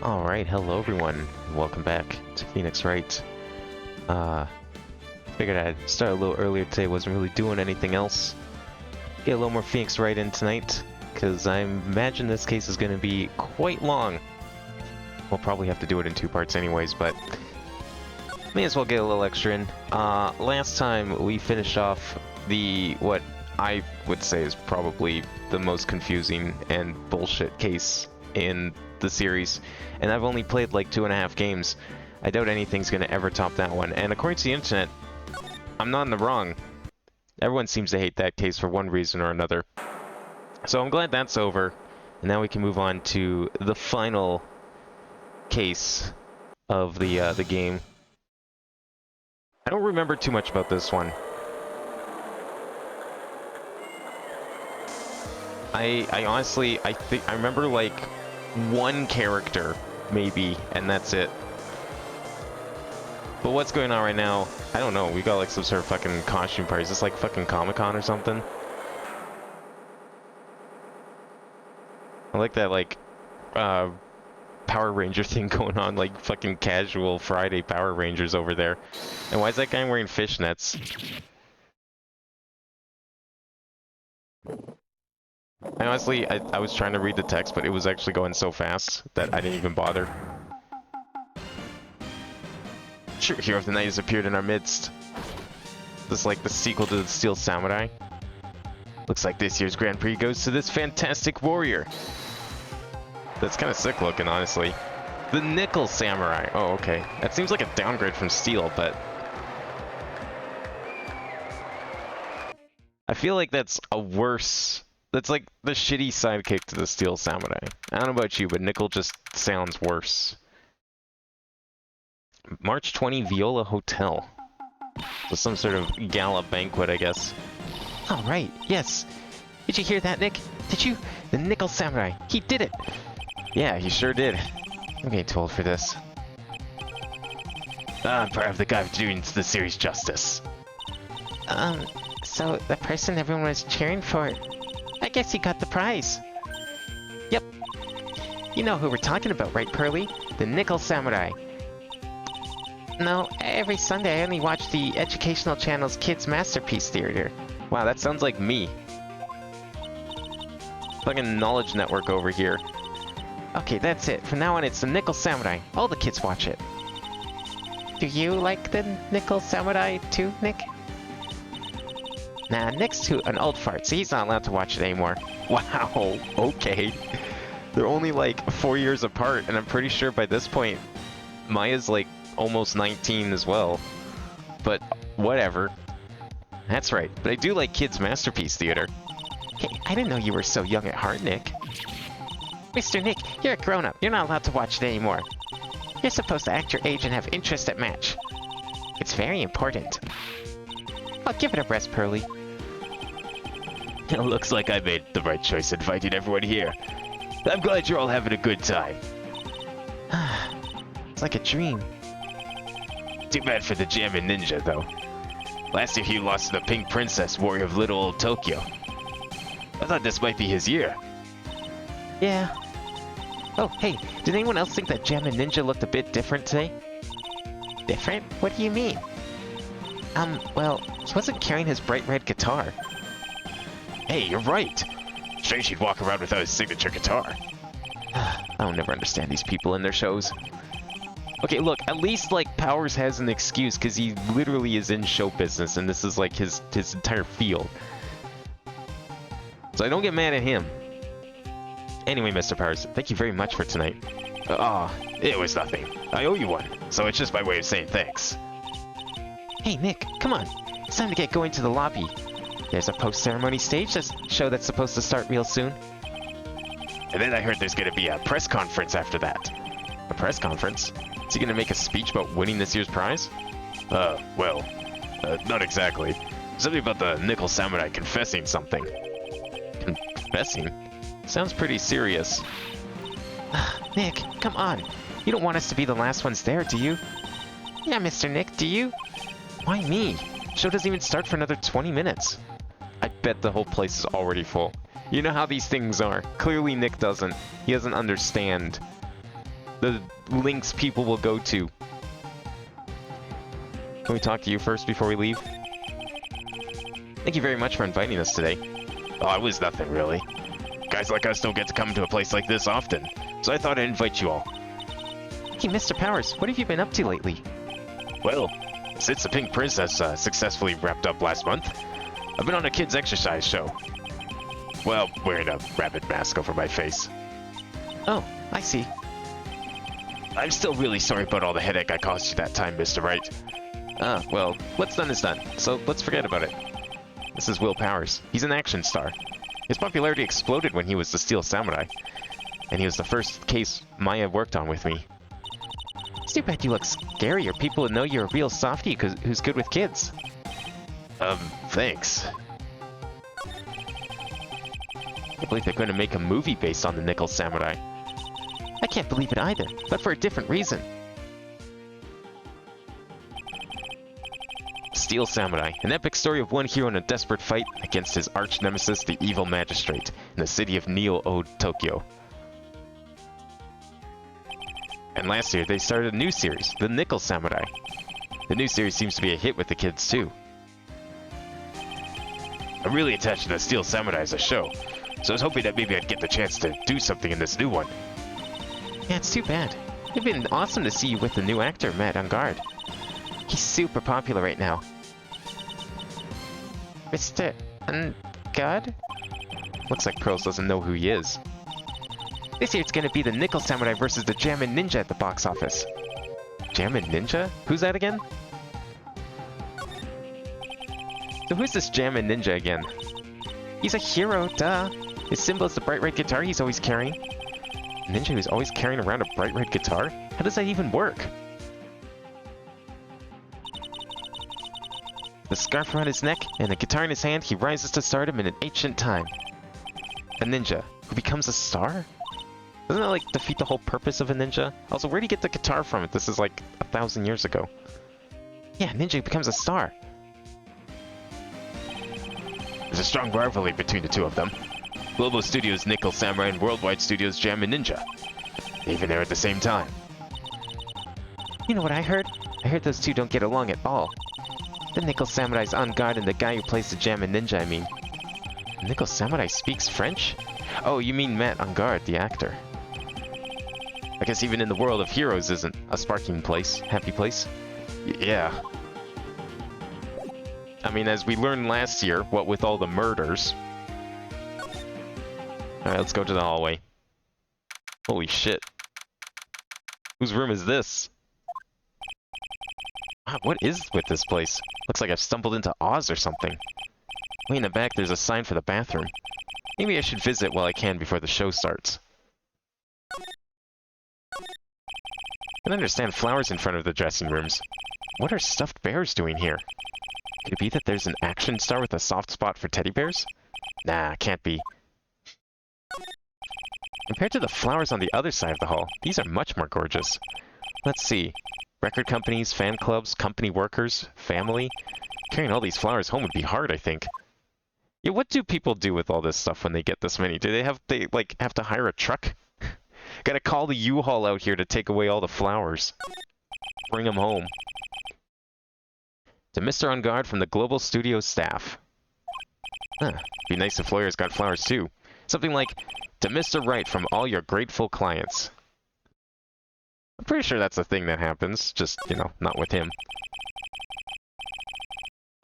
Alright, hello everyone. Welcome back to Phoenix Wright. Figured I'd start a little earlier today, wasn't really doing anything else. Get a little more Phoenix Wright in tonight, because I imagine this case is going to be quite long. We'll probably have to do it in two parts anyways, but may as well get a little extra in. Last time we finished off what I would say is probably the most confusing and bullshit case in the series, and I've only played like 2.5 games. I doubt anything's gonna ever top that one, and according to the internet, I'm not in the wrong. Everyone seems to hate that case for one reason or another. So I'm glad that's over, and now we can move on to the final case of the game. I don't remember too much about this one. I honestly, I remember like one character, maybe, and that's it. But what's going on right now? I don't know. We got like some sort of fucking costume party. Is this like fucking Comic-Con or something? I like that like Power Ranger thing going on, like fucking casual Friday Power Rangers over there. And why is that guy wearing fishnets? I honestly, I was trying to read the text, but it was actually going so fast that I didn't even bother. True hero of the night has appeared in our midst. This is like the sequel to the Steel Samurai. Looks like this year's Grand Prix goes to this fantastic warrior. That's kind of sick looking, honestly. The Nickel Samurai. Oh, okay. That seems like a downgrade from Steel, but I feel like that's a worse... That's like the shitty sidekick to the Steel Samurai. I don't know about you, but Nickel just sounds worse. March 20, Viola Hotel. So some sort of gala banquet, I guess. Oh, right, yes. Did you hear that, Nick? Did you? The Nickel Samurai. He did it! Yeah, he sure did. I'm getting too old for this. I'm proud of the guy for doing the series justice. So the person everyone was cheering for... I guess he got the prize. Yep. You know who we're talking about, right, Pearly? The Nickel Samurai. No, every Sunday I only watch the educational channel's Kids Masterpiece Theater. Wow, that sounds like me. Fucking Knowledge Network over here. Okay, that's it. From now on, it's the Nickel Samurai. All the kids watch it. Do you like the Nickel Samurai too, Nick? Nah, Nick's too an old fart, so he's not allowed to watch it anymore. Wow, okay. They're only like 4 years apart, and I'm pretty sure by this point, Maya's like almost 19 as well. But whatever. That's right, but I do like Kids Masterpiece Theater. Hey, I didn't know you were so young at heart, Nick. Mr. Nick, you're a grown-up. You're not allowed to watch it anymore. You're supposed to act your age and have interest at match. It's very important. I'll give it a rest, Pearly. It looks like I made the right choice inviting everyone here. I'm glad you're all having a good time. It's like a dream. Too bad for the Jammin' Ninja, though. Last year he lost to the Pink Princess, warrior of Little Old Tokyo. I thought this might be his year. Yeah. Oh, hey, did anyone else think that Jammin' Ninja looked a bit different today? Different? What do you mean? Well, he wasn't carrying his bright red guitar. Hey, you're right. Strange he'd walk around without his signature guitar. I'll never understand these people and their shows. Okay, look, at least, like, Powers has an excuse, because he literally is in show business, and this is, like, his entire field. So I don't get mad at him. Anyway, Mr. Powers, thank you very much for tonight. It was nothing. I owe you one, so it's just my way of saying thanks. Hey, Nick, come on. It's time to get going to the lobby. There's a post-ceremony stage show that's supposed to start real soon. And then I heard there's going to be a press conference after that. A press conference? Is he going to make a speech about winning this year's prize? Well, not exactly. Something about the Nickel Samurai confessing something. Confessing? Sounds pretty serious. Nick, come on. You don't want us to be the last ones there, do you? Yeah, Mr. Nick, do you? Why me? Show doesn't even start for another 20 minutes. I bet the whole place is already full. You know how these things are. Clearly Nick doesn't. He doesn't understand the links people will go to. Can we talk to you first before we leave? Thank you very much for inviting us today. Oh, it was nothing, really. Guys like us don't get to come to a place like this often, so I thought I'd invite you all. Hey, Mr. Powers, what have you been up to lately? Well, since the Pink Princess successfully wrapped up last month, I've been on a kids' exercise show. Well, wearing a rabbit mask over my face. Oh, I see. I'm still really sorry about all the headache I caused you that time, Mr. Wright. Well, what's done is done, so let's forget about it. This is Will Powers. He's an action star. His popularity exploded when he was the Steel Samurai, and he was the first case Maya worked on with me. It's too bad you look scary, or people would know you're a real softie who's good with kids. Thanks. I can't believe they're going to make a movie based on the Nickel Samurai. I can't believe it either, but for a different reason. Steel Samurai, an epic story of one hero in a desperate fight against his arch-nemesis, the evil magistrate, in the city of Neo-Ode, Tokyo. And last year, they started a new series, The Nickel Samurai. The new series seems to be a hit with the kids, too. I'm really attached to the Steel Samurai as a show, so I was hoping that maybe I'd get the chance to do something in this new one. Yeah, it's too bad. It'd been awesome to see you with the new actor, Matt Ungard. He's super popular right now. Mr. Ungard? Looks like Pearls doesn't know who he is. This year it's gonna be the Nickel Samurai versus the Jammin' Ninja at the box office. Jammin' Ninja? Who's that again? So who's this Jammin' Ninja again? He's a hero, duh. His symbol is the bright red guitar he's always carrying. A ninja who's always carrying around a bright red guitar? How does that even work? The scarf around his neck and a guitar in his hand, he rises to stardom in an ancient time. A ninja who becomes a star? Doesn't that, like, defeat the whole purpose of a ninja? Also, where'd he get the guitar from? This is, like, 1,000 years ago. Yeah, ninja becomes a star. There's a strong rivalry between the two of them. Global Studios Nickel Samurai and Worldwide Studios Jammin' Ninja. They even air at the same time. You know what I heard? I heard those two don't get along at all. The Nickel Samurai's on guard and the guy who plays the Jammin' Ninja, I mean. The Nickel Samurai speaks French? Oh, you mean Matt Ungard, the actor. I guess even in the world of heroes isn't a sparking place, happy place. Yeah. I mean, as we learned last year, what with all the murders. Alright, let's go to the hallway. Holy shit. Whose room is this? Wow, what is with this place? Looks like I've stumbled into Oz or something. Way in the back, there's a sign for the bathroom. Maybe I should visit while I can before the show starts. I can understand flowers in front of the dressing rooms. What are stuffed bears doing here? Could it be that there's an action star with a soft spot for teddy bears? Nah, can't be. Compared to the flowers on the other side of the hall, these are much more gorgeous. Let's see. Record companies, fan clubs, company workers, family. Carrying all these flowers home would be hard, I think. Yeah, what do people do with all this stuff when they get this many? Do they have to hire a truck? Gotta call the U-Haul out here to take away all the flowers. Bring them home. To Mr. On Guard from the Global Studios staff. Huh. Be nice if lawyers got flowers too. Something like, to Mr. Wright from all your grateful clients. I'm pretty sure that's a thing that happens, just, you know, not with him.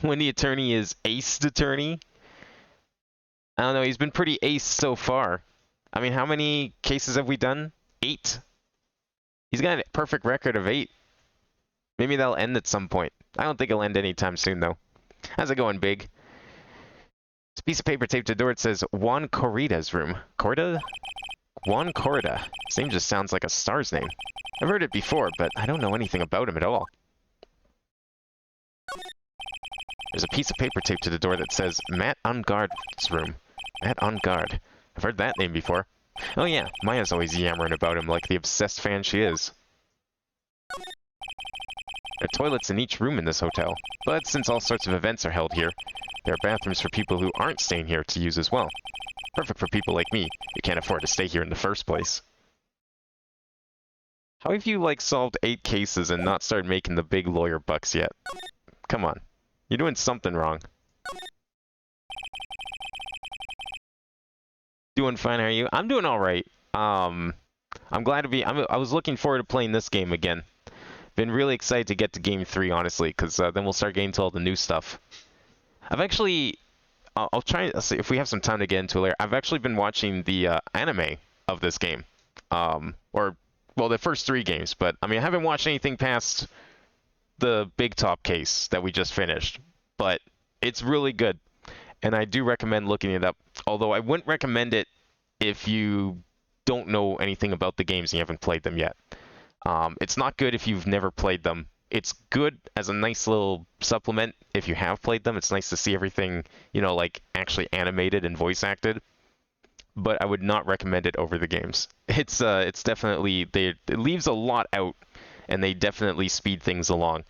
When the attorney is aced attorney? I don't know, he's been pretty ace so far. I mean, how many cases have we done? 8? He's got a perfect record of 8. Maybe that'll end at some point. I don't think it'll end anytime soon, though. How's it going, Big? It's a piece of paper taped to the door. It says Juan Corrida's room. Corrida? Juan Corrida. His name just sounds like a star's name. I've heard it before, but I don't know anything about him at all. There's a piece of paper taped to the door that says Matt On Guard's room. Matt On Guard. I've heard that name before. Oh yeah, Maya's always yammering about him like the obsessed fan she is. There are toilets in each room in this hotel, but since all sorts of events are held here, there are bathrooms for people who aren't staying here to use as well. Perfect for people like me who can't afford to stay here in the first place. How have you, like, solved 8 cases and not started making the big lawyer bucks yet? Come on. You're doing something wrong. Doing fine, how are you? I'm doing alright. I'm glad to be... I was looking forward to playing this game again. Been really excited to get to Game 3, honestly, because then we'll start getting to all the new stuff. I've actually... I'll try... Let's see if we have some time to get into it later. I've actually been watching the anime of this game. Well, the first 3 games, but I mean, I haven't watched anything past the Big Top case that we just finished, but it's really good, and I do recommend looking it up, although I wouldn't recommend it if you don't know anything about the games and you haven't played them yet. It's not good if you've never played them. It's good as a nice little supplement if you have played them. It's nice to see everything, you know, like actually animated and voice acted. But I would not recommend it over the games. It's definitely it leaves a lot out, and they definitely speed things along.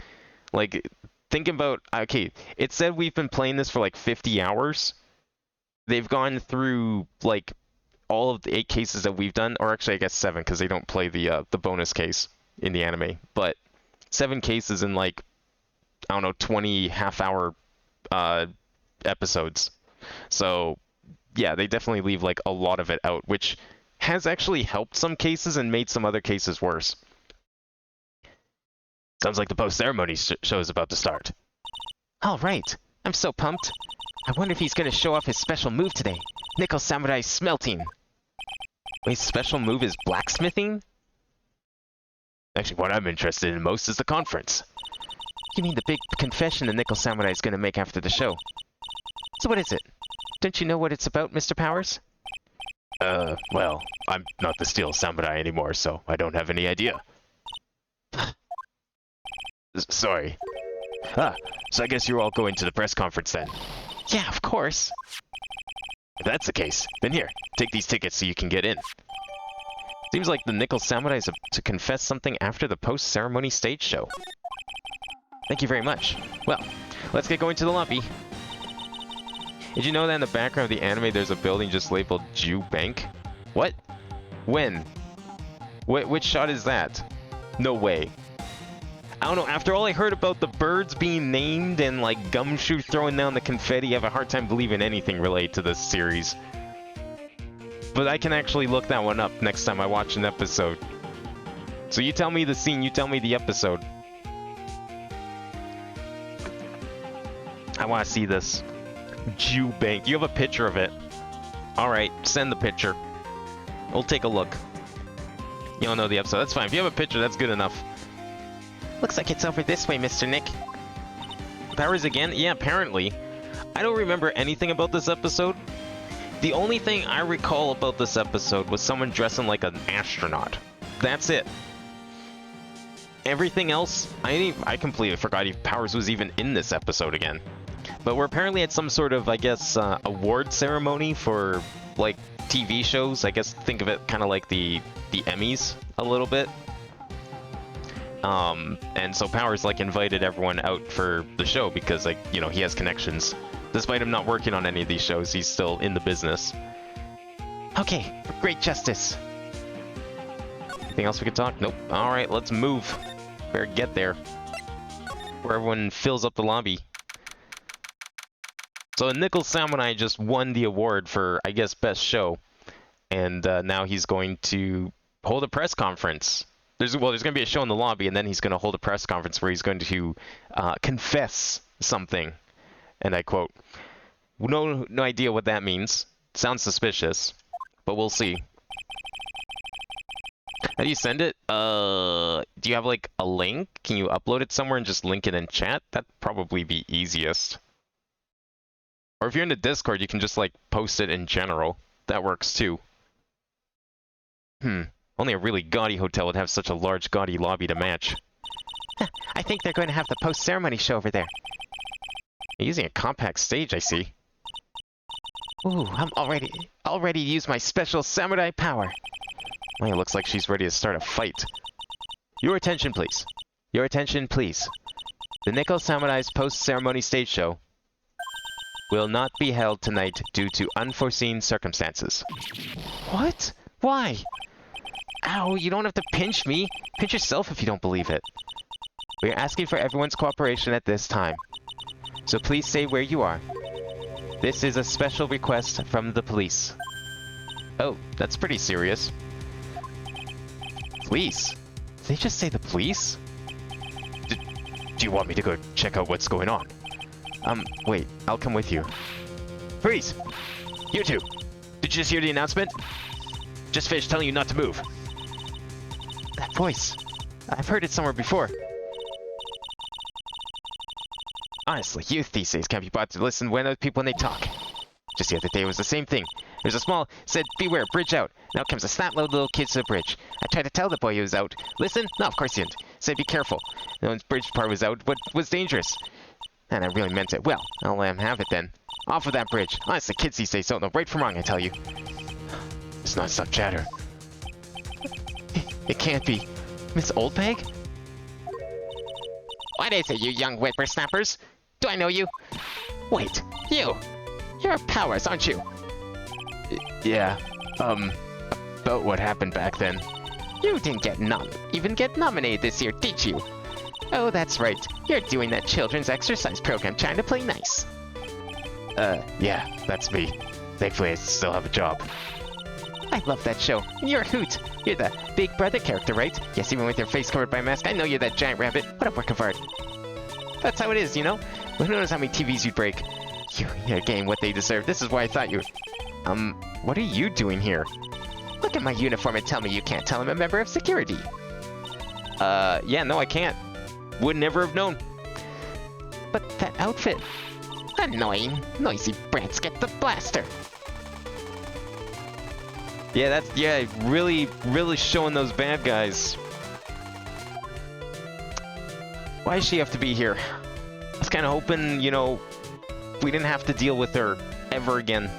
Like, think about, okay, it said we've been playing this for like 50 hours. They've gone through like all of the 8 cases that we've done, or actually I guess 7 because they don't play the bonus case in the anime. But 7 cases in like, I don't know, 20 half-hour episodes. So yeah, they definitely leave like a lot of it out, which has actually helped some cases and made some other cases worse. Sounds like the post-ceremony show is about to start. All right. I'm so pumped. I wonder if he's going to show off his special move today. Nickel Samurai Smelting. Wait, special move is blacksmithing? Actually, what I'm interested in most is the conference. You mean the big confession the Nickel Samurai is going to make after the show? So what is it? Don't you know what it's about, Mr. Powers? Well, I'm not the Steel Samurai anymore, so I don't have any idea. Sorry. So I guess you're all going to the press conference then? Yeah, of course. If that's the case, then here, take these tickets so you can get in. Seems like the Nickel Samurai is to confess something after the post-ceremony stage show. Thank you very much. Well, let's get going to the lobby. Did you know that in the background of the anime there's a building just labeled Jew Bank? What? When? Which shot is that? No way. I don't know, after all I heard about the birds being named and like Gumshoe throwing down the confetti, I have a hard time believing anything related to this series. But I can actually look that one up next time I watch an episode. So you tell me the scene, you tell me the episode. I want to see this. Jew Bank. You have a picture of it. Alright, send the picture. We'll take a look. You don't know the episode. That's fine. If you have a picture, that's good enough. Looks like it's over this way, Mr. Nick. Powers again? Yeah, apparently. I don't remember anything about this episode. The only thing I recall about this episode was someone dressing like an astronaut. That's it. Everything else, I completely forgot Powers was even in this episode again. But we're apparently at some sort of, I guess, award ceremony for, like, TV shows. I guess think of it kind of like the Emmys a little bit. And so Powers, like, invited everyone out for the show because, like, you know, he has connections. Despite him not working on any of these shows, he's still in the business. Okay, for great justice. Anything else we could talk? Nope. Alright, let's move. Better get there. Where everyone fills up the lobby. So Nickel Samurai just won the award for, I guess, best show. And now he's going to hold a press conference. There's going to be a show in the lobby, and then he's going to hold a press conference where he's going to confess something. And I quote, no idea what that means. Sounds suspicious, but we'll see. How do you send it? Do you have like a link? Can you upload it somewhere and just link it in chat? That'd probably be easiest. Or if you're in the Discord, you can just like post it in general. That works too. Only a really gaudy hotel would have such a large gaudy lobby to match. I think they're going to have the post-ceremony show over there. You're using a compact stage, I see. Ooh, I'm already used my special samurai power. Well, it looks like she's ready to start a fight. Your attention, please. Your attention, please. The Nickel Samurai's post-ceremony stage show will not be held tonight due to unforeseen circumstances. What? Why? Ow, you don't have to pinch me. Pinch yourself if you don't believe it. We are asking for everyone's cooperation at this time. So please stay where you are. This is a special request from the police. Oh, that's pretty serious. Police? Did they just say the police? Do you want me to go check out what's going on? Wait, I'll come with you. Freeze! You two! Did you just hear the announcement? Just finished telling you not to move. That voice. I've heard it somewhere before. Honestly, you Theses can't be bothered to listen when other people when they talk. Just the other day it was the same thing. There's a small, said, beware, bridge out. Now comes a snap load of little kids to the bridge. I tried to tell the boy he was out. Listen? No, of course he didn't. Said be careful. No one's bridge part was out, but was dangerous. And I really meant it. Well, I'll let him have it then. Off of that bridge. Honestly, kids these days don't know right from wrong, I tell you. It's non-stop chatter. It can't be. Miss Oldbag? What is it, you young whippersnappers? Do I know you? Wait. You! You're Powers, aren't you? Yeah. About what happened back then. You didn't even get nominated this year, did you? Oh, that's right. You're doing that children's exercise program trying to play nice. Yeah, that's me. Thankfully, I still have a job. I love that show. And you're a hoot. You're the Big Brother character, right? Yes, even with your face covered by a mask, I know you're that giant rabbit. What a work of art. That's how it is, you know? Who knows how many TVs you'd break? You're getting what they deserve. This is why I thought you... What are you doing here? Look at my uniform and tell me you can't tell I'm a member of security. Yeah, no, I can't. Would never have known. But that outfit... Annoying. Noisy brats, get the blaster. Yeah, really, really showing those bad guys. Why does she have to be here? I was kind of hoping, you know, we didn't have to deal with her ever again.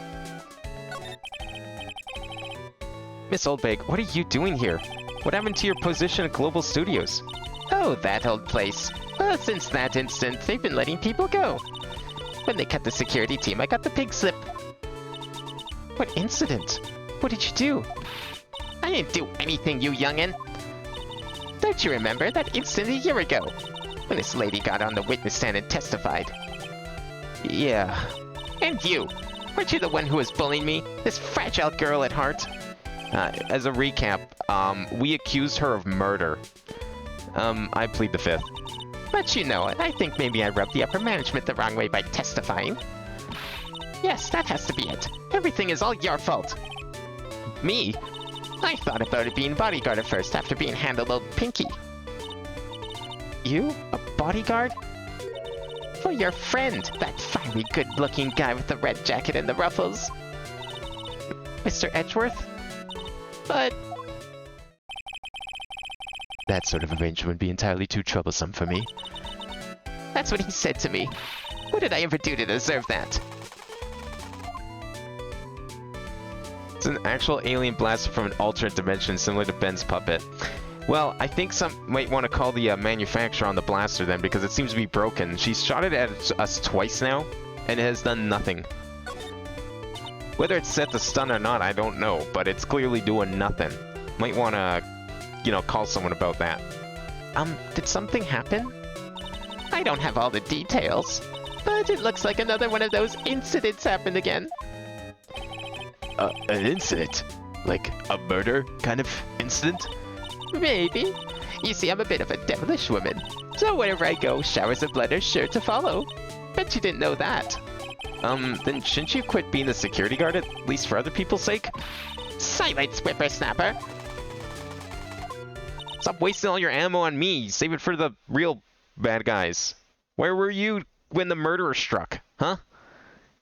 Miss Oldbag, what are you doing here? What happened to your position at Global Studios? Oh, that old place. Well, since that instant, they've been letting people go. When they cut the security team, I got the pink slip. What incident? What did you do? I didn't do anything, you youngin'. Don't you remember that instant a year ago? When this lady got on the witness stand and testified. Yeah. And you! Weren't you the one who was bullying me? This fragile girl at heart? As a recap, we accused her of murder. I plead the fifth. But you know, I think maybe I rubbed the upper management the wrong way by testifying. Yes, that has to be it. Everything is all your fault. Me? I thought about it being bodyguard at first after being handled old Pinky. You? A bodyguard? For your friend, that fiery good-looking guy with the red jacket and the ruffles. Mr. Edgeworth? But... That sort of arrangement would be entirely too troublesome for me. That's what he said to me. What did I ever do to deserve that? It's an actual alien blaster from an alternate dimension similar to Ben's puppet. Well, I think some might want to call the manufacturer on the blaster then, because it seems to be broken. She's shot it at us twice now, and it has done nothing. Whether it's set to stun or not, I don't know, but it's clearly doing nothing. Might want to, you know, call someone about that. Did something happen? I don't have all the details, but it looks like another one of those incidents happened again. An incident? Like a murder kind of incident? Maybe. You see, I'm a bit of a devilish woman, so wherever I go, showers of blood are sure to follow. Bet you didn't know that. Then shouldn't you quit being the security guard, at least for other people's sake? Silence, whippersnapper! Stop wasting all your ammo on me. Save it for the real bad guys. Where were you when the murderer struck, huh?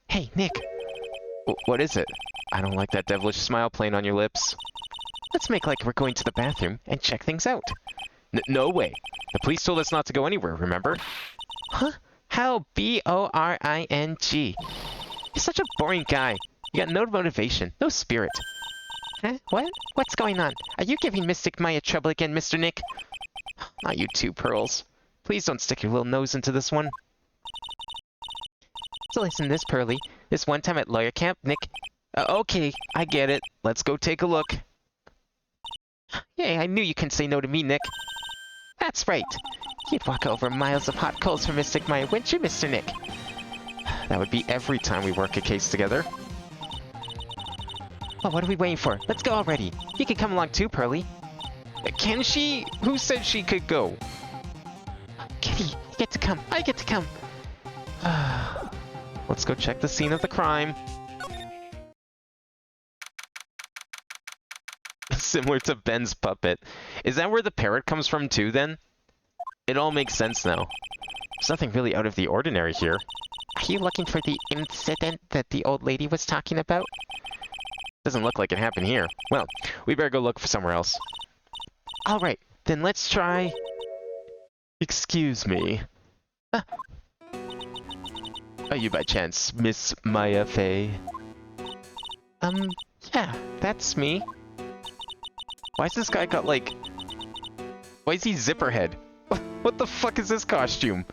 Hey, Nick. What is it? I don't like that devilish smile playing on your lips. Let's make like we're going to the bathroom and check things out. No way. The police told us not to go anywhere, remember? Huh? How B-O-R-I-N-G? You're such a boring guy. You got no motivation, no spirit. Huh? What? What's going on? Are you giving Mystic Maya trouble again, Mr. Nick? Not you too, Pearls. Please don't stick your little nose into this one. So listen, this Pearly. This one time at lawyer camp, Nick... Okay, I get it. Let's go take a look. Yeah, I knew you couldn't say no to me, Nick. That's right. You'd walk over miles of hot coals for Mystic Maya, wouldn't you, Mr. Nick? That would be every time we work a case together. Well, what are we waiting for? Let's go already. You can come along too, Pearly. Can she? Who said she could go? Kitty, you get to come. I get to come. Let's go check the scene of the crime. Similar to Ben's puppet. Is that where the parrot comes from too, then? It all makes sense now. There's nothing really out of the ordinary here. Are you looking for the incident that the old lady was talking about? Doesn't look like it happened here. Well, we better go look for somewhere else. Alright, then let's try... Excuse me. Are you by chance Miss Maya Fey? Yeah, that's me. Why's this guy got like... Why is he Zipperhead? What the fuck is this costume?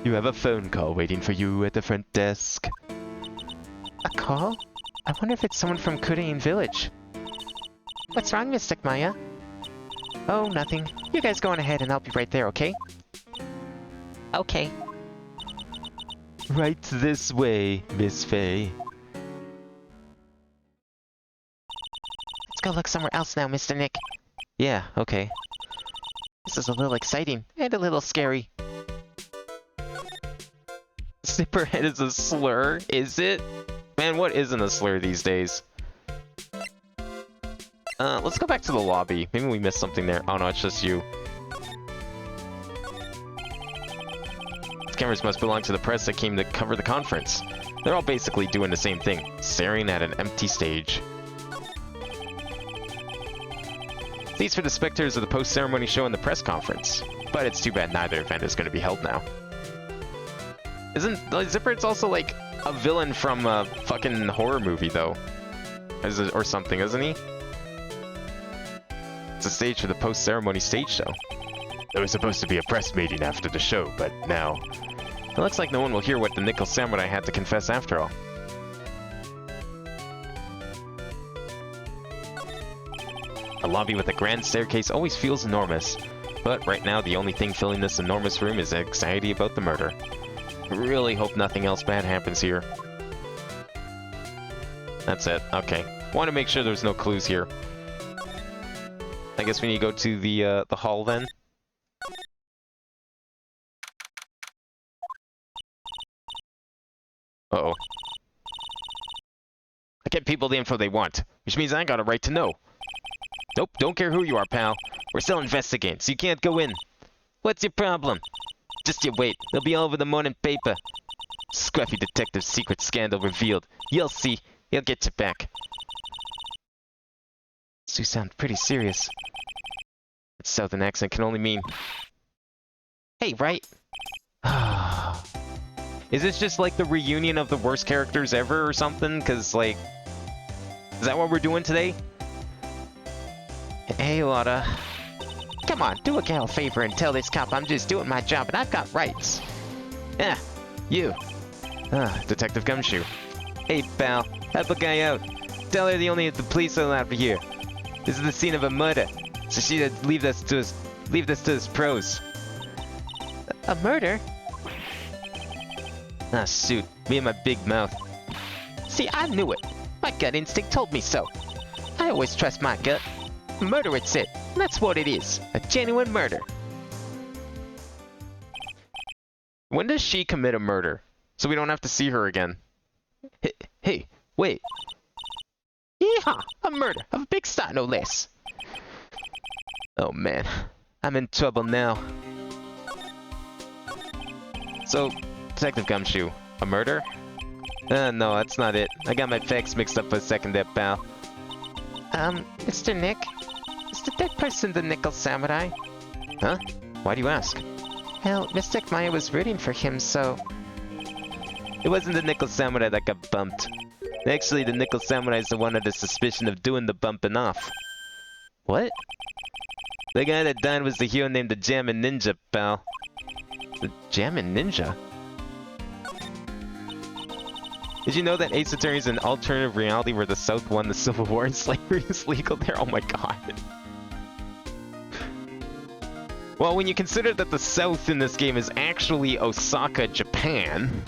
You have a phone call waiting for you at the front desk. A call? I wonder if it's someone from Kudain Village. What's wrong, Mystic Maya? Oh, nothing. You guys go on ahead and I'll be right there, okay? Okay. Right this way, Miss Fey. Let's go look somewhere else now, Mr. Nick. Yeah, okay. This is a little exciting and a little scary. Zipperhead is a slur, is it? Man, what isn't a slur these days? Let's go back to the lobby. Maybe we missed something there. Oh no, it's just you. These cameras must belong to the press that came to cover the conference. They're all basically doing the same thing, staring at an empty stage. These for the spectators of the post-ceremony show and the press conference. But it's too bad neither event is going to be held now. Isn't Zipperhead's also like a villain from a fucking horror movie though? Or something, isn't he? It's a stage for the post-ceremony stage show. There was supposed to be a press meeting after the show, but now... It looks like no one will hear what the Nickel Samurai had to confess after all. A lobby with a grand staircase always feels enormous, but right now the only thing filling this enormous room is anxiety about the murder. Really hope nothing else bad happens here. That's it, okay. Want to make sure there's no clues here. I guess we need to go to the hall then. Uh-oh. I get people the info they want, which means I got a right to know. Nope, don't care who you are, pal. We're still investigating, so you can't go in. What's your problem? Just you wait, they'll be all over the morning paper. Scruffy detective's secret scandal revealed. You'll see, he'll get you back. You sound pretty serious. Its southern accent can only mean... Hey, Wright! Is this just like the reunion of the worst characters ever or something? Cause like... Is that what we're doing today? Hey, Lotta. Come on, do a gal a favor and tell this cop I'm just doing my job and I've got rights. Yeah, you. Detective Gumshoe. Hey, pal, help a guy out. Tell her the only the police are allowed here. This is the scene of a murder, so she'd leave this to his pros. A murder? Ah, shoot. Me and my big mouth. See, I knew it. My gut instinct told me so. I always trust my gut. Murder, it's it. That's what it is. A genuine murder. When does she commit a murder? So we don't have to see her again. Hey, wait. Yeehaw! A murder of a big star, no less. Oh man, I'm in trouble now. So, Detective Gumshoe, a murder? No, that's not it. I got my facts mixed up for a second there, pal. Mr. Nick? Is the dead person the Nickel Samurai? Huh? Why do you ask? Well, Mystic Maya was rooting for him, so... It wasn't the Nickel Samurai that got bumped. Actually, the Nickel Samurai is the one under suspicion of doing the bumping off. What? The guy that died was the hero named the Jammin' Ninja, pal. The Jammin' Ninja? Did you know that Ace Attorney is an alternative reality where the South won the Civil War and slavery is legal there? Oh my god. Well, when you consider that the South in this game is actually Osaka, Japan...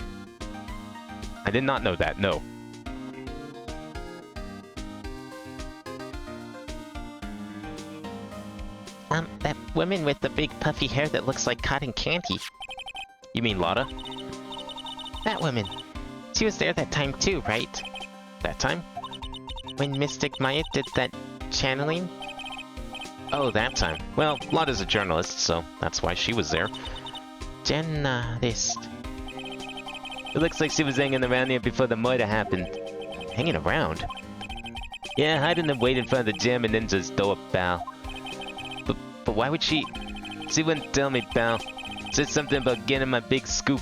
I did not know that, no. That woman with the big puffy hair that looks like cotton candy. You mean Lotta? That woman. She was there that time too, right? That time? When Mystic Maya did that channeling? Oh, that time. Well, Lotta's a journalist, so that's why she was there. Journalist. It looks like she was hanging around here before the murder happened. Hanging around? Yeah, hiding and waiting for the German ninja's door, pal. But why would she... She wouldn't tell me, pal. Said something about getting my big scoop.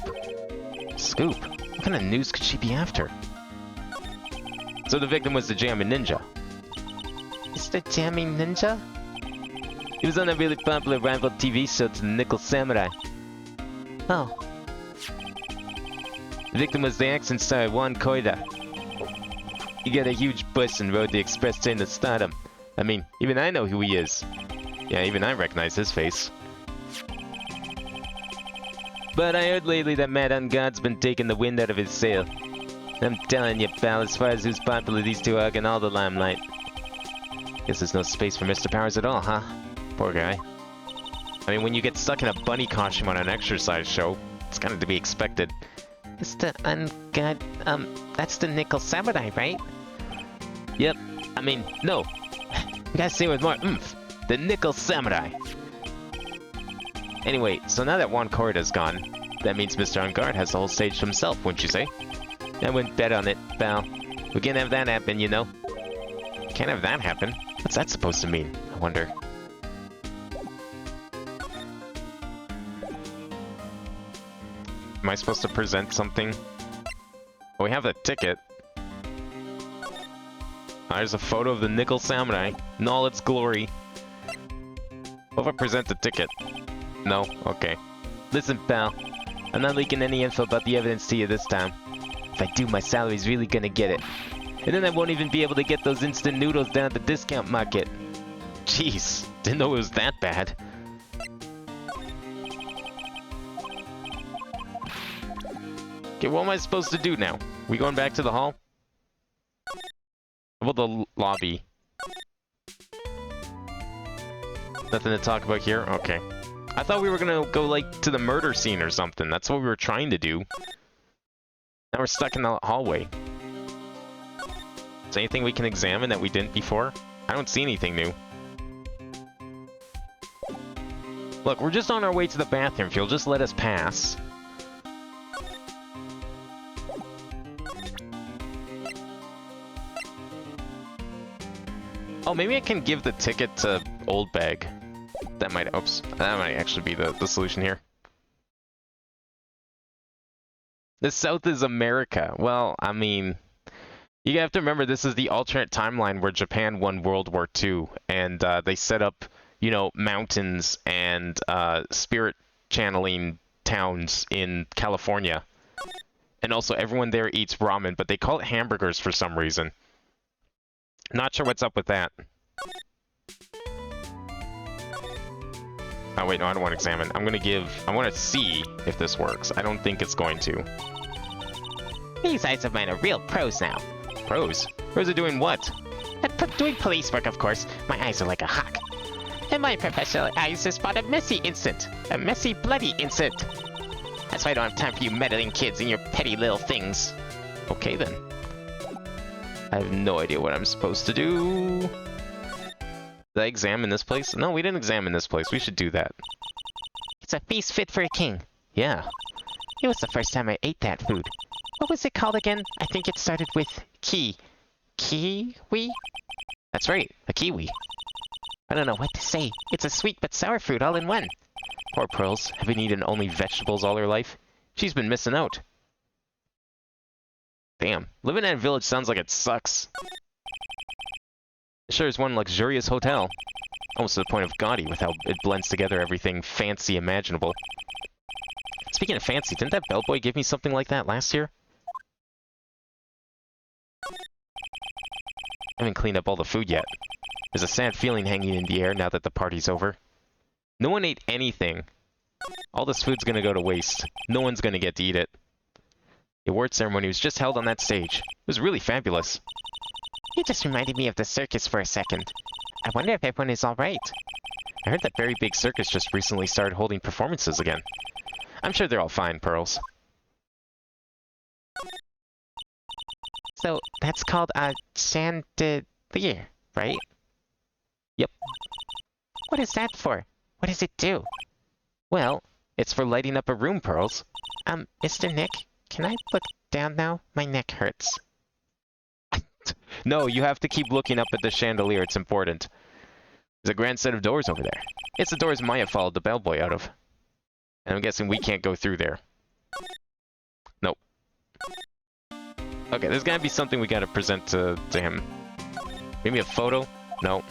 Scoop? What kind of news could she be after? So the victim was the German ninja. Is the jamming ninja? He was on a really popular rival TV show to the Nickel Samurai. Oh. The victim was the action star Juan Koida. He got a huge bus and rode the express train to stardom. I mean, even I know who he is. Yeah, even I recognize his face. But I heard lately that Mad on God's been taking the wind out of his sail. I'm telling you, pal, as far as who's popular, these two are getting all the limelight. Guess there's no space for Mr. Powers at all, huh? Poor guy. I mean, when you get stuck in a bunny costume on an exercise show, it's kind of to be expected. It's the ungod... that's the Nickel Samurai, right? Yep. I mean, no. You gotta say it with more oomph. The Nickel Samurai. Anyway, so now that Juan Corrida's gone, that means Mr. On Guard has the whole stage to himself, wouldn't you say? I wouldn't bet on it, pal. We can't have that happen, you know? Can't have that happen? What's that supposed to mean, I wonder? Am I supposed to present something? Oh, we have a ticket. There's a photo of the Nickel Samurai in all its glory. What if I present the ticket? No? Okay. Listen, pal. I'm not leaking any info about the evidence to you this time. If I do, my salary's really gonna get it. And then I won't even be able to get those instant noodles down at the discount market. Jeez, didn't know it was that bad. Okay, what am I supposed to do now? We going back to the hall? How about the lobby? Nothing to talk about here? Okay. I thought we were gonna go, like, to the murder scene or something. That's what we were trying to do. Now we're stuck in the hallway. Is there anything we can examine that we didn't before? I don't see anything new. Look, we're just on our way to the bathroom. If you'll just let us pass. Oh, maybe I can give the ticket to Old Bag. That might, oops, that might actually be the solution here. The South is America. Well, I mean, you have to remember this is the alternate timeline where Japan won World War II, and they set up, you know, mountains and spirit channeling towns in California. And also everyone there eats ramen, but they call it hamburgers for some reason. Not sure what's up with that. Oh wait, no, I don't want to examine. I want to see if this works. I don't think it's going to. These eyes of mine are real pros now. Pros? Pros are doing what? Doing police work, of course. My eyes are like a hawk. And my professional eyes just spot a messy incident. A messy, bloody incident. That's why I don't have time for you meddling kids and your petty little things. Okay then. I have no idea what I'm supposed to do. Did I examine this place? No, we didn't examine this place. We should do that. It's a feast fit for a king. Yeah. It was the first time I ate that food. What was it called again? I think it started with kiwi? That's right, a kiwi. I don't know what to say. It's a sweet but sour fruit all in one. Poor Pearls, having eaten only vegetables all her life. She's been missing out. Damn, living in a village sounds like it sucks. It sure is one luxurious hotel. Almost to the point of gaudy with how it blends together everything fancy imaginable. Speaking of fancy, didn't that bellboy give me something like that last year? I haven't cleaned up all the food yet. There's a sad feeling hanging in the air now that the party's over. No one ate anything. All this food's gonna go to waste. No one's gonna get to eat it. The award ceremony was just held on that stage. It was really fabulous. You just reminded me of the circus for a second. I wonder if everyone is alright. I heard that very big circus just recently started holding performances again. I'm sure they're all fine, Pearls. So, that's called a chandelier, right? Yep. What is that for? What does it do? Well, it's for lighting up a room, Pearls. Mr. Nick, can I look down now? My neck hurts. No, you have to keep looking up at the chandelier. It's important. There's a grand set of doors over there. It's the doors Maya followed the bellboy out of. And I'm guessing we can't go through there. Nope. Okay, there's gotta be something we gotta present to him. Maybe a photo? No.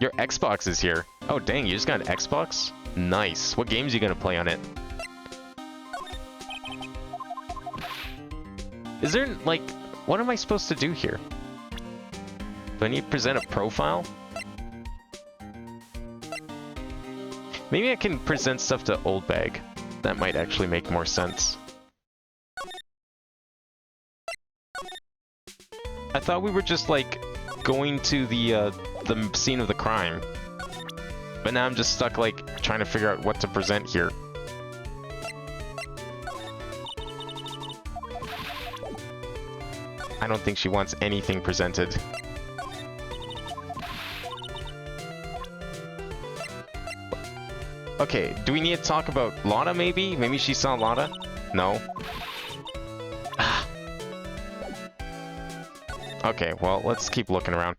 Your Xbox is here. Oh, dang, you just got an Xbox? Nice. What games are you gonna play on it? Is there, like... What am I supposed to do here? Do I need to present a profile? Maybe I can present stuff to Old Bag. That might actually make more sense. I thought we were just, like, going to the scene of the crime. But now I'm just stuck, like, trying to figure out what to present here. I don't think she wants anything presented. Okay, do we need to talk about Lotta, maybe? Maybe she saw Lotta? No? Okay, well, let's keep looking around.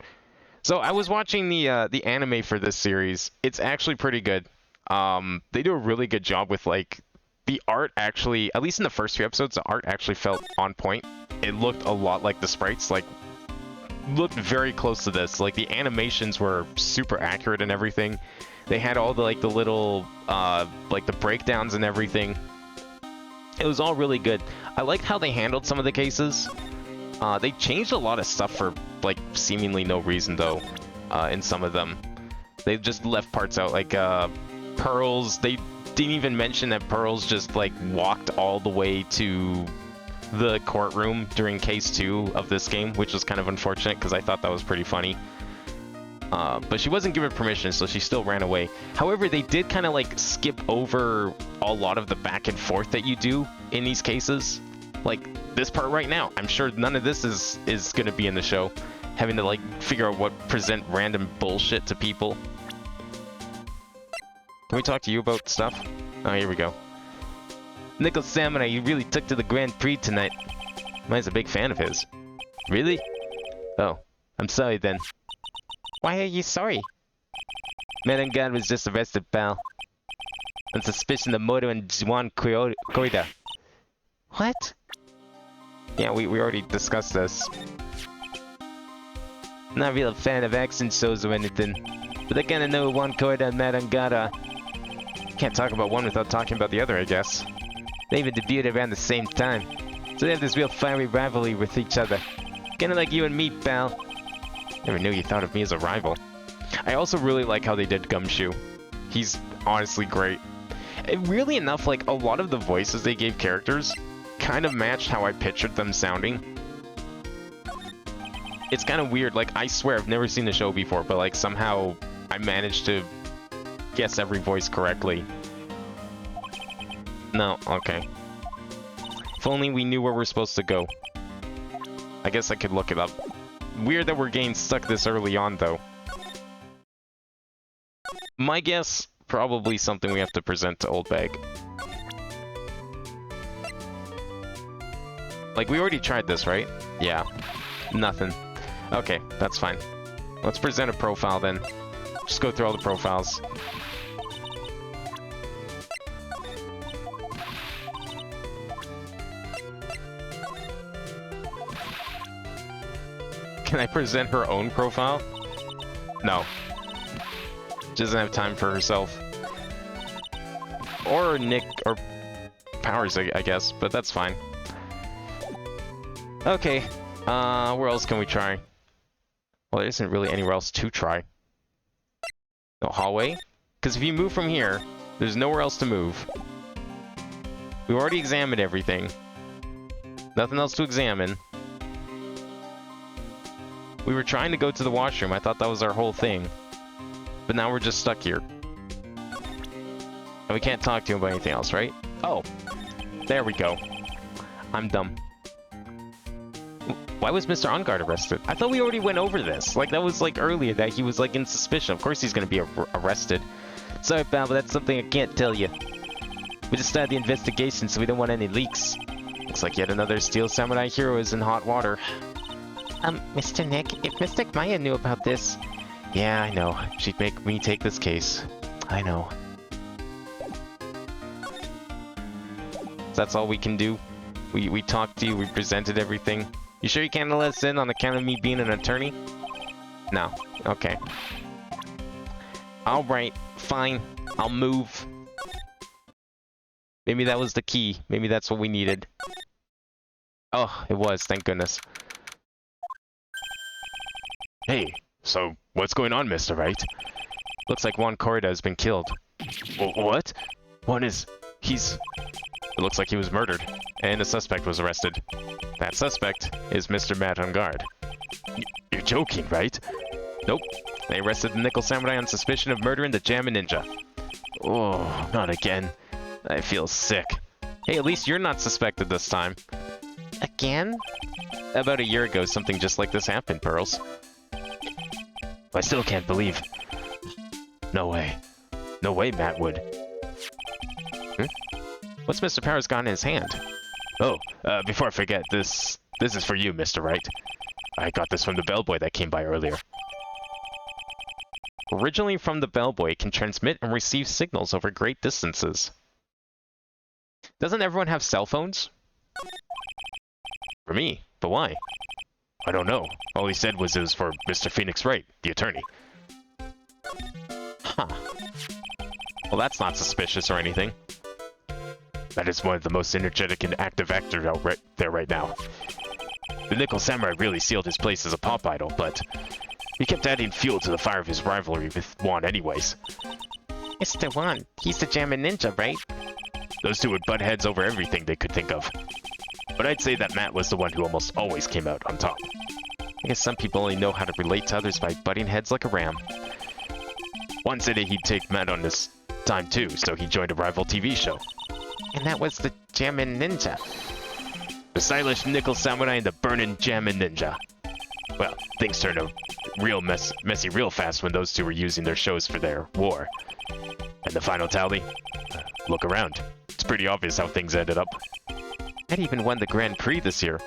So, I was watching the anime for this series. It's actually pretty good. They do a really good job with, like, the art actually, at least in the first few episodes, the art actually felt on point. It looked a lot like the sprites, like, looked very close to this. Like, the animations were super accurate and everything. They had all the, like, the little, like, the breakdowns and everything. It was all really good. I liked how they handled some of the cases. They changed a lot of stuff for, like, seemingly no reason, though, in some of them. They just left parts out, like, Pearls, they didn't even mention that Pearls just, like, walked all the way to the courtroom during case 2 of this game, which was kind of unfortunate because I thought that was pretty funny. But she wasn't given permission, so she still ran away. However, they did kind of, like, skip over a lot of the back and forth that you do in these cases. Like, this part right now, I'm sure none of this is going to be in the show. Having to, like, figure out what present random bullshit to people. Can we talk to you about stuff? Oh, here we go. Nickel Samurai, you really took to the Grand Prix tonight. Mine's a big fan of his. Really? Oh, I'm sorry then. Why are you sorry? Madame God was just arrested, pal. On suspicion of murder in Juan Corrida. What? Yeah, we already discussed this. Not really a fan of action shows or anything, but I kinda know Juan Corrida and Madame God. Can't talk about one without talking about the other, I guess. They even debuted around the same time, so they have this real fiery rivalry with each other. Kinda like you and me, pal. Never knew you thought of me as a rival. I also really like how they did Gumshoe. He's honestly great. And weirdly enough, like, a lot of the voices they gave characters kind of matched how I pictured them sounding. It's kind of weird, like, I swear I've never seen the show before, but, like, somehow I managed to guess every voice correctly. No, okay. If only we knew where we're supposed to go. I guess I could look it up. Weird that we're getting stuck this early on, though. My guess, probably something we have to present to Old Bag. Like, we already tried this, right? Yeah. Nothing. Okay, that's fine. Let's present a profile then. Just go through all the profiles. Can I present her own profile? No. She doesn't have time for herself. Or Nick, or Powers, I guess, but that's fine. Okay, where else can we try? Well, there isn't really anywhere else to try. No hallway? Because if you move from here, there's nowhere else to move. We already examined everything. Nothing else to examine. We were trying to go to the washroom. I thought that was our whole thing. But now we're just stuck here. And we can't talk to him about anything else, right? Oh. There we go. I'm dumb. Why was Mr. On Guard arrested? I thought we already went over this. Like, that was, like, earlier that he was, like, in suspicion. Of course he's gonna be arrested. Sorry, pal, but that's something I can't tell you. We just started the investigation, so we don't want any leaks. Looks like yet another Steel Samurai hero is in hot water. Mr. Nick, if Mystic Maya knew about this... Yeah, I know. She'd make me take this case. I know. That's all we can do? We talked to you, we presented everything. You sure you can't let us in on account of me being an attorney? No. Okay. Alright, fine. I'll move. Maybe that was the key. Maybe that's what we needed. Oh, it was, thank goodness. Hey, so what's going on, Mr. Wright? Looks like Juan Corrida has been killed. What? It looks like he was murdered, and a suspect was arrested. That suspect is Mr. Matt on Guard. You're joking, right? Nope. They arrested the Nickel Samurai on suspicion of murdering the Jammin' Ninja. Oh, not again. I feel sick. Hey, at least you're not suspected this time. Again? About a year ago, something just like this happened, Pearls. I still can't believe. No way. No way, Matt would. What's Mr. Power's got in his hand? Oh, before I forget, this is for you, Mr. Wright. I got this from the bellboy that came by earlier. Originally from the bellboy, it can transmit and receive signals over great distances. Doesn't everyone have cell phones? For me, but why? I don't know. All he said was it was for Mr. Phoenix Wright, the attorney. Huh. Well, that's not suspicious or anything. That is one of the most energetic and active actors out there right now. The Nickel Samurai really sealed his place as a pop idol, but he kept adding fuel to the fire of his rivalry with Juan anyways. Mr. Juan, he's the Jammin' Ninja, right? Those two would butt heads over everything they could think of. But I'd say that Matt was the one who almost always came out on top. I guess some people only know how to relate to others by butting heads like a ram. Juan said he'd take Matt on this time too, so he joined a rival TV show. And that was the Jammin' Ninja. The stylish Nickel Samurai and the burnin' Jammin' Ninja. Well, things turned out real messy real fast when those two were using their shows for their war. And the final tally? Look around. It's pretty obvious how things ended up. Matt even won the Grand Prix this year.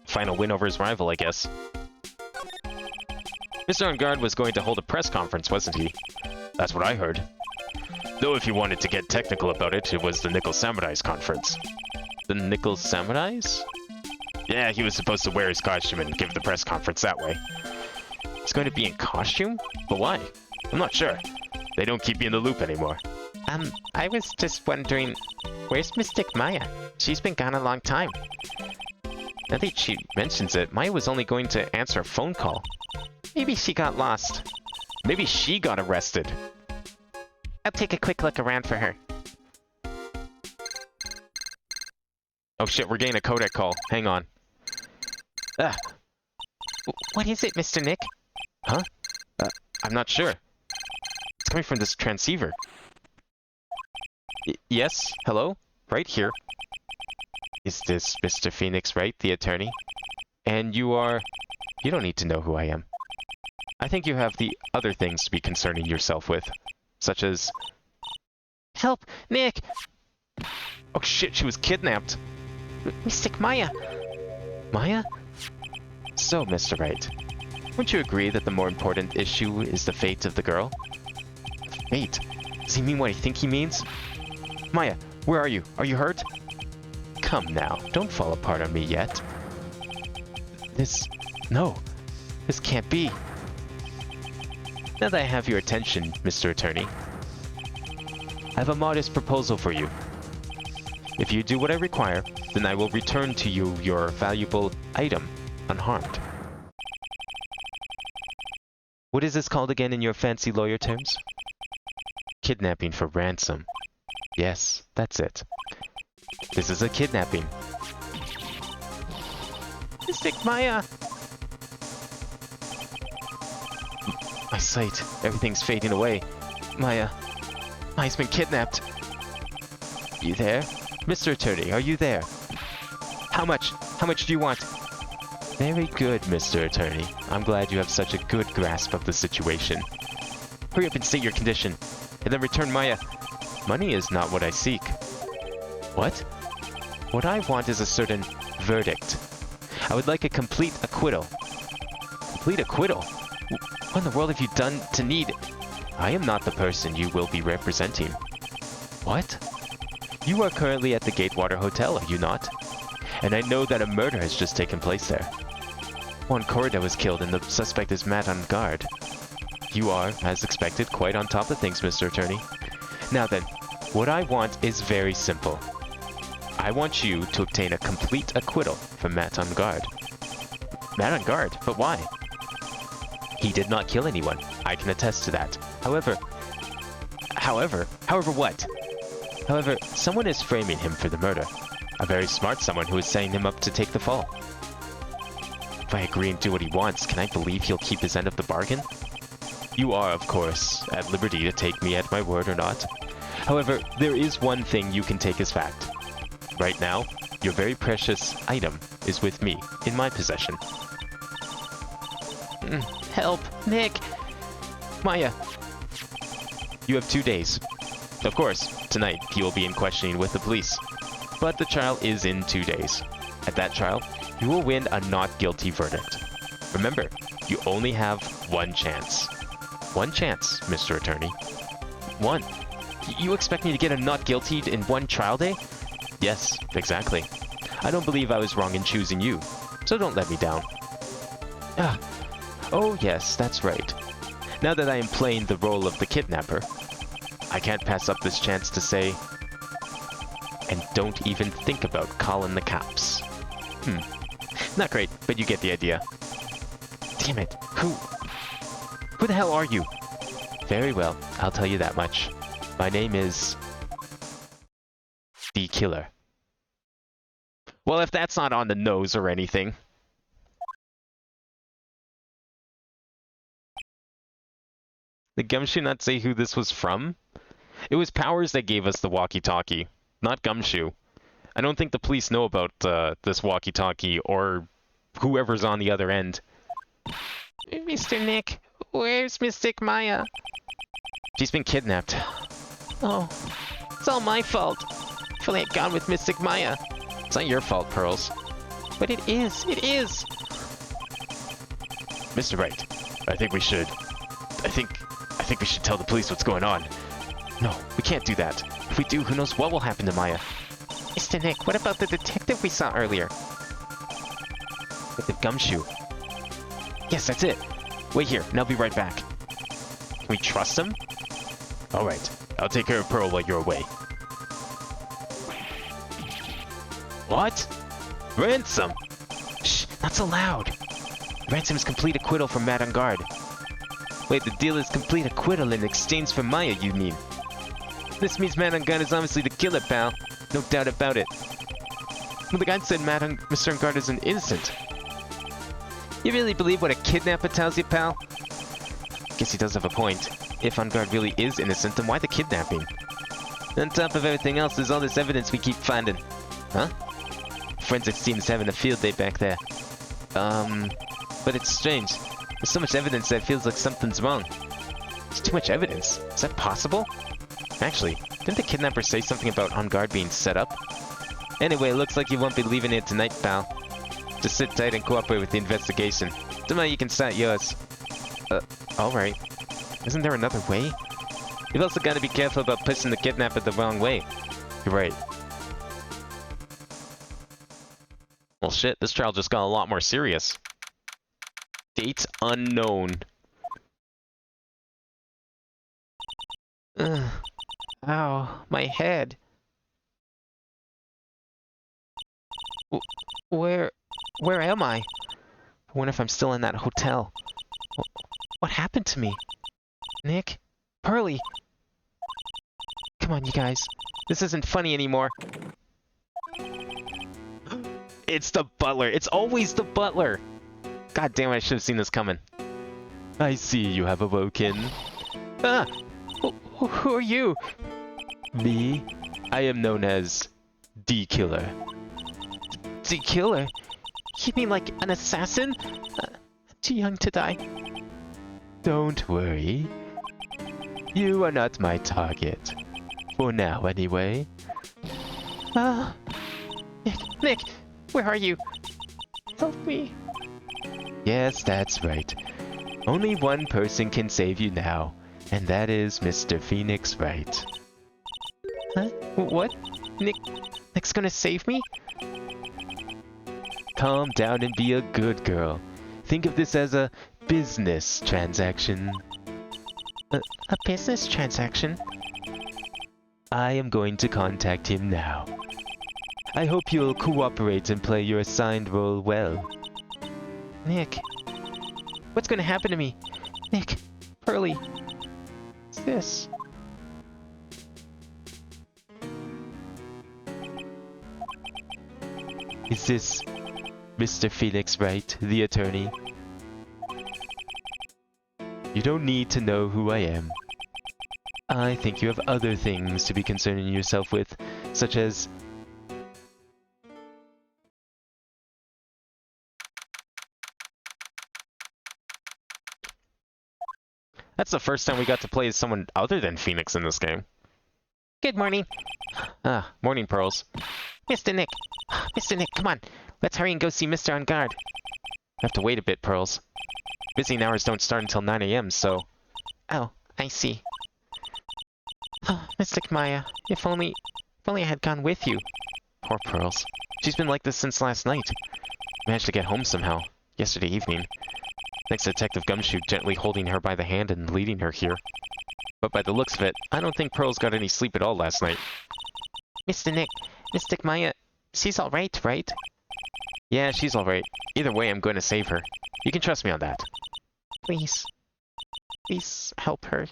Final win over his rival, I guess. Mr. On Guard was going to hold a press conference, wasn't he? That's what I heard. Though if you wanted to get technical about it, it was the Nickel Samurai's conference. The Nickel Samurai's? Yeah, he was supposed to wear his costume and give the press conference that way. He's going to be in costume? But why? I'm not sure. They don't keep me in the loop anymore. I was just wondering, where's Mystic Maya? She's been gone a long time. Now that she mentions it, Maya was only going to answer a phone call. Maybe she got lost. Maybe she got arrested. I'll take a quick look around for her. Oh shit, we're getting a codec call. Hang on. Ah! What is it, Mr. Nick? Huh? I'm not sure. It's coming from this transceiver. Yes? Hello? Right here. Is this Mr. Phoenix Wright, the attorney? And you are... You don't need to know who I am. I think you have the other things to be concerning yourself with. Such as... Help! Nick! Oh shit, she was kidnapped! Mystic Maya! Maya? So, Mr. Wright, wouldn't you agree that the more important issue is the fate of the girl? Fate? Does he mean what I think he means? Maya, where are you? Are you hurt? Come now, don't fall apart on me yet. No, this can't be. Now that I have your attention, Mr. Attorney, I have a modest proposal for you. If you do what I require, then I will return to you your valuable item, unharmed. What is this called again in your fancy lawyer terms? Kidnapping for ransom. Yes, that's it. This is a kidnapping. Mystic Maya! My sight. Everything's fading away. Maya's been kidnapped. You there? Mr. Attorney, are you there? How much? How much do you want? Very good, Mr. Attorney. I'm glad you have such a good grasp of the situation. Hurry up and state your condition, and then return Maya. Money is not what I seek. What? What I want is a certain verdict. I would like a complete acquittal. Complete acquittal? What in the world have you done to need... I am not the person you will be representing. What? You are currently at the Gatewater Hotel, are you not? And I know that a murder has just taken place there. Juan Corrida was killed and the suspect is Matt on guard. You are, as expected, quite on top of things, Mr. Attorney. Now then, what I want is very simple. I want you to obtain a complete acquittal from Matt on guard. Matt on guard? But why? He did not kill anyone. I can attest to that. However what? However, someone is framing him for the murder. A very smart someone who is setting him up to take the fall. If I agree and do what he wants, can I believe he'll keep his end of the bargain? You are, of course, at liberty to take me at my word or not. However, there is one thing you can take as fact. Right now, your very precious item is with me, in my possession. Help! Nick! Maya! You have 2 days. Of course, tonight he will be in questioning with the police. But the trial is in 2 days. At that trial, you will win a not guilty verdict. Remember, you only have one chance. One chance, Mr. Attorney. One. You expect me to get a not guilty in one trial day? Yes, exactly. I don't believe I was wrong in choosing you, so don't let me down. Oh yes, that's right. Now that I am playing the role of the kidnapper, I can't pass up this chance to say, and don't even think about calling the cops. Not great, but you get the idea. Damn it, Who the hell are you? Very well, I'll tell you that much. My name is... the Killer. Well, if that's not on the nose or anything. Did Gumshoe not say who this was from? It was Powers that gave us the walkie-talkie, not Gumshoe. I don't think the police know about this walkie-talkie or whoever's on the other end. Mr. Nick, where's Mystic Maya? She's been kidnapped. Oh, it's all my fault. If only I'd gone with Mystic Maya. It's not your fault, Pearls. But it is. Mr. Wright, I think we should tell the police what's going on. No, we can't do that. If we do, who knows what will happen to Maya. Mr. Nick, what about the detective we saw earlier? With the Gumshoe. Yes, that's it. Wait here, and I'll be right back. Can we trust him? Alright, I'll take care of Pearl while you're away. What? Ransom! Shh, not so loud. Ransom's complete acquittal from Matt on guard. Wait, the deal is complete acquittal in exchange for Maya, you mean? This means Matt on guard is obviously the killer, pal. No doubt about it. Well, the guy said Mr. on guard is an innocent. You really believe what a kidnapper tells you, pal? Guess he does have a point. If on guard really is innocent, then why the kidnapping? On top of everything else, there's all this evidence we keep finding. Huh? Forensics team's having a field day back there. But it's strange. There's so much evidence that it feels like something's wrong. There's too much evidence. Is that possible? Actually, didn't the kidnapper say something about on guard being set up? Anyway, looks like you won't be leaving here tonight, pal. Just sit tight and cooperate with the investigation. Tomorrow you can start yours. Alright. Isn't there another way? You've also got to be careful about pushing the kidnapper the wrong way. You're right. Well shit, this trial just got a lot more serious. Date unknown. Ow, my head. Where am I? I wonder if I'm still in that hotel. What happened to me? Nick? Pearly? Come on, you guys. This isn't funny anymore. It's the butler. It's always the butler. God damn it, I should have seen this coming. I see you have awoken. Ah! Who are you? Me? I am known as D-Killer. D-Killer? You mean like an assassin? Too young to die. Don't worry. You are not my target. For now, anyway. Nick, where are you? Help me. Yes, that's right. Only one person can save you now, and that is Mr. Phoenix Wright. Huh? What? Nick's gonna save me? Calm down and be a good girl. Think of this as a business transaction. A business transaction? I am going to contact him now. I hope you'll cooperate and play your assigned role well. Nick, what's gonna happen to me? Nick, Pearly, what's this? Is this Mr. Phoenix Wright, the attorney? You don't need to know who I am. I think you have other things to be concerning yourself with, such as... That's the first time we got to play as someone other than Phoenix in this game. Good morning. Ah, morning, Pearls. Mr. Nick. Mr. Nick, come on. Let's hurry and go see Mr. On Guard. I have to wait a bit, Pearls. Visiting hours don't start until 9 a.m., so... Oh, I see. Oh, Mystic Maya, if only I had gone with you. Poor Pearls. She's been like this since last night. Managed to get home somehow, yesterday evening. Thanks to Detective Gumshoe gently holding her by the hand and leading her here. But by the looks of it, I don't think Pearls got any sleep at all last night. Mr. Nick, Mystic Maya, she's alright, right? Yeah, she's alright. Either way, I'm going to save her. You can trust me on that. Please. Please help her.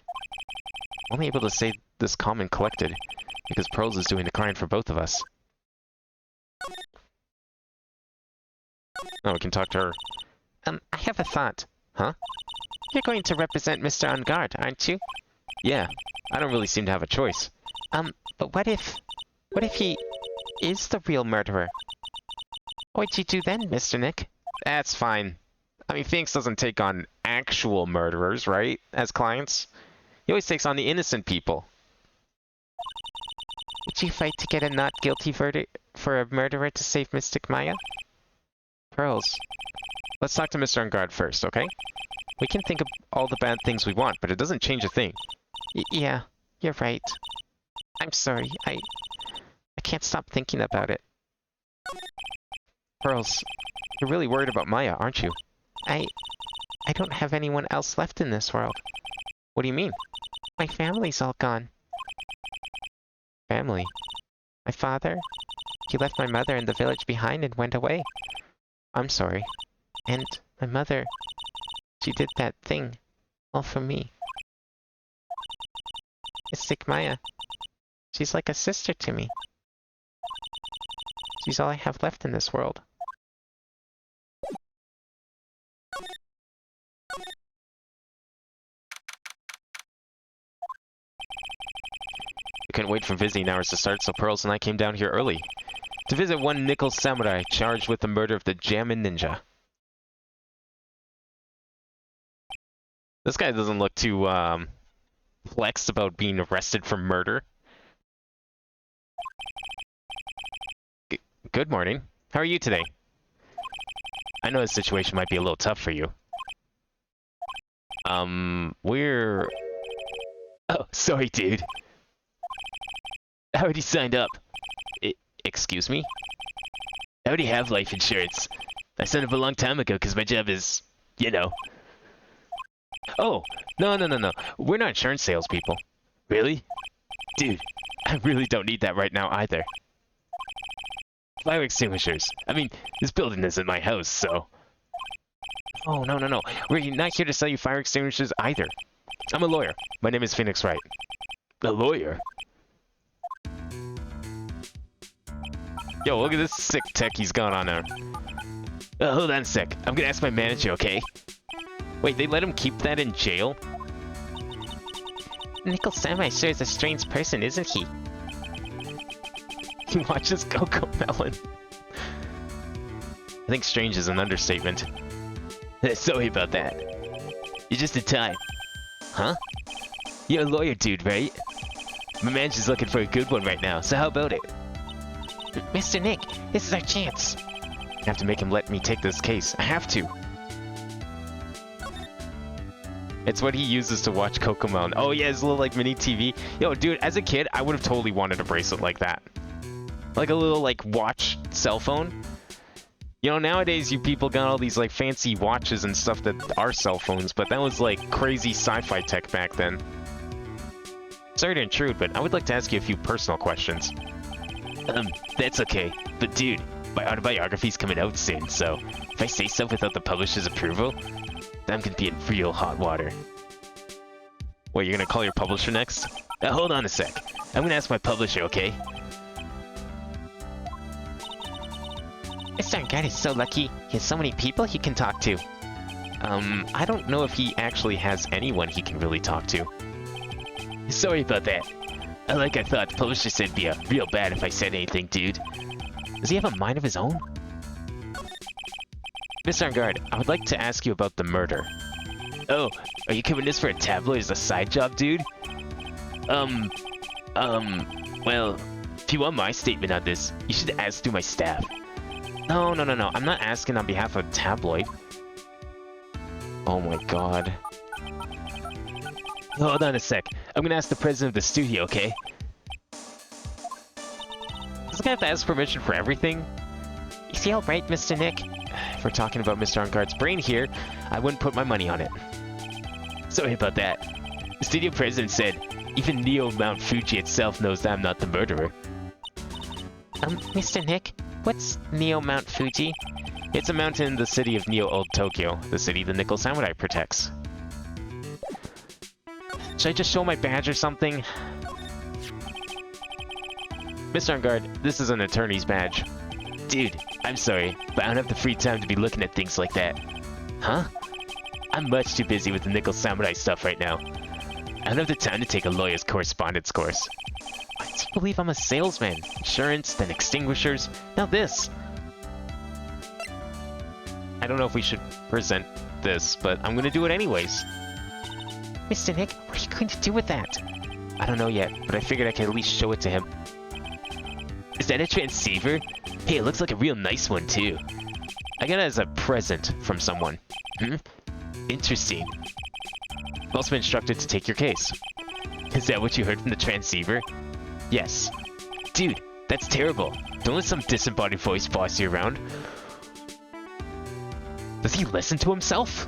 Only able to stay this calm and collected, because Pearls is doing the crying for both of us. Oh, we can talk to her. I have a thought. Huh? You're going to represent Mr. On Guard, aren't you? Yeah, I don't really seem to have a choice. But what if he is the real murderer? What'd you do then, Mr. Nick? That's fine. I mean, Phoenix doesn't take on actual murderers, right? As clients. He always takes on the innocent people. Would you fight to get a not guilty verdict for a murderer to save Mystic Maya? Pearls. Let's talk to Mr. On Guard first, okay? We can think of all the bad things we want, but it doesn't change a thing. Yeah, you're right. I'm sorry. I can't stop thinking about it. Pearls, you're really worried about Maya, aren't you? I don't have anyone else left in this world. What do you mean? My family's all gone. Family? My father, he left my mother in the village behind and went away. I'm sorry. And my mother, she did that thing, all for me. Mystic Maya, she's like a sister to me. She's all I have left in this world. We couldn't wait for visiting hours to start, so Pearls and I came down here early to visit one nickel samurai charged with the murder of the Jammin Ninja. This guy doesn't look too, flexed about being arrested for murder. Good morning. How are you today? I know the situation might be a little tough for you. We're... Oh, sorry, dude. I already signed up. Excuse me? I already have life insurance. I signed up a long time ago because my job is, you know. Oh, no. We're not insurance salespeople. Really? Dude, I really don't need that right now either. Fire extinguishers. I mean, this building isn't my house, so... Oh, no, no, no. We're not here to sell you fire extinguishers either. I'm a lawyer. My name is Phoenix Wright. A lawyer? Yo, look at this sick tech he's got on there. Hold on a sec. I'm gonna ask my manager, okay? Wait, they let him keep that in jail? Nickel Samurai sure is a strange person, isn't he? He watches Coco Melon. I think strange is an understatement. Sorry about that. You're just in time. Huh? You're a lawyer dude, right? My manager's looking for a good one right now, so how about it? Mr. Nick, this is our chance. I have to make him let me take this case. I have to. It's what he uses to watch Kokomon. Oh yeah, his little like mini TV. Yo, dude, as a kid, I would have totally wanted a bracelet like that. Like a little like watch cell phone. You know, nowadays you people got all these like fancy watches and stuff that are cell phones, but that was like crazy sci-fi tech back then. Sorry to intrude, but I would like to ask you a few personal questions. That's okay. But dude, my autobiography's coming out soon, so if I say stuff without the publisher's approval, I'm gonna be in real hot water. What, you're gonna call your publisher next? Hold on a sec. I'm gonna ask my publisher, okay? Mr. Angard is so lucky. He has so many people he can talk to. I don't know if he actually has anyone he can really talk to. Sorry about that. Like I thought, the publisher said it'd be real bad if I said anything, dude. Does he have a mind of his own? Mr. Angard, I would like to ask you about the murder. Oh, are you coming this for a tabloid as a side job, dude? Well, if you want my statement on this, you should ask through my staff. No, I'm not asking on behalf of tabloid. Oh my god. Hold on a sec. I'm gonna ask the president of the studio, okay? Does I have to ask permission for everything? You see how right, Mr. Nick? If we're talking about Mr. Angard's brain here, I wouldn't put my money on it. Sorry about that. The studio president said, even Neo Mount Fuji itself knows that I'm not the murderer. Mr. Nick, what's Neo Mount Fuji? It's a mountain in the city of Neo Old Tokyo, the city the Nickel Samurai protects. Should I just show my badge or something? Mr. Angard, this is an attorney's badge. Dude, I'm sorry, but I don't have the free time to be looking at things like that. Huh? I'm much too busy with the Nickel Samurai stuff right now. I don't have the time to take a lawyer's correspondence course. Why do you believe I'm a salesman? Insurance, then extinguishers, now this. I don't know if we should present this, but I'm gonna do it anyways. Mr. Nick, what are you going to do with that? I don't know yet, but I figured I could at least show it to him. Is that a transceiver? Hey, it looks like a real nice one, too. I got it as a present from someone. Interesting. I've also been instructed to take your case. Is that what you heard from the transceiver? Yes. Dude, that's terrible. Don't let some disembodied voice boss you around. Does he listen to himself?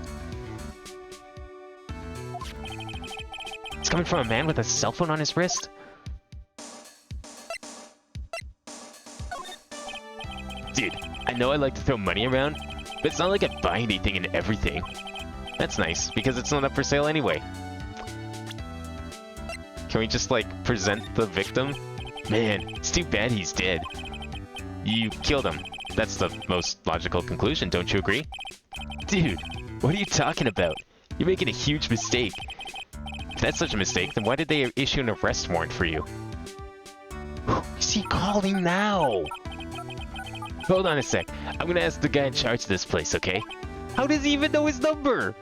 It's coming from a man with a cell phone on his wrist? Dude, I know I like to throw money around, but it's not like I buy anything and everything. That's nice, because it's not up for sale anyway. Can we just, like, present the victim? Man, it's too bad he's dead. You killed him. That's the most logical conclusion, don't you agree? Dude, what are you talking about? You're making a huge mistake. If that's such a mistake, then why did they issue an arrest warrant for you? Who is he calling now? Hold on a sec. I'm gonna ask the guy in charge of this place, okay? How does he even know his number?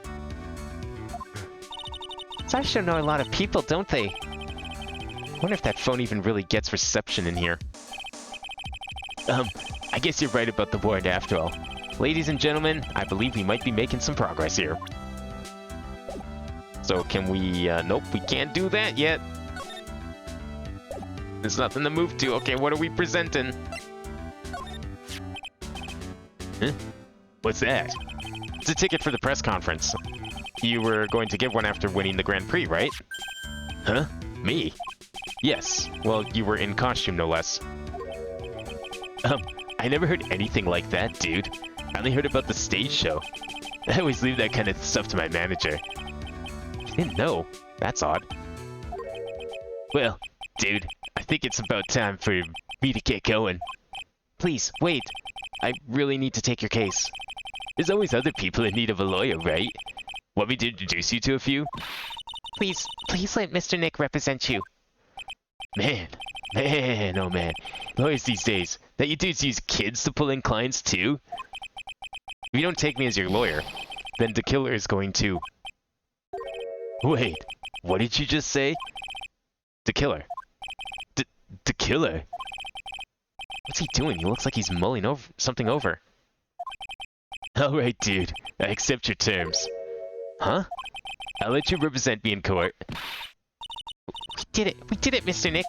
So I sure know a lot of people, don't they? I wonder if that phone even really gets reception in here. I guess you're right about the warrant after all. Ladies and gentlemen, I believe we might be making some progress here. So can we, nope, we can't do that yet. There's nothing to move to. Okay, what are we presenting? Huh? What's that? It's a ticket for the press conference. You were going to give one after winning the Grand Prix, right? Huh? Me? Yes. Well, you were in costume, no less. I never heard anything like that, dude. I only heard about the stage show. I always leave that kind of stuff to my manager. You didn't know? That's odd. Well, dude, I think it's about time for me to get going. Please, wait. I really need to take your case. There's always other people in need of a lawyer, right? Want me to introduce you to a few? Please let Mr. Nick represent you. Man, oh man. Lawyers these days, that you dudes use kids to pull in clients too? If you don't take me as your lawyer, then the killer is going to... Wait, what did you just say? The killer. The killer? What's he doing? He looks like he's mulling something over. Alright, dude. I accept your terms. Huh? I'll let you represent me in court. We did it, Mr. Nick.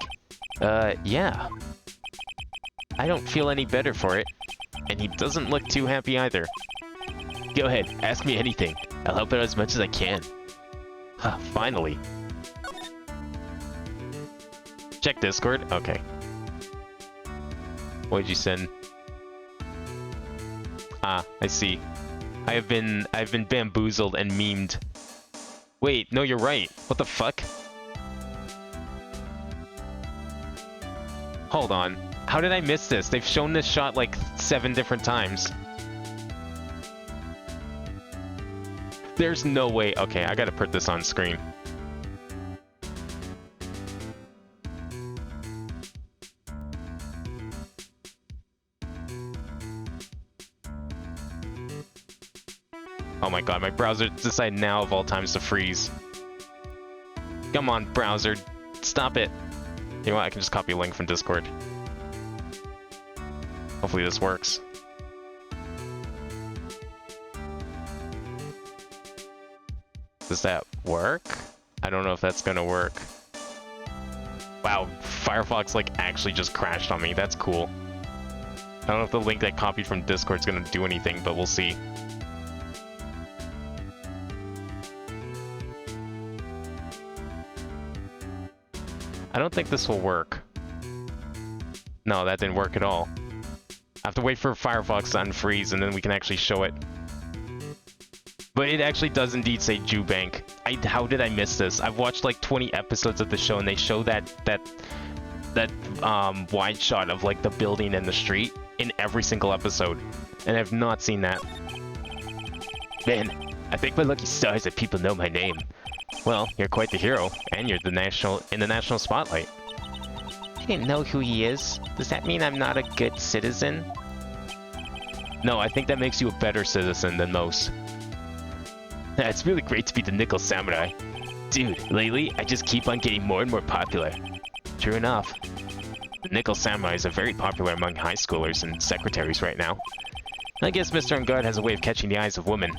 Yeah. I don't feel any better for it. And he doesn't look too happy either. Go ahead, ask me anything. I'll help out as much as I can. Huh, finally. Check Discord? Okay. What did you send? Ah, I see. I've been bamboozled and memed. Wait, no, you're right. What the fuck? Hold on. How did I miss this? They've shown this shot like 7 different times. There's no way. Okay, I gotta put this on screen. Oh my god, my browser decided now of all times to freeze. Come on, browser. Stop it. You know what? I can just copy a link from Discord. Hopefully this works. Does that work? I don't know if that's gonna work. Wow, Firefox like actually just crashed on me. That's cool. I don't know if the link I copied from Discord is gonna do anything, but we'll see. I don't think this will work. No, that didn't work at all. I have to wait for Firefox to unfreeze and then we can actually show it. But it actually does indeed say Jew Bank. How did I miss this? I've watched like 20 episodes of the show and they show that wide shot of like the building and the street in every single episode. And I've not seen that. Man, I think my lucky stars that people know my name. Well, you're quite the hero, and you're in the national spotlight. I didn't know who he is. Does that mean I'm not a good citizen? No, I think that makes you a better citizen than most. It's really great to be the Nickel Samurai. Dude, lately, I just keep on getting more and more popular. True enough. The Nickel Samurai is very popular among high schoolers and secretaries right now. I guess Mr. Ungard has a way of catching the eyes of women.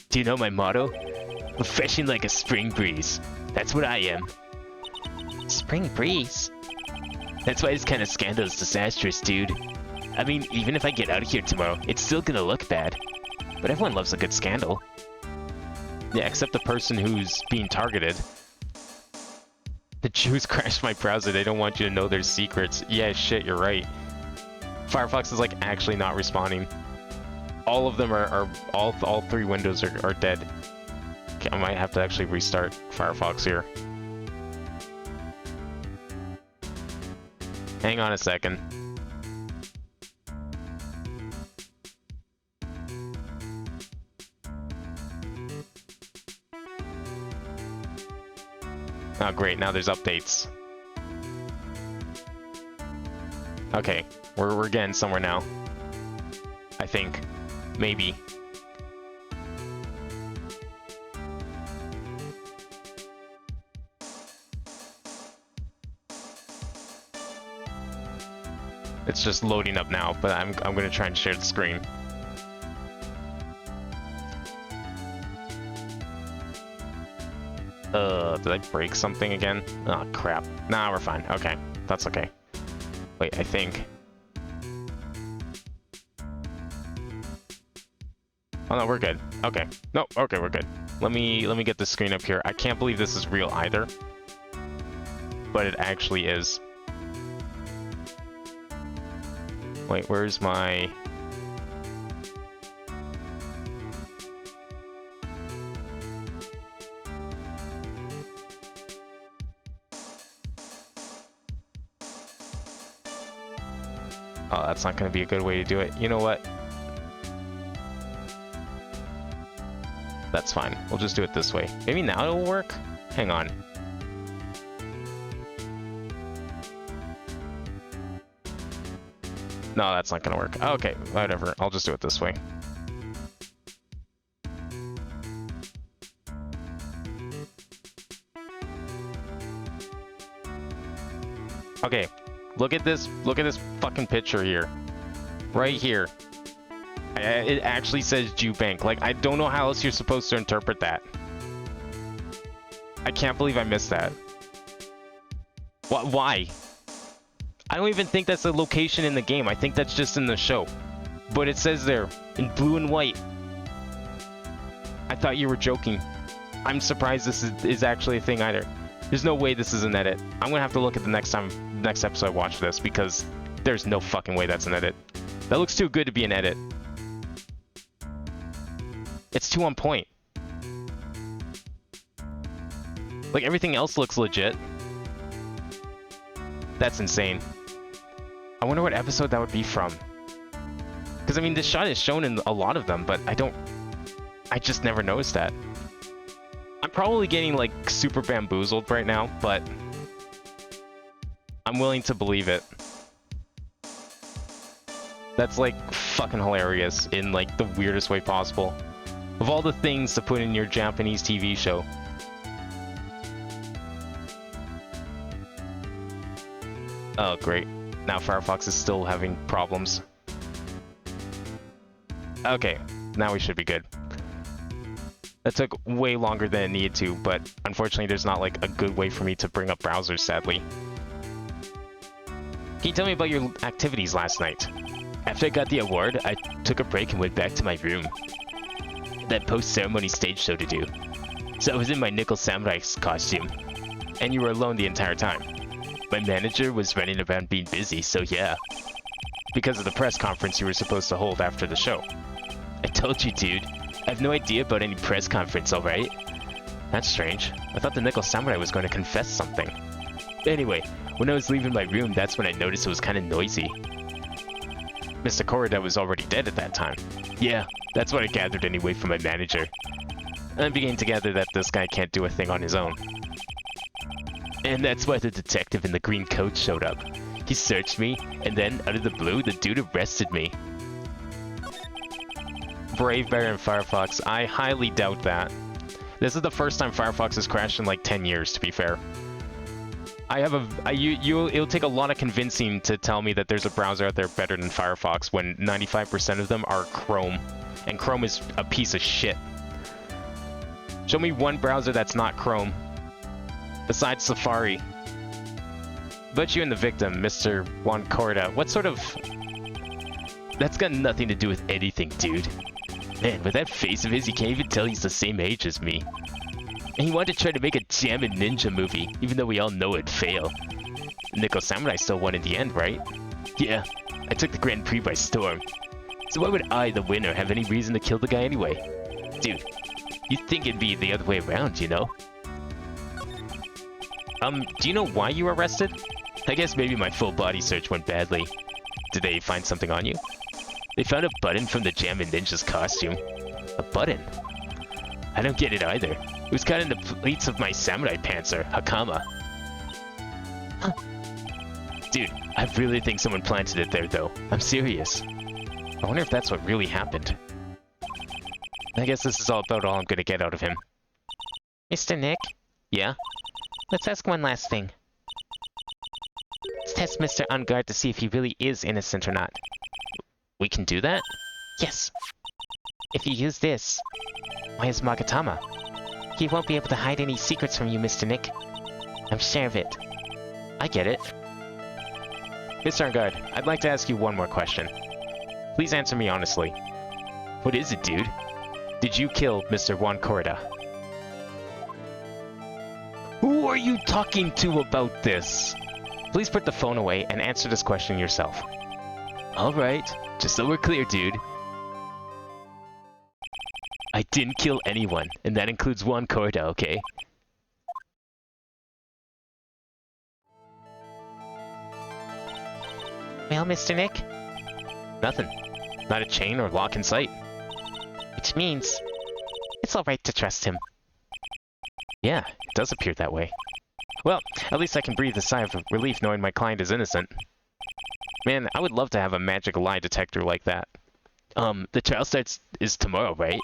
Do you know my motto? Refreshing like a spring breeze. That's what I am. Spring breeze? That's why this kind of scandal is disastrous, dude. I mean, even if I get out of here tomorrow, it's still gonna look bad. But everyone loves a good scandal. Yeah, except the person who's being targeted. The Jews crashed my browser. They don't want you to know their secrets. Yeah, shit, you're right. Firefox is like actually not responding. All of them are all 3 windows are dead. Okay, I might have to actually restart Firefox here. Hang on a second. Oh great, now there's updates. Okay, we're getting somewhere now. I think. Maybe. It's just loading up now, but I'm gonna try and share the screen. Did I break something again? Oh crap. Nah, we're fine. Okay, that's okay. Wait, I think. Oh no, we're good. Okay. No, okay, we're good. Let me get the screen up here. I can't believe this is real either. But it actually is. Wait, where's my... Oh, that's not going to be a good way to do it. You know what? That's fine. We'll just do it this way. Maybe now it'll work? Hang on. No, that's not gonna work. Okay, whatever. I'll just do it this way. Okay, look at this. Look at this fucking picture here. Right here. It actually says Jubank. Like, I don't know how else you're supposed to interpret that. I can't believe I missed that. Why? I don't even think that's a location in the game. I think that's just in the show. But it says there, in blue and white. I thought you were joking. I'm surprised this is actually a thing either. There's no way this is an edit. I'm gonna have to look at the next episode I watch this, because there's no fucking way that's an edit. That looks too good to be an edit. It's too on point. Like, everything else looks legit. That's insane. I wonder what episode that would be from. Because, I mean, this shot is shown in a lot of them, but I just never noticed that. I'm probably getting, like, super bamboozled right now, but I'm willing to believe it. That's, like, fucking hilarious in, like, the weirdest way possible. Of all the things to put in your Japanese TV show. Oh, great. Now Firefox is still having problems. Okay, now we should be good. That took way longer than it needed to, but unfortunately there's not like a good way for me to bring up browsers, sadly. Can you tell me about your activities last night? After I got the award, I took a break and went back to my room. That post-ceremony stage show to do. So I was in my Nickel Samurai costume. And you were alone the entire time. My manager was running around being busy, so yeah. Because of the press conference you were supposed to hold after the show. I told you, dude. I have no idea about any press conference, alright? That's strange. I thought the Nickel Samurai was going to confess something. Anyway, when I was leaving my room, that's when I noticed it was kind of noisy. Mr. Korida was already dead at that time. Yeah, that's what I gathered anyway from my manager. I'm beginning to gather that this guy can't do a thing on his own. And that's why the detective in the green coat showed up. He searched me, and then, out of the blue, the dude arrested me. Brave Bear and Firefox, I highly doubt that. This is the first time Firefox has crashed in like 10 years, to be fair. It'll take a lot of convincing to tell me that there's a browser out there better than Firefox when 95% of them are Chrome, and Chrome is a piece of shit. Show me one browser that's not Chrome, besides Safari. But you and the victim, Mr. Juan Corda, what sort of... That's got nothing to do with anything, dude. Man, with that face of his, you can't even tell he's the same age as me. And he wanted to try to make a Jammin' Ninja movie, even though we all know it'd fail. Nickel Samurai still won in the end, right? Yeah, I took the Grand Prix by storm. So why would I, the winner, have any reason to kill the guy anyway? Dude, you'd think it'd be the other way around, you know? Do you know why you were arrested? I guess maybe my full body search went badly. Did they find something on you? They found a button from the Jammin' Ninja's costume. A button? I don't get it either. It was caught in the pleats of my samurai pants, or hakama. Huh. Dude, I really think someone planted it there, though. I'm serious. I wonder if that's what really happened. I guess this is about all I'm gonna get out of him. Mr. Nick? Yeah? Let's ask one last thing. Let's test Mr. On Guard to see if he really is innocent or not. We can do that? Yes. If you use this... Why is Magatama? He won't be able to hide any secrets from you, Mr. Nick. I'm sure of it. I get it. Mr. On Guard, I'd like to ask you one more question. Please answer me honestly. What is it, dude? Did you kill Mr. Juan Corda? Who are you talking to about this? Please put the phone away and answer this question yourself. Alright, just so we're clear, dude. I didn't kill anyone, and that includes Juan Corda, okay? Well, Mr. Nick, Nothing. Not a chain or lock in sight. Which means it's alright to trust him. Yeah, it does appear that way. Well, at least I can breathe a sigh of relief knowing my client is innocent. Man, I would love to have a magic lie detector like that. The trial is tomorrow, right?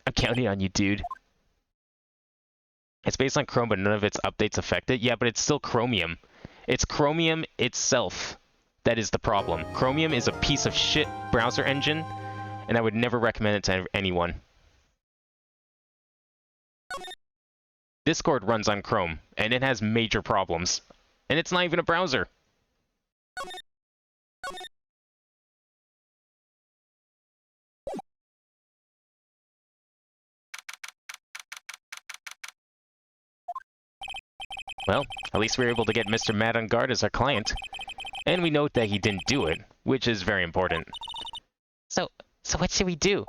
I'm counting on you, dude. It's based on Chrome, but none of its updates affect it. Yeah, but it's still Chromium. It's Chromium itself that is the problem. Chromium is a piece of shit browser engine, and I would never recommend it to anyone. Discord runs on Chrome, and it has major problems. And it's not even a browser. Well, at least we were able to get Mr. Mad on guard as our client. And we note that he didn't do it, which is very important. So what should we do?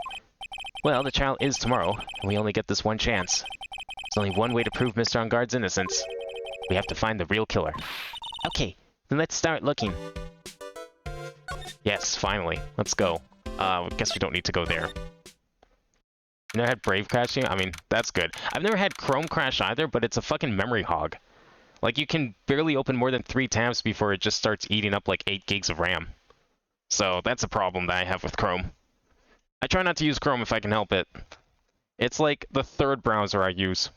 Well, the trial is tomorrow, and we only get this one chance. There's only one way to prove Mr. On Guard's innocence. We have to find the real killer. Okay, then let's start looking. Yes, finally. Let's go. I guess we don't need to go there. You never had Brave crashing? I mean, that's good. I've never had Chrome crash either, but it's a fucking memory hog. Like, you can barely open more than 3 tabs before it just starts eating up like 8 gigs of RAM. So that's a problem that I have with Chrome. I try not to use Chrome if I can help it. It's like the 3rd browser I use.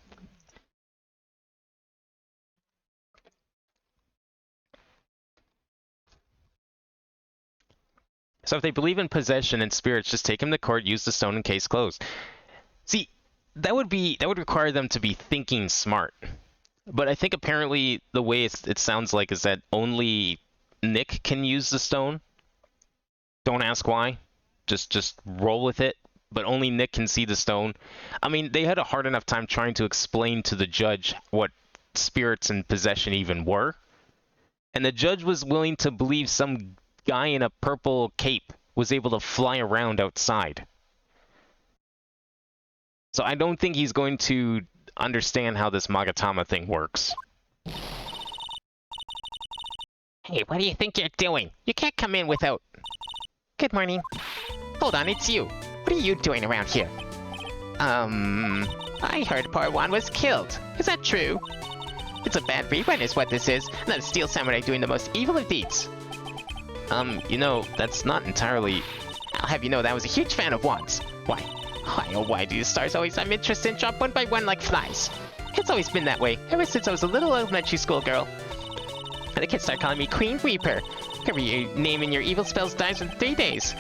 So if they believe in possession and spirits, just take him to court, use the stone, and case closed. See, that would require them to be thinking smart. But I think apparently the way it sounds like is that only Nick can use the stone. Don't ask why. Just roll with it. But only Nick can see the stone. I mean, they had a hard enough time trying to explain to the judge what spirits and possession even were. And the judge was willing to believe some guy in a purple cape was able to fly around outside. So I don't think he's going to understand how this Magatama thing works. Hey, what do you think you're doing? You can't come in without... Good morning. Hold on, it's you. What are you doing around here? I heard poor Juan was killed. Is that true? It's a bad rerun is what this is. Not a steel samurai doing the most evil of deeds. You know, that's not entirely... I'll have you know that I was a huge fan of Juan's. Why, oh why do the stars always I'm interested in drop one by one like flies? It's always been that way, ever since I was a little elementary school girl. And the kids start calling me Queen Reaper. Every name in your evil spells dies in 3 days.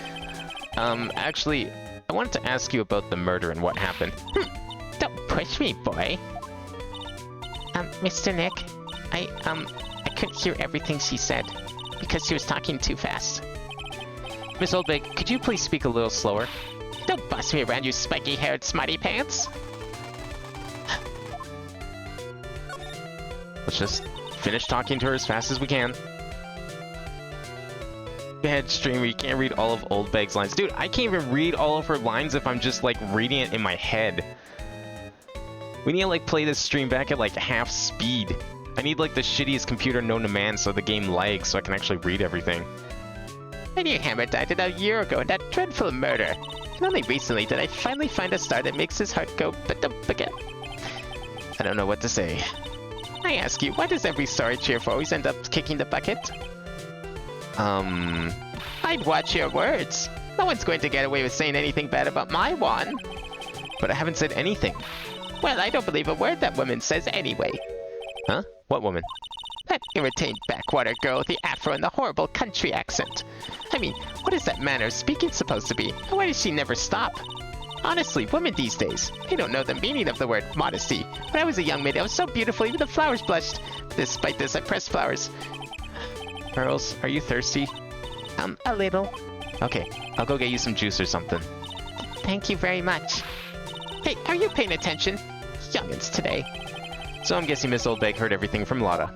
Actually, I wanted to ask you about the murder and what happened. Don't push me, boy. Mr. Nick, I couldn't hear everything she said, because she was talking too fast. Miss Oldbag, could you please speak a little slower? Don't bust me around, you spiky-haired smarty pants. Let's just finish talking to her as fast as we can. Go ahead, streamer, you can't read all of Oldbag's lines. Dude, I can't even read all of her lines if I'm just, like, reading it in my head. We need to, like, play this stream back at, like, half speed. I need, like, the shittiest computer known to man so the game lags so I can actually read everything. My dear Hammer died about a year ago in that dreadful murder. And only recently did I finally find a star that makes his heart go ba-dum-ba-ga. I don't know what to say. I ask you, why does every star I cheer for always end up kicking the bucket? I'd watch your words. No one's going to get away with saying anything bad about my Juan. But I haven't said anything. Well, I don't believe a word that woman says anyway. Huh? What woman? That irritating backwater girl with the afro and the horrible country accent. I mean, what is that manner of speaking supposed to be? And why does she never stop? Honestly, women these days, they don't know the meaning of the word modesty. When I was a young maid, I was so beautiful even the flowers blushed. Despite this, I pressed flowers. Pearls, are you thirsty? A little. Okay, I'll go get you some juice or something. Thank you very much. Hey, are you paying attention? Youngins today. So I'm guessing Miss Oldbag heard everything from Lotta.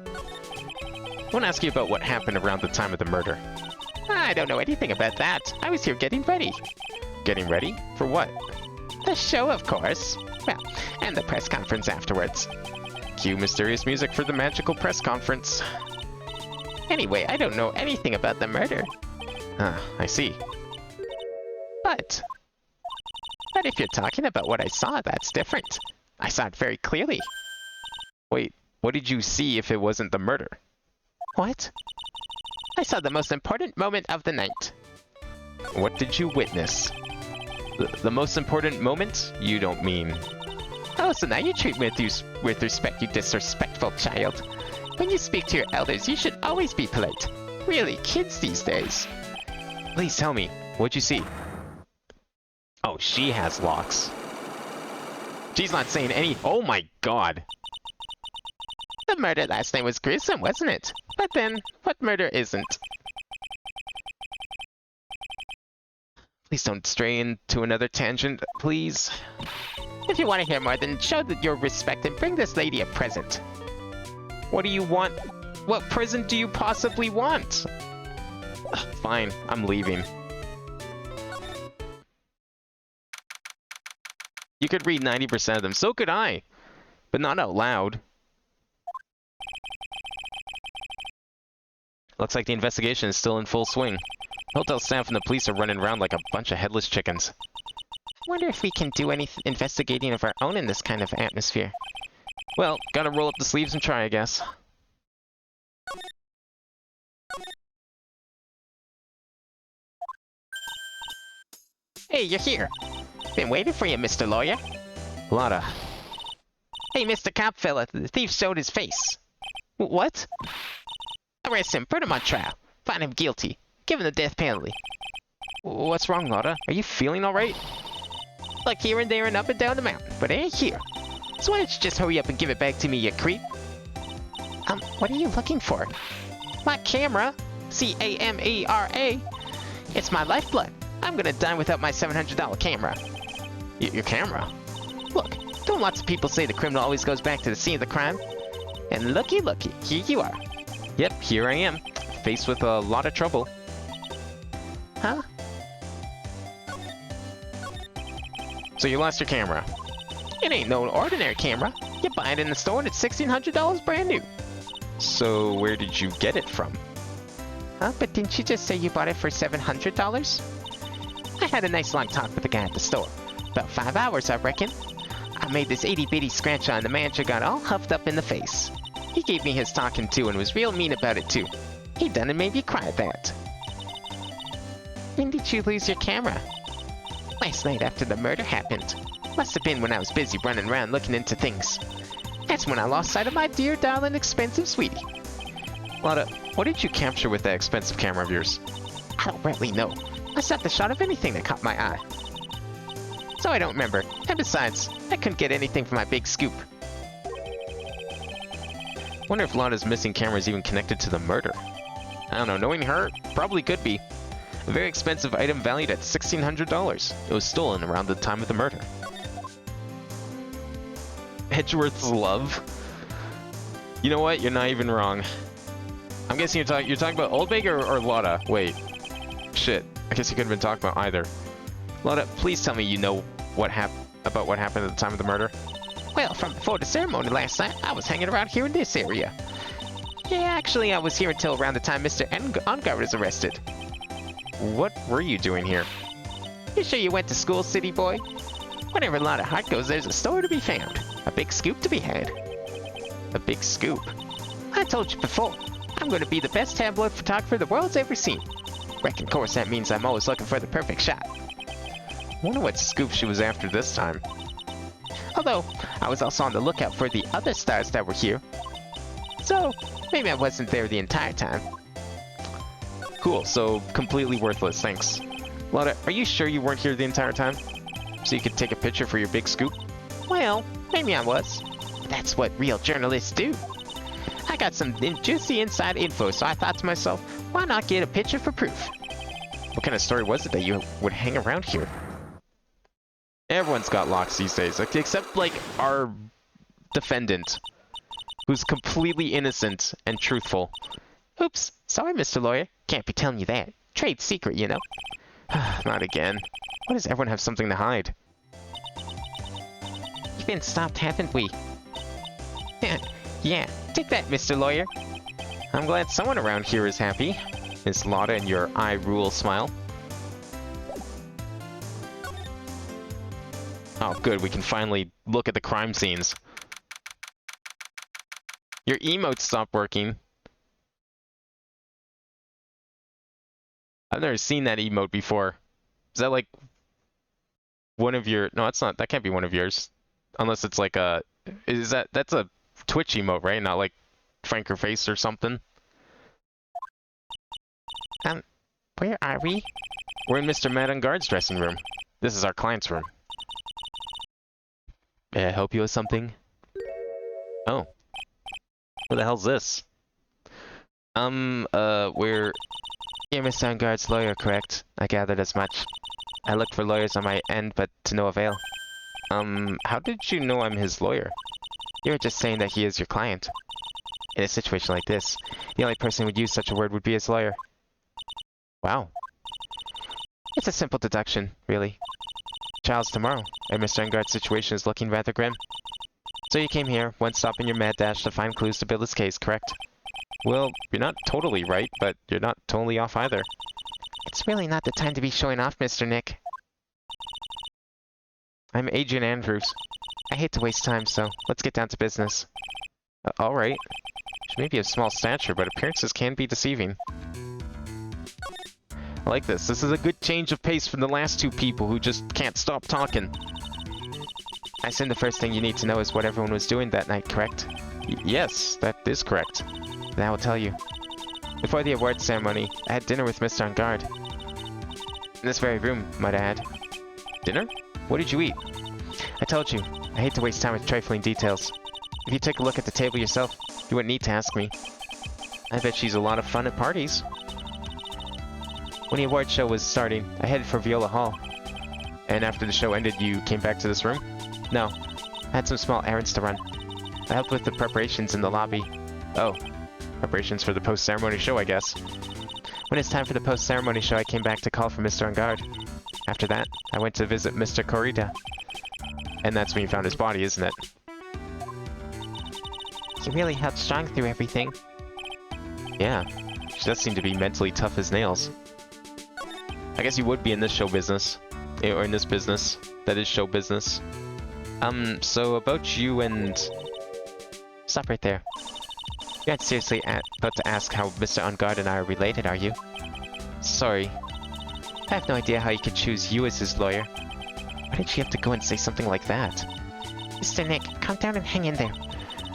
I want to ask you about what happened around the time of the murder. I don't know anything about that. I was here getting ready. Getting ready? For what? The show, of course. Well, and the press conference afterwards. Cue mysterious music for the magical press conference. Anyway, I don't know anything about the murder. Ah, I see. But if you're talking about what I saw, that's different. I saw it very clearly. Wait, what did you see if it wasn't the murder? What? I saw the most important moment of the night. What did you witness? The most important moment? You don't mean... Oh, so now you treat me with respect, you disrespectful child. When you speak to your elders, you should always be polite. Really, kids these days. Please tell me, what'd you see? Oh, she has locks. She's not saying any... Oh my god! The murder last night was gruesome, wasn't it? But then, what murder isn't? Please don't stray into another tangent, please. If you want to hear more, then show your respect and bring this lady a present. What do you want? What present do you possibly want? Fine, I'm leaving. You could read 90% of them, so could I. But not out loud. Looks like the investigation is still in full swing. Hotel staff and the police are running around like a bunch of headless chickens. Wonder if we can do any investigating of our own in this kind of atmosphere. Well, gotta roll up the sleeves and try, I guess. Hey, you're here. Been waiting for you, Mr. Lawyer. Lotta. Hey, Mr. Cop fella, the thief showed his face. What? Arrest him, put him on trial. Find him guilty. Give him the death penalty. What's wrong, Lotta? Are you feeling alright? Look here and there and up and down the mountain, but it ain't here. So why don't you just hurry up and give it back to me, you creep? What are you looking for? My camera. C-A-M-E-R-A. It's my lifeblood. I'm gonna die without my $700 camera. Your camera? Look, don't lots of people say the criminal always goes back to the scene of the crime? And looky, here you are. Yep, here I am. Faced with a lot of trouble. Huh? So you lost your camera? It ain't no ordinary camera. You buy it in the store and it's $1,600 brand new. So where did you get it from? Huh? But didn't you just say you bought it for $700? I had a nice long talk with the guy at the store. About 5 hours, I reckon. I made this itty-bitty scratch on, and the manager got all huffed up in the face. He gave me his talking to and was real mean about it too. He done and made me cry at that. When did you lose your camera? Last night after the murder happened. Must have been when I was busy running around looking into things. That's when I lost sight of my dear, darling, expensive sweetie. Lotta, what did you capture with that expensive camera of yours? I don't really know. I snapped a shot of anything that caught my eye. So I don't remember. And besides, I couldn't get anything from my big scoop. Wonder if Lotta's missing camera is even connected to the murder. I don't know, knowing her, probably could be. A very expensive item valued at $1,600. It was stolen around the time of the murder. Edgeworth's love? You know what? You're not even wrong. I'm guessing you're talking about Oldbag or Lotta? Wait. Shit. I guess you could have been talking about either. Lotta, please tell me you know about what happened at the time of the murder. Well, from before the ceremony last night, I was hanging around here in this area. Yeah, actually, I was here until around the time Mr. Ongard was arrested. What were you doing here? You sure you went to school, city boy? Whenever a lot of heart goes, there's a store to be found. A big scoop to be had. A big scoop? I told you before, I'm going to be the best tabloid photographer the world's ever seen. Reckon, of course, that means I'm always looking for the perfect shot. Wonder what scoop she was after this time. Although, I was also on the lookout for the other stars that were here. So, maybe I wasn't there the entire time. Cool, so completely worthless, thanks. Lotta, are you sure you weren't here the entire time? So you could take a picture for your big scoop? Well, maybe I was. But that's what real journalists do. I got some juicy inside info, so I thought to myself, why not get a picture for proof? What kind of story was it that you would hang around here? Everyone's got locks these days, except, like, our defendant, who's completely innocent and truthful. Oops, sorry, Mr. Lawyer. Can't be telling you that. Trade secret, you know. Not again. Why does everyone have something to hide? We've been stopped, haven't we? Yeah, take that, Mr. Lawyer. I'm glad someone around here is happy. Miss Lotta and your I rule smile. Oh, good. We can finally look at the crime scenes. Your emote stopped working. I've never seen that emote before. Is that like one of your... No, it's not. That can't be one of yours. Unless it's like a... Is that... That's a Twitch emote, right? Not like Frank or Face or something? Where are we? We're in Mr. Madangard's dressing room. This is our client's room. May I help you with something? Oh. What the hell's this? We're... You're Mr. Ungard's lawyer, correct? I gathered as much. I looked for lawyers on my end, but to no avail. How did you know I'm his lawyer? You were just saying that he is your client. In a situation like this, the only person who would use such a word would be his lawyer. Wow. It's a simple deduction, really. Trial's tomorrow, and Mr. Ungard's situation is looking rather grim. So you came here, one stop in your mad dash to find clues to build his case, correct? Well, you're not totally right, but you're not totally off either. It's really not the time to be showing off, Mr. Nick. I'm Agent Andrews. I hate to waste time, so let's get down to business. Alright. She may be of small stature, but appearances can be deceiving. I like this. This is a good change of pace from the last two people who just can't stop talking. I assume the first thing you need to know is what everyone was doing that night, correct? Yes, that is correct. Then I will tell you. Before the award ceremony, I had dinner with Mr. Ungard. In this very room, might I add. Dinner? What did you eat? I told you, I hate to waste time with trifling details. If you take a look at the table yourself, you wouldn't need to ask me. I bet she's a lot of fun at parties. When the award show was starting, I headed for Viola Hall. And after the show ended, you came back to this room? No, I had some small errands to run. I helped with the preparations in the lobby. Oh, preparations for the post-ceremony show, I guess. When it's time for the post-ceremony show, I came back to call for Mr. Ungard. After that, I went to visit Mr. Corrida. And that's when you found his body, isn't it? He really held strong through everything. Yeah, she does seem to be mentally tough as nails. I guess you would be in this show business. Or in this business. That is show business. So about you and... Stop right there. You're not seriously about to ask how Mr. Ungard and I are related, are you? Sorry. I have no idea how you could choose you as his lawyer. Why did she have to go and say something like that? Mr. Nick, calm down and hang in there.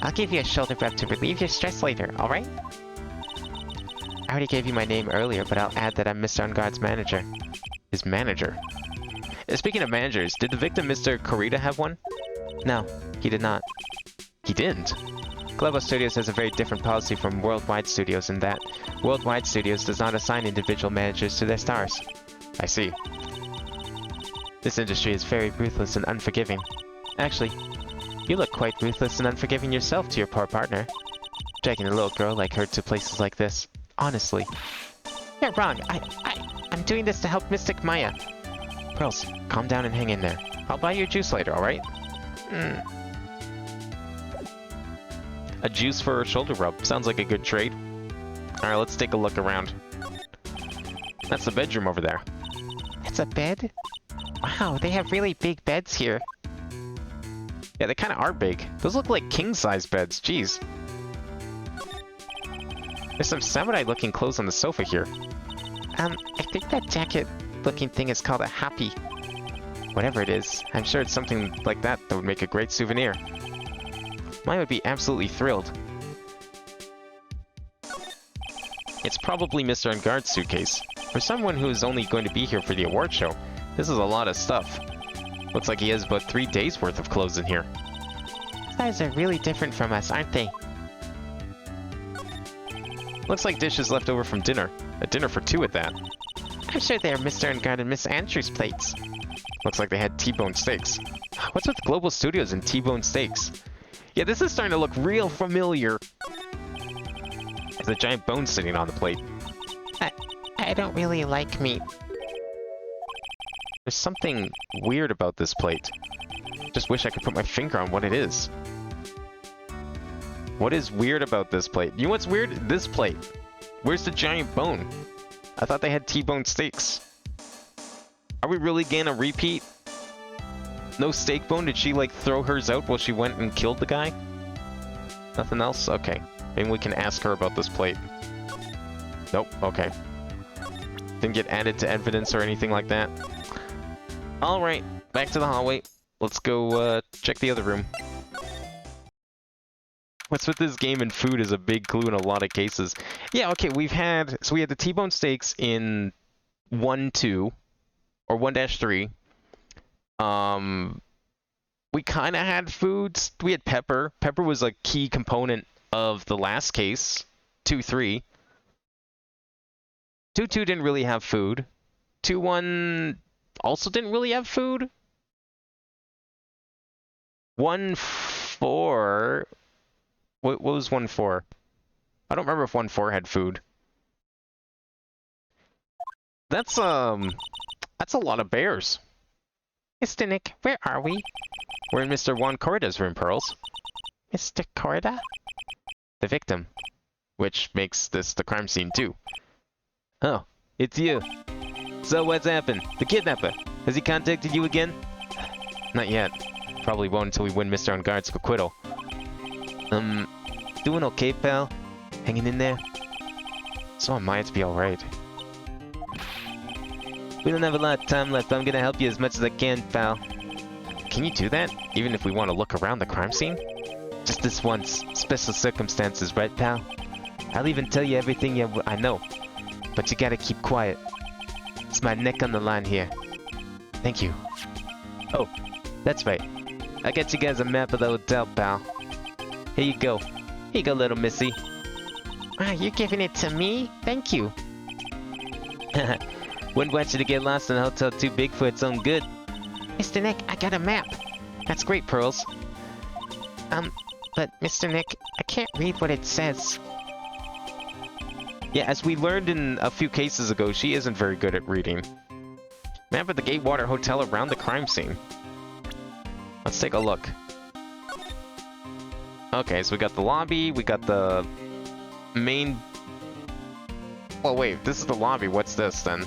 I'll give you a shoulder rub to relieve your stress later, alright? I already gave you my name earlier, but I'll add that I'm Mr. Ungard's manager. His manager? Speaking of managers, did the victim, Mr. Corrida, have one? No, he did not. He didn't? Global Studios has a very different policy from Worldwide Studios in that Worldwide Studios does not assign individual managers to their stars. I see. This industry is very ruthless and unforgiving. Actually, you look quite ruthless and unforgiving yourself to your poor partner. Dragging a little girl like her to places like this. Honestly. You're wrong. I'm doing this to help Mystic Maya. Pearls, calm down and hang in there. I'll buy you a juice later, alright? A juice for a shoulder rub. Sounds like a good trade. Alright, let's take a look around. That's the bedroom over there. It's a bed? Wow, they have really big beds here. Yeah, they kind of are big. Those look like king-size beds. Jeez. There's some samurai-looking clothes on the sofa here. I think that jacket-looking thing is called a happy. Whatever it is, I'm sure it's something like that that would make a great souvenir. Mine would be absolutely thrilled. It's probably Mr. Ungard's suitcase. For someone who is only going to be here for the award show, this is a lot of stuff. Looks like he has about 3 days worth of clothes in here. These guys are really different from us, aren't they? Looks like dishes left over from dinner. A dinner for 2 at that. I'm sure they're Mr. Ungard and Miss Andrews' plates. Looks like they had T-bone steaks. What's with Global Studios and T-bone steaks? Yeah, this is starting to look real familiar. There's a giant bone sitting on the plate. I don't really like meat. There's something weird about this plate. Just wish I could put my finger on what it is. What is weird about this plate? You know what's weird? This plate. Where's the giant bone? I thought they had T-bone steaks. Are we really gonna repeat? No steak bone? Did she like throw hers out while she went and killed the guy? Nothing else? Okay. Maybe we can ask her about this plate. Nope, okay. Didn't get added to evidence or anything like that. Alright, back to the hallway. Let's go check the other room. What's with this game and food is a big clue in a lot of cases. Yeah, okay, we had the T-bone steaks in 1-2, or 1-3. We kind of had foods. We had pepper. Pepper was a key component of the last case, 2-3. 2-2 didn't really have food. 2-1 also didn't really have food. 1-4... What was 1-4? I don't remember if 1-4 had food. That's a lot of bears. Mr. Nick, where are we? We're in Mr. Juan Corrida's room, Pearls. Mr. Corrida? The victim. Which makes this the crime scene, too. Oh, it's you. So what's happened? The kidnapper. Has he contacted you again? Not yet. Probably won't until we win Mr. On Guard's acquittal. Doing okay, pal? Hanging in there? So am I to be alright. We don't have a lot of time left, but I'm gonna help you as much as I can, pal. Can you do that? Even if we want to look around the crime scene? Just this once. Special circumstances, right, pal? I'll even tell you everything I know. But you gotta keep quiet. It's my neck on the line here. Thank you. Oh, that's right. I got you guys a map of the hotel, pal. Here you go. Here you go, little missy. Wow, you're giving it to me? Thank you. Wouldn't want you to get lost in a hotel too big for its own good. Mr. Nick, I got a map. That's great, Pearls. But Mr. Nick, I can't read what it says. Yeah, as we learned in a few cases ago, she isn't very good at reading. Map of the Gatewater Hotel around the crime scene. Let's take a look. Okay, so we got the lobby, we got the main... Well, wait, this is the lobby. What's this, then?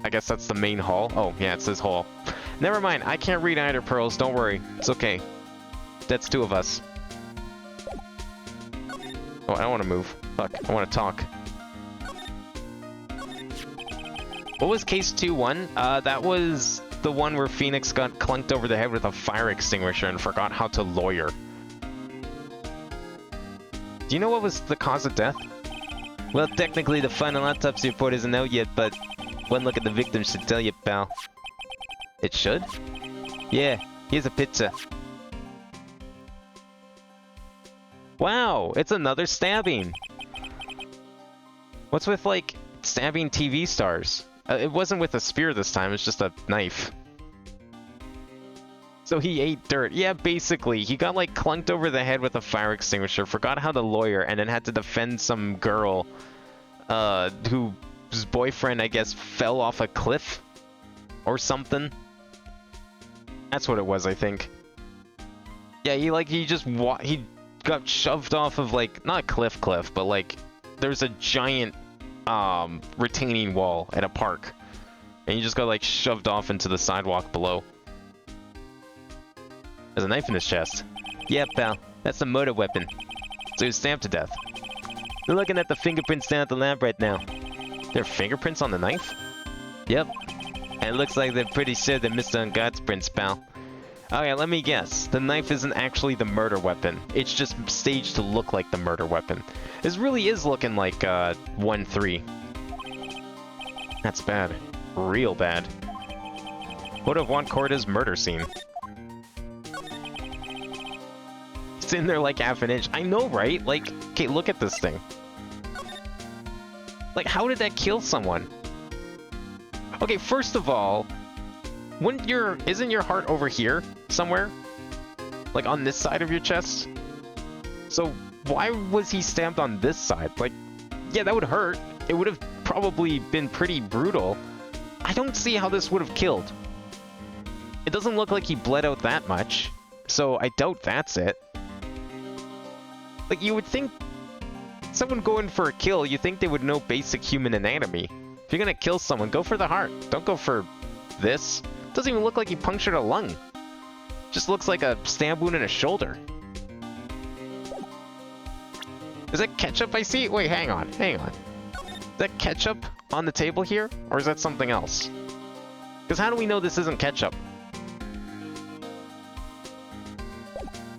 I guess that's the main hall. Oh, yeah, it says hall. Never mind, I can't read either, Pearls. Don't worry. It's okay. That's two of us. Oh, I don't want to move. Fuck, I want to talk. What was case 2-1? That was the one where Phoenix got clunked over the head with a fire extinguisher and forgot how to lawyer. Do you know what was the cause of death? Well, technically the final autopsy report isn't out yet, but one look at the victim should tell you, pal. It should? Yeah, here's a picture. Wow, it's another stabbing! What's with, like, stabbing TV stars? It wasn't with a spear this time, it's just a knife. So he ate dirt. Yeah, basically. He got, like, clunked over the head with a fire extinguisher, forgot how to lawyer, and then had to defend some girl, whose boyfriend, I guess, fell off a cliff? Or something? That's what it was, I think. Yeah, he got shoved off of, like, not a cliff, but, like, there's a giant, retaining wall at a park. And he just got, like, shoved off into the sidewalk below. There's a knife in his chest. Yeah, pal. That's a murder weapon. So he was stabbed to death. They're looking at the fingerprints down at the lab right now. There are fingerprints on the knife? Yep. And it looks like they're pretty sure they're Mr. Ungod's prints, pal. Okay, let me guess. The knife isn't actually the murder weapon. It's just staged to look like the murder weapon. This really is looking like, 1-3. That's bad. Real bad. What of Juan Corrida's murder scene? It's in there like half an inch. I know, right? Like, okay, look at this thing. Like, how did that kill someone? Okay, first of all, isn't your heart over here somewhere? Like on this side of your chest? So why was he stabbed on this side? Like, yeah, that would hurt. It would have probably been pretty brutal. I don't see how this would have killed. It doesn't look like he bled out that much, so I doubt that's it. Like, you would think Someone going for a kill, you think they would know basic human anatomy. If you're gonna kill someone, go for the heart. Don't go for this. Doesn't even look like he punctured a lung. Just looks like a stab wound in a shoulder. Is that ketchup I see? Wait, hang on, hang on. Is that ketchup on the table here? Or is that something else? Because how do we know this isn't ketchup?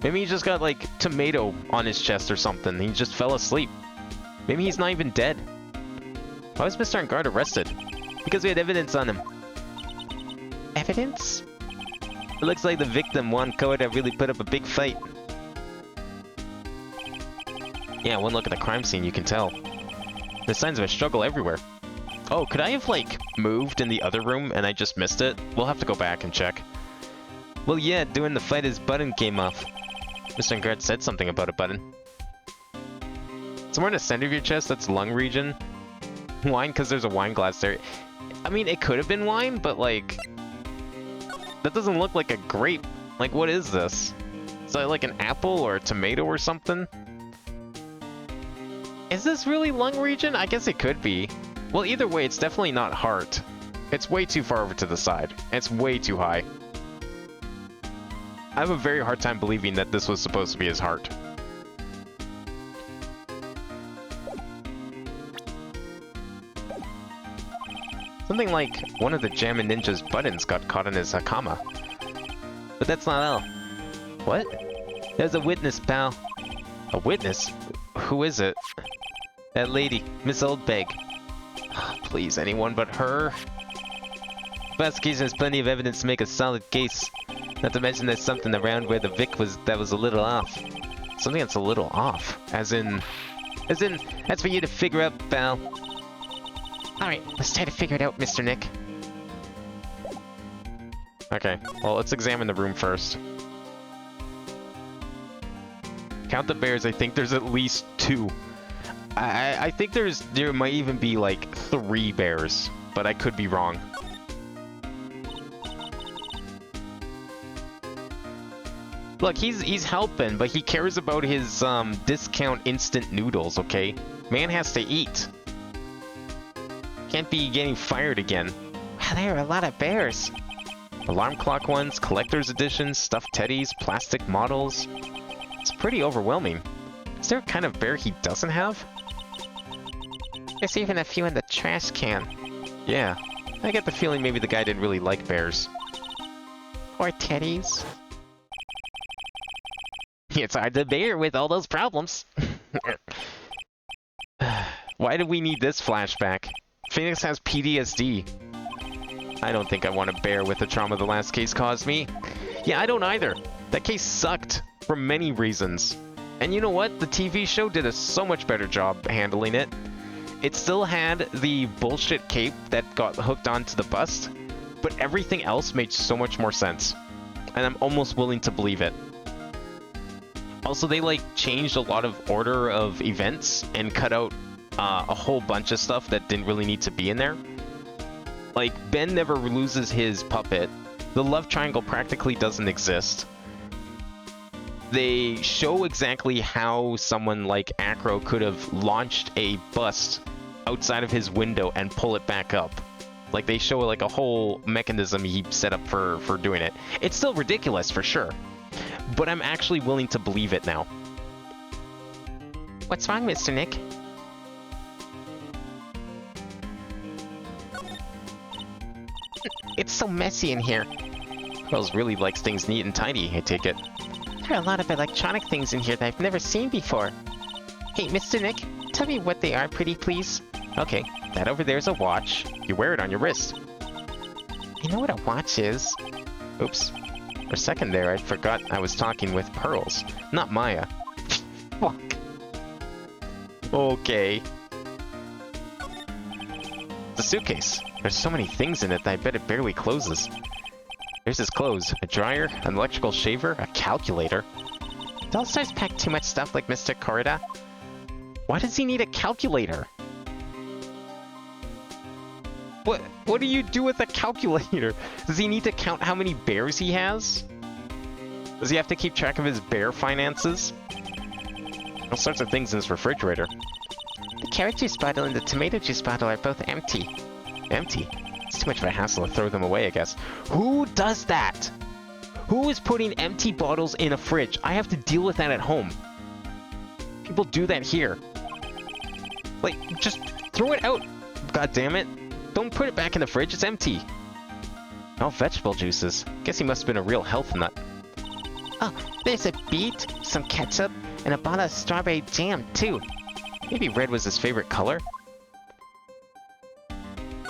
Maybe he just got, like, tomato on his chest or something. He just fell asleep. Maybe he's not even dead. Why was Mr. Angard arrested? Because we had evidence on him. Evidence? It looks like the victim, Juan Coda, really put up a big fight. Yeah, one look at the crime scene, you can tell. There's signs of a struggle everywhere. Oh, could I have, like, moved in the other room and I just missed it? We'll have to go back and check. Well, yeah, during the fight his button came off. Mr. Angard said something about a button. Somewhere in the center of your chest, that's lung region. Wine, because there's a wine glass there. I mean, it could have been wine, but, like... that doesn't look like a grape. Like, what is this? Is that like an apple or a tomato or something? Is this really lung region? I guess it could be. Well, either way, it's definitely not heart. It's way too far over to the side. It's way too high. I have a very hard time believing that this was supposed to be his heart. Something like one of the Jammin' Ninja's buttons got caught in his Hakama. But that's not all. What? There's a witness, pal. A witness? Who is it? That lady, Miss Oldbeg. Please, anyone but her? Prosecution has plenty of evidence to make a solid case. Not to mention there's something around where the Vic was that was a little off. Something that's a little off? As in, that's for you to figure out, pal. Alright, let's try to figure it out, Mr. Nick. Okay, well, let's examine the room first. Count the bears, I think there's at least 2. I think there might even be like 3 bears, but I could be wrong. Look, he's helping, but he cares about his discount instant noodles, okay? Man has to eat. Can't be getting fired again. Wow, there are a lot of bears. Alarm clock ones, collector's editions, stuffed teddies, plastic models. It's pretty overwhelming. Is there a kind of bear he doesn't have? There's even a few in the trash can. Yeah, I get the feeling maybe the guy didn't really like bears. Or teddies. It's hard to bear with all those problems. Why do we need this flashback? Phoenix has PTSD. I don't think I want to bear with the trauma the last case caused me. Yeah, I don't either. That case sucked for many reasons. And you know what? The TV show did a so much better job handling it. It still had the bullshit cape that got hooked onto the bust, but everything else made so much more sense. And I'm almost willing to believe it. Also, they like changed a lot of order of events and cut out a whole bunch of stuff that didn't really need to be in there. Like, Ben never loses his puppet. The love triangle practically doesn't exist. They show exactly how someone like Acro could have launched a bust outside of his window and pull it back up. Like, they show like a whole mechanism he set up for doing it. It's still ridiculous for sure, but I'm actually willing to believe it now. What's wrong, Mr. Nick? It's so messy in here. Wells really likes things neat and tidy, I take it. There are a lot of electronic things in here that I've never seen before. Hey, Mr. Nick, tell me what they are, pretty please. Okay, that over there's a watch. You wear it on your wrist. You know what a watch is? Oops. For a second there, I forgot I was talking with Pearls, not Maya. Fuck. Okay. The suitcase. There's so many things in it that I bet it barely closes. There's his clothes, a dryer, an electrical shaver, a calculator. Do all stars pack too much stuff like Mr. Corrida? Why does he need a calculator? What do you do with a calculator? Does he need to count how many bears he has? Does he have to keep track of his bear finances? All sorts of things in his refrigerator. carrot juice bottle and the tomato juice bottle are both empty. Empty? It's too much of a hassle to throw them away, I guess. Who does that? Who is putting empty bottles in a fridge? I have to deal with that at home. People do that here. Like, just throw it out. God damn it. Don't put it back in the fridge, it's empty. Oh, vegetable juices. Guess he must have been a real health nut. Oh, there's a beet, some ketchup, and a bottle of strawberry jam, too. Maybe red was his favorite color?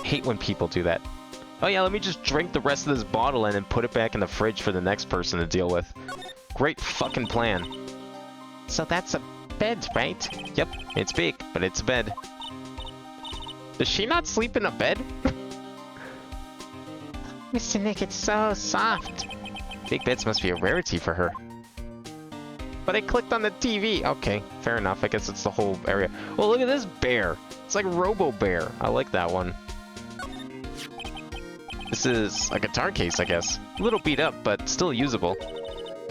Hate when people do that. Oh yeah, let me just drink the rest of this bottle and then put it back in the fridge for the next person to deal with. Great fucking plan. So that's a bed, right? Yep, it's big, but it's a bed. Does she not sleep in a bed? Mr. Nick, it's so soft. Big beds must be a rarity for her. But I clicked on the TV. Okay, fair enough. I guess it's the whole area. Well, look at this bear. It's like Robo Bear. I like that one. This is a guitar case, I guess. A little beat up, but still usable.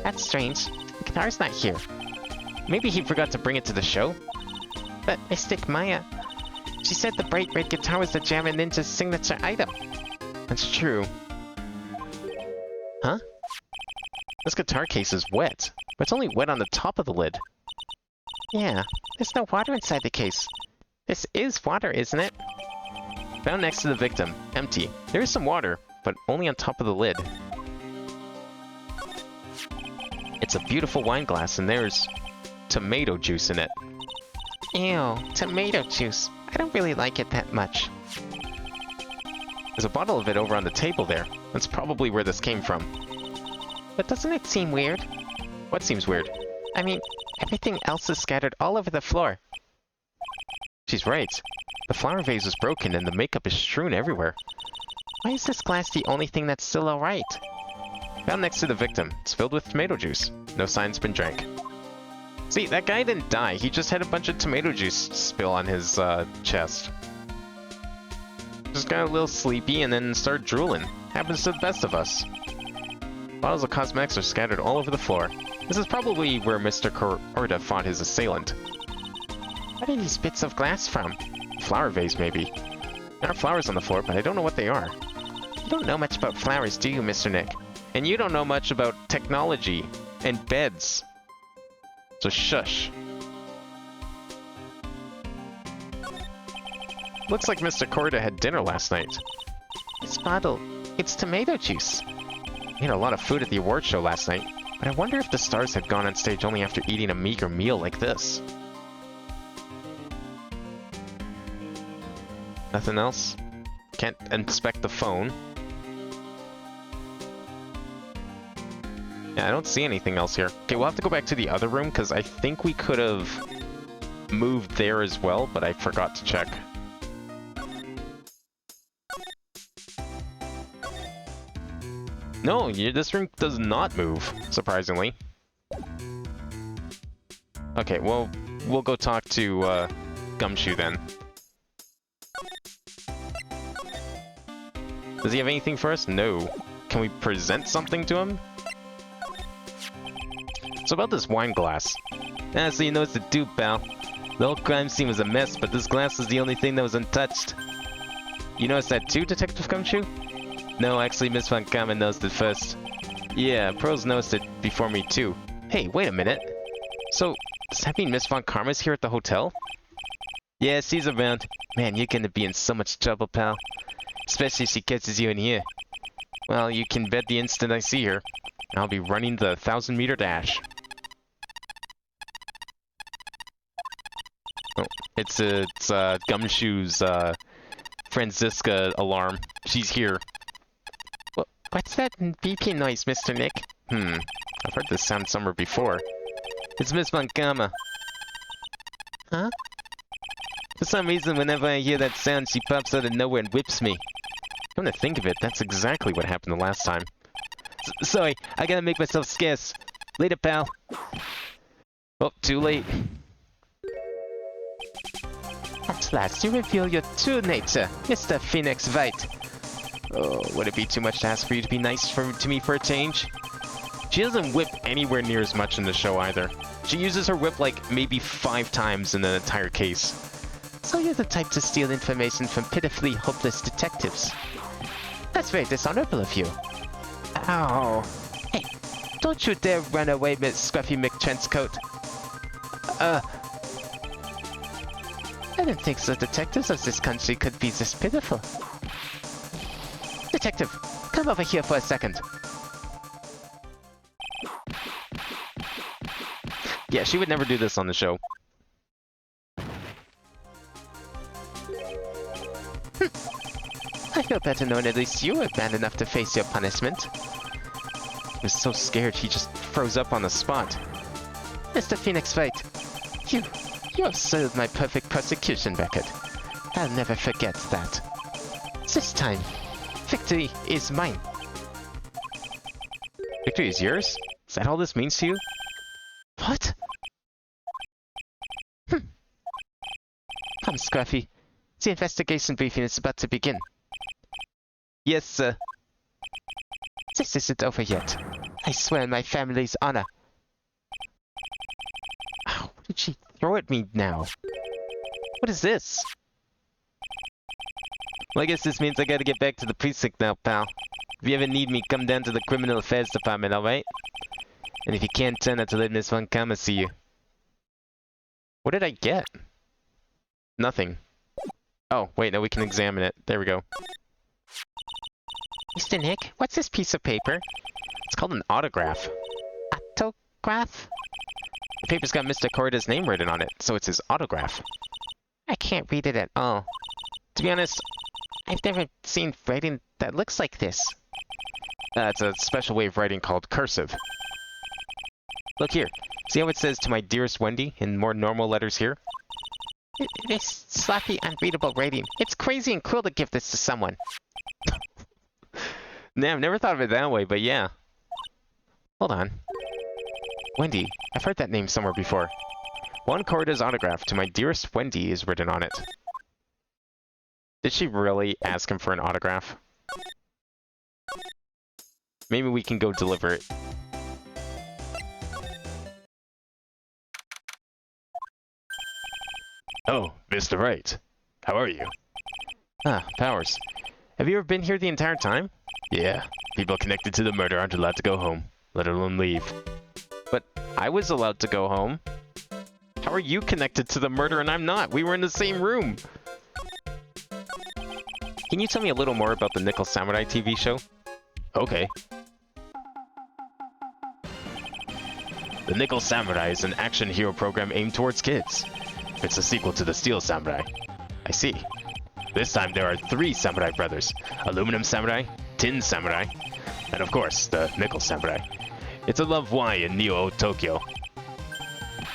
That's strange. The guitar's not here. Maybe he forgot to bring it to the show? But Mystic Maya, she said the bright red guitar was the Java Ninja's signature item. That's true. Huh? This guitar case is wet, but it's only wet on the top of the lid. Yeah, there's no water inside the case. This is water, isn't it? Found next to the victim. Empty. There is some water, but only on top of the lid. It's a beautiful wine glass, and there's tomato juice in it. Ew, tomato juice. I don't really like it that much. There's a bottle of it over on the table there. That's probably where this came from. But doesn't it seem weird? What seems weird? I mean, everything else is scattered all over the floor. She's right. The flower vase was broken and the makeup is strewn everywhere. Why is this glass the only thing that's still alright? Found next to the victim. It's filled with tomato juice. No sign's been drank. See, that guy didn't die. He just had a bunch of tomato juice spill on his chest. Just got a little sleepy and then started drooling. Happens to the best of us. Bottles of cosmetics are scattered all over the floor. This is probably where Mr. Korda fought his assailant. What are these bits of glass from? Flower vase, maybe. There are flowers on the floor, but I don't know what they are. You don't know much about flowers, do you, Mr. Nick? And you don't know much about technology and beds. So shush. Looks like Mr. Korda had dinner last night. This bottle, it's tomato juice. He had a lot of food at the award show last night, but I wonder if the stars had gone on stage only after eating a meager meal like this. Nothing else? Can't inspect the phone. Yeah, I don't see anything else here. Okay, we'll have to go back to the other room, because I think we could have moved there as well, but I forgot to check. No, this room does not move, surprisingly. Okay, well, we'll go talk to Gumshoe then. Does he have anything for us? No. Can we present something to him? So about this wine glass. So you know what to do, pal. The whole crime scene was a mess, but this glass was the only thing that was untouched. You noticed that too, Detective Gumshoe? No, actually, Miss Von Karma noticed it first. Yeah, Pros noticed it before me too. Hey, wait a minute. So, does that mean Miss Von Karma's here at the hotel? Yeah, she's around. Man, you're gonna be in so much trouble, pal. Especially if she catches you in here. Well, you can bet the instant I see her, I'll be running the 1,000-meter dash. Oh, it's Gumshoe's, Franziska alarm. She's here. What's that beeping noise, Mr. Nick? I've heard this sound somewhere before. It's Miss Von Karma. Huh? For some reason, whenever I hear that sound, she pops out of nowhere and whips me. Come to think of it, that's exactly what happened the last time. Sorry, I gotta make myself scarce. Later, pal. Oh, too late. At last, you reveal your true nature, Mr. Phoenix Wright. Oh, would it be too much to ask for you to be nice to me for a change? She doesn't whip anywhere near as much in the show either. She uses her whip like maybe 5 times in the entire case. So you're the type to steal information from pitifully hopeless detectives. That's very dishonorable of you. Ow. Hey, don't you dare run away, Miss Scruffy McTrenchcoat. I didn't think the detectives of this country could be this pitiful. Detective, come over here for a second. Yeah, she would never do this on the show. I feel better knowing at least you were man enough to face your punishment. He was so scared he just froze up on the spot. Mr. Phoenix Wright, you have served my perfect prosecution record. I'll never forget that. This time, victory is mine. Victory is yours? Is that all this means to you? What? Come, Scruffy. The investigation briefing is about to begin. Yes, sir. This isn't over yet. I swear on my family's honor. Ow, what did she throw at me now? What is this? Well, I guess this means I gotta get back to the precinct now, pal. If you ever need me, come down to the Criminal Affairs Department, alright? And if you can't turn out to let Miss Von Kama see you. What did I get? Nothing. Oh, wait, now we can examine it. There we go. Mr. Nick, what's this piece of paper? It's called an autograph. Autograph? The paper's got Mr. Corrida's name written on it, so it's his autograph. I can't read it at all. To be honest, I've never seen writing that looks like this. it's a special way of writing called cursive. Look here. See how it says "To my dearest Wendy" in more normal letters here? This sloppy, unreadable writing. It's crazy and cruel to give this to someone. Nah, I've never thought of it that way, but yeah. Hold on. Wendy. I've heard that name somewhere before. Juan Corrida's autograph "To my dearest Wendy" is written on it. Did she really ask him for an autograph? Maybe we can go deliver it. Oh, Mr. Wright. How are you? Ah, Powers. Have you ever been here the entire time? Yeah. People connected to the murder aren't allowed to go home, let alone leave. But I was allowed to go home. How are you connected to the murder and I'm not? We were in the same room. Can you tell me a little more about the Nickel Samurai TV show? Okay. The Nickel Samurai is an action hero program aimed towards kids. It's a sequel to the Steel Samurai. I see. This time there are 3 Samurai brothers. Aluminum Samurai, Tin Samurai, and of course, the Nickel Samurai. It's a Love Y in Neo Tokyo.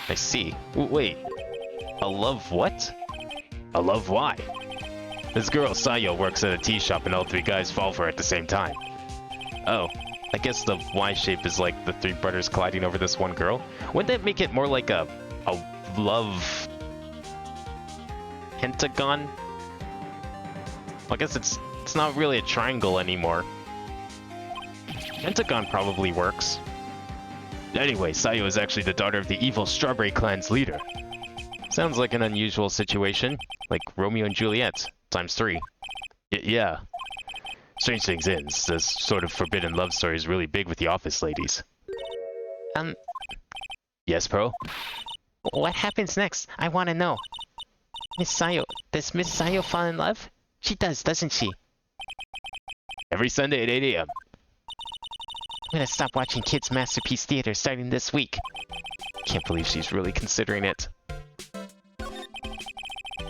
I see. Wait. A Love what? A Love Y. This girl, Sayo, works at a tea shop and all 3 guys fall for her at the same time. Oh. I guess the Y shape is like the 3 brothers colliding over this one girl. Wouldn't that make it more like a love pentagon? Well, I guess it's not really a triangle anymore. Pentagon probably works. Anyway, Sayo is actually the daughter of the evil Strawberry Clan's leader. Sounds like an unusual situation, like Romeo and Juliet, ×3. Yeah. Strange things is, this sort of forbidden love story is really big with the office ladies. Yes, Pearl? What happens next? I want to know. Miss Sayo, does Miss Sayo fall in love? She does, doesn't she? Every Sunday at 8 a.m. I'm gonna stop watching Kids Masterpiece Theater starting this week. Can't believe she's really considering it.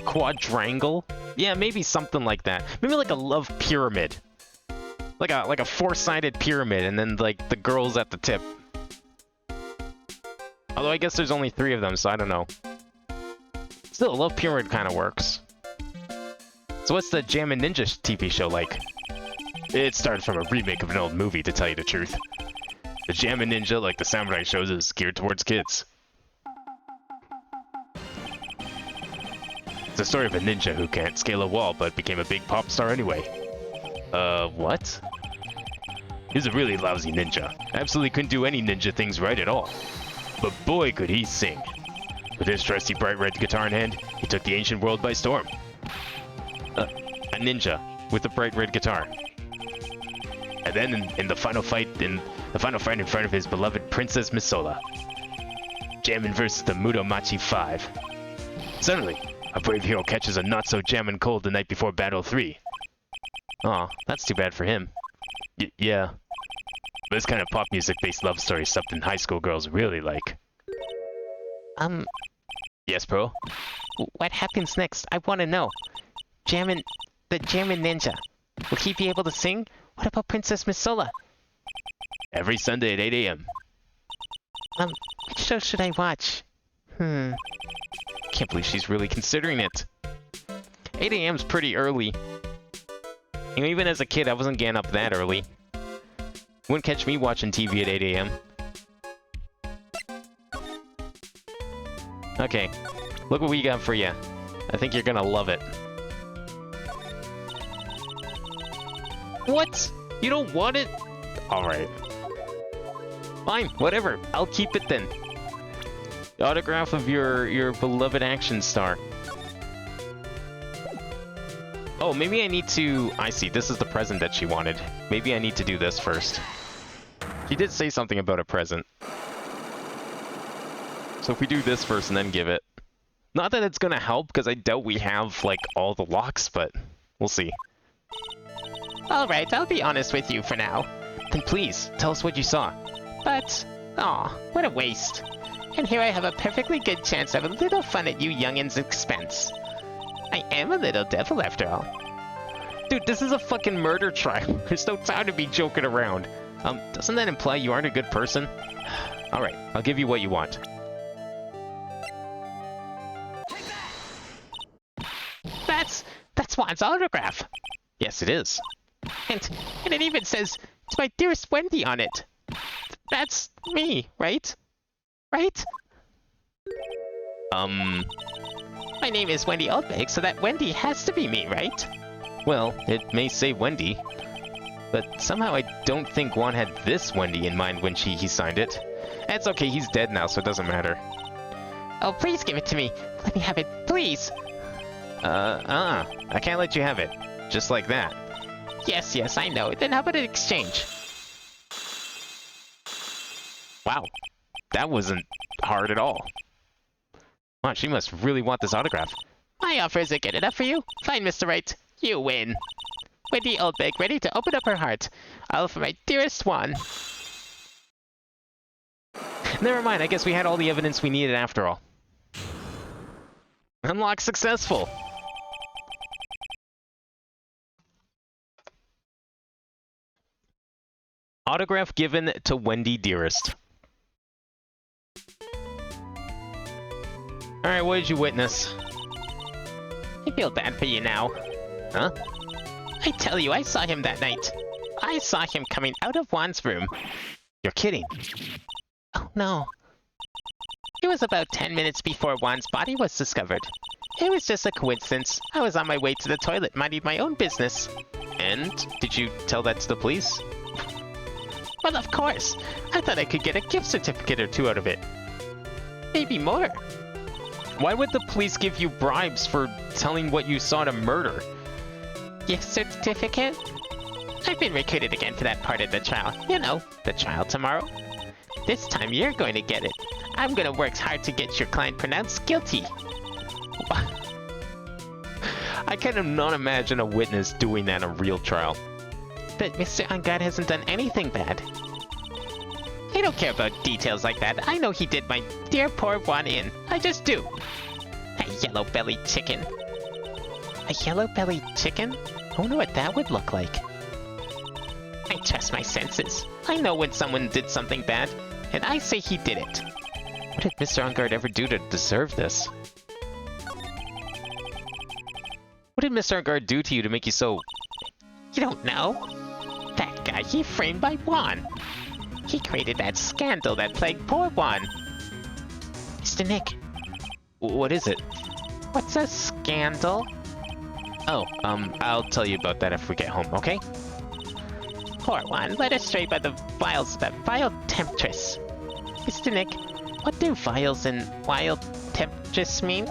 Quadrangle? Yeah, maybe something like that. Maybe like a love pyramid. Like a 4-sided pyramid, and then like the girls at the tip. Although I guess there's only 3 of them, so I don't know. Still, a love pyramid kind of works. So what's the Jammin' Ninja TV show like? It started from a remake of an old movie, to tell you the truth. The Jammin' Ninja, like the samurai shows, is geared towards kids. It's the story of a ninja who can't scale a wall, but became a big pop star anyway. What? He's a really lousy ninja. Absolutely couldn't do any ninja things right at all. But boy, could he sing. With his trusty bright red guitar in hand, he took the ancient world by storm. A ninja with a bright red guitar. And then in the final fight in front of his beloved Princess Misola. Jammin' versus the Muromachi 5. Suddenly, a brave hero catches a not-so-jammin' cold the night before Battle 3. Aw, that's too bad for him. Yeah. This kind of pop music-based love story is something high school girls really like. Yes, Pearl? What happens next? I want to know. The Jammin' Ninja. Will he be able to sing? What about Princess Misola? Every Sunday at 8 a.m. Which show should I watch? Can't believe she's really considering it. 8 a.m.'s pretty early. You know, even as a kid, I wasn't getting up that early. Wouldn't catch me watching TV at 8 a.m. Okay, look what we got for you. I think you're gonna love it. What? You don't want it? Alright. Fine, whatever. I'll keep it then. The autograph of your beloved action star. Oh, maybe I need to... I see, this is the present that she wanted. Maybe I need to do this first. She did say something about a present. So if we do this first and then give it... Not that it's gonna help, because I doubt we have, like, all the locks, but we'll see. Alright, I'll be honest with you for now. Then please, tell us what you saw. But, aw, what a waste. And here I have a perfectly good chance to have a little fun at you youngins' expense. I am a little devil after all. Dude, this is a fucking murder trial. There's no time to be joking around. Doesn't that imply you aren't a good person? Alright, I'll give you what you want. That's Juan's autograph. Yes, it is. And it even says, "To my dearest Wendy" on it. That's me, right? Right? My name is Wendy Oldbag, so that Wendy has to be me, right? Well, it may say Wendy, but somehow I don't think Juan had this Wendy in mind when he signed it. That's okay, he's dead now, so it doesn't matter. Oh, please give it to me. Let me have it, please. I can't let you have it. Just like that. Yes, I know. Then how about an exchange? Wow, that wasn't hard at all. Wow, she must really want this autograph. My offer isn't good enough for you? Fine, Mr. Wright. You win. Wendy Oldbag ready to open up her heart. All for my dearest Juan. Never mind, I guess we had all the evidence we needed after all. Unlock successful! Autograph given to Wendy Dearest. Alright, what did you witness? I feel bad for you now. Huh? I tell you, I saw him that night. I saw him coming out of Juan's room. You're kidding. Oh, no. It was about 10 minutes before Juan's body was discovered. It was just a coincidence. I was on my way to the toilet, minding my own business. And? Did you tell that to the police? Well, of course. I thought I could get a gift certificate or two out of it. Maybe more. Why would the police give you bribes for telling what you saw to murder? Gift certificate? I've been recruited again for that part of the trial. You know, the trial tomorrow. This time you're going to get it. I'm going to work hard to get your client pronounced guilty. I cannot imagine a witness doing that in a real trial. But Mr. Angad hasn't done anything bad. I don't care about details like that. I know he did my dear poor Juan in. I just do. That yellow-bellied chicken. A yellow-bellied chicken? I wonder what that would look like. I trust my senses. I know when someone did something bad, and I say he did it. What did Mr. Angard ever do to deserve this? What did Mr. Angard do to you to make you so... You don't know? That guy, he framed by Juan. He created that scandal that plagued poor Juan. Mr. Nick. What is it? What's a scandal? Oh, I'll tell you about that if we get home, okay? Poor Juan, led astray by the wiles of that vile temptress. Mr. Nick, What do vials and wild temperatures mean?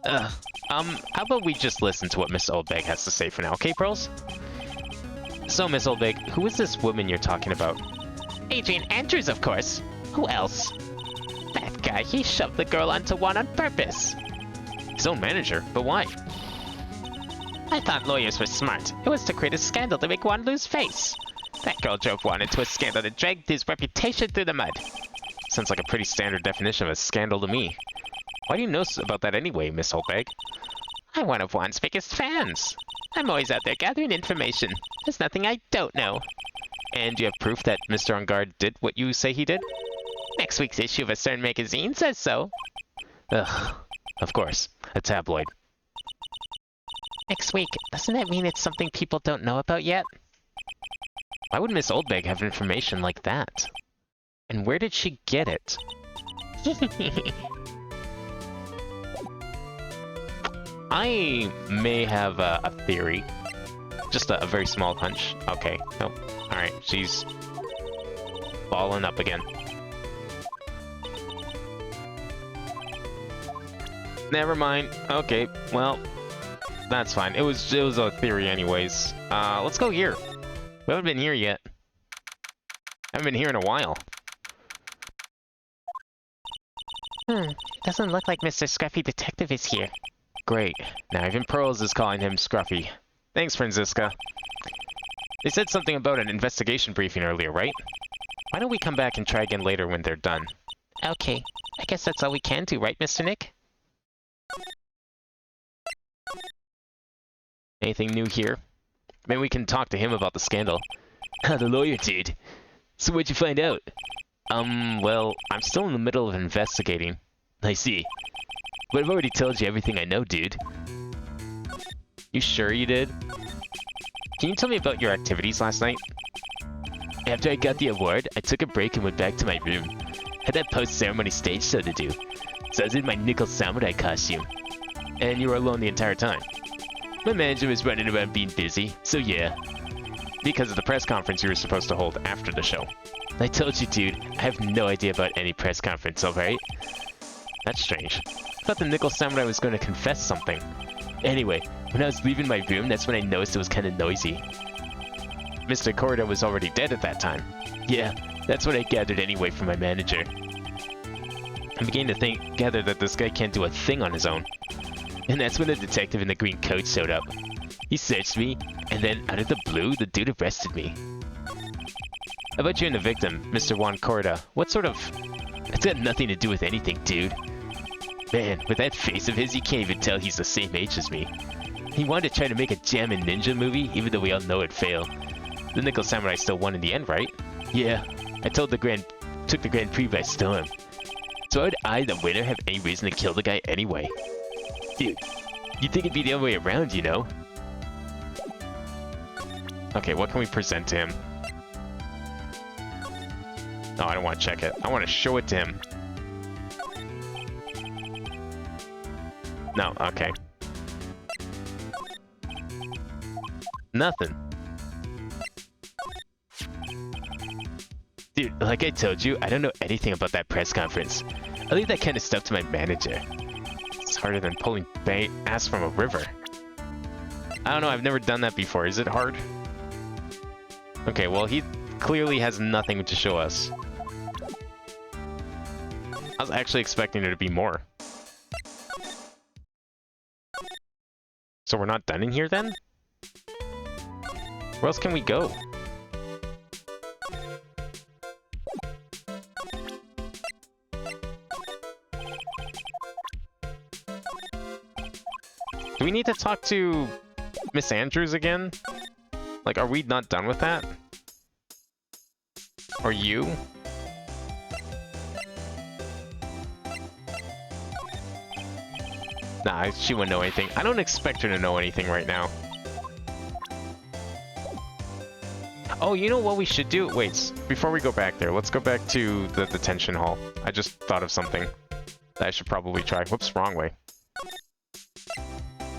Ugh. How about we just listen to what Miss Oldbag has to say for now, okay, Pearls? So, Miss Oldbag, who is this woman you're talking about? Adrian Andrews, of course. Who else? That guy, he shoved the girl onto Juan on purpose. His own manager? But why? I thought lawyers were smart. It was to create a scandal to make Juan lose face. That girl drove Juan into a scandal that dragged his reputation through the mud. Sounds like a pretty standard definition of a scandal to me. Why do you know about that anyway, Miss Oldbag? I'm one of Juan's biggest fans. I'm always out there gathering information. There's nothing I don't know. And you have proof that Mr. On Guard did what you say he did? Next week's issue of a certain magazine says so. Ugh. Of course. A tabloid. Next week, doesn't that mean it's something people don't know about yet? Why would Miss Oldbag have information like that? And where did she get it? I may have a theory. Just a very small hunch. Okay. Nope. Alright, she's falling up again. Never mind. Okay, well, that's fine. It was a theory anyways. Let's go here. We haven't been here yet. Haven't been here in a while. Doesn't look like Mr. Scruffy Detective is here. Great. Now even Pearls is calling him Scruffy. Thanks, Franziska. They said something about an investigation briefing earlier, right? Why don't we come back and try again later when they're done? Okay. I guess that's all we can do, right, Mr. Nick? Anything new here? Maybe we can talk to him about the scandal. The lawyer did. So what'd you find out? Well, I'm still in the middle of investigating. I see. But I've already told you everything I know, dude. You sure you did? Can you tell me about your activities last night? After I got the award, I took a break and went back to my room. Had that post-ceremony stage show to do. So I was in my nickel samurai costume. And you were alone the entire time. My manager was running around being busy, so yeah. Because of the press conference you were supposed to hold after the show. I told you, dude, I have no idea about any press conference, alright? That's strange. I thought the Nickel Samurai was going to confess something. Anyway, when I was leaving my room, that's when I noticed it was kind of noisy. Mr. Corda was already dead at that time. Yeah, that's what I gathered anyway from my manager. I'm beginning to gather that this guy can't do a thing on his own. And that's when the detective in the green coat showed up. He searched me, and then, out of the blue, the dude arrested me. How about you and the victim, Mr. Juan Corda? What sort of... It's got nothing to do with anything, dude. Man, with that face of his, you can't even tell he's the same age as me. He wanted to try to make a Jammin' Ninja movie, even though we all know it failed. The Nickel Samurai still won in the end, right? Yeah, I took the Grand Prix by storm. So how would I, the winner, have any reason to kill the guy anyway? Dude, you'd think it'd be the other way around, you know? Okay, what can we present to him? No, I don't want to check it. I want to show it to him. No, okay. Nothing. Dude, like I told you, I don't know anything about that press conference. I leave that kind of stuff to my manager. It's harder than pulling ass from a river. I don't know, I've never done that before. Is it hard? Okay, well, he clearly has nothing to show us. I was actually expecting there to be more. So we're not done in here then? Where else can we go? Do we need to talk to Miss Andrews again? Like, are we not done with that? Or you? Nah, she wouldn't know anything. I don't expect her to know anything right now. Oh, you know what we should do? Wait, before we go back there, let's go back to the detention hall. I just thought of something that I should probably try. Whoops, wrong way.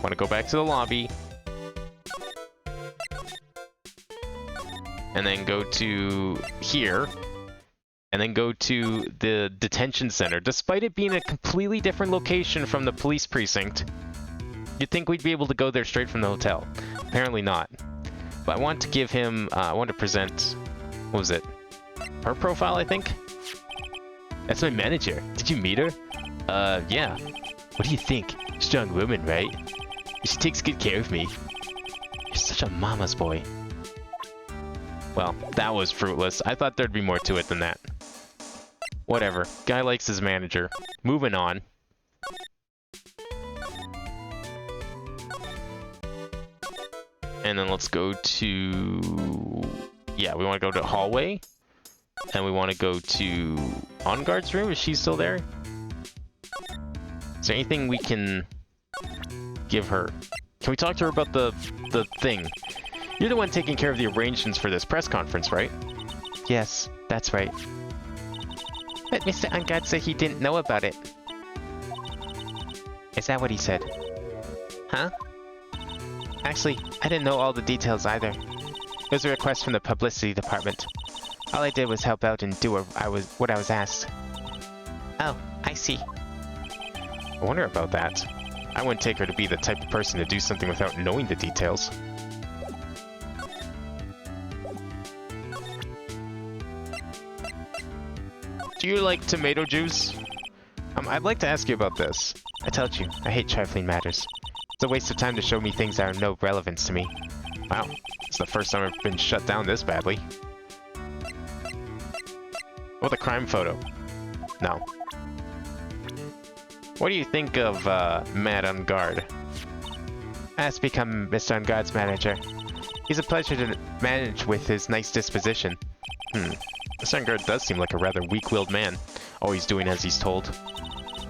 Want to go back to the lobby. And then go to here. and then go to the detention center. Despite it being a completely different location from the police precinct, you'd think we'd be able to go there straight from the hotel. Apparently not. But I want to give him, I want to present, what was it? Her profile, I think? That's my manager. Did you meet her? Yeah. What do you think? Strong woman, right? She takes good care of me. You're such a mama's boy. Well, that was fruitless. I thought there'd be more to it than that. Whatever. Guy likes his manager. Moving on. And then let's go to... Yeah, we want to go to hallway. And we want to go to On Guard's room. Is she still there? Is there anything we can give her? Can we talk to her about the thing? You're the one taking care of the arrangements for this press conference, right? Yes, that's right. But Mr. Ungard said he didn't know about it. Is that what he said? Huh? Actually, I didn't know all the details either. It was a request from the publicity department. All I did was help out and do what I was asked. Oh, I see. I wonder about that. I wouldn't take her to be the type of person to do something without knowing the details. Do you like tomato juice? I'd like to ask you about this. I told you, I hate trifling matters. It's a waste of time to show me things that are of no relevance to me. Wow, it's the first time I've been shut down this badly. Oh, the crime photo. No. What do you think of, Matt Ungard? I have become Mr. Ungard's manager. He's a pleasure to manage with his nice disposition. Mr. Ungard does seem like a rather weak-willed man, always doing as he's told.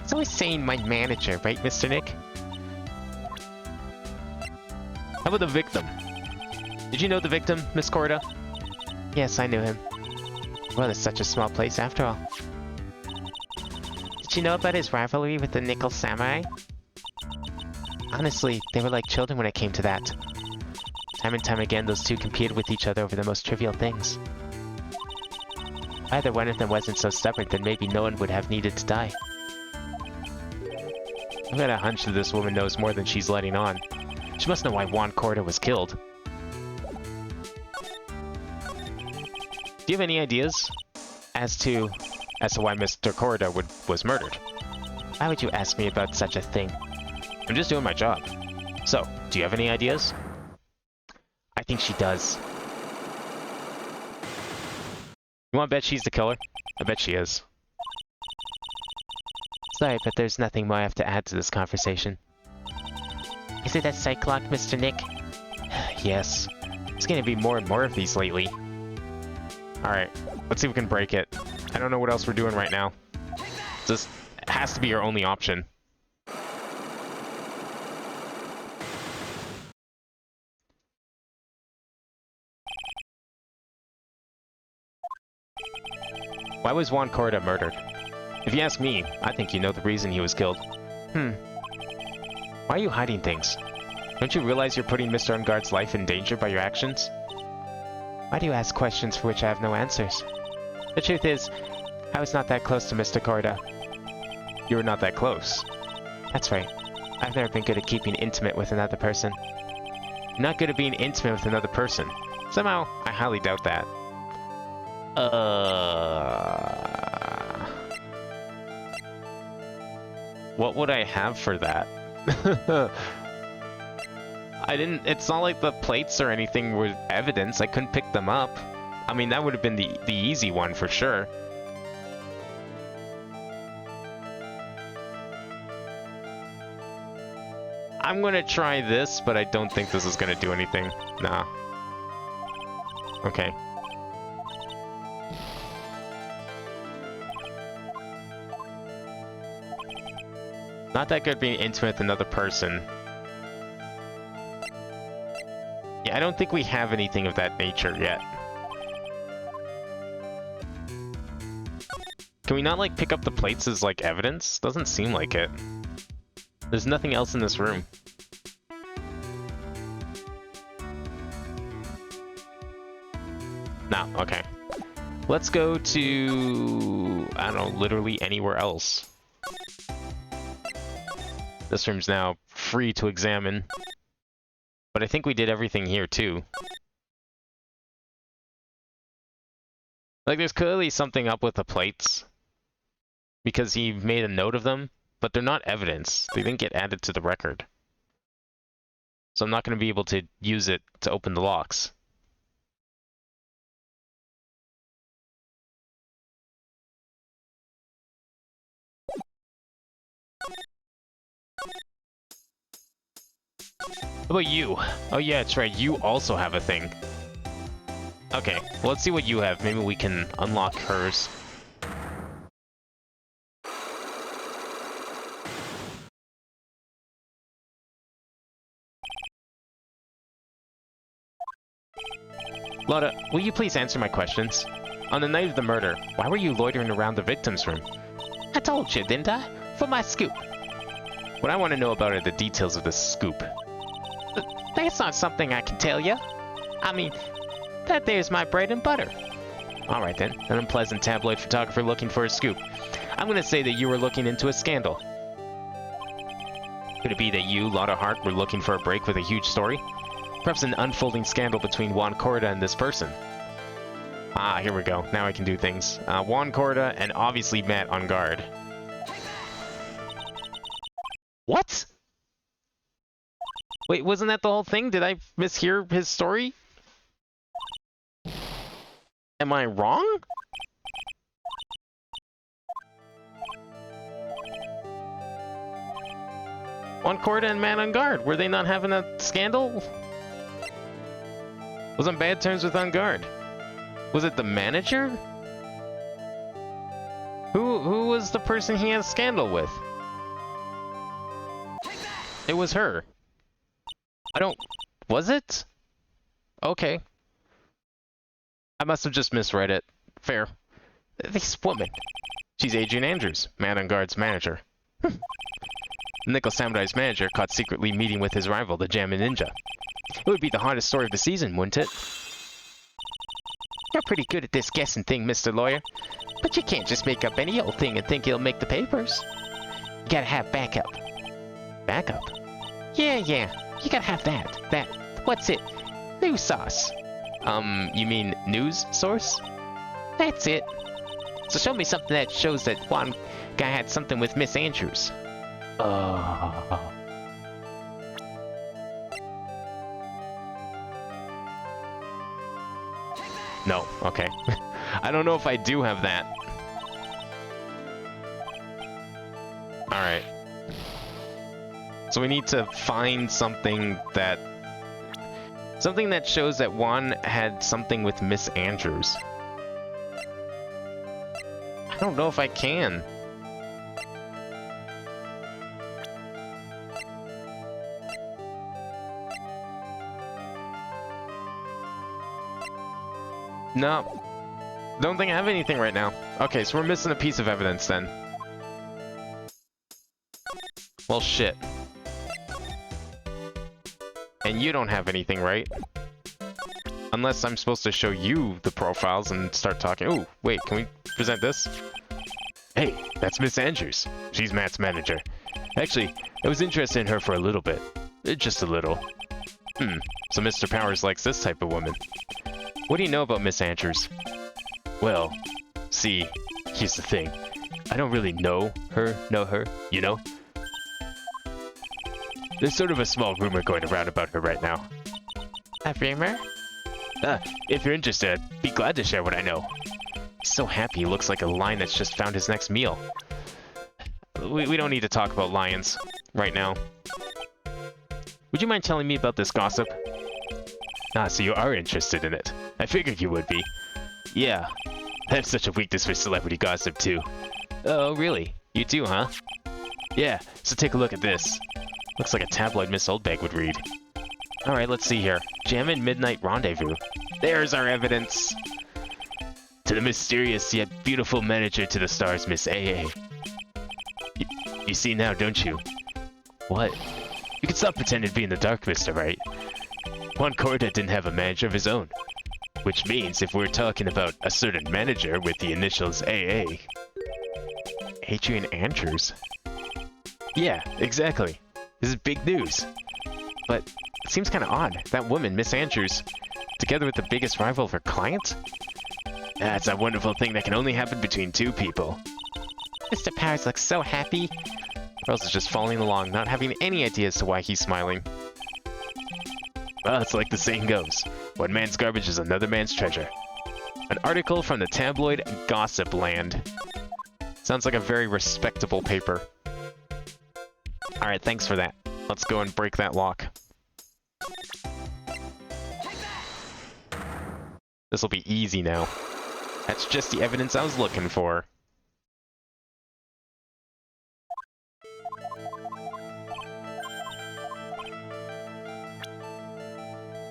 He's always saying my manager, right, Mr. Nick? How about the victim? Did you know the victim, Miss Corda? Yes, I knew him. Well, it's such a small place after all. Did you know about his rivalry with the Nickel Samurai? Honestly, they were like children when it came to that. Time and time again, those two competed with each other over the most trivial things. If either one of them wasn't so stubborn, then maybe no one would have needed to die. I've got a hunch that this woman knows more than she's letting on. She must know why Juan Corda was killed. Do you have any ideas as to why Mr. Corda was murdered? Why would you ask me about such a thing? I'm just doing my job. So, do you have any ideas? I think she does. You want to bet she's the killer? I bet she is. Sorry, but there's nothing more I have to add to this conversation. Is it that psych lock, Mr. Nick? Yes. There's gonna be more and more of these lately. Alright, let's see if we can break it. I don't know what else we're doing right now. This has to be our only option. Why was Juan Corda murdered? If you ask me, I think you know the reason he was killed. Why are you hiding things? Don't you realize you're putting Mr. Ungard's life in danger by your actions? Why do you ask questions for which I have no answers? The truth is, I was not that close to Mr. Corda. You were not that close? That's right. I've never been good at keeping intimate with another person. I'm not good at being intimate with another person. Somehow, I highly doubt that. What would I have for that? It's not like the plates or anything were evidence. I couldn't pick them up. I mean, that would have been the easy one for sure. I'm gonna try this, but I don't think this is gonna do anything. Nah. Okay. Not that good being intimate with another person. Yeah, I don't think we have anything of that nature yet. Can we not, like, pick up the plates as, like, evidence? Doesn't seem like it. There's nothing else in this room. No, okay. Let's go to, I don't know, literally anywhere else. This room's now free to examine. But I think we did everything here, too. Like, there's clearly something up with the plates. Because he made a note of them, but they're not evidence. They didn't get added to the record. So I'm not going to be able to use it to open the locks. How about you? Oh yeah, that's right, you also have a thing. Okay, well, let's see what you have. Maybe we can unlock hers. Lotta, will you please answer my questions? On the night of the murder, why were you loitering around the victim's room? I told you, didn't I? For my scoop. What I want to know about are the details of this scoop. That's not something I can tell you. I mean, that there's my bread and butter. Alright then, an unpleasant tabloid photographer looking for a scoop. I'm gonna say that you were looking into a scandal. Could it be that you, Lotta Hart, were looking for a break with a huge story? Perhaps an unfolding scandal between Juan Corda and this person. Ah, here we go. Now I can do things. Juan Corda and obviously Matt on guard. What? Wait, wasn't that the whole thing? Did I mishear his story? Am I wrong? Juan Corda and Matt on guard. Were they not having a scandal? Was on bad terms with On Guard. Was it the manager? Who was the person he had a scandal with? It was her. I don't... Was it? Okay. I must have just misread it. Fair. This woman. She's Adrian Andrews, Matt on Guard's manager. The Nickel Samurai's manager caught secretly meeting with his rival, the Jammin Ninja. It would be the hottest story of the season, wouldn't it? You're pretty good at this guessing thing, Mr. Lawyer. But you can't just make up any old thing and think it'll make the papers. You gotta have backup. Backup? Yeah. You gotta have that. What's it? News sauce. You mean news source? That's it. So show me something that shows that one guy had something with Miss Andrews. No, okay. I don't know if I do have that. Alright. So we need to find something that... Something that shows that Juan had something with Miss Andrews. I don't know if I can. No. Don't think I have anything right now. Okay, so we're missing a piece of evidence then. Well, shit. And you don't have anything, right? Unless I'm supposed to show you the profiles and start talking. Ooh, wait, can we present this? Hey, that's Miss Andrews. She's Matt's manager. Actually, I was interested in her for a little bit. Just a little. So Mr. Powers likes this type of woman. What do you know about Miss Andrews? Well, see, here's the thing. I don't really know her, you know? There's sort of a small rumor going around about her right now. A rumor? If you're interested, I'd be glad to share what I know. He's so happy he looks like a lion that's just found his next meal. We don't need to talk about lions right now. Would you mind telling me about this gossip? Ah, so you are interested in it. I figured you would be. Yeah, I have such a weakness for celebrity gossip too. Oh, really? You do, huh? Yeah, so take a look at this. Looks like a tabloid Miss Oldbag would read. Alright, let's see here. Jammin' Midnight Rendezvous. There's our evidence! To the mysterious yet beautiful manager to the stars, Miss AA. You see now, don't you? What? You can stop pretending to be in the dark, Mr. Wright. Juan Corda didn't have a manager of his own. Which means if we're talking about a certain manager with the initials AA... Adrian Andrews? Yeah, exactly. This is big news. But it seems kind of odd. That woman, Miss Andrews, together with the biggest rival of her client? That's a wonderful thing that can only happen between two people. Mr. Powers looks so happy. Rose is just following along, not having any idea as to why he's smiling. Well, it's like the saying goes, one man's garbage is another man's treasure. An article from the tabloid Gossip Land. Sounds like a very respectable paper. Alright, thanks for that. Let's go and break that lock. This'll be easy now. That's just the evidence I was looking for.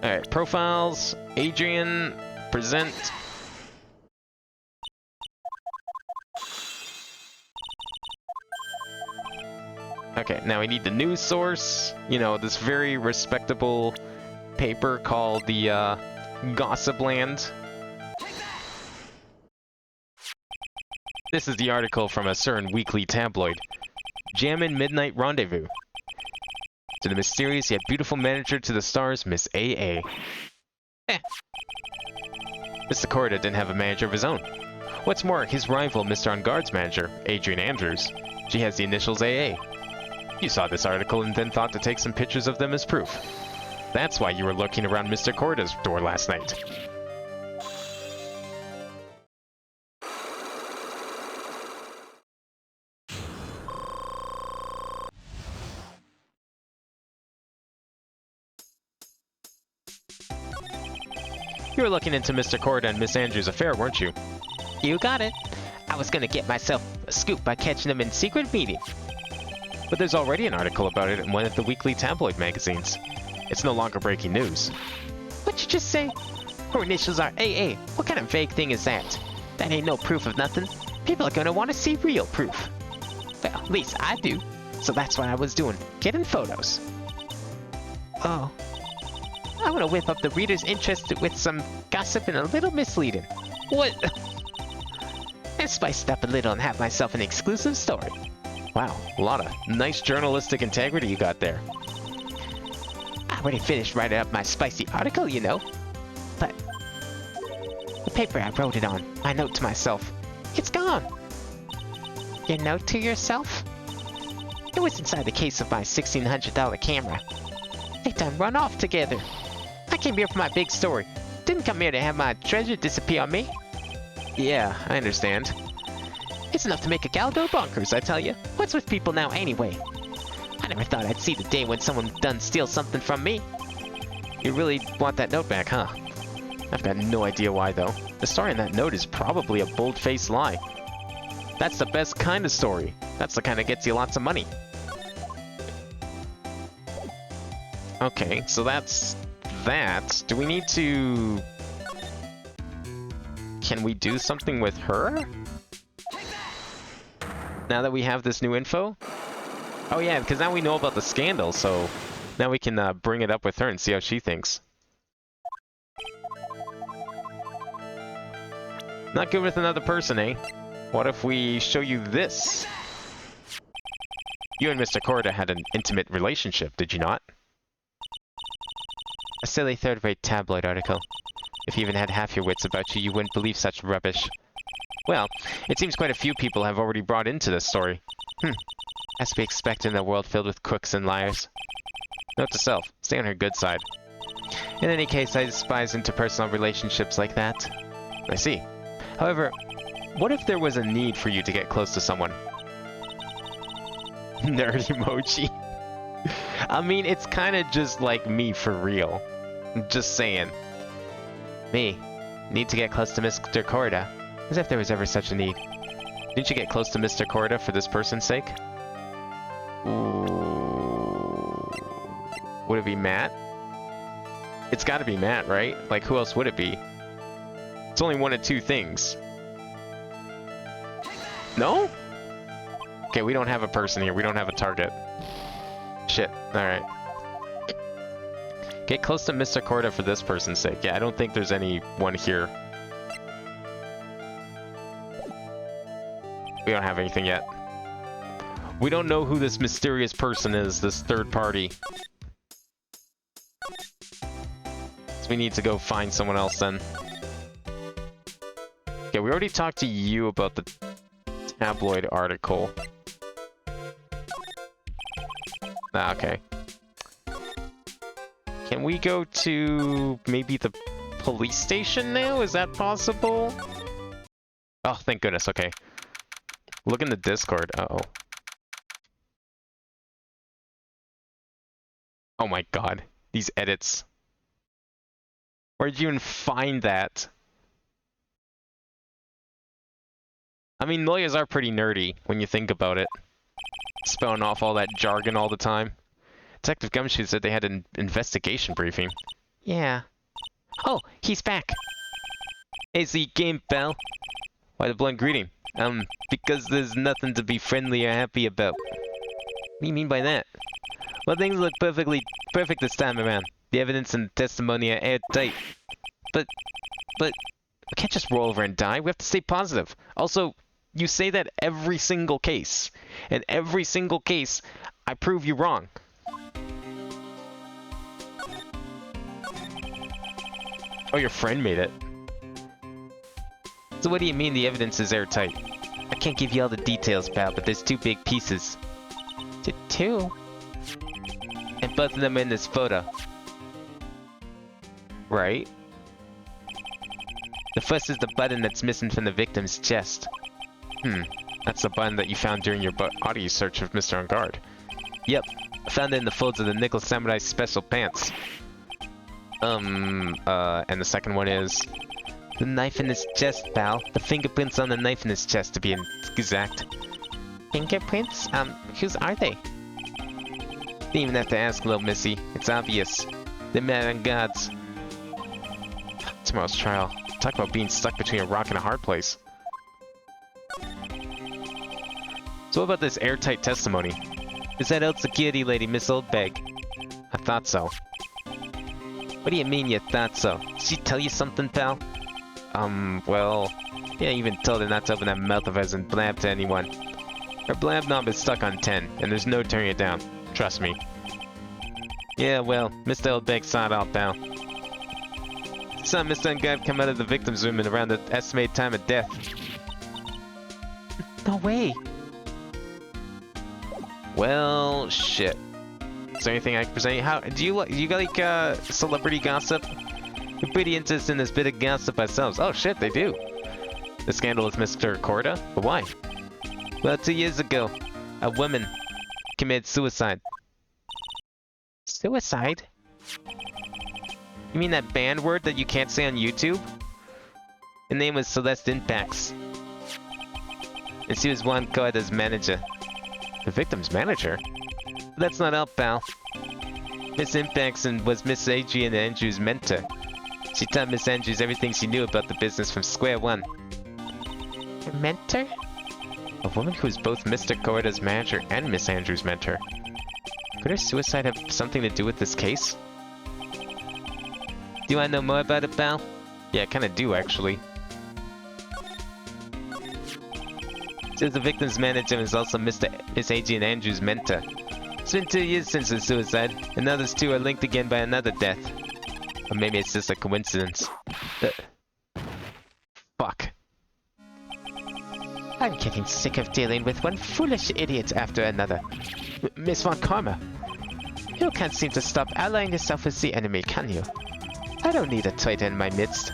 Alright, profiles, Adrian, present. Okay, now we need the news source. You know, this very respectable paper called the Gossip Land. This is the article from a certain weekly tabloid. Jammin' Midnight Rendezvous. To the mysterious yet beautiful manager to the stars, Miss AA. Mr. Corda didn't have a manager of his own. What's more, his rival, Mr. On Guard's manager, Adrian Andrews, she has the initials AA. You saw this article and then thought to take some pictures of them as proof. That's why you were lurking around Mr. Corda's door last night. You were looking into Mr. Corda and Miss Andrews' affair, weren't you? You got it. I was gonna get myself a scoop by catching them in secret meeting. But there's already an article about it in one of the weekly tabloid magazines. It's no longer breaking news. What'd you just say? Her initials are AA. What kind of vague thing is that? That ain't no proof of nothing. People are gonna want to see real proof. Well, at least I do. So that's what I was doing, getting photos. Oh. I want to whip up the reader's interest with some gossip and a little misleading. What? And spice it up a little and have myself an exclusive story. Wow, a lot of nice journalistic integrity you got there. I already finished writing up my spicy article, you know. But the paper I wrote it on, my note to myself, it's gone. Your note to yourself? It was inside the case of my $1,600 camera. They done run off together. I came here for my big story. Didn't come here to have my treasure disappear on me. Yeah, I understand. It's enough to make a gal go bonkers, I tell you. What's with people now anyway? I never thought I'd see the day when someone done steal something from me. You really want that note back, huh? I've got no idea why, though. The story in that note is probably a bold-faced lie. That's the best kind of story. That's the kind that gets you lots of money. Okay, so that's that. Do we need to... Can we do something with her? Now that we have this new info? Oh yeah, because now we know about the scandal, so now we can bring it up with her and see how she thinks. Not good with another person, eh? What if we show you this? You and Mr. Corda had an intimate relationship, did you not? A silly third-rate tabloid article. If you even had half your wits about you, you wouldn't believe such rubbish. Well, it seems quite a few people have already brought into this story. As to be expected in a world filled with crooks and liars. Note to self, stay on her good side. In any case, I despise interpersonal relationships like that. I see. However, what if there was a need for you to get close to someone? Nerd emoji. I mean, it's kind of just like me for real. Just saying. Me? Need to get close to Mr. Corda? As if there was ever such a need. Didn't you get close to Mr. Corda for this person's sake? Ooh. Would it be Matt? It's gotta be Matt, right? Like, who else would it be? It's only one of two things. No? Okay, we don't have a person here. We don't have a target. Shit. Alright. Get close to Mr. Corda for this person's sake. Yeah, I don't think there's anyone here. We don't have anything yet. We don't know who this mysterious person is, this third party. So we need to go find someone else then. Okay, we already talked to you about the tabloid article. Ah, okay. Can we go to maybe the police station now? Is that possible? Oh, thank goodness, okay. Look in the Discord. Uh-oh. Oh my god. These edits. Where'd you even find that? I mean, lawyers are pretty nerdy when you think about it. Spelling off all that jargon all the time. Detective Gumshoe said they had an investigation briefing. Yeah. Oh, he's back! Hey, so you came, pal? Why the blunt greeting? Because there's nothing to be friendly or happy about. What do you mean by that? Well, things look perfect this time around. The evidence and testimony are airtight. But, we can't just roll over and die. We have to stay positive. Also, you say that every single case. And every single case, I prove you wrong. Oh, your friend made it. So what do you mean the evidence is airtight? I can't give you all the details, pal, but there's two big pieces. Two? And both of them are in this photo. Right? The first is the button that's missing from the victim's chest. That's the button that you found during your body search of Mr. On Guard. Yep, I found it in the folds of the Nickel Samurai's special pants. And the second one is... the knife in his chest, pal. The fingerprints on the knife in his chest, to be exact. Fingerprints? Whose are they? Didn't even have to ask, little missy. It's obvious. They're mad on gods. Tomorrow's trial. Talk about being stuck between a rock and a hard place. So what about this airtight testimony? Is that old security lady, Miss Oldbag? I thought so. What do you mean you thought so? Did she tell you something, pal? Well... yeah, I even told her not to open that mouth of hers and blab to anyone. Her blab knob is stuck on 10, and there's no turning it down. Trust me. Yeah, well, Mr. Oldbag saw it all, pal. Saw Mr. Unguard come out of the victim's room at around the estimated time of death. No way! Well, shit. Is there anything I can present you? How do you like celebrity gossip? We're pretty interested in this bit of gossip ourselves. Oh shit, they do. The scandal with Mr. Corda? But why? Well, 2 years ago, a woman committed suicide. Suicide? You mean that banned word that you can't say on YouTube? Her name was Celeste Impax. And she was Juan Corda's manager. The victim's manager? But that's not all, pal. Miss Impax was Miss Adrian Andrews' mentor. She taught Miss Andrews everything she knew about the business from square one. Her mentor? A woman who was both Mr. Corda's manager and Miss Andrews' mentor. Could her suicide have something to do with this case? Do you want to know more about it, pal? Yeah, I kinda do, actually. Says the victim's manager is also Miss Adrian Andrews' mentor. It's been 2 years since the suicide, and now those two are linked again by another death. Or maybe it's just a coincidence. Fuck. I'm getting sick of dealing with one foolish idiot after another. Miss Von Karma. You can't seem to stop allying yourself with the enemy, can you? I don't need a traitor in my midst.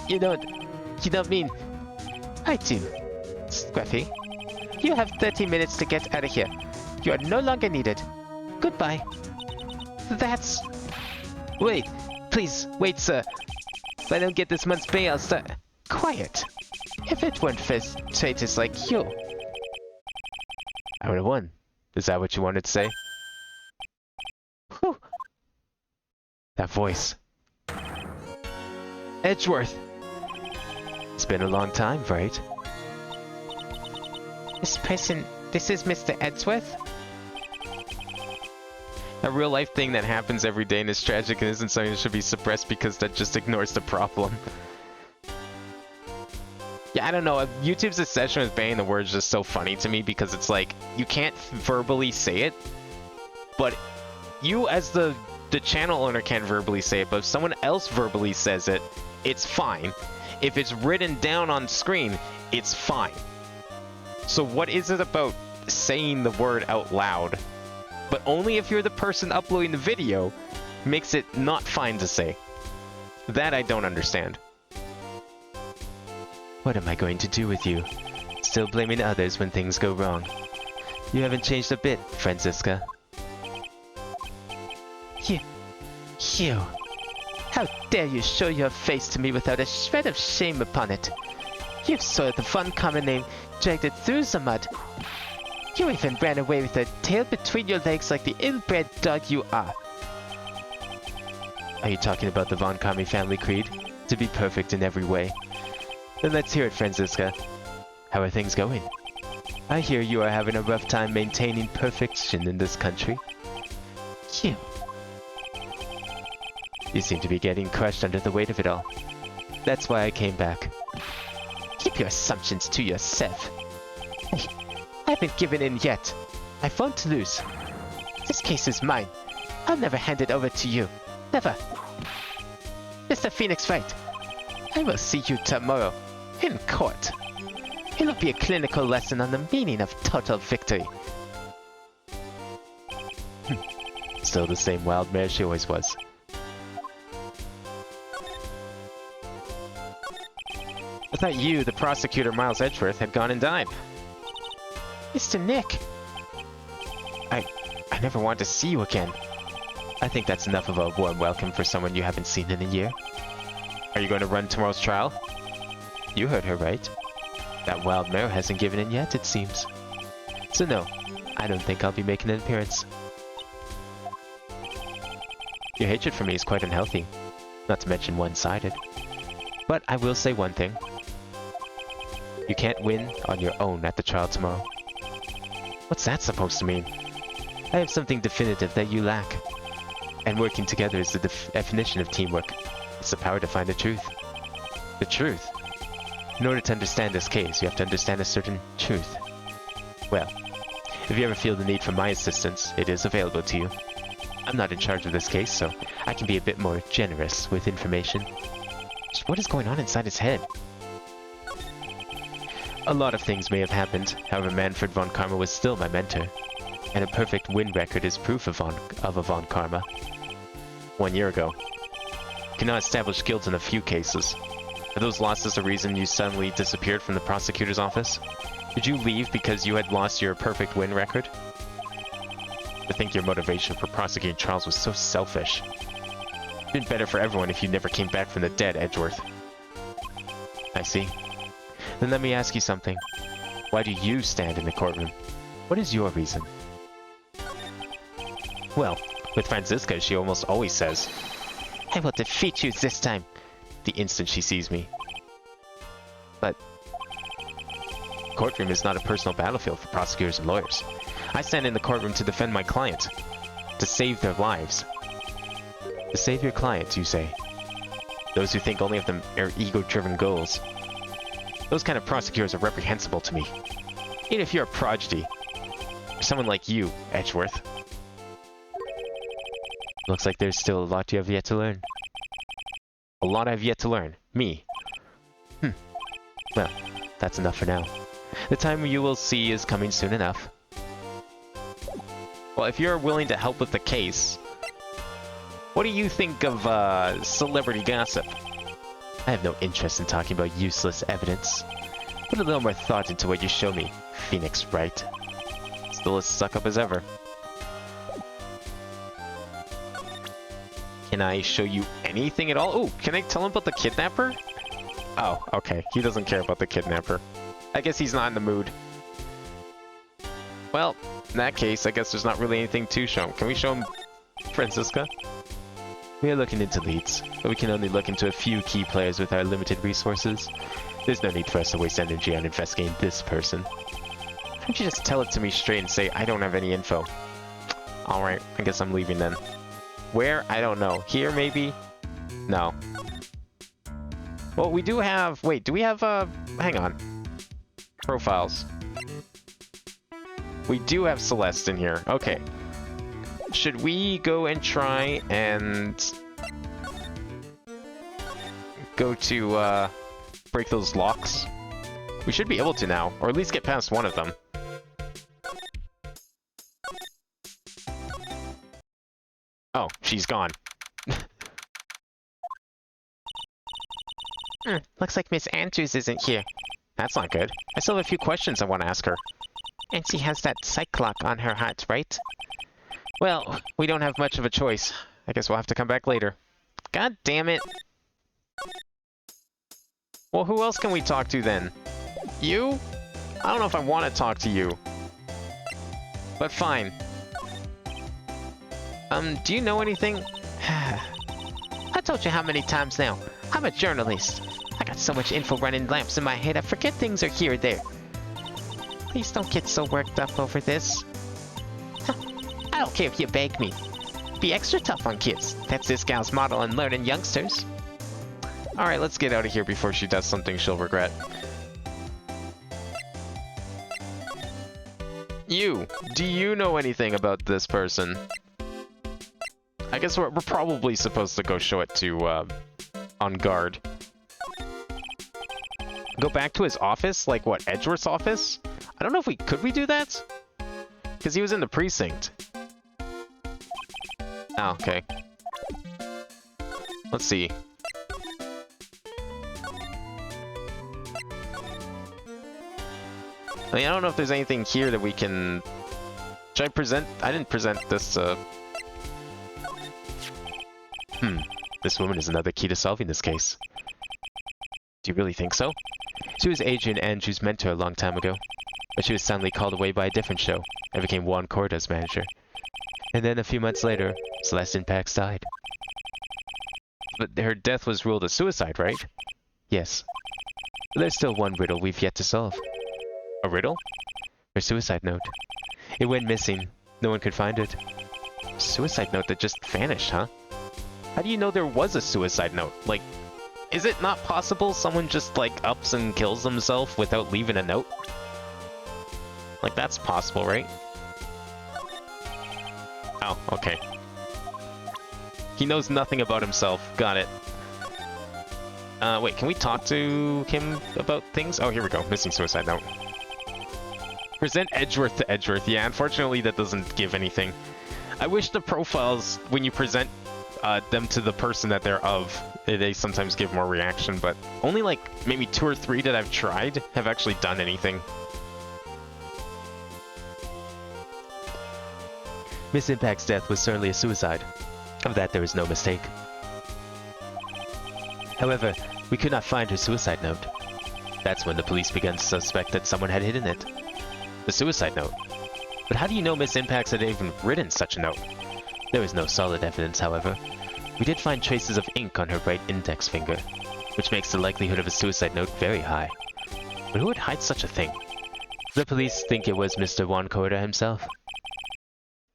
You don't mean... I do. Scruffy. You have 30 minutes to get out of here. You are no longer needed. Goodbye. That's... Wait. Please, wait, sir. If I don't get this month's pay, I'll start... Quiet. If it weren't for traitors like you... I would have won. Is that what you wanted to say? Whew. That voice. Edgeworth. It's been a long time, right? This is Mr. Edgeworth? A real life thing that happens every day and is tragic and isn't something that should be suppressed because that just ignores the problem. Yeah, I don't know. YouTube's obsession with banning the word is just so funny to me because it's like, you can't verbally say it, but you as the channel owner can't verbally say it, but if someone else verbally says it, it's fine. If it's written down on screen, it's fine. So what is it about saying the word out loud, but only if you're the person uploading the video, makes it not fine to say? That I don't understand. What am I going to do with you? Still blaming others when things go wrong. You haven't changed a bit, Franziska. You. How dare you show your face to me without a shred of shame upon it? You've soiled the Von Karma name, dragged it through the mud. You even ran away with a tail between your legs like the ill-bred dog you are. Are you talking about the Von Karma family creed? To be perfect in every way. Then let's hear it, Franziska. How are things going? I hear you are having a rough time maintaining perfection in this country. You seem to be getting crushed under the weight of it all. That's why I came back. Keep your assumptions to yourself. I haven't given in yet. I won't lose. This case is mine. I'll never hand it over to you. Never. Mr. Phoenix Wright, I will see you tomorrow. In court. It'll be a clinical lesson on the meaning of total victory. Still the same wild mare she always was. I thought you, the prosecutor Miles Edgeworth, had gone and died. Mr. Nick! I never wanted to see you again. I think that's enough of a warm welcome for someone you haven't seen in a year. Are you going to run tomorrow's trial? You heard her right. That wild mare hasn't given in yet, it seems. So no, I don't think I'll be making an appearance. Your hatred for me is quite unhealthy, not to mention one-sided. But I will say one thing. You can't win on your own at the trial tomorrow. What's that supposed to mean? I have something definitive that you lack. And working together is the definition of teamwork. It's the power to find the truth. The truth? In order to understand this case, you have to understand a certain truth. Well, if you ever feel the need for my assistance, it is available to you. I'm not in charge of this case, so I can be a bit more generous with information. Just what is going on inside his head? A lot of things may have happened, however Manfred von Karma was still my mentor. And a perfect win record is proof of a von Karma. 1 year ago. Cannot establish guilt in a few cases. Are those losses the reason you suddenly disappeared from the prosecutor's office? Did you leave because you had lost your perfect win record? I think your motivation for prosecuting trials was so selfish. It'd been better for everyone if you never came back from the dead, Edgeworth. I see. Then let me ask you something. Why do you stand in the courtroom? What is your reason? Well, with Franziska, she almost always says, I will defeat you this time. The instant she sees me. But courtroom is not a personal battlefield for prosecutors and lawyers. I stand in the courtroom to defend my client. To save their lives. To save your clients, you say. Those who think only of their ego-driven goals. Those kind of prosecutors are reprehensible to me. Even if you're a prodigy. Or someone like you, Edgeworth. Looks like there's still a lot you have yet to learn. A lot I have yet to learn. Me. Well, that's enough for now. The time you will see is coming soon enough. Well, if you're willing to help with the case, what do you think of celebrity gossip? I have no interest in talking about useless evidence. Put a little more thought into what you show me, Phoenix Wright. Still as stuck up as ever. Can I show you anything at all? Oh, can I tell him about the kidnapper? Oh, okay. He doesn't care about the kidnapper. I guess he's not in the mood. Well, in that case, I guess there's not really anything to show him. Can we show him Franziska? We are looking into leads, but we can only look into a few key players with our limited resources. There's no need for us to waste energy on investigating this person. Why don't you just tell it to me straight and say I don't have any info? Alright, I guess I'm leaving then. Where? I don't know. Here, maybe? No. Well, we do have... Wait, do we have, hang on. Profiles. We do have Celeste in here. Okay. Should we go and try and... go to, break those locks? We should be able to now, or at least get past one of them. Oh, she's gone. Looks like Miss Andrews isn't here. That's not good. I still have a few questions I want to ask her. And she has that psych lock on her heart, right? Well, we don't have much of a choice. I guess we'll have to come back later. God damn it. Well, who else can we talk to then? You? I don't know if I want to talk to you. But fine. Do you know anything? I told you how many times now. I'm a journalist. I got so much info running lamps in my head, I forget things are here or there. Please don't get so worked up over this. I don't care if you beg me. Be extra tough on kids. That's this gal's motto on learning youngsters. Alright, let's get out of here before she does something she'll regret. You! Do you know anything about this person? I guess we're probably supposed to go show it to, on guard. Go back to his office? Like, what, Edgeworth's office? I don't know if we... Could we do that? Because he was in the precinct. Oh, okay. Let's see. I mean, I don't know if there's anything here that we can... Should I present... I didn't present this, This woman is another key to solving this case. Do you really think so? She was Adrian Andrews' mentor a long time ago, but she was suddenly called away by a different show and became Juan Corda's manager. And then a few months later, Celeste Pax died. But her death was ruled a suicide, right? Yes. But there's still one riddle we've yet to solve. A riddle? Her suicide note. It went missing. No one could find it. Suicide note that just vanished, huh? How do you know there was a suicide note? Like, is it not possible someone just, like, ups and kills themselves without leaving a note? Like, that's possible, right? Oh, okay. He knows nothing about himself. Got it. Wait, can we talk to him about things? Oh, here we go. Missing suicide note. Present Edgeworth to Edgeworth. Yeah, unfortunately that doesn't give anything. I wish the profiles, when you present them to the person that they're of, they sometimes give more reaction, but only like maybe 2 or 3 that I've tried have actually done anything. Miss Impact's death was certainly a suicide. Of that there is no mistake. However, we could not find her suicide note. That's when the police began to suspect that someone had hidden it. The suicide note. But how do you know Miss Impacts had even written such a note? There is no solid evidence, however. We did find traces of ink on her right index finger, which makes the likelihood of a suicide note very high. But who would hide such a thing? The police think it was Mr. Juan Corda himself.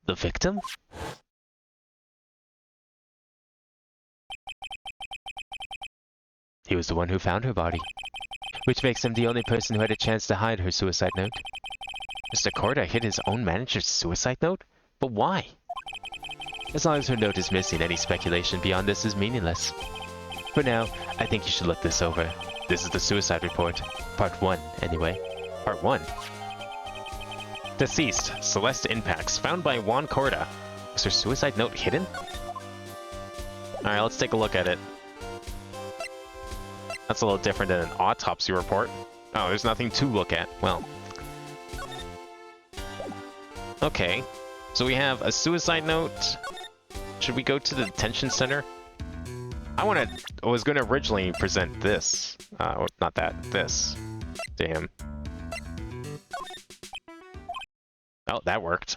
The victim? He was the one who found her body, which makes him the only person who had a chance to hide her suicide note. Mr. Corda hid his own manager's suicide note? But why? As long as her note is missing, any speculation beyond this is meaningless. For now, I think you should look this over. This is the suicide report. Part 1, anyway. Part 1. Deceased, Celeste Impacts, found by Juan Corda. Was her suicide note hidden? Alright, let's take a look at it. That's a little different than an autopsy report. Oh, there's nothing to look at. Well. Okay. So we have a suicide note. Should we go to the detention center? I was going to originally present this. Not that. This. To him. Oh, that worked.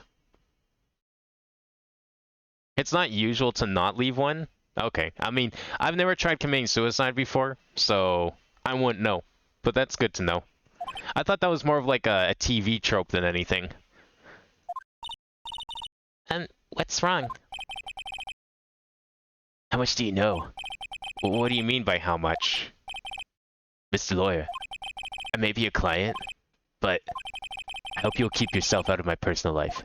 It's not usual to not leave one. Okay, I mean, I've never tried committing suicide before, so I wouldn't know. But that's good to know. I thought that was more of like a TV trope than anything. What's wrong? How much do you know? What do you mean by how much? Mr. Lawyer, I may be a client, but I hope you'll keep yourself out of my personal life.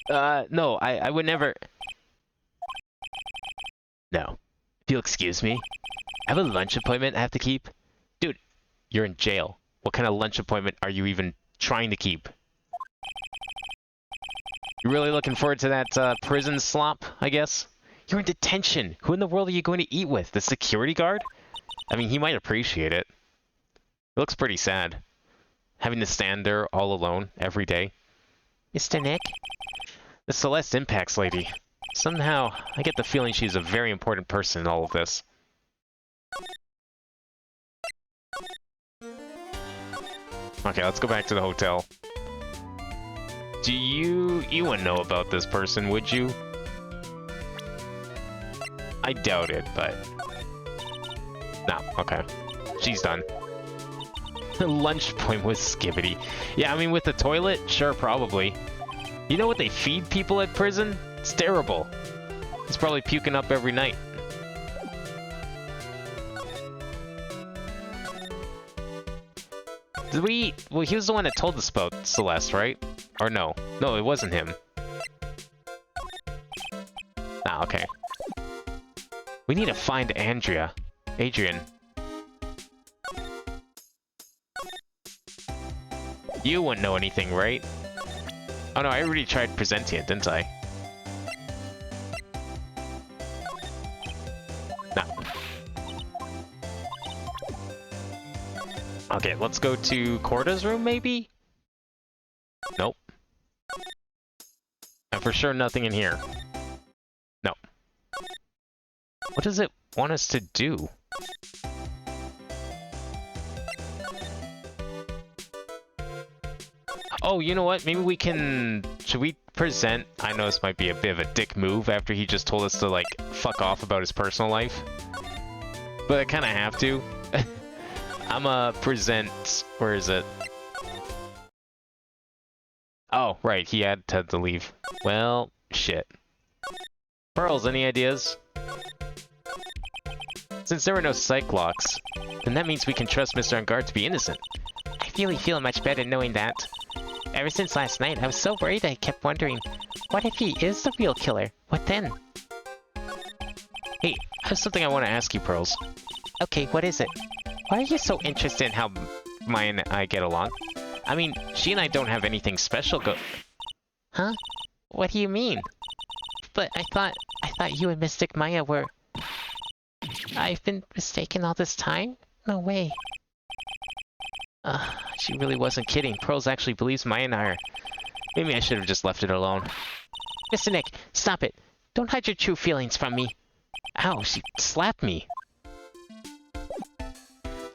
No, I would never... No. If you'll excuse me, I have a lunch appointment I have to keep. Dude, you're in jail. What kind of lunch appointment are you even trying to keep? You really looking forward to that prison slop, I guess? You're in detention. Who in the world are you going to eat with? The security guard? I mean, he might appreciate it. It looks pretty sad. Having to stand there all alone every day. Mr. Nick? The Celeste Impacts lady. Somehow, I get the feeling she's a very important person in all of this. Okay, let's go back to the hotel. You wouldn't know about this person, would you? I doubt it, but... No, okay. She's done. Lunch point was Skibbity. Yeah, I mean, with the toilet? Sure, probably. You know what they feed people at prison? It's terrible. He's probably puking up every night. Did we... Well, he was the one that told us about Celeste, right? Or no. No, it wasn't him. Ah, okay. We need to find Adrian. You wouldn't know anything, right? Oh no, I already tried presenting it, didn't I? No. Okay, let's go to Corda's room, maybe? Nope. And for sure nothing in here. No. What does it want us to do? Oh, you know what? Maybe we can... Should we present... I know this might be a bit of a dick move after he just told us to, like, fuck off about his personal life. But I kind of have to. I'ma present... Where is it? Oh, right. He had to leave. Well, shit. Pearls, any ideas? Since there were no psych locks, then that means we can trust Mr. Ungard to be innocent. I really feel much better knowing that. Ever since last night, I was so worried I kept wondering, what if he is the real killer? What then? Hey, I have something I want to ask you, Pearls. Okay, what is it? Why are you so interested in how Maya and I get along? I mean, she and I don't have anything special Huh? What do you mean? But I thought you and Mystic Maya were... I've been mistaken all this time? No way. She really wasn't kidding. Pearls actually believes Maya and I are... Maybe I should have just left it alone. Mr. Nick, stop it. Don't hide your true feelings from me. Ow, she slapped me.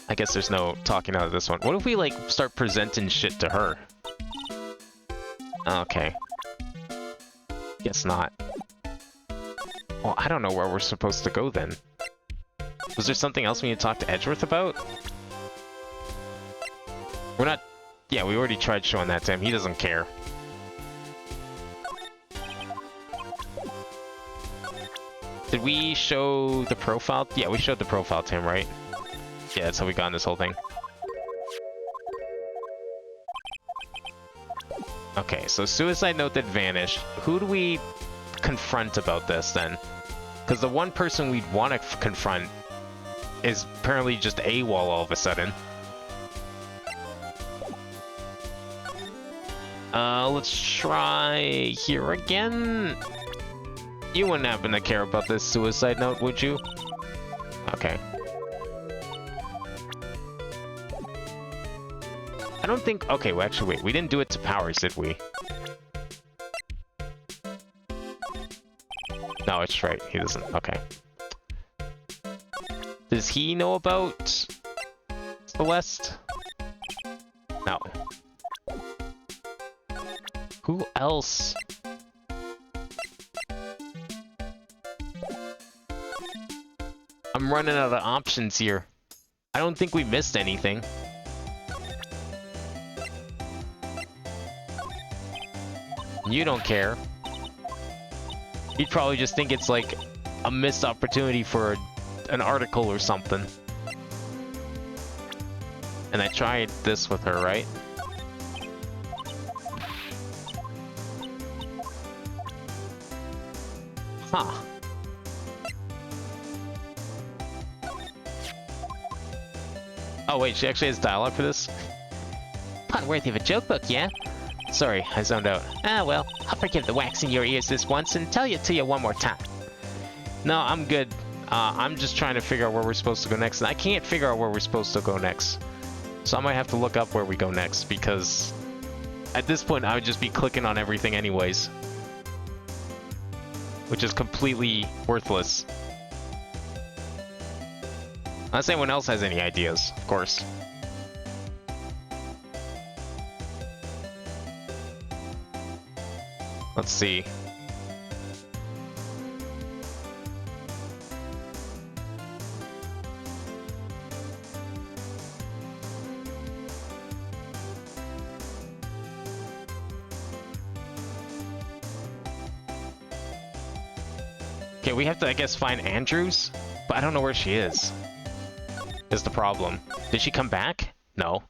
I guess there's no talking out of this one. What if we, like, start presenting shit to her? Okay. Guess not. Well, I don't know where we're supposed to go then. Was there something else we need to talk to Edgeworth about? We're not... Yeah, we already tried showing that to him. He doesn't care. Did we show the profile? Yeah, we showed the profile to him, right? Yeah, that's how we got in this whole thing. Okay, so suicide note that vanished. Who do we confront about this, then? Because the one person we'd want to confront is apparently just AWOL all of a sudden. Let's try here again. You wouldn't happen to care about this suicide note, would you? Okay. I don't think... Okay, well, actually, wait. We didn't do it to Powers, did we? No, it's right. He doesn't. Okay. Does he know about Celeste? No. Who else? I'm running out of options here. I don't think we missed anything. You don't care. You'd probably just think it's like a missed opportunity for an article or something. And I tried this with her, right? Huh. Oh wait, she actually has dialogue for this? Pot worthy of a joke book, yeah? Sorry, I zoned out. Ah, well, I'll forgive the wax in your ears this once and tell it to you one more time. No, I'm good. I'm just trying to figure out where we're supposed to go next, and I can't figure out where we're supposed to go next. So I might have to look up where we go next, because at this point I would just be clicking on everything anyways. Which is completely worthless. Unless anyone else has any ideas, of course. Let's see. Okay, we have to, I guess, find Andrews, but I don't know where she is. Is the problem. Did she come back? No.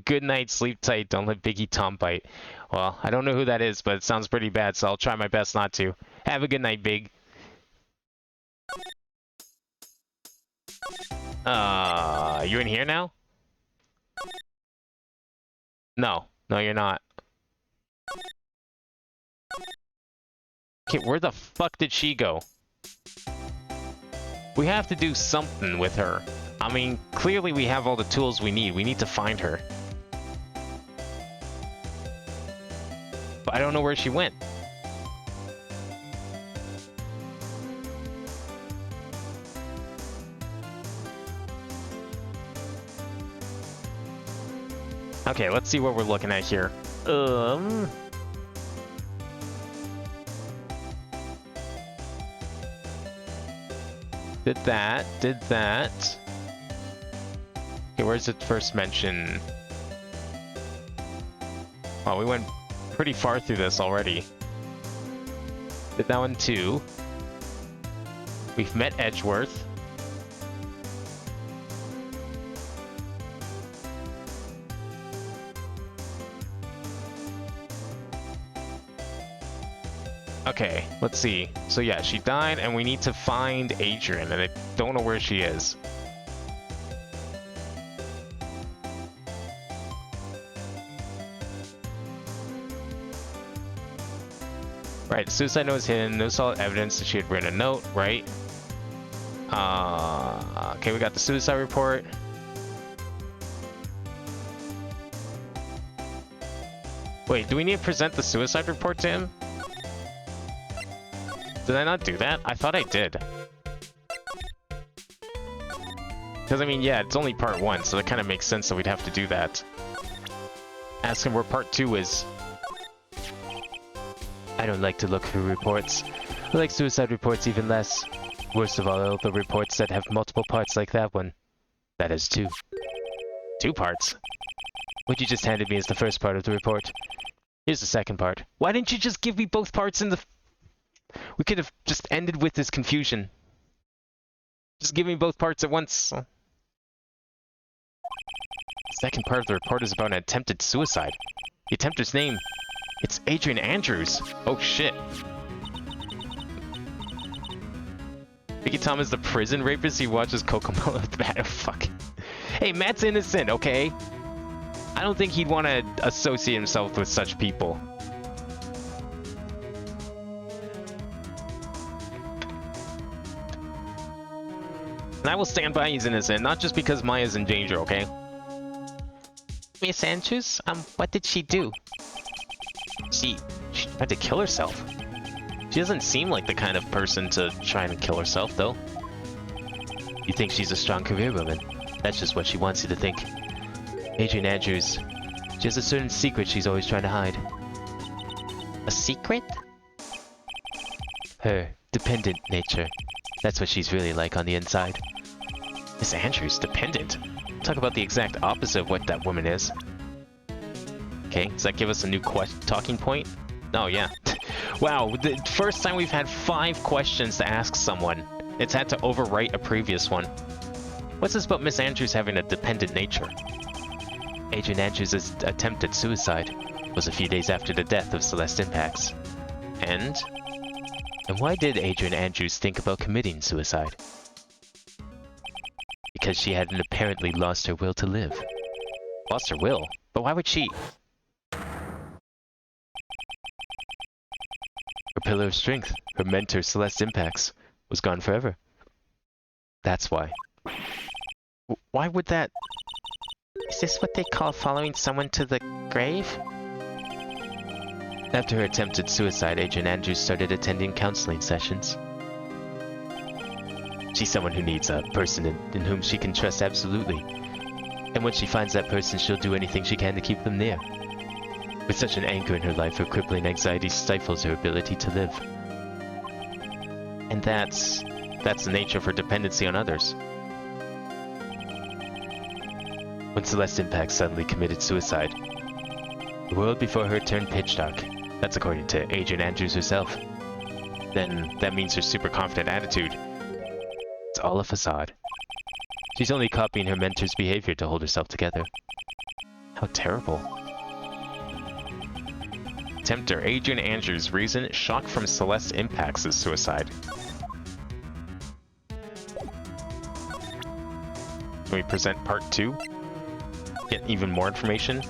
Good night, sleep tight, don't let Biggie Tom bite. Well, I don't know who that is, but it sounds pretty bad, so I'll try my best not to. Have a good night, Big. You in here now? No. No, you're not. Okay, where the fuck did she go? We have to do something with her. I mean, clearly we have all the tools we need. We need to find her. But I don't know where she went. Okay, let's see what we're looking at here. Did that. Okay, where's it first mention? Oh, we went pretty far through this already. Did that one too. We've met Edgeworth. Okay, let's see. So yeah, she died, and we need to find Adrian, and I don't know where she is. Right, suicide note was hidden, no solid evidence that she had written a note, right? Okay, we got the suicide report. Wait, do we need to present the suicide report to him? Did I not do that? I thought I did. Because, I mean, yeah, it's only part 1, so that kind of makes sense that we'd have to do that. Ask him where part 2 is. I don't like to look through reports. I like suicide reports even less. Worst of all the reports that have multiple parts like that one. That is 2. 2 parts? What you just handed me is the first part of the report. Here's the second part. Why didn't you just give me both parts in the... We could have just ended with this confusion. Just give me both parts at once. The second part of the report is about an attempted suicide. The attempter's name... It's Adrian Andrews. Oh shit. Biggie Tom is the prison rapist. He watches Kokomo with Matt. Oh fuck. Hey, Matt's innocent, okay? I don't think he'd want to associate himself with such people. And I will stand by he's innocent, not just because Maya's in danger, okay? Miss Andrews, what did she do? She tried to kill herself. She doesn't seem like the kind of person to try and kill herself, though. You think she's a strong career woman? That's just what she wants you to think. Adrian Andrews, she has a certain secret she's always trying to hide. A secret? Her dependent nature. That's what she's really like on the inside. Miss Andrews, dependent? Talk about the exact opposite of what that woman is. Okay, does that give us a new talking point? Oh, yeah. Wow, the first time we've had 5 questions to ask someone. It's had to overwrite a previous one. What's this about Miss Andrews having a dependent nature? Agent Andrews' attempt at suicide was a few days after the death of Celeste Impax. And why did Adrian Andrews think about committing suicide? Because she hadn't apparently lost her will to live. Lost her will? But why would she? Her pillar of strength, her mentor Celeste Impax, was gone forever. That's why. Why would that... Is this what they call following someone to the grave? After her attempted suicide, Agent Andrews started attending counseling sessions. She's someone who needs a person in whom she can trust absolutely. And when she finds that person, she'll do anything she can to keep them near. With such an anchor in her life, her crippling anxiety stifles her ability to live. And that's the nature of her dependency on others. When Celeste Impax suddenly committed suicide, the world before her turned pitch dark. That's according to Agent Andrews herself. Then that means her super confident attitude. It's all a facade. She's only copying her mentor's behavior to hold herself together. How terrible. Tempter, Adrian Andrews, reason, shock from Celeste Impax's suicide. Can we present part 2? Get even more information?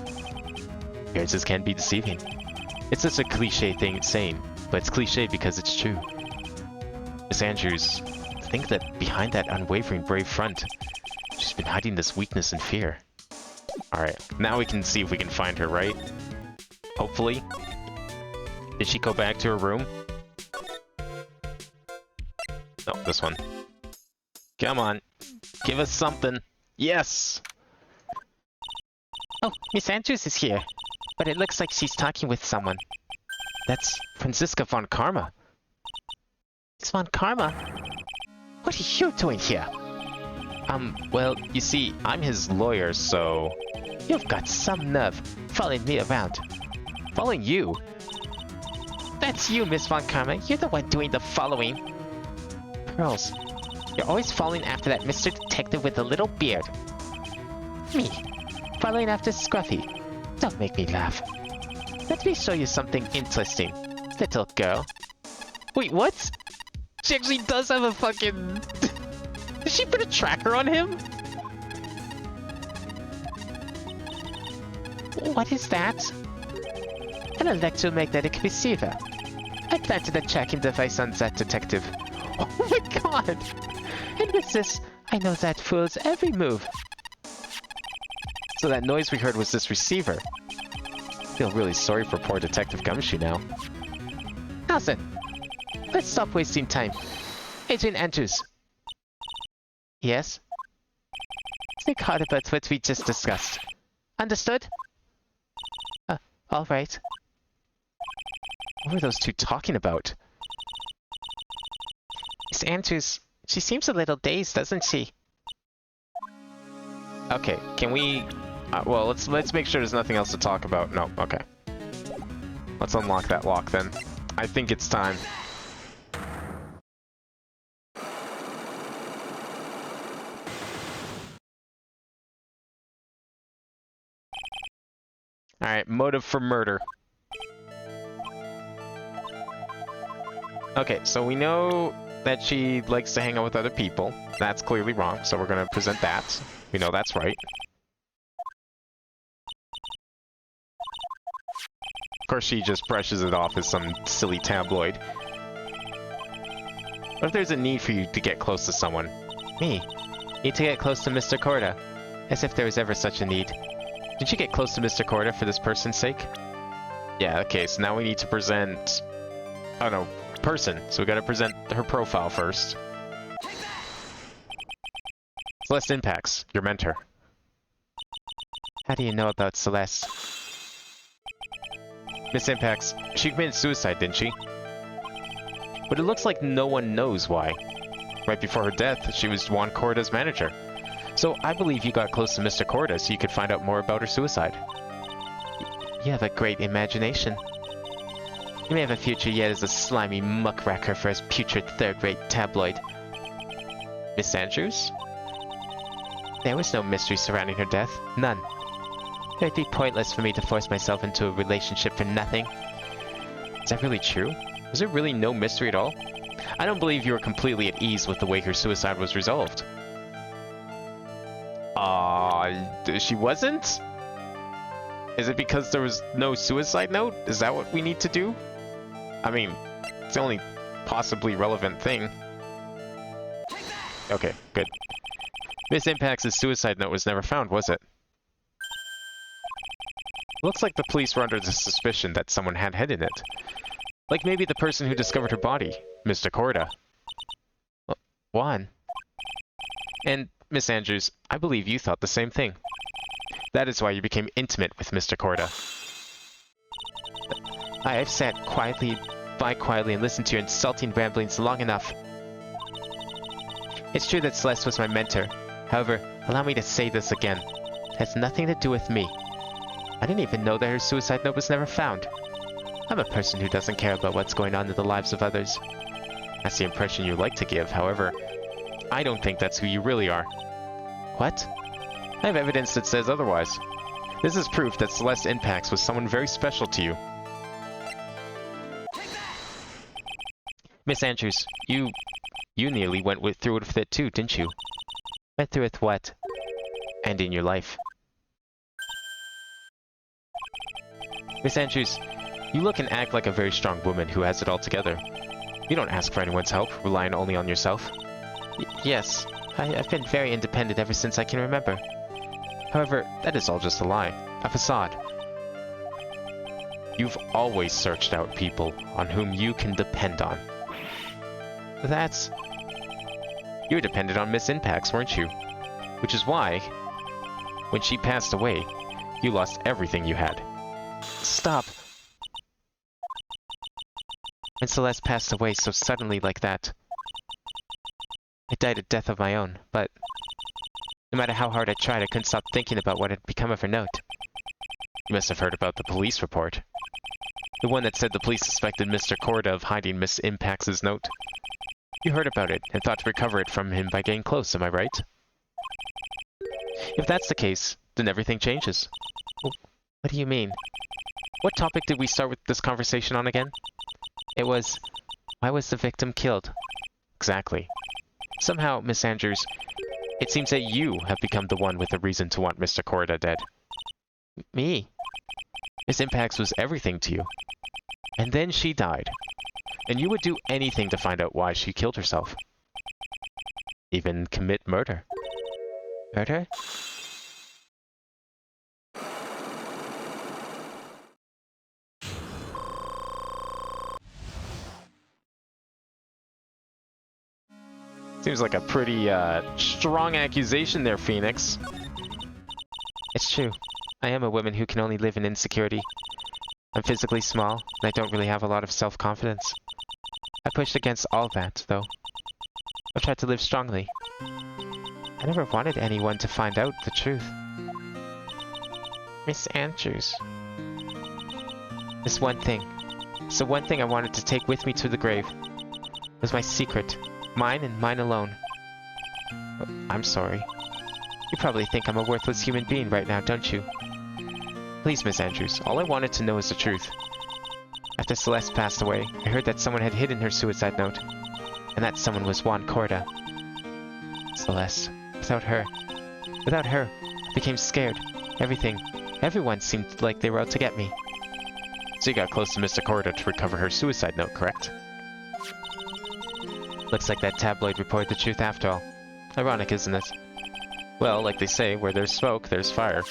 Appearances can be deceiving. It's such a cliche thing saying, but it's cliche because it's true. Miss Andrews, think that behind that unwavering brave front, she's been hiding this weakness and fear. Alright, now we can see if we can find her, right? Hopefully. Did she go back to her room? No, this one. Come on. Give us something. Yes! Oh, Miss Andrews is here. But it looks like she's talking with someone. That's Franziska von Karma. Miss von Karma? What are you doing here? Well, you see, I'm his lawyer, so... You've got some nerve, following me around. Following you? That's you, Miss von Karma. You're the one doing the following. Pearls, you're always following after that Mr. Detective with the little beard. Me, following after Scruffy. Don't make me laugh. Let me show you something interesting, little girl. Wait, what? She actually does have a fucking... Did she put a tracker on him? What is that? An electromagnetic receiver. I planted a tracking device on that detective. Oh my god! And with this, I know that fool's every move. So that noise we heard was this receiver. I feel really sorry for poor Detective Gumshoe now. Nelson, let's stop wasting time. Agent Andrews. Yes? Think hard about what we just discussed. Understood? All right. What were those two talking about? Miss Andrews, she seems a little dazed, doesn't she? Okay, can we... well, let's make sure there's nothing else to talk about. No, okay. Let's unlock that lock then. I think it's time. Alright, motive for murder. Okay, so we know that she likes to hang out with other people. That's clearly wrong, so we're gonna present that. We know that's right. Of course, she just brushes it off as some silly tabloid. What if there's a need for you to get close to someone? Me? Need to get close to Mr. Corda. As if there was ever such a need. Did you get close to Mr. Corda for this person's sake? Yeah, okay, so now we need to present... Oh no, person. So we gotta present her profile first. Celeste Impax, your mentor. How do you know about Celeste? Miss Impax, she committed suicide, didn't she? But it looks like no one knows why. Right before her death, she was Juan Corda's manager. So I believe you got close to Mr. Corda so you could find out more about her suicide. You have a great imagination. You may have a future yet as a slimy muckraker for his putrid third-rate tabloid. Miss Andrews? There was no mystery surrounding her death. None. It would be pointless for me to force myself into a relationship for nothing. Is that really true? Was there really no mystery at all? I don't believe you were completely at ease with the way her suicide was resolved. She wasn't? Is it because there was no suicide note? Is that what we need to do? I mean, it's the only possibly relevant thing. Okay, good. Miss Impact's suicide note was never found, was it? Looks like the police were under the suspicion that someone had hidden it. Like maybe the person who discovered her body, Mr. Corda. Juan. And, Miss Andrews, I believe you thought the same thing. That is why you became intimate with Mr. Corda. I have sat quietly and listened to your insulting ramblings long enough. It's true that Celeste was my mentor. However, allow me to say this again. It has nothing to do with me. I didn't even know that her suicide note was never found. I'm a person who doesn't care about what's going on in the lives of others. That's the impression you like to give, however, I don't think that's who you really are. What? I have evidence that says otherwise. This is proof that Celeste Impacts was someone very special to you. Miss Andrews, you nearly went through it with it too, didn't you? Went through with what? Ending your life. Miss Andrews, you look and act like a very strong woman who has it all together. You don't ask for anyone's help, relying only on yourself. Yes, I've been very independent ever since I can remember. However, that is all just a lie, a facade. You've always searched out people on whom you can depend on. You were dependent on Miss Impacts, weren't you? Which is why, when she passed away, you lost everything you had. Stop! When Celeste passed away so suddenly like that, I died a death of my own, but no matter how hard I tried, I couldn't stop thinking about what had become of her note. You must have heard about the police report. The one that said the police suspected Mr. Corda of hiding Miss Impacts' note. You heard about it and thought to recover it from him by getting close, am I right? If that's the case, then everything changes. What do you mean? What topic did we start with this conversation on again? It was, why was the victim killed? Exactly. Somehow, Miss Andrews, it seems that you have become the one with a reason to want Mr. Corda dead. Me? Miss Impacts was everything to you. And then she died. And you would do anything to find out why she killed herself. Even commit murder. Murder? Seems like a pretty strong accusation there, Phoenix. It's true. I am a woman who can only live in insecurity. I'm physically small, and I don't really have a lot of self-confidence. I pushed against all that, though. I tried to live strongly. I never wanted anyone to find out the truth. Miss Andrews. This one thing. It's the one thing I wanted to take with me to the grave. It was my secret. Mine and mine alone. I'm sorry. You probably think I'm a worthless human being right now, don't you? Please, Miss Andrews, all I wanted to know is the truth. After Celeste passed away, I heard that someone had hidden her suicide note. And that someone was Juan Corda. Celeste. Without her, I became scared. Everyone seemed like they were out to get me. So you got close to Mr. Corda to recover her suicide note, correct? Looks like that tabloid reported the truth after all. Ironic, isn't it? Well, like they say, where there's smoke, there's fire.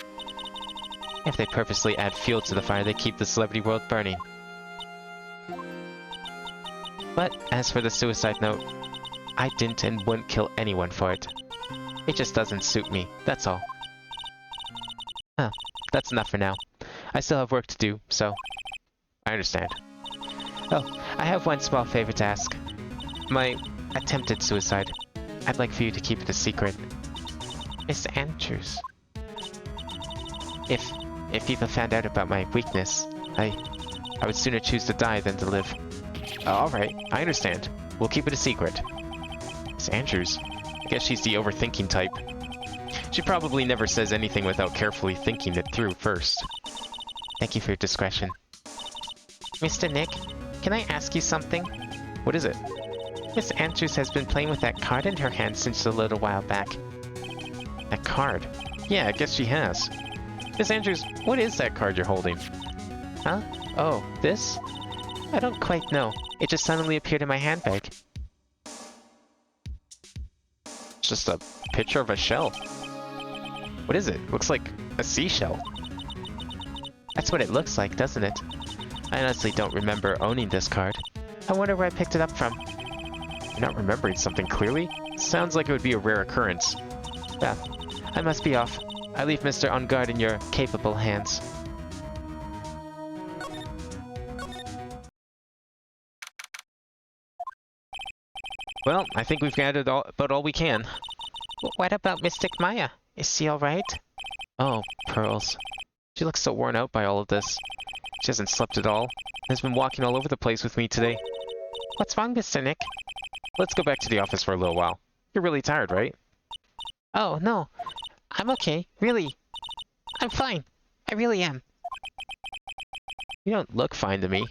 If they purposely add fuel to the fire, they keep the celebrity world burning. But as for the suicide note, I didn't and wouldn't kill anyone for it. It just doesn't suit me, that's all. That's enough for now. I still have work to do, so... I understand. Oh, I have one small favor to ask. My attempted suicide. I'd like for you to keep it a secret. Miss Andrews. If If people found out about my weakness, I would sooner choose to die than to live. Alright, I understand. We'll keep it a secret. Miss Andrews. I guess she's the overthinking type. She probably never says anything without carefully thinking it through first. Thank you for your discretion. Mr. Nick, can I ask you something? What is it? Miss Andrews has been playing with that card in her hand since a little while back. That card? Yeah, I guess she has. Miss Andrews, what is that card you're holding? Huh? Oh, this? I don't quite know. It just suddenly appeared in my handbag. It's just a picture of a shell. What is it? Looks like a seashell. That's what it looks like, doesn't it? I honestly don't remember owning this card. I wonder where I picked it up from. You're not remembering something clearly? Sounds like it would be a rare occurrence. Well, I must be off. I leave Mr. On Guard in your capable hands. Well, I think we've gathered about all we can. What about Mystic Maya? Is she alright? Oh, Pearls. She looks so worn out by all of this. She hasn't slept at all, and has been walking all over the place with me today. What's wrong, Mr. Nick? Let's go back to the office for a little while. You're really tired, right? Oh, no. I'm okay, really. I'm fine. I really am. You don't look fine to me.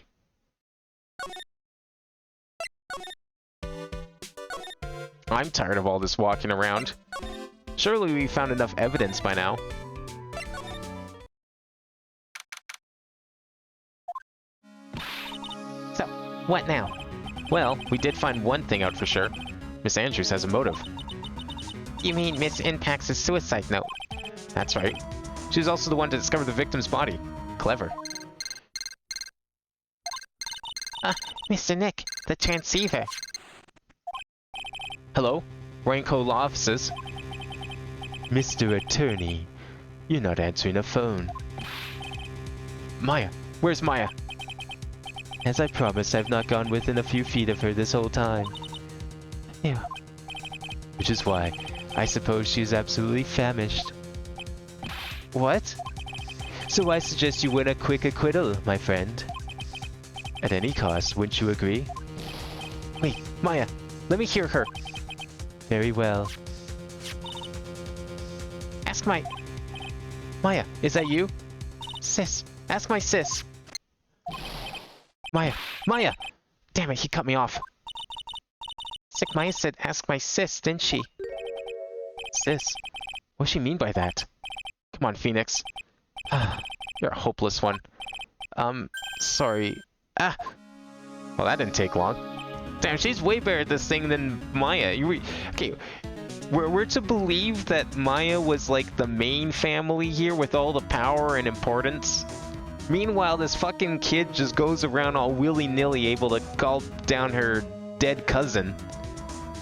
I'm tired of all this walking around. Surely we found enough evidence by now. So, what now? Well, we did find one thing out for sure. Miss Andrews has a motive. You mean Miss Impax's suicide note? That's right. She was also the one to discover the victim's body. Clever. Mr. Nick, the transceiver. Hello? Raincoat Law Offices. Mr. Attorney, you're not answering a phone. Maya! Where's Maya? As I promised, I've not gone within a few feet of her this whole time. Ew. Which is why I suppose she's absolutely famished. What? So I suggest you win a quick acquittal, my friend. At any cost, wouldn't you agree? Wait, Maya! Let me hear her! Very well. Ask my... Maya, is that you? sis. Ask my sis. Maya! Maya! Damn it, he cut me off. Sick Maya said ask my sis, didn't she? Sis? What does she mean by that? Come on, Phoenix. You're a hopeless one. Sorry. Well, that didn't take long. Damn, she's way better at this thing than Maya. Okay, we're to believe that Maya was like the main family here with all the power and importance. Meanwhile, this fucking kid just goes around all willy-nilly able to call down her dead cousin.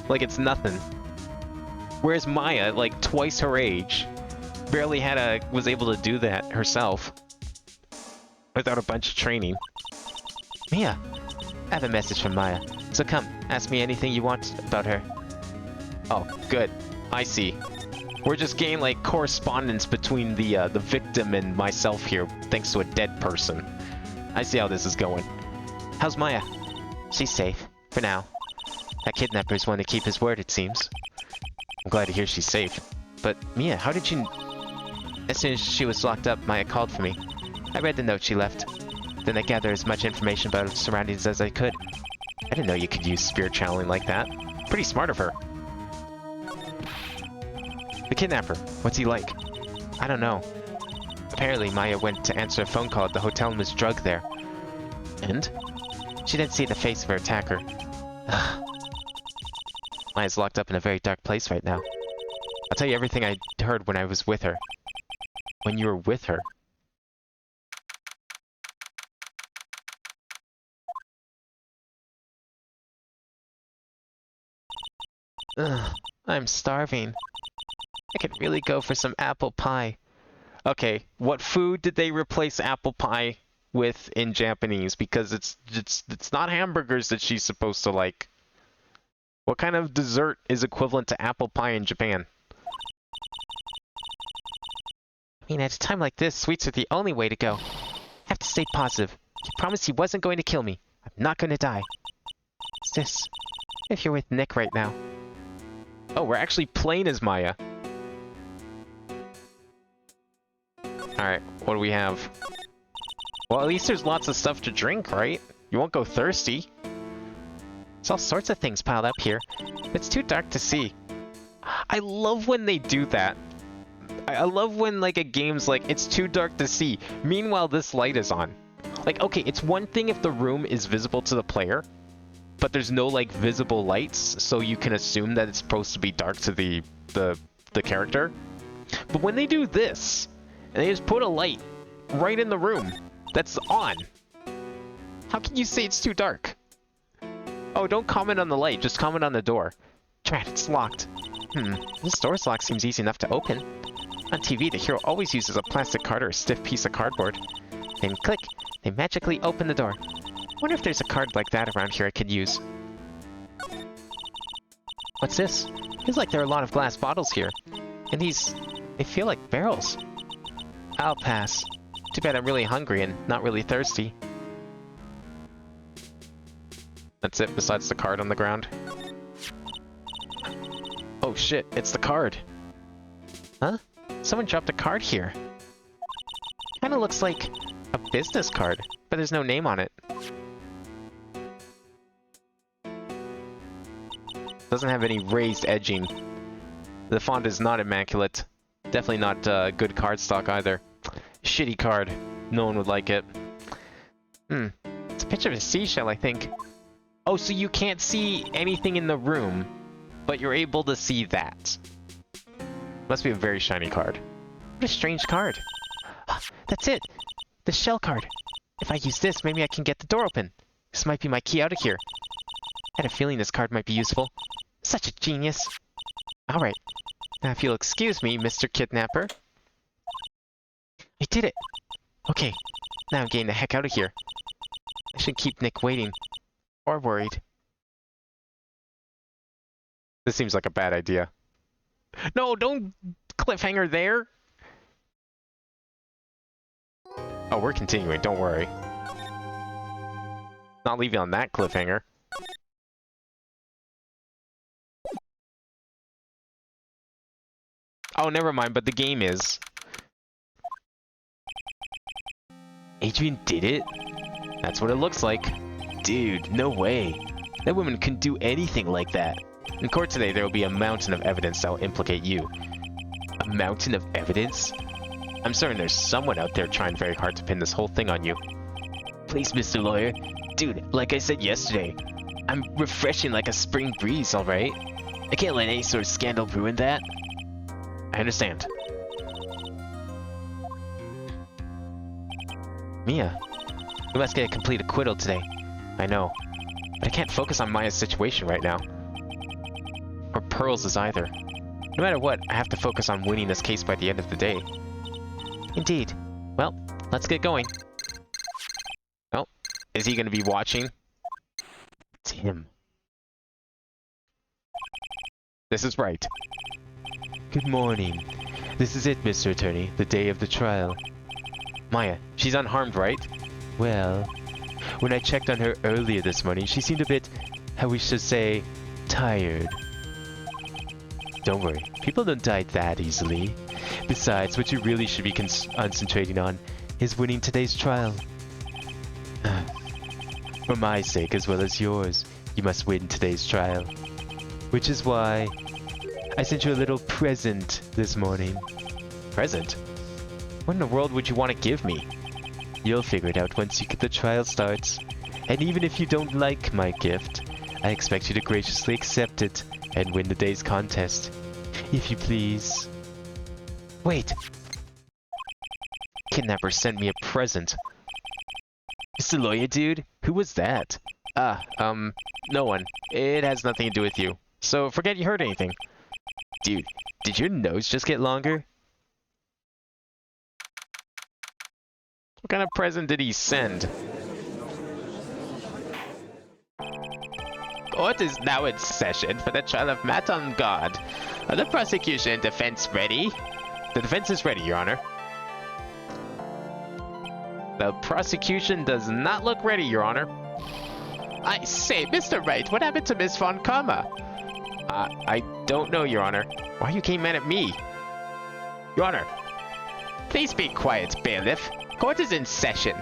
Like it's nothing. Whereas Maya, like twice her age, barely was able to do that herself. Without a bunch of training. Mia, I have a message from Maya. So come, ask me anything you want about her. Oh, good. I see. We're just getting like correspondence between the victim and myself here, thanks to a dead person. I see how this is going. How's Maya? She's safe, for now. That kidnapper's one to keep his word, it seems. I'm glad to hear she's safe. But Mia, how did you... As soon as she was locked up, Maya called for me. I read the note she left. Then I gathered as much information about her surroundings as I could. I didn't know you could use spirit channeling like that. Pretty smart of her. The kidnapper, what's he like? I don't know. Apparently, Maya went to answer a phone call at the hotel and was drugged there. And? She didn't see the face of her attacker. Maya's locked up in a very dark place right now. I'll tell you everything I heard when I was with her. When you were with her? Ugh, I'm starving. I could really go for some apple pie. Okay, what food did they replace apple pie with in Japanese? Because it's not hamburgers that she's supposed to like. What kind of dessert is equivalent to apple pie in Japan? mean, at a time like this, sweets are the only way to go. Have to stay positive. He promised he wasn't going to kill me. I'm not going to die. What's this? If you're with Nick right now. Oh, we're actually playing as Maya. Alright, what do we have? Well, at least there's lots of stuff to drink, right? You won't go thirsty. There's all sorts of things piled up here. It's too dark to see. I love when they do that. I love when, like, a game's like, it's too dark to see. Meanwhile, this light is on. Like, okay, it's one thing if the room is visible to the player, but there's no, like, visible lights, so you can assume that it's supposed to be dark to the character. But when they do this, and they just put a light right in the room that's on, how can you say it's too dark? Oh, don't comment on the light, just comment on the door. Drat, it's locked. This door's lock seems easy enough to open. On TV, the hero always uses a plastic card or a stiff piece of cardboard. Then click, they magically open the door. Wonder if there's a card like that around here I could use. What's this? Feels like there are a lot of glass bottles here. And they feel like barrels. I'll pass. Too bad I'm really hungry and not really thirsty. That's it, besides the card on the ground. Oh shit, it's the card. Huh? Someone dropped a card here. Kinda looks like a business card, but there's no name on it. Doesn't have any raised edging. The font is not immaculate. Definitely not good cardstock either. Shitty card. No one would like it. It's a picture of a seashell, I think. Oh, so you can't see anything in the room, but you're able to see that. Must be a very shiny card. What a strange card. That's it! The shell card. If I use this, maybe I can get the door open. This might be my key out of here. I had a feeling this card might be useful. Such a genius. Alright. Now if you'll excuse me, Mr. Kidnapper. I did it! Okay. Now I'm getting the heck out of here. I should keep Nick waiting. Or worried. This seems like a bad idea. No, don't cliffhanger there! Oh, we're continuing, don't worry. Not leaving on that cliffhanger. Oh, never mind, but the game is. Adrian did it? That's what it looks like. Dude, no way. That woman couldn't do anything like that. In court today, there will be a mountain of evidence that will implicate you. A mountain of evidence? I'm certain there's someone out there trying very hard to pin this whole thing on you. Please, Mr. Lawyer. Dude, like I said yesterday, I'm refreshing like a spring breeze, alright? I can't let any sort of scandal ruin that. I understand. Mia, we must get a complete acquittal today. I know, but I can't focus on Maya's situation right now. Or Pearl's either. No matter what, I have to focus on winning this case by the end of the day. Indeed. Well, let's get going. Oh, is he going to be watching? It's him. This is Wright. Good morning. This is it, Mr. Attorney, the day of the trial. Maya, she's unharmed, right? Well, when I checked on her earlier this morning, she seemed a bit, how we should say, tired. Don't worry, people don't die that easily. Besides, what you really should be concentrating on is winning today's trial. For my sake as well as yours, you must win today's trial. Which is why I sent you a little present this morning. Present? What in the world would you want to give me? You'll figure it out once the trial starts. And even if you don't like my gift, I expect you to graciously accept it and win the day's contest. If you please. Wait. Kidnapper sent me a present. Mr. Lawyer dude, who was that? No one. It has nothing to do with you. So forget you heard anything. Dude, did your nose just get longer? What kind of present did he send? Court is now in session for the trial of Matt on God. Are the prosecution and defense ready? The defense is ready, Your Honor. The prosecution does not look ready, Your Honor. I say, Mr. Wright, what happened to Miss Von Karma? I don't know, Your Honor. Why you came mad at me? Your Honor. Please be quiet, bailiff. Court is in session.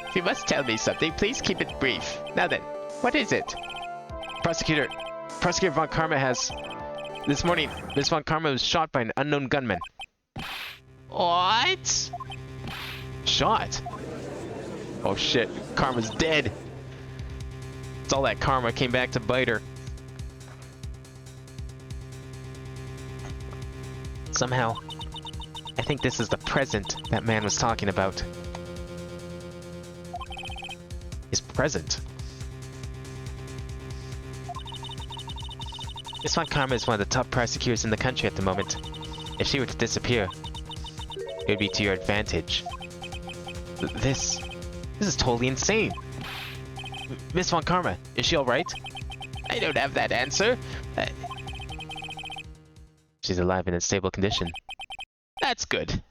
If you must tell me something, please keep it brief. Now then, what is it? Prosecutor Von Karma has... This morning, Miss Von Karma was shot by an unknown gunman. What? Shot? Oh shit, Karma's dead. It's all that karma came back to bite her. Somehow, I think this is the present that man was talking about. His present? Miss Von Karma is one of the top prosecutors in the country at the moment. If she were to disappear, it would be to your advantage. This is totally insane. Miss Von Karma, is she alright? I don't have that answer. She's alive and in stable condition. That's good.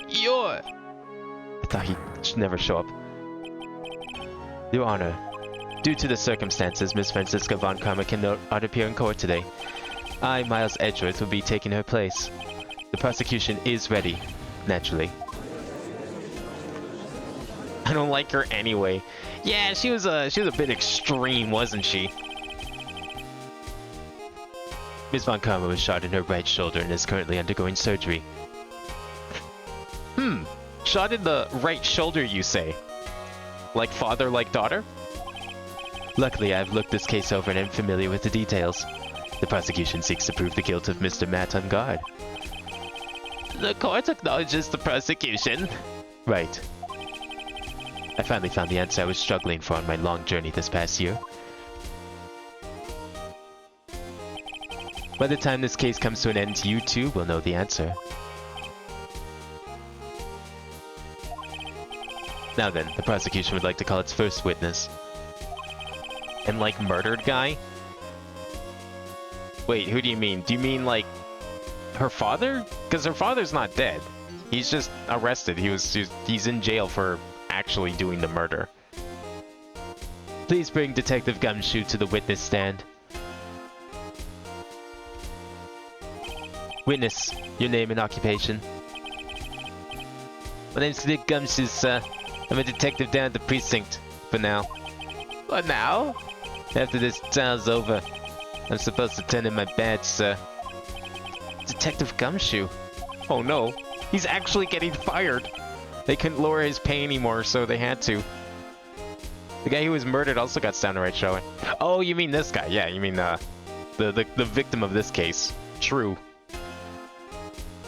You're... I thought he'd never show up. Your Honor, due to the circumstances, Miss Francisca Von Karma cannot appear in court today. I, Miles Edgeworth, will be taking her place. The prosecution is ready, naturally. I don't like her anyway. Yeah, she was a bit extreme, wasn't she? Miss Von Karma was shot in her right shoulder and is currently undergoing surgery. Shot in the right shoulder, you say? Like father, like daughter? Luckily, I've looked this case over and am familiar with the details. The prosecution seeks to prove the guilt of Mr. Matt Ungard. The court acknowledges the prosecution. Right. I finally found the answer I was struggling for on my long journey this past year. By the time this case comes to an end, you too will know the answer. Now then, the prosecution would like to call its first witness. And like murdered guy? Wait, who do you mean? Do you mean like her father? Because her father's not dead. He's just arrested. He's in jail for actually doing the murder. Please bring Detective Gumshoe to the witness stand. Witness, your name and occupation. My name's Dick Gumshoe, sir. I'm a detective down at the precinct, for now. For now? After this trial's over, I'm supposed to turn in my badge, sir. Detective Gumshoe? Oh no, he's actually getting fired. They couldn't lower his pay anymore, so they had to. The guy who was murdered also got sent right showing. Oh, you mean this guy? Yeah, you mean the victim of this case. True.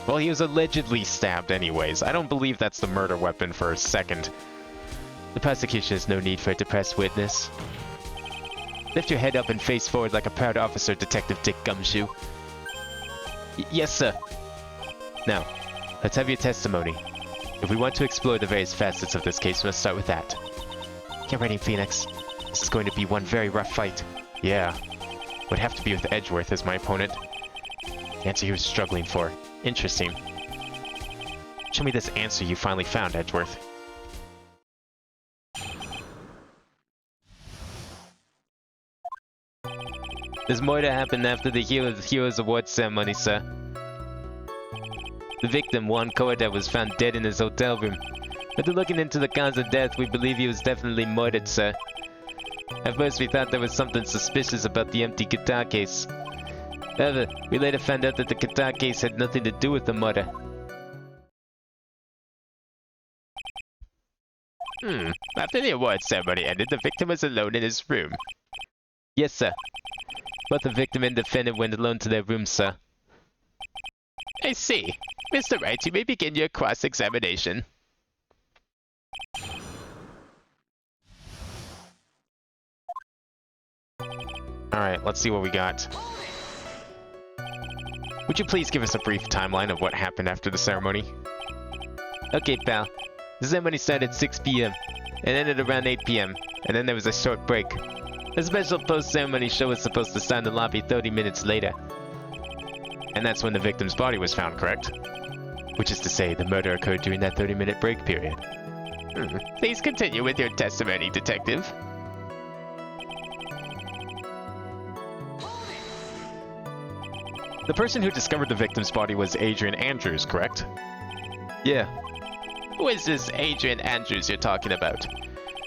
Well, he was allegedly stabbed anyways. I don't believe that's the murder weapon for a second. The prosecution has no need for a depressed witness. Lift your head up and face forward like a proud officer, Detective Dick Gumshoe. Yes, sir. Now, let's have your testimony. If we want to explore the various facets of this case, we must start with that. Get ready, Phoenix. This is going to be one very rough fight. Yeah. Would have to be with Edgeworth as my opponent. The answer he was struggling for. Interesting. Show me this answer you finally found, Edgeworth. This murder happened after the Heroes Awards ceremony, sir. The victim, Juan Corda, was found dead in his hotel room. After looking into the cause of death, we believe he was definitely murdered, sir. At first we thought there was something suspicious about the empty guitar case. However, we later found out that the guitar case had nothing to do with the murder. After the award ceremony ended, the victim was alone in his room. Yes, sir. Both the victim and defendant went alone to their rooms, sir. I see. Mr. Wright, you may begin your cross-examination. Alright, let's see what we got. Would you please give us a brief timeline of what happened after the ceremony? Okay, pal. The ceremony started at 6 p.m. and ended around 8 p.m. and then there was a short break. A special post-ceremony show was supposed to start in the lobby 30 minutes later. And that's when the victim's body was found, correct? Which is to say, the murder occurred during that 30-minute break period. Please continue with your testimony, Detective. The person who discovered the victim's body was Adrian Andrews, correct? Yeah. Who is this Adrian Andrews you're talking about?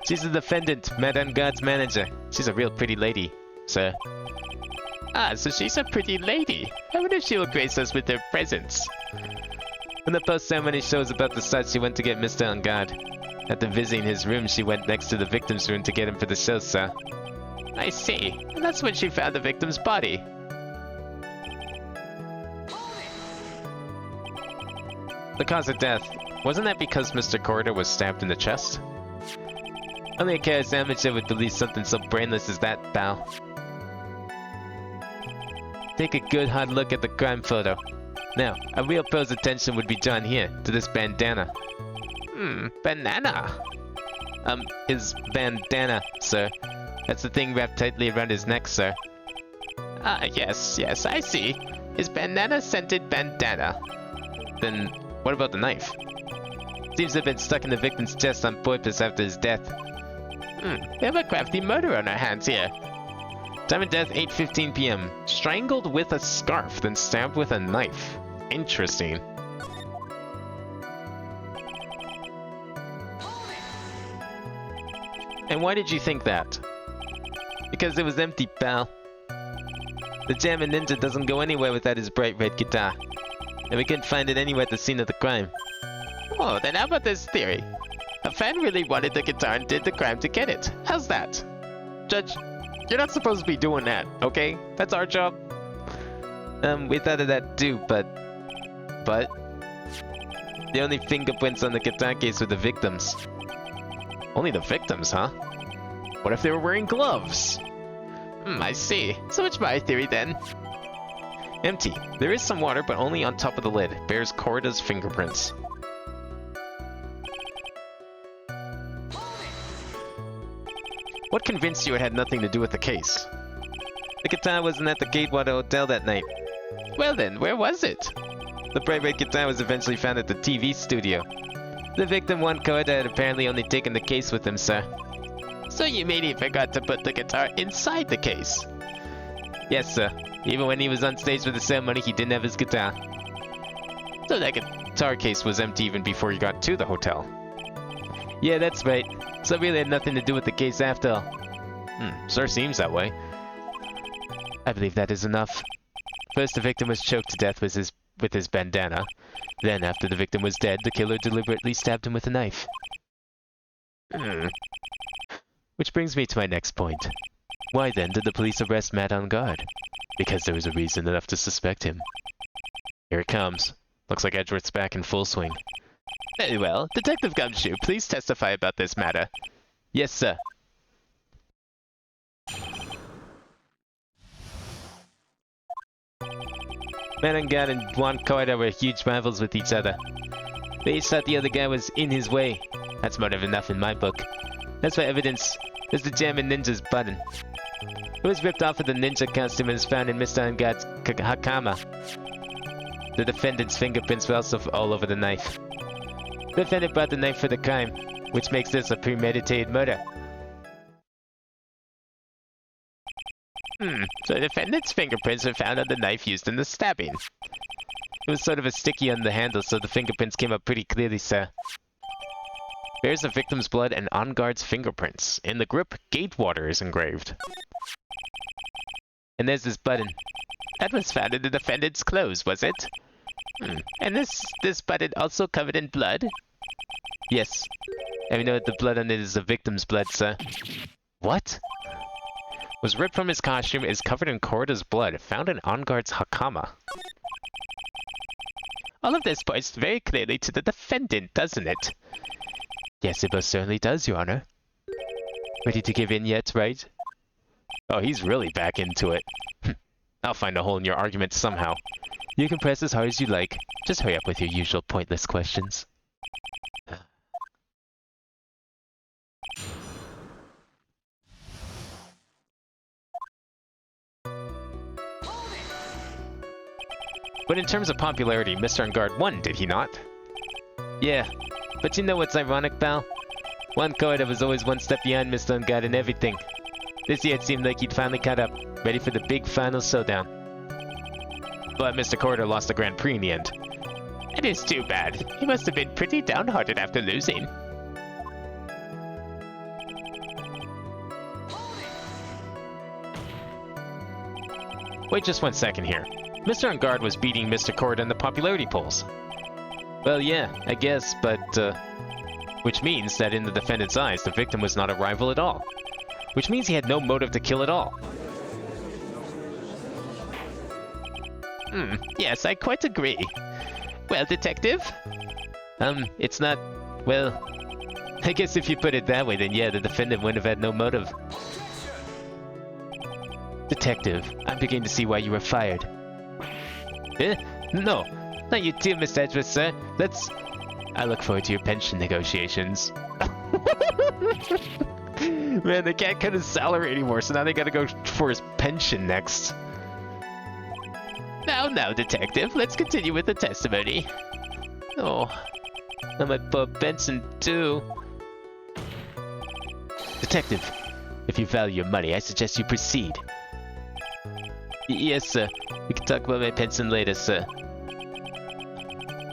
She's the defendant, Madame God's manager. She's a real pretty lady, sir. Ah, so she's a pretty lady. I wonder if she will grace us with her presence. When the post-ceremony show was about to start, she went to get Mr. On Guard. After visiting his room, she went next to the victim's room to get him for the show, sir. I see. And that's when she found the victim's body. The cause of death, wasn't that because Mr. Corridor was stabbed in the chest? Only a careless amateur would believe something so brainless as that, pal. Take a good hard look at the crime photo. Now, a real pro's attention would be drawn here, to this bandana. Banana. His bandana, sir. That's the thing wrapped tightly around his neck, sir. Ah, yes, I see. His banana-scented bandana. Then, what about the knife? Seems to have been stuck in the victim's chest on purpose after his death. We have a crafty murder on our hands here. Time of death, 8:15 p.m. Strangled with a scarf, then stabbed with a knife. Interesting. And why did you think that? Because it was empty, pal. The Jammin' Ninja doesn't go anywhere without his bright red guitar. And we couldn't find it anywhere at the scene of the crime. Oh, then how about this theory? A fan really wanted the guitar and did the crime to get it. How's that? Judge, you're not supposed to be doing that, okay? That's our job. We thought of that too, but... The only fingerprints on the guitar case were the victims. Only the victims, huh? What if they were wearing gloves? I see. So it's my theory then. Empty. There is some water, but only on top of the lid. Bears Corrida's fingerprints. What convinced you it had nothing to do with the case? The guitar wasn't at the Gatewater Hotel that night. Well then, where was it? The bright red guitar was eventually found at the TV studio. The victim, Juan Corrida, had apparently only taken the case with him, sir. So you mean he forgot to put the guitar inside the case? Yes, sir. Even when he was on stage for the ceremony, he didn't have his guitar. So that guitar case was empty even before he got to the hotel. Yeah, that's right. So it really had nothing to do with the case after all. Sure seems that way. I believe that is enough. First, the victim was choked to death with his bandana. Then, after the victim was dead, the killer deliberately stabbed him with a knife. Which brings me to my next point. Why then did the police arrest Matt on guard? Because there was a reason enough to suspect him. Here it comes. Looks like Edgeworth's back in full swing. Very well. Detective Gumshoe, please testify about this matter. Yes, sir. Matt on guard and Juan Corrida were huge rivals with each other. They each thought the other guy was in his way. That's motive enough in my book. That's why evidence is the Jammin' Ninja's button. It was ripped off of the ninja costume and is found in Mr. Angad's hakama. The defendant's fingerprints were also all over the knife. The defendant brought the knife for the crime, which makes this a premeditated murder. So the defendant's fingerprints were found on the knife used in the stabbing. It was sort of a sticky on the handle, so the fingerprints came up pretty clearly, sir. There's the victim's blood and on guard's fingerprints. In the grip, Gatewater is engraved. And there's this button. That was found in the defendant's clothes, was it? And this button also covered in blood? Yes. And we know that the blood on it is the victim's blood, sir. What? Was ripped from his costume, is covered in Corrida's blood, found in on guard's hakama. All of this points very clearly to the defendant, doesn't it? Yes, it most certainly does, Your Honor. Ready to give in yet, right? Oh, he's really back into it. I'll find a hole in your argument somehow. You can press as hard as you like. Just hurry up with your usual pointless questions. But in terms of popularity, Mr. Ungard won, did he not? Yeah, but you know what's ironic, pal? Juan Corda was always one step behind Mr. Ungard in everything. This year it seemed like he'd finally caught up, ready for the big final showdown. But Mr. Corda lost the Grand Prix in the end. It is too bad. He must have been pretty downhearted after losing. Wait just 1 second here. Mr. Ungard was beating Mr. Corda in the popularity polls. Well, yeah, I guess, but, which means that in the defendant's eyes, the victim was not a rival at all. Which means he had no motive to kill at all. Yes, I quite agree. Well, Detective? It's not, well, I guess if you put it that way, then yeah, the defendant wouldn't have had no motive. Detective, I'm beginning to see why you were fired. Eh? No, not you too, Mr. Edgeworth, sir. I look forward to your pension negotiations. Man, they can't cut his salary anymore, so now they gotta go for his pension next. Now, Detective, let's continue with the testimony. Oh, and my poor Benson, too. Detective, if you value your money, I suggest you proceed. Yes, sir. We can talk about my pension later, sir.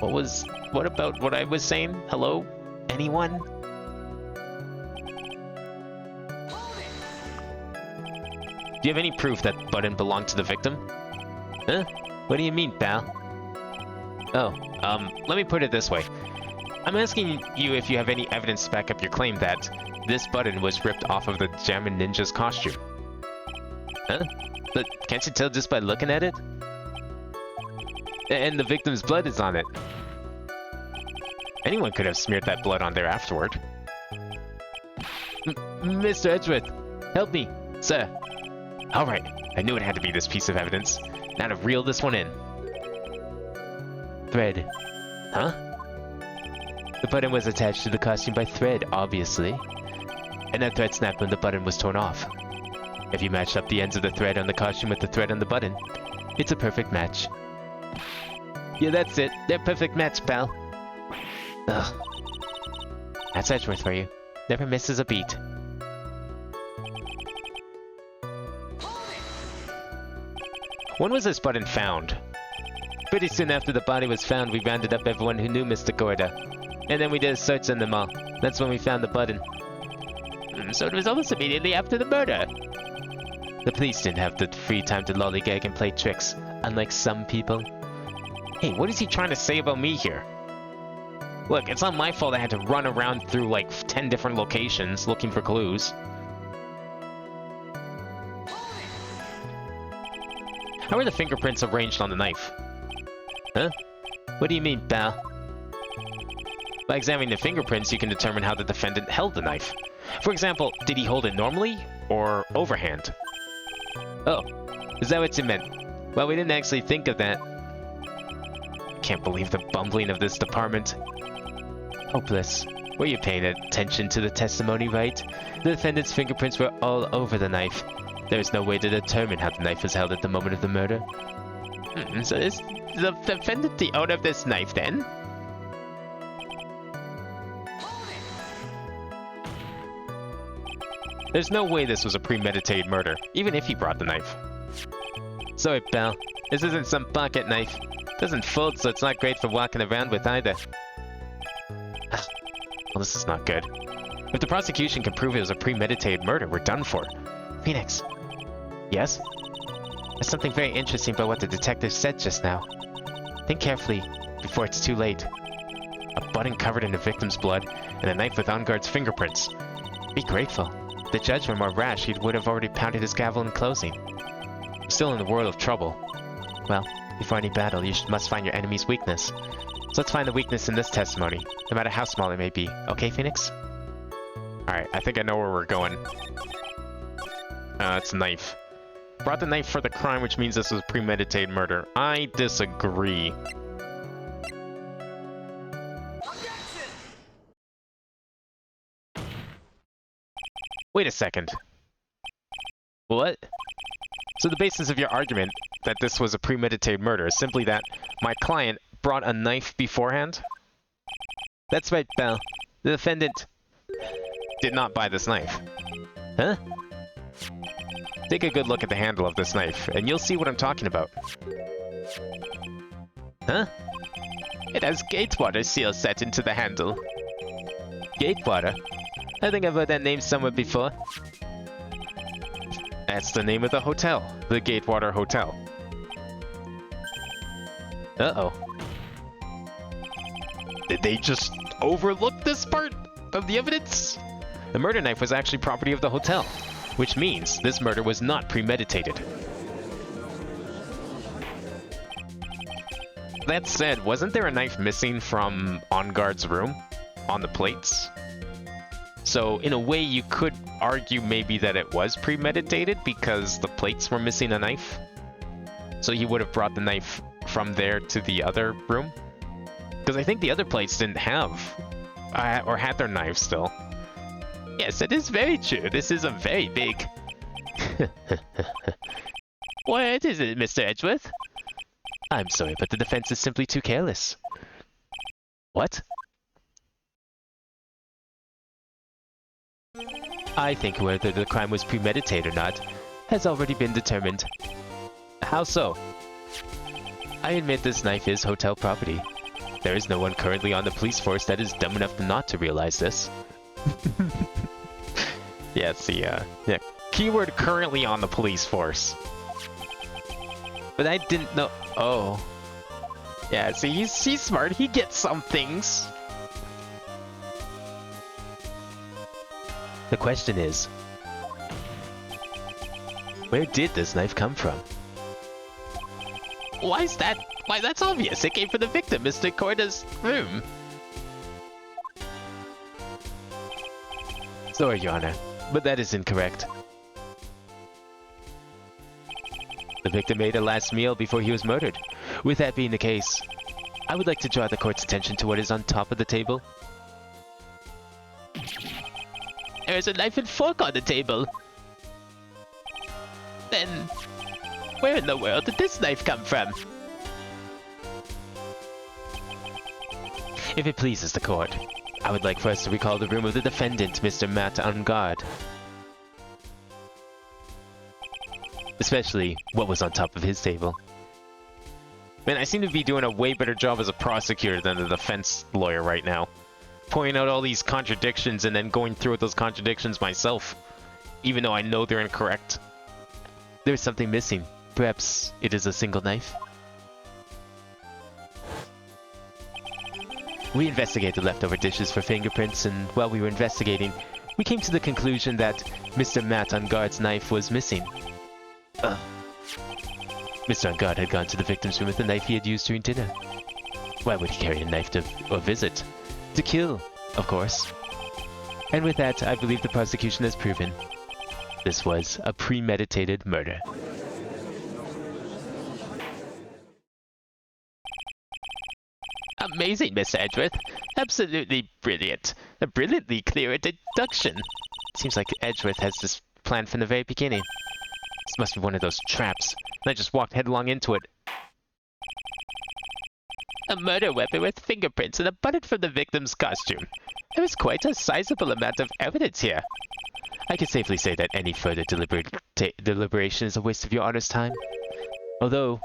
What about what I was saying? Hello? Anyone? Do you have any proof that button belonged to the victim? Huh? What do you mean, pal? Oh, let me put it this way. I'm asking you if you have any evidence to back up your claim that this button was ripped off of the Jammin' Ninja's costume. Huh? But can't you tell just by looking at it? And the victim's blood is on it. Anyone could have smeared that blood on there afterward. Mr. Edgeworth, help me, sir. Alright, I knew it had to be this piece of evidence. Now to reel this one in. Thread. Huh? The button was attached to the costume by thread, obviously. And that thread snapped when the button was torn off. If you matched up the ends of the thread on the costume with the thread on the button, it's a perfect match. Yeah, that's it. They're a perfect match, pal. Ugh. That's Edgeworth for you. Never misses a beat. When was this button found? Pretty soon after the body was found, we rounded up everyone who knew Mr. Corda. And then we did a search on them all. That's when we found the button. So it was almost immediately after the murder. The police didn't have the free time to lollygag and play tricks, unlike some people. Hey, what is he trying to say about me here? Look, it's not my fault I had to run around through like 10 different locations looking for clues. How are the fingerprints arranged on the knife? Huh? What do you mean, pal? By examining the fingerprints, you can determine how the defendant held the knife. For example, did he hold it normally or overhand? Oh, is that what you meant? Well, we didn't actually think of that. Can't believe the bumbling of this department. Hopeless. Were you paying attention to the testimony, right? The defendant's fingerprints were all over the knife. There is no way to determine how the knife was held at the moment of the murder. So is the defendant the owner of this knife, then? There's no way this was a premeditated murder, even if he brought the knife. Sorry, pal. This isn't some pocket knife. Doesn't fold, so it's not great for walking around with either. Well, this is not good. If the prosecution can prove it was a premeditated murder, we're done for. Phoenix. Yes? There's something very interesting about what the detective said just now. Think carefully, before it's too late. A button covered in the victim's blood, and a knife with Ungard's fingerprints. Be grateful. If the judge were more rash, he would have already pounded his gavel in closing. You're still in the world of trouble. Well, before any battle, you must find your enemy's weakness. So let's find the weakness in this testimony, no matter how small it may be. Okay, Phoenix? Alright, I think I know where we're going. It's a knife. Brought the knife for the crime, which means this was premeditated murder. I disagree. Wait a second. What? So the basis of your argument that this was a premeditated murder is simply that my client brought a knife beforehand? That's right, Belle. The defendant... Did not buy this knife. Huh? Take a good look at the handle of this knife, and you'll see what I'm talking about. Huh? It has Gatewater seal set into the handle. Gatewater? I think I've heard that name somewhere before. That's the name of the hotel, the Gatewater Hotel. Uh-oh. Did they just overlook this part of the evidence? The murder knife was actually property of the hotel, which means this murder was not premeditated. That said, wasn't there a knife missing from On Guard's room? On the plates? So, in a way, you could argue maybe that it was premeditated because the plates were missing a knife. So he would have brought the knife from there to the other room? Because I think the other plates didn't have, or had their knives still. Yes, it is very true. This is a very big... What is it, Mr. Edgeworth? I'm sorry, but the defense is simply too careless. What? I think whether the crime was premeditated or not has already been determined. How so? I admit this knife is hotel property. There is no one currently on the police force that is dumb enough not to realize this. Yeah, see, yeah. Keyword currently on the police force. But I didn't know. Oh. Yeah, see, he's smart. He gets some things. The question is, where did this knife come from? Why is that? Why, that's obvious. It came from the victim, Mr. Corda's room. Sorry, Your Honor, but that is incorrect. The victim ate a last meal before he was murdered. With that being the case, I would like to draw the court's attention to what is on top of the table. There is a knife and fork on the table. Then, where in the world did this knife come from? If it pleases the court, I would like for us to recall the room of the defendant, Mr. Matt On Guard. Especially what was on top of his table. Man, I seem to be doing a way better job as a prosecutor than a defense lawyer right now. Pointing out all these contradictions and then going through those contradictions myself, even though I know they're incorrect. There is something missing. Perhaps it is a single knife? We investigated the leftover dishes for fingerprints, and while we were investigating, we came to the conclusion that Mr. Matt On Guard's knife was missing. Mr. On Guard had gone to the victim's room with the knife he had used during dinner. Why would he carry a knife to a visit? To kill, of course. And with that, I believe the prosecution has proven this was a premeditated murder. Amazing, Mr. Edgeworth. Absolutely brilliant. A brilliantly clear deduction. Seems like Edgeworth has this plan from the very beginning. This must be one of those traps. And I just walked headlong into it. A murder weapon with fingerprints and a bullet from the victim's costume. There is quite a sizable amount of evidence here. I can safely say that any further deliberation is a waste of your Honor's time. Although,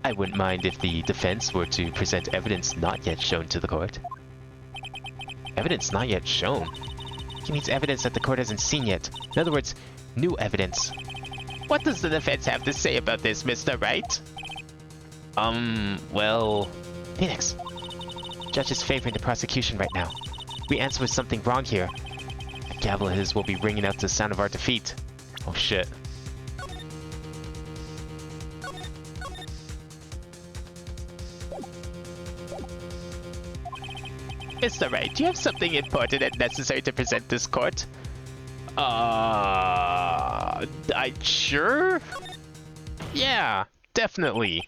I wouldn't mind if the defense were to present evidence not yet shown to the court. Evidence not yet shown? He means evidence that the court hasn't seen yet. In other words, new evidence. What does the defense have to say about this, Mr. Wright? Well... Phoenix, Judge is favoring the prosecution right now. We answer with something wrong here. A gavel of his will be ringing out to the sound of our defeat. Oh shit. Mr. Wright, do you have something important and necessary to present this court? Sure? Yeah, definitely.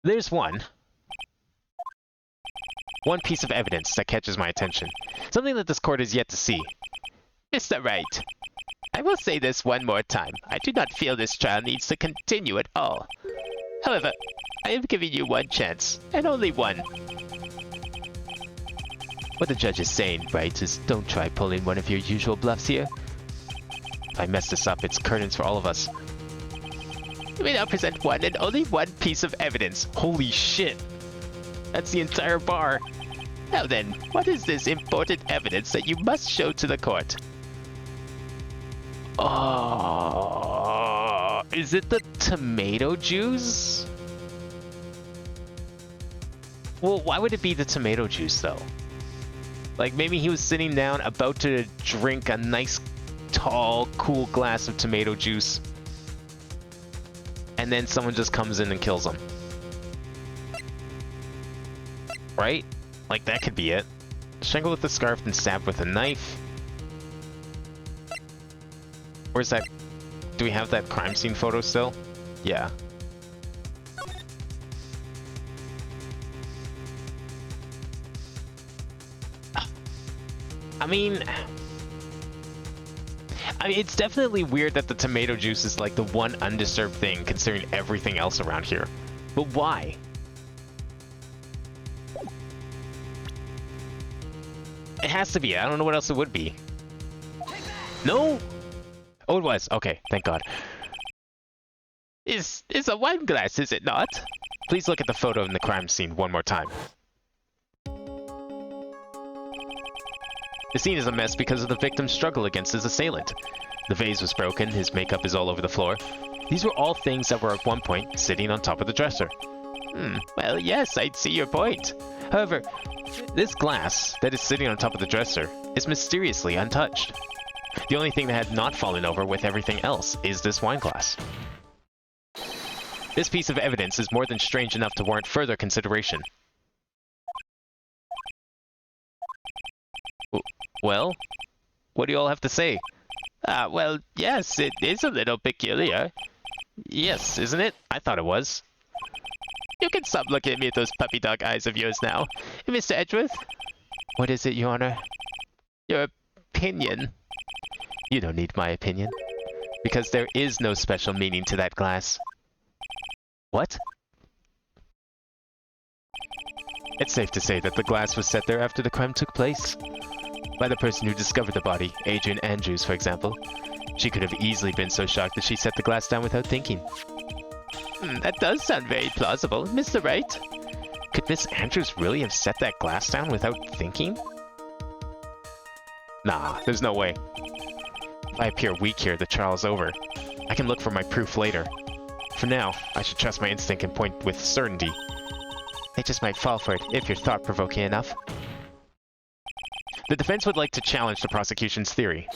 There's one piece of evidence that catches my attention. Something that this court has yet to see. Mr. Wright, I will say this one more time. I do not feel this trial needs to continue at all. However, I am giving you one chance, and only one. What the judge is saying, right, is don't try pulling one of your usual bluffs here. If I mess this up, it's curtains for all of us. You may now present one and only one piece of evidence. Holy shit! That's the entire bar! Now then, what is this important evidence that you must show to the court? Oh, is it the tomato juice? Well, why would it be the tomato juice, though? Like, maybe he was sitting down about to drink a nice, tall, cool glass of tomato juice, and then someone just comes in and kills him. Right? Like, that could be it. Strangle with a scarf and stab with a knife. Where's that? Do we have that crime scene photo still? Yeah. I mean, it's definitely weird that the tomato juice is like the one undisturbed thing considering everything else around here. But why? It has to be. I don't know what else it would be. No? Oh, it was. Okay, thank God. Is a wine glass, is it not? Please look at the photo in the crime scene one more time. The scene is a mess because of the victim's struggle against his assailant. The vase was broken, his makeup is all over the floor. These were all things that were at one point sitting on top of the dresser. Well, yes, I'd see your point. However, this glass that is sitting on top of the dresser is mysteriously untouched. The only thing that had not fallen over with everything else is this wine glass. This piece of evidence is more than strange enough to warrant further consideration. Well, what do you all have to say? Well, yes, it is a little peculiar. Yes, isn't it? I thought it was. You can stop looking at me with those puppy dog eyes of yours now. Mr. Edgeworth? What is it, Your Honor? Your opinion. You don't need my opinion, because there is no special meaning to that glass. What? It's safe to say that the glass was set there after the crime took place. By the person who discovered the body, Adrian Andrews, for example. She could have easily been so shocked that she set the glass down without thinking. That does sound very plausible. Mr. Wright? Could Miss Andrews really have set that glass down without thinking? Nah, there's no way. If I appear weak here, the trial's over. I can look for my proof later. For now, I should trust my instinct and point with certainty. They just might fall for it if you're thought-provoking enough. The defense would like to challenge the prosecution's theory.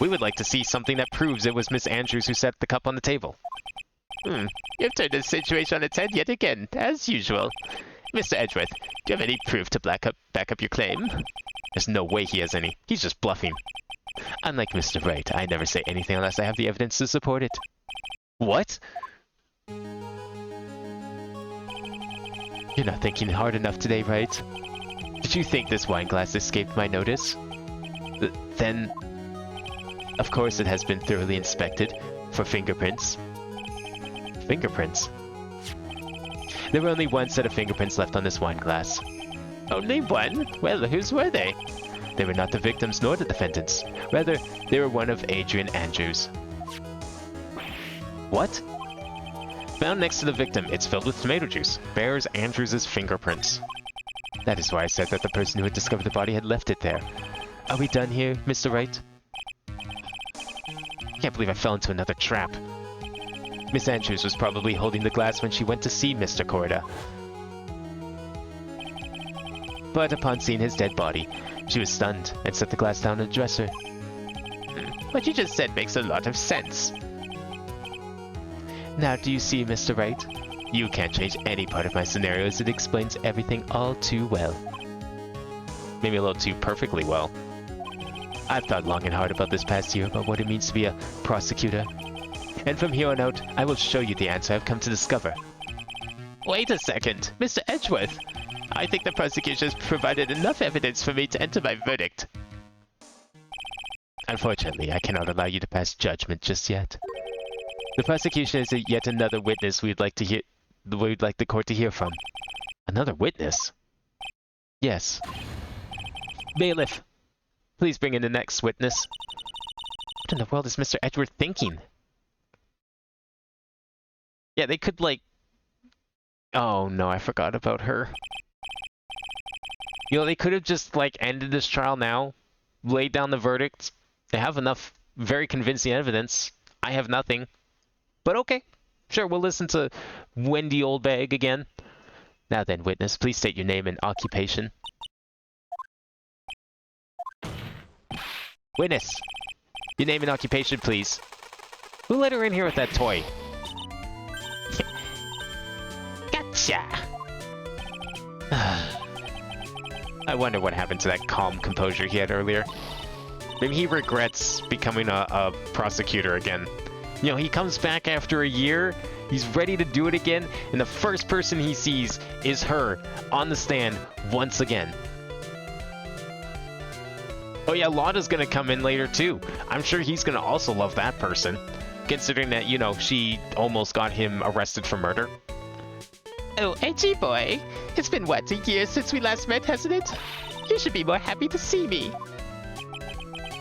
We would like to see something that proves it was Miss Andrews who set the cup on the table. You've turned the situation on its head yet again, as usual. Mr. Edgeworth, do you have any proof to back up your claim? There's no way he has any. He's just bluffing. Unlike Mr. Wright, I never say anything unless I have the evidence to support it. What? You're not thinking hard enough today, right? Did you think this wine glass escaped my notice? Then, of course it has been thoroughly inspected for fingerprints. Fingerprints? There were only one set of fingerprints left on this wine glass. Only one? Well, whose were they? They were not the victims nor the defendants. Rather, they were one of Adrian Andrews. What? Found next to the victim, it's filled with tomato juice. Bears Andrews' fingerprints. That is why I said that the person who had discovered the body had left it there. Are we done here, Mr. Wright? I can't believe I fell into another trap. Miss Andrews was probably holding the glass when she went to see Mr. Corda. But upon seeing his dead body, she was stunned and set the glass down on the dresser. What you just said makes a lot of sense. Now do you see, Mr. Wright? You can't change any part of my scenario as it explains everything all too well. Maybe a little too perfectly well. I've thought long and hard about this past year about what it means to be a prosecutor. And from here on out, I will show you the answer I've come to discover. Wait a second, Mr. Edgeworth. I think the prosecution has provided enough evidence for me to enter my verdict. Unfortunately, I cannot allow you to pass judgment just yet. The prosecution is yet another witness we'd like the court to hear from. Another witness? Yes. Bailiff, please bring in the next witness. What in the world is Mr. Edward thinking? Yeah, they could, like... Oh no, I forgot about her. You know, they could have just, like, ended this trial now, laid down the verdict. They have enough very convincing evidence. I have nothing. But okay. Sure, we'll listen to Wendy Oldbag again. Now then, witness, please state your name and occupation. Witness, your name and occupation, please. Who let her in here with that toy? Gotcha! I wonder what happened to that calm composure he had earlier. Maybe he regrets becoming a prosecutor again. You know, he comes back after a year, he's ready to do it again, and the first person he sees is her on the stand once again. Oh yeah, Lauda's gonna come in later too. I'm sure he's gonna also love that person, considering that, you know, she almost got him arrested for murder. Oh, edgy boy. It's been, what, a year since we last met, hasn't it? You should be more happy to see me.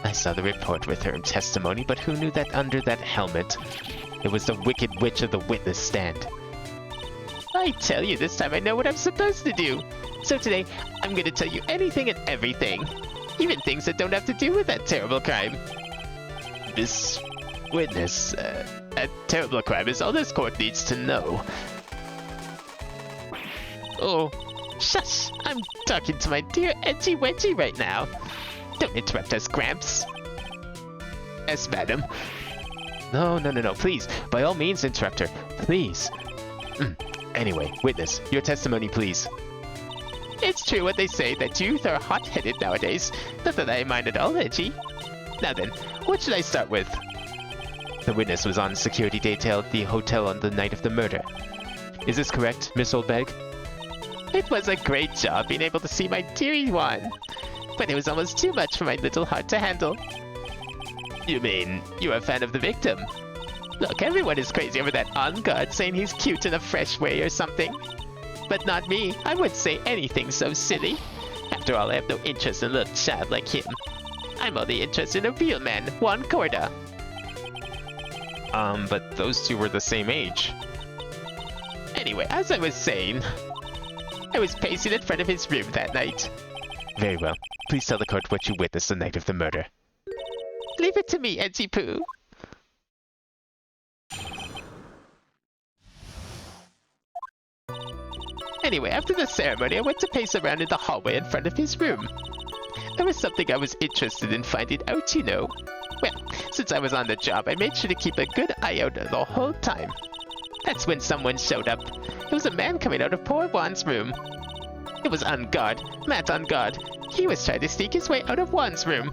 I saw the report with her testimony, but who knew that under that helmet, it was the Wicked Witch of the witness stand? I tell you, this time I know what I'm supposed to do. So today, I'm gonna tell you anything and everything. Even things that don't have to do with that terrible crime. This witness, A terrible crime is all this court needs to know. Oh, shush! I'm talking to my dear Edgy Wedgie right now. Don't interrupt us, Gramps. Yes, madam. No, please, by all means interrupt her, please. Anyway, witness, your testimony, please. It's true what they say, that youth are hot-headed nowadays. Not that I mind at all, Edgy. Now then, what should I start with? The witness was on security detail at the hotel on the night of the murder. Is this correct, Miss Oldbag? It was a great job being able to see my dearie one. But it was almost too much for my little heart to handle. You mean, you're a fan of the victim? Look, everyone is crazy over that on guard saying he's cute in a fresh way or something. But not me. I wouldn't say anything so silly. After all, I have no interest in a little child like him. I'm only interested in a real man, Juan Corda. But those two were the same age. Anyway, as I was saying, I was pacing in front of his room that night. Very well. Please tell the court what you witnessed the night of the murder. Leave it to me, Edgy Poo. Anyway, after the ceremony, I went to pace around in the hallway in front of his room. There was something I was interested in finding out, you know. Well, since I was on the job, I made sure to keep a good eye out the whole time. That's when someone showed up. It was a man coming out of poor Juan's room. It was on guard, Matt on guard. He was trying to sneak his way out of Juan's room.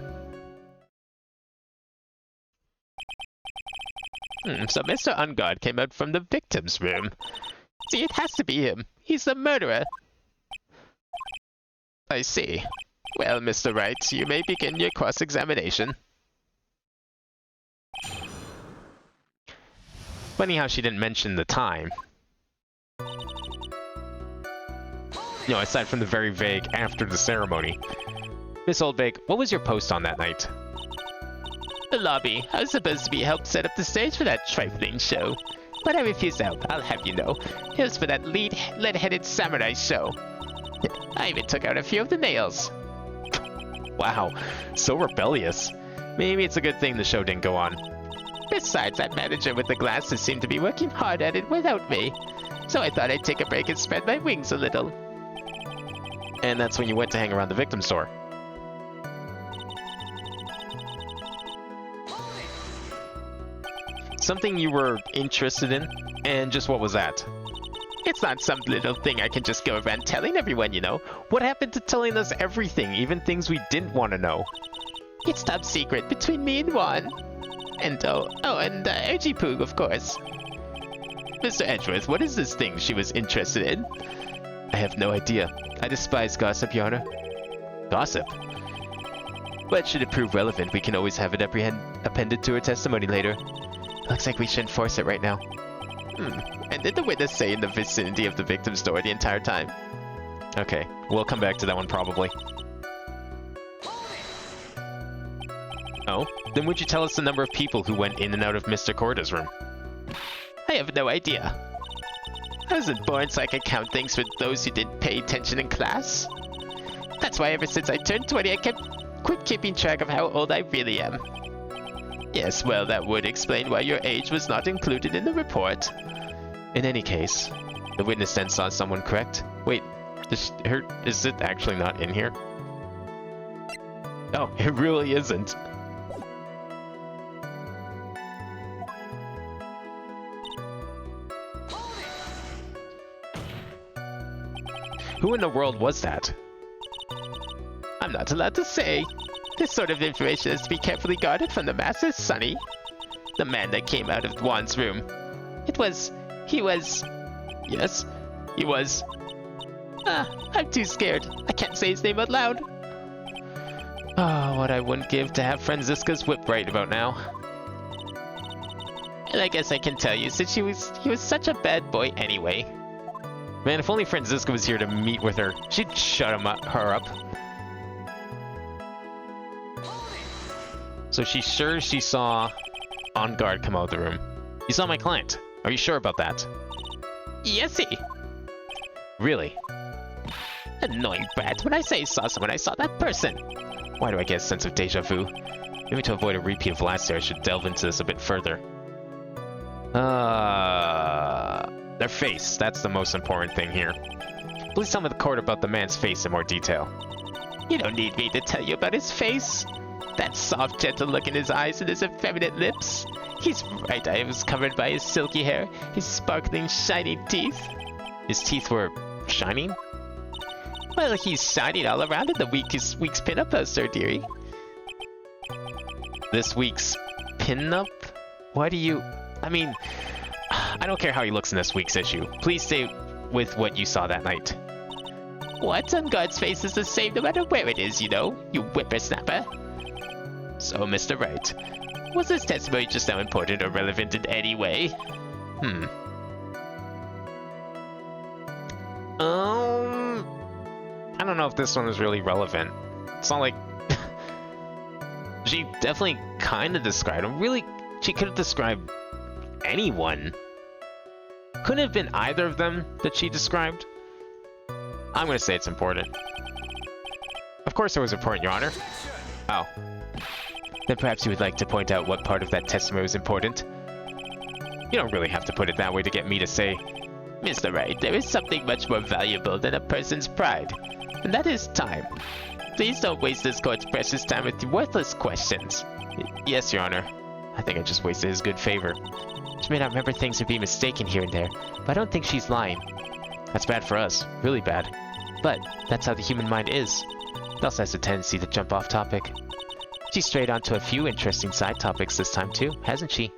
So Mr. Ungod came out from the victim's room. See, it has to be him. He's the murderer. I see. Well, Mr. Wright, you may begin your cross-examination. Funny how she didn't mention the time. You know, aside from the very vague after the ceremony. Miss Oldbag, what was your post on that night? The lobby. I was supposed to be helped set up the stage for that trifling show. But I refused help, I'll have you know. It was for that lead-headed samurai show. I even took out a few of the nails. Wow, so rebellious. Maybe it's a good thing the show didn't go on. Besides, that manager with the glasses seemed to be working hard at it without me. So I thought I'd take a break and spread my wings a little. And that's when you went to hang around the victim store. Something you were interested in? And just what was that? It's not some little thing I can just go around telling everyone, you know. What happened to telling us everything, even things we didn't want to know? It's top secret between me and Juan. And Edgy Poog, of course. Mr. Edgeworth, what is this thing she was interested in? I have no idea. I despise gossip, Your Honor. Gossip? But should it prove relevant, we can always have it appended to her testimony later. Looks like we shouldn't force it right now. And did the witness stay in the vicinity of the victim's door the entire time? Okay, we'll come back to that one probably. Oh? Then would you tell us the number of people who went in and out of Mr. Corda's room? I have no idea. I wasn't born so I could count things for those who didn't pay attention in class. That's why ever since I turned 20 I quit keeping track of how old I really am. Yes, well, that would explain why your age was not included in the report. In any case, the witness then saw someone, correct? Wait, is it actually not in here? Oh, it really isn't. Who in the world was that? I'm not allowed to say. This sort of information is to be carefully guarded from the masses, Sonny. The man that came out of Juan's room. He was... Yes, he was... I'm too scared. I can't say his name out loud. Oh, what I wouldn't give to have Franziska's whip right about now. And I guess I can tell you, since he was such a bad boy anyway. Man, if only Franziska was here to meet with her, she'd shut her up. So she's sure she saw On Guard come out of the room. You saw my client. Are you sure about that? Yesy. Really? Annoying brat. When I say saw someone, I saw that person. Why do I get a sense of deja vu? Maybe to avoid a repeat of last year, I should delve into this a bit further. Their face. That's the most important thing here. Please tell me the court about the man's face in more detail. You don't need me to tell you about his face. That soft, gentle look in his eyes and his effeminate lips. His right eye was covered by his silky hair, his sparkling, shiny teeth. His teeth were shining? Well, he's shining all around in the week's pinup poster, dearie. This week's pinup? Why do you... I mean, I don't care how he looks in this week's issue. Please stay with what you saw that night. What? On Guard's face is the same no matter where it is, you know, you whippersnapper. So, Mr. Wright, was this testimony just now important or relevant in any way? I don't know if this one is really relevant. It's not like... She definitely kind of described him. Really, she could have described anyone. Couldn't have been either of them that she described. I'm going to say it's important. Of course it was important, Your Honor. Oh. Then perhaps you would like to point out what part of that testimony was important. You don't really have to put it that way to get me to say... Mr. Wright, there is something much more valuable than a person's pride, and that is time. Please don't waste this court's precious time with worthless questions. Yes, Your Honor. I think I just wasted his good favor. She may not remember things or be mistaken here and there, but I don't think she's lying. That's bad for us. Really bad. But that's how the human mind is. It also has a tendency to jump off topic. She strayed onto a few interesting side topics this time too, hasn't she?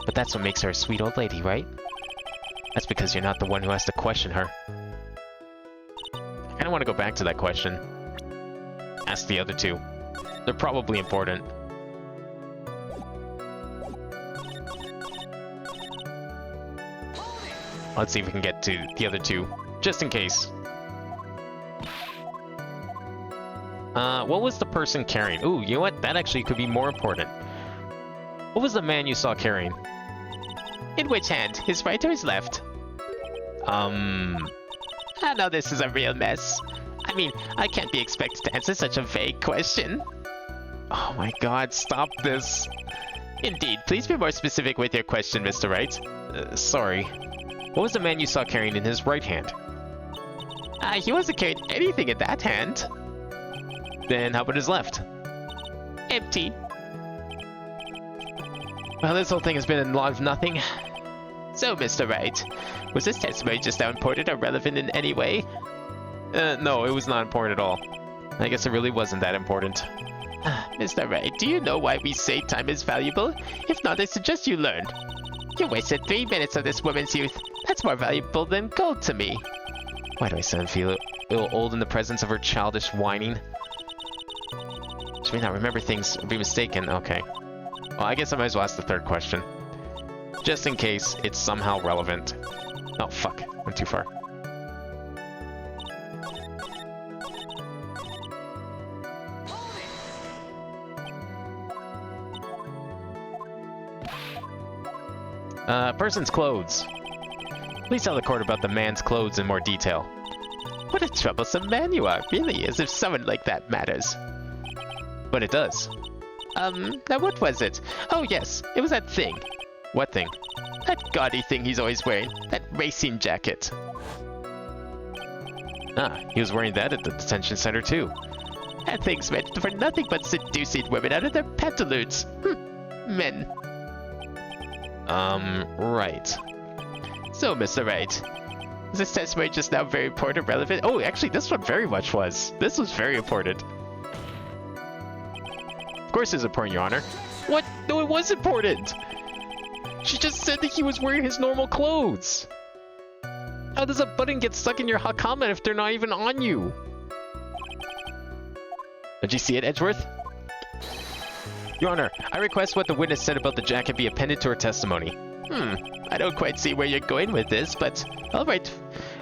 But that's what makes her a sweet old lady, right? That's because you're not the one who has to question her. I don't want to go back to that question. Ask the other two. They're probably important. Let's see if we can get to the other two, just in case. What was the person carrying? Ooh, you know what? That actually could be more important. What was the man you saw carrying? In which hand? His right or his left? I know this is a real mess. I mean, I can't be expected to answer such a vague question. Oh my god, stop this. Indeed, please be more specific with your question, Mr. Wright. Sorry. What was the man you saw carrying in his right hand? He wasn't carrying anything in that hand. Then how about his left? Empty. Well, this whole thing has been a lot of nothing. So, Mr. Wright, was this testimony just now important or relevant in any way? No, it was not important at all. I guess it really wasn't that important. Mr. Wright, do you know why we say time is valuable? If not, I suggest you learn. You wasted 3 minutes of this woman's youth. That's more valuable than gold to me. Why do I suddenly feel old in the presence of her childish whining? She may not remember things or be mistaken. Okay. Well, I guess I might as well ask the third question. Just in case it's somehow relevant. Oh, fuck. Went too far. Person's clothes. Please tell the court about the man's clothes in more detail. What a troublesome man you are, really, as if someone like that matters. But it does. Now what was it? Oh yes, it was that thing. What thing? That gaudy thing he's always wearing. That racing jacket. Ah, he was wearing that at the detention center too. That thing's meant for nothing but seducing women out of their pantaloons. Men. Right. So, Mr. Wright, is this testimony just now very important or relevant? Oh, actually, this one very much was. This was very important. Of course it's important, Your Honor. What? No, it was important! She just said that he was wearing his normal clothes. How does a button get stuck in your hakama if they're not even on you? Did you see it, Edgeworth? Your Honor, I request what the witness said about the jacket be appended to her testimony. I don't quite see where you're going with this, but... Alright,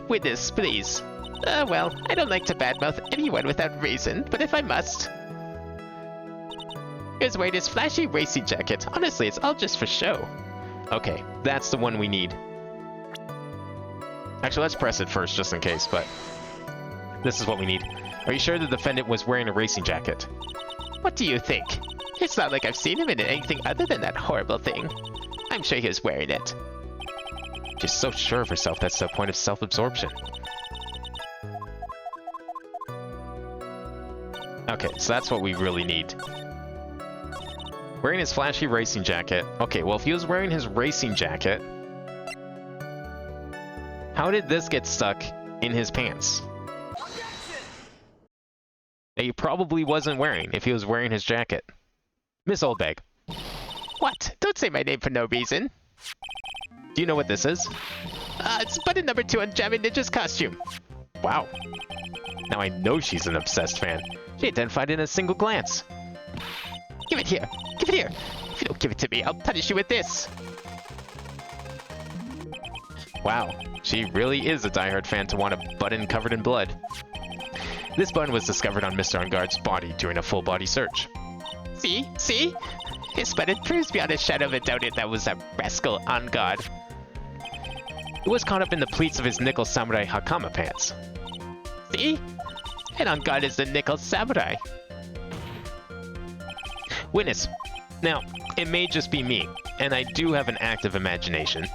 witness, please. Well, I don't like to badmouth anyone without reason, but if I must... He was wearing his flashy racing jacket. Honestly, it's all just for show. Okay, that's the one we need. Actually, let's press it first, just in case, but... This is what we need. Are you sure the defendant was wearing a racing jacket? What do you think? It's not like I've seen him in anything other than that horrible thing. I'm sure he was wearing it. She's so sure of herself, that's the point of self-absorption. Okay, so that's what we really need. Wearing his flashy racing jacket. Okay, well, if he was wearing his racing jacket... How did this get stuck in his pants? That he probably wasn't wearing if he was wearing his jacket. Miss Oldbag. What? Don't say my name for no reason. Do you know what this is? It's button number 2 on Jammin' Ninja's costume. Wow. Now I know she's an obsessed fan. She identified it in a single glance. Give it here. Give it here. If you don't give it to me, I'll punish you with this. Wow. She really is a diehard fan to want a button covered in blood. This button was discovered on Mr. Unguard's body during a full-body search. See? See? His button proves beyond a shadow of a doubt that was a rascal on guard. It was caught up in the pleats of his nickel samurai hakama pants. See? And on guard is the nickel samurai. Witness. Now, it may just be me, and I do have an active imagination.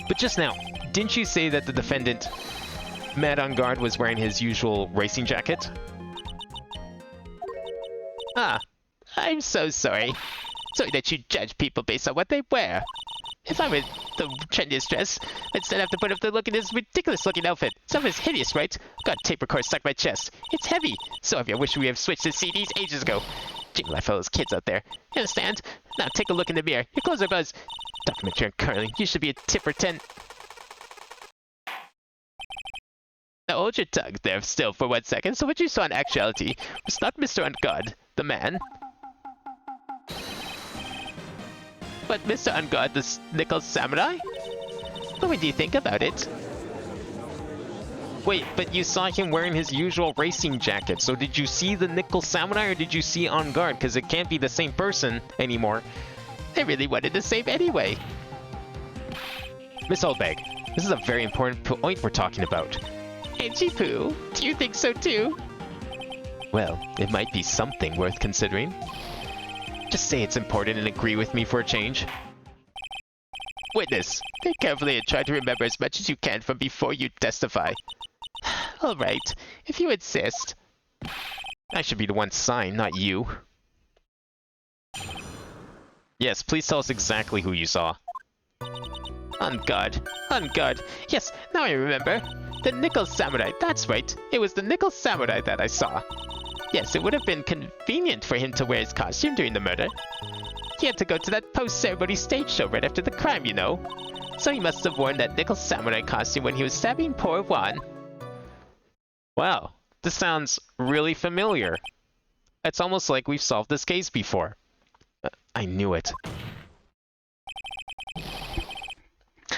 But just now, didn't you say that the defendant, Mad on Guard, was wearing his usual racing jacket? Ah, I'm so sorry. Sorry that you judge people based on what they wear. If I were the trendiest dress, I'd still have to put up the look in this ridiculous-looking outfit. Some is hideous, right? Got tape recorder stuck my chest. It's heavy. So heavy I wish we have switched to CDs ages ago. Jingle life for those kids out there. You understand? Now take a look in the mirror. Your clothes are buzz. Document your curling. You should be a tipper 10. Now hold your tongue there still for 1 second. So what you saw in actuality was not Mr. On Guard, the man, but Mr. On Guard, the nickel samurai? But what do you think about it? Wait, but you saw him wearing his usual racing jacket, so did you see the nickel samurai or did you see On Guard? Because it can't be the same person anymore. I really wanted the same anyway. Miss Oldbag, this is a very important point we're talking about. Angie Poo, do you think so too? Well, it might be something worth considering. Just say it's important and agree with me for a change. Witness, think carefully and try to remember as much as you can from before you testify. All right, if you insist. I should be the one to sign, not you. Yes, please tell us exactly who you saw. On guard. On guard. Yes, now I remember. The nickel samurai, that's right. It was the nickel samurai that I saw. Yes, it would have been convenient for him to wear his costume during the murder. He had to go to that post-ceremony stage show right after the crime, you know. So he must have worn that nickel samurai costume when he was stabbing poor Juan. Wow, this sounds really familiar. It's almost like we've solved this case before. I knew it.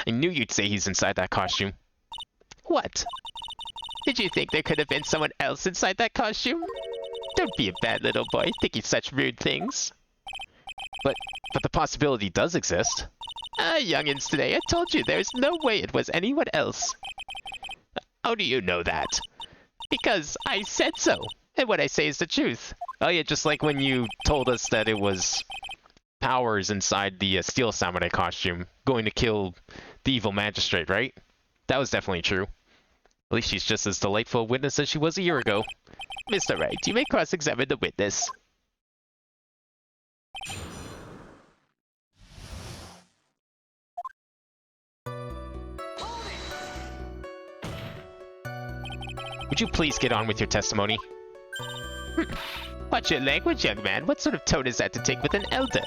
I knew you'd say he's inside that costume. What? Did you think there could have been someone else inside that costume? Don't be a bad little boy, thinking such rude things. But the possibility does exist. Ah, youngins today, I told you there's no way it was anyone else. How do you know that? Because I said so, and what I say is the truth. Oh yeah, just like when you told us that it was Powers inside the Steel Samurai costume going to kill the evil magistrate, right? That was definitely true. At least she's just as delightful a witness as she was a year ago. Mr. Wright, you may cross-examine the witness. Would you please get on with your testimony? Watch your language, young man. What sort of tone is that to take with an elder?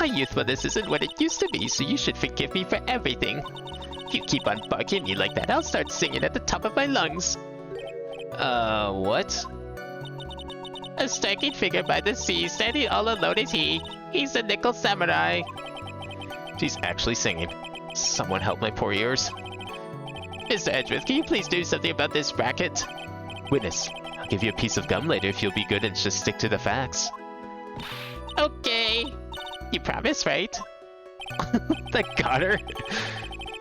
My youthfulness isn't what it used to be, so you should forgive me for everything. If you keep on bugging me like that, I'll start singing at the top of my lungs. What? A striking figure by the sea, standing all alone is he. He's the Nickel Samurai. She's actually singing. Someone help my poor ears. Mr. Edgeworth, can you please do something about this racket? Witness, I'll give you a piece of gum later if you'll be good and just stick to the facts. Okay. You promise, right? That got her.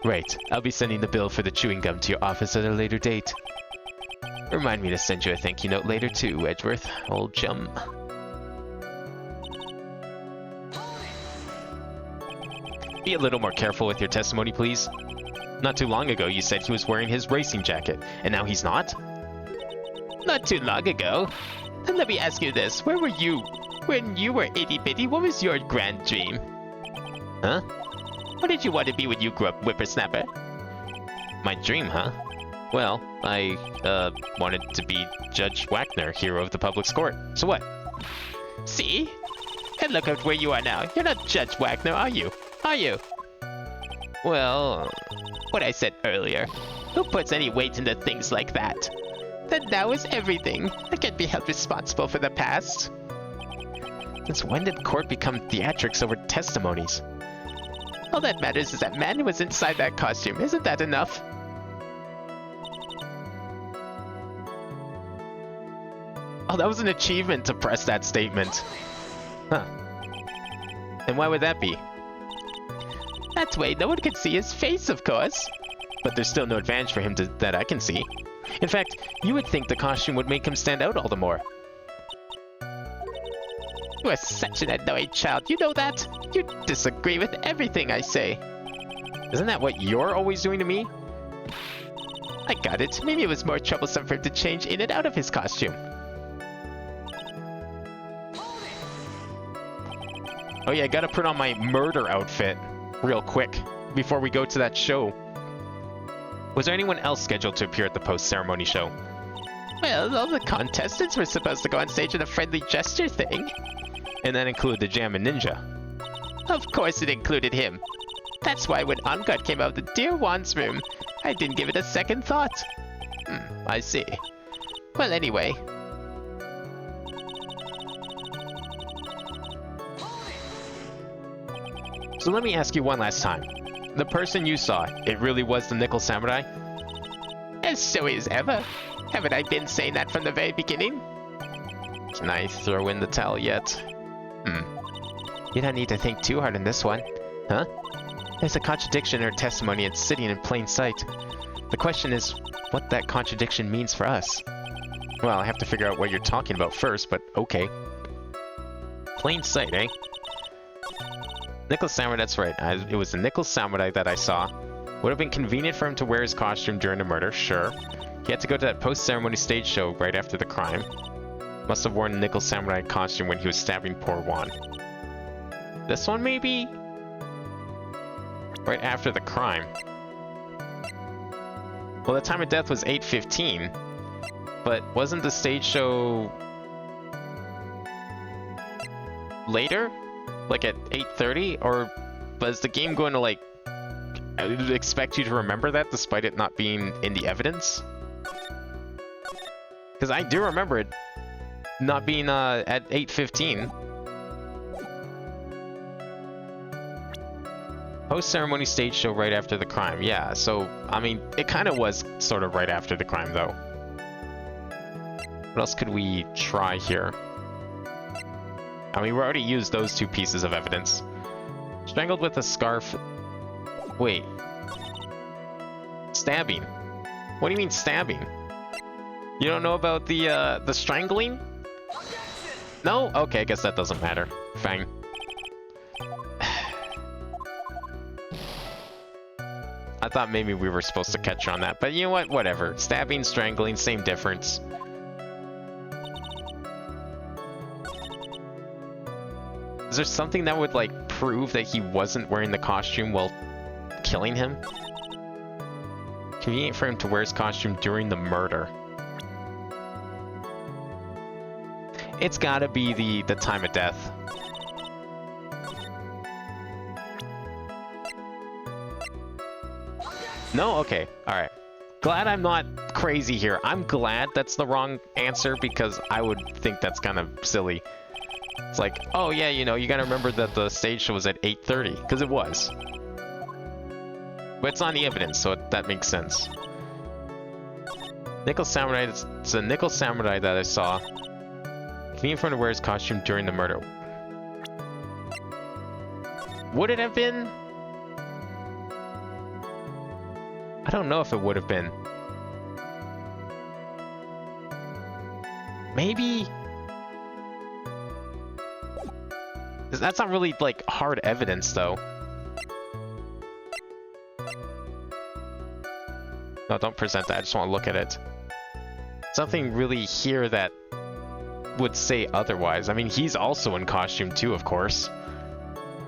Right, I'll be sending the bill for the chewing gum to your office at a later date. Remind me to send you a thank you note later too, Edgeworth, old chum. Be a little more careful with your testimony, please. Not too long ago, you said he was wearing his racing jacket, and now he's not? Not too long ago. Then let me ask you this. Where were you? When you were itty-bitty, what was your grand dream? Huh? What did you want to be when you grew up, whippersnapper? My dream, huh? Well, I, wanted to be Judge Wagner, hero of the public's court. So what? See? And look at where you are now. You're not Judge Wagner, are you? Are you? Well... What I said earlier. Who puts any weight into things like that? Then now is everything. I can't be held responsible for the past. Since when did court become theatrics over testimonies? All that matters is that man who was inside that costume. Isn't that enough? Oh, that was an achievement to press that statement. Huh. And why would that be? That way no one can see his face, of course. But there's still no advantage for him that I can see. In fact, you would think the costume would make him stand out all the more. You are such an annoying child, you know that? You disagree with everything I say. Isn't that what you're always doing to me? I got it. Maybe it was more troublesome for him to change in and out of his costume. Oh yeah, I gotta put on my murder outfit real quick before we go to that show. Was there anyone else scheduled to appear at the post-ceremony show? Well, all the contestants were supposed to go on stage in a friendly gesture thing. And that included the Jammin' Ninja. Of course it included him. That's why when On Guard came out of the Dear Wan's room, I didn't give it a second thought. I see. Well, anyway. So let me ask you one last time. The person you saw, it really was the Nickel Samurai? As so is ever. Haven't I been saying that from the very beginning? Can I throw in the towel yet? You don't need to think too hard on this one. Huh? There's a contradiction in her testimony and sitting in plain sight. The question is what that contradiction means for us. Well, I have to figure out what you're talking about first, but okay. Plain sight, eh? Nickel Samurai, that's right. It was the Nickel Samurai that I saw. Would have been convenient for him to wear his costume during the murder, sure. He had to go to that post-ceremony stage show right after the crime. Must have worn the Nickel Samurai costume when he was stabbing poor Juan. This one, maybe? Right after the crime. Well, the time of death was 8:15, but wasn't the stage show later? Like at 8:30? Or was the game going to, like, expect you to remember that despite it not being in the evidence? Because I do remember it not being at 8:15. Post-ceremony stage show right after the crime. Yeah, so, I mean, it kind of was sort of right after the crime, though. What else could we try here? I mean, we already used those two pieces of evidence. Strangled with a scarf. Wait. Stabbing. What do you mean stabbing? You don't know about the strangling? No? Okay, I guess that doesn't matter. Fine. I thought maybe we were supposed to catch on that, but you know what? Whatever. Stabbing, strangling, same difference. Is there something that would, like, prove that he wasn't wearing the costume while killing him? Convenient for him to wear his costume during the murder. It's gotta be the time of death. No? Okay. Alright. Glad I'm not crazy here. I'm glad that's the wrong answer because I would think that's kind of silly. It's like, oh yeah, you know, you gotta remember that the stage show was at 8:30, because it was. But it's on the evidence, so that makes sense. Nickel Samurai, it's a Nickel Samurai that I saw. Convenient for him to wear his costume during the murder. Would it have been? I don't know if it would have been. Maybe? That's not really, like, hard evidence, though. No, don't present that. I just want to look at it. Something really here that would say otherwise. I mean, he's also in costume, too, of course.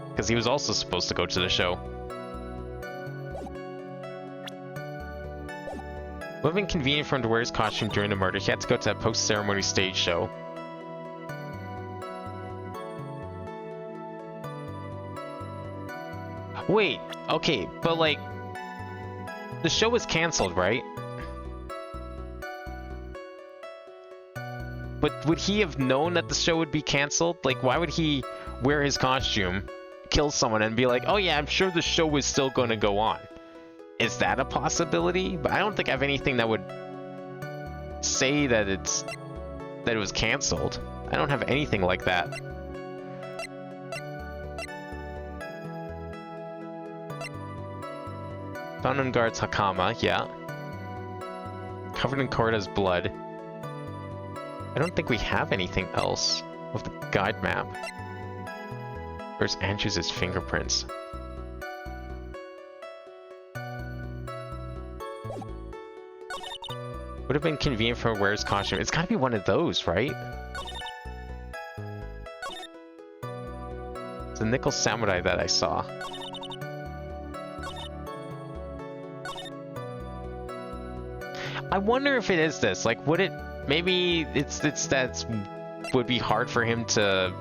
Because he was also supposed to go to the show. Would have been convenient for him to wear his costume during the murder. He had to go to that post-ceremony stage show. Wait, okay, but like, the show was canceled, right? But would he have known that the show would be canceled? Like, why would he wear his costume, kill someone, and be like, oh yeah, I'm sure the show was still going to go on? Is that a possibility? But I don't think I have anything that would say that it was canceled. I don't have anything like that. Found on guard's Hakama, yeah. Covered in Korda's blood. I don't think we have anything else with the guide map. Where's Andrews' fingerprints? Would have been convenient for wear's costume. It's gotta be one of those, right? It's a Nickel Samurai that I saw. I wonder if it is this. Like, would it... Maybe it's that would be hard for him to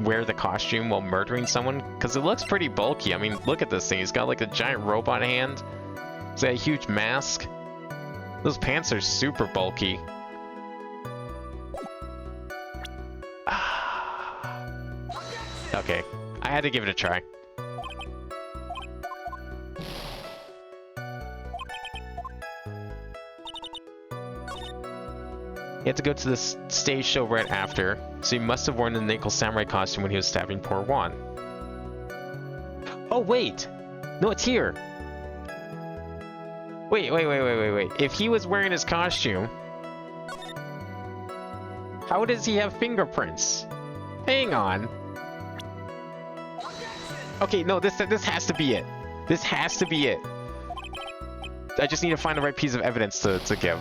wear the costume while murdering someone? Because it looks pretty bulky. I mean, look at this thing. He's got, like, a giant robot hand. He's got a huge mask. Those pants are super bulky. Okay, I had to give it a try. He had to go to the stage show right after, so he must have worn the Nickel Samurai costume when he was stabbing poor Juan. Oh, wait! No, it's here! Wait. If he was wearing his costume, how does he have fingerprints? Hang on. Okay, no, this has to be it. This has to be it. I just need to find the right piece of evidence to give.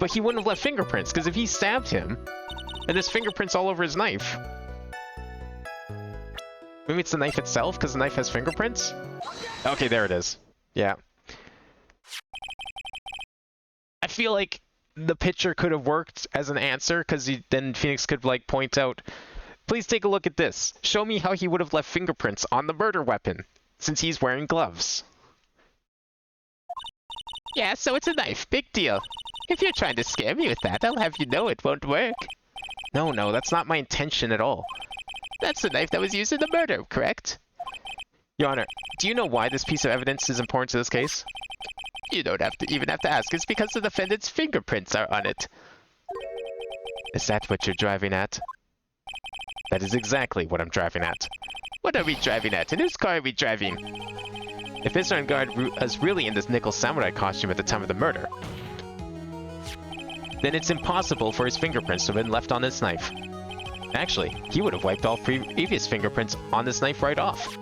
But he wouldn't have left fingerprints, because if he stabbed him, then there's fingerprints all over his knife. Maybe it's the knife itself, because the knife has fingerprints? Okay, there it is. Yeah. I feel like the picture could have worked as an answer, because then Phoenix could, like, point out, please take a look at this. Show me how he would have left fingerprints on the murder weapon, since he's wearing gloves. Yeah, so it's a knife. Big deal. If you're trying to scare me with that, I'll have you know it won't work. No, that's not my intention at all. That's the knife that was used in the murder, correct? Your Honor, do you know why this piece of evidence is important to this case? You don't even have to ask. It's because the defendant's fingerprints are on it. Is that what you're driving at? That is exactly what I'm driving at. What are we driving at? And whose car are we driving? If Mr. Engard was really in this nickel samurai costume at the time of the murder, then it's impossible for his fingerprints to have been left on this knife. Actually, he would have wiped all previous fingerprints on this knife right off.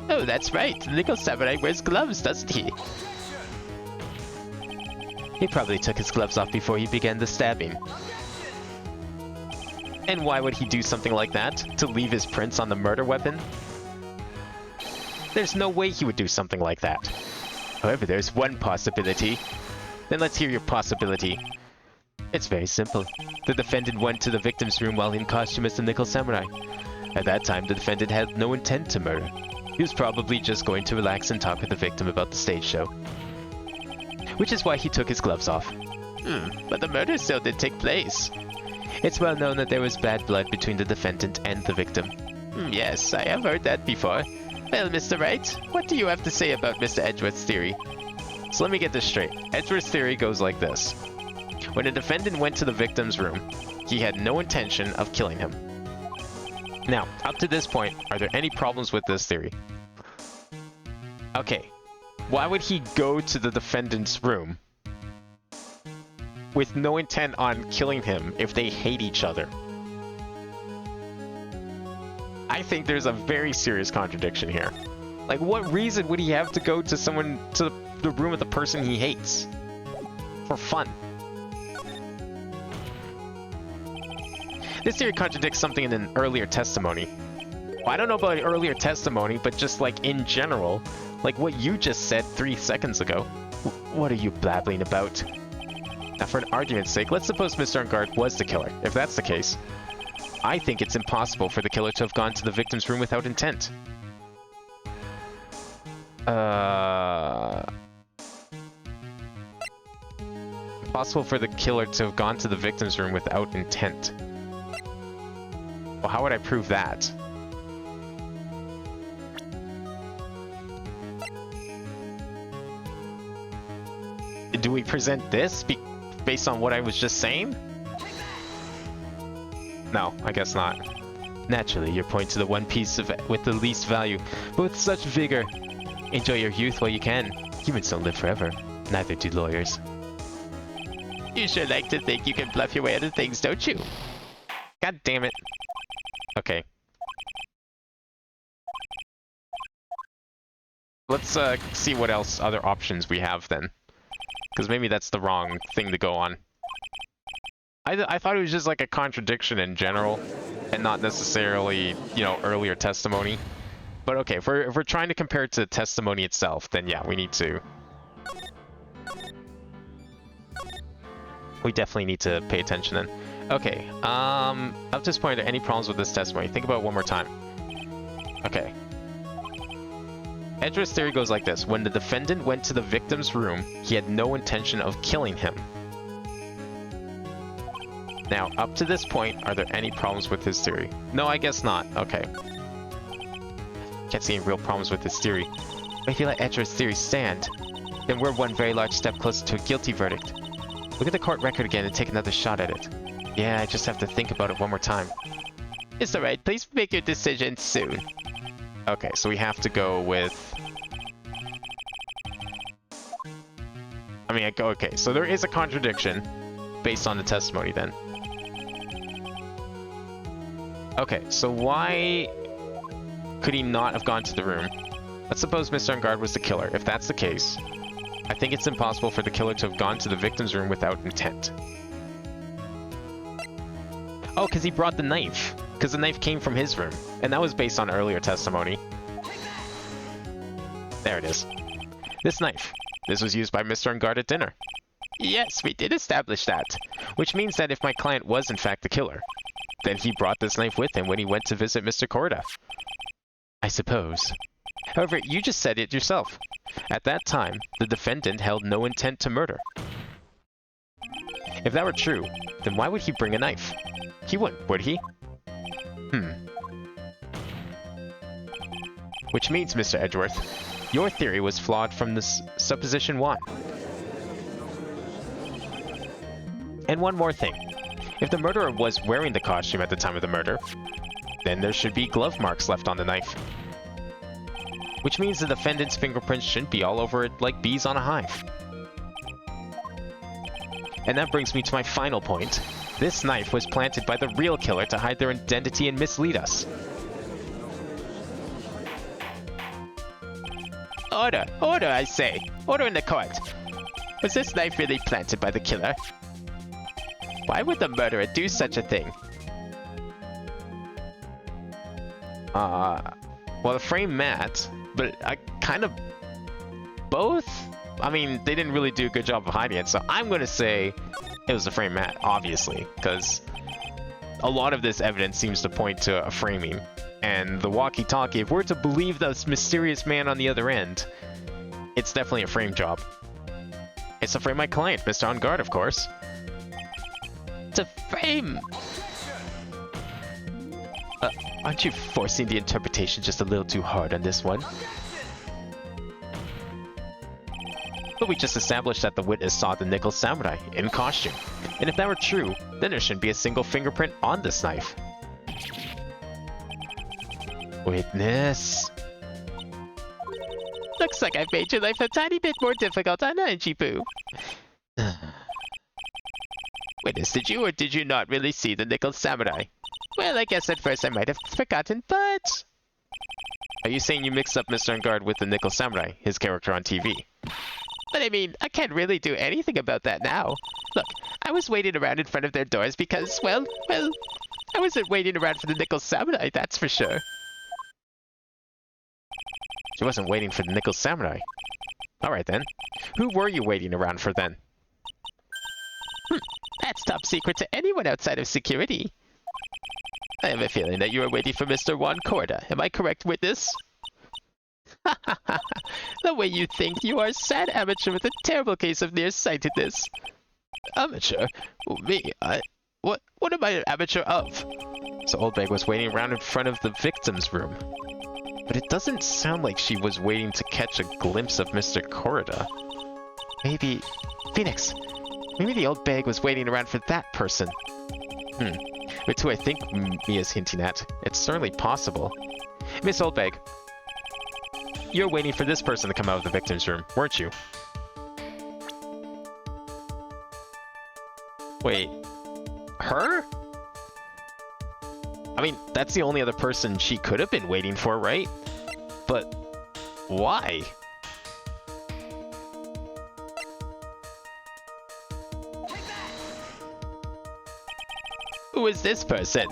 Oh, that's right. The nickel samurai wears gloves, doesn't he? He probably took his gloves off before he began the stabbing. And why would he do something like that? To leave his prints on the murder weapon? There's no way he would do something like that. However, there's one possibility. Then let's hear your possibility. It's very simple. The defendant went to the victim's room while in costume as the nickel samurai. At that time, the defendant had no intent to murder. He was probably just going to relax and talk with the victim about the stage show. Which is why he took his gloves off. But the murder still did take place. It's well known that there was bad blood between the defendant and the victim. Yes, I have heard that before. Well, Mr. Wright, what do you have to say about Mr. Edgeworth's theory? So let me get this straight. Edgeworth's theory goes like this. When the defendant went to the victim's room, he had no intention of killing him. Now, up to this point, are there any problems with this theory? Okay, why would he go to the defendant's room with no intent on killing him if they hate each other? I think there's a very serious contradiction here. Like, what reason would he have to go to the room of the person he hates? For fun. This theory contradicts something in an earlier testimony. Well, I don't know about earlier testimony, but just like in general, like what you just said 3 seconds ago. What are you blabbling about? Now, for an argument's sake, let's suppose Mr. Engard was the killer. If that's the case, I think it's impossible for the killer to have gone to the victim's room without intent. Impossible for the killer to have gone to the victim's room without intent. Well, how would I prove that? Do we present this based on what I was just saying? No, I guess not. Naturally, you're pointing to the one piece with the least value, but with such vigor. Enjoy your youth while you can. Humans don't live forever. Neither do lawyers. You sure like to think you can bluff your way out of things, don't you? God damn it. Okay. Let's see what else other options we have then. Because maybe that's the wrong thing to go on. I thought it was just like a contradiction in general, and not necessarily, you know, earlier testimony. But okay, if we're trying to compare it to testimony itself, then yeah, we need to. We definitely need to pay attention then. Okay, up to this point, are there any problems with this testimony? Think about it one more time. Okay. Edgeworth's theory goes like this. When the defendant went to the victim's room, he had no intention of killing him. Now, up to this point, are there any problems with his theory? No, I guess not. Okay. Can't see any real problems with this theory. But if you let Edgeworth's theory stand, then we're one very large step closer to a guilty verdict. Look at the court record again and take another shot at it. Yeah, I just have to think about it one more time. It's alright, please make your decision soon. Okay, so we have to go with... I mean, okay, so there is a contradiction based on the testimony then. Okay, so why could he not have gone to the room? Let's suppose Mr. Engard was the killer. If that's the case, I think it's impossible for the killer to have gone to the victim's room without intent. Oh, because he brought the knife. Because the knife came from his room. And that was based on earlier testimony. There it is. This knife. This was used by Mr. Engard at dinner. Yes, we did establish that. Which means that if my client was in fact the killer, then he brought this knife with him when he went to visit Mr. Korda. I suppose. However, you just said it yourself. At that time, the defendant held no intent to murder. If that were true, then why would he bring a knife? He wouldn't, would he? Which means, Mr. Edgeworth, your theory was flawed from this supposition 1. And one more thing. If the murderer was wearing the costume at the time of the murder, then there should be glove marks left on the knife. Which means the defendant's fingerprints shouldn't be all over it like bees on a hive. And that brings me to my final point. This knife was planted by the real killer to hide their identity and mislead us. Order! Order, I say! Order in the court! Was this knife really planted by the killer? Why would the murderer do such a thing? Well, the frame matte, but I kind of... both? I mean, they didn't really do a good job of hiding it, so I'm gonna say it was the frame matte, obviously, because a lot of this evidence seems to point to a framing. And the walkie-talkie, if we're to believe this mysterious man on the other end, it's definitely a frame job. It's to frame my client, Mr. On Guard, of course. To frame! Aren't you forcing the interpretation just a little too hard on this one? But we just established that the witness saw the Nickel Samurai in costume. And if that were true, then there shouldn't be a single fingerprint on this knife. Witness. Looks like I've made your life a tiny bit more difficult, haven't you, Boo? Witness, did you or did you not really see the Nickel Samurai? Well, I guess at first I might have forgotten, but... Are you saying you mixed up Mr. On Guard with the Nickel Samurai, his character on TV? But I mean, I can't really do anything about that now. Look, I was waiting around in front of their doors because, well, I wasn't waiting around for the Nickel Samurai, that's for sure. She wasn't waiting for the Nickel Samurai. Alright then. Who were you waiting around for then? That's top secret to anyone outside of security. I have a feeling that you are waiting for Mr. Juan Corda. Am I correct, witness? The way you think, you are a sad amateur with a terrible case of nearsightedness. Amateur? Oh, me? What am I an amateur of? So Oldbag was waiting around in front of the victim's room. But it doesn't sound like she was waiting to catch a glimpse of Mr. Corda. Maybe... Phoenix! Maybe the old bag was waiting around for that person. But who I think Mia's hinting at, it's certainly possible. Miss Oldbag, you're waiting for this person to come out of the victim's room, weren't you? Wait, her? I mean, that's the only other person she could have been waiting for, right? But why? Who is this person?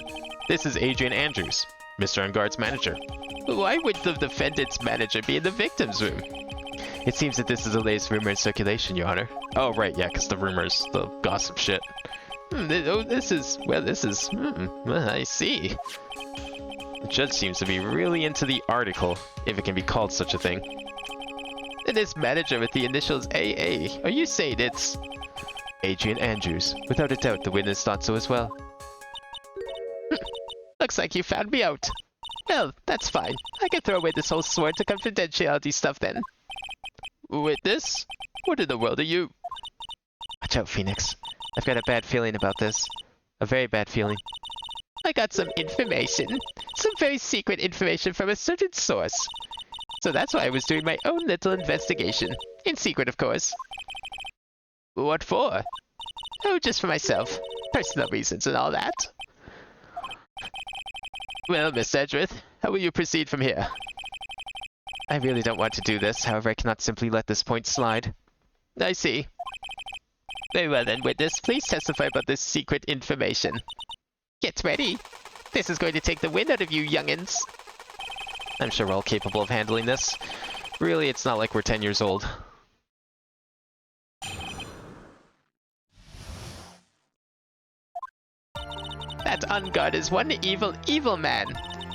This is Adrian Andrews, Mr. On Guard's manager. Why would the defendant's manager be in the victim's room? It seems that this is the latest rumor in circulation, Your Honor. Oh, right, yeah, because the rumors, the gossip shit. This is... I see. The judge seems to be really into the article, if it can be called such a thing. And this manager with the initials AA, are you saying it's... Adrian Andrews. Without a doubt, the witness thought so as well. Looks like you found me out. Well, that's fine. I can throw away this whole sworn to confidentiality stuff then. Witness? What in the world are you? Watch out, Phoenix. I've got a bad feeling about this. A very bad feeling. I got some information. Some very secret information from a certain source. So that's why I was doing my own little investigation. In secret, of course. What for? Oh, just for myself. Personal reasons and all that. Well, Miss Edgeworth, how will you proceed from here? I really don't want to do this, however I cannot simply let this point slide. I see. Very well then, witness, please testify about this secret information. Get ready. This is going to take the wind out of you youngins. I'm sure we're all capable of handling this. Really, it's not like we're 10 years old. That On Guard is one evil, evil man.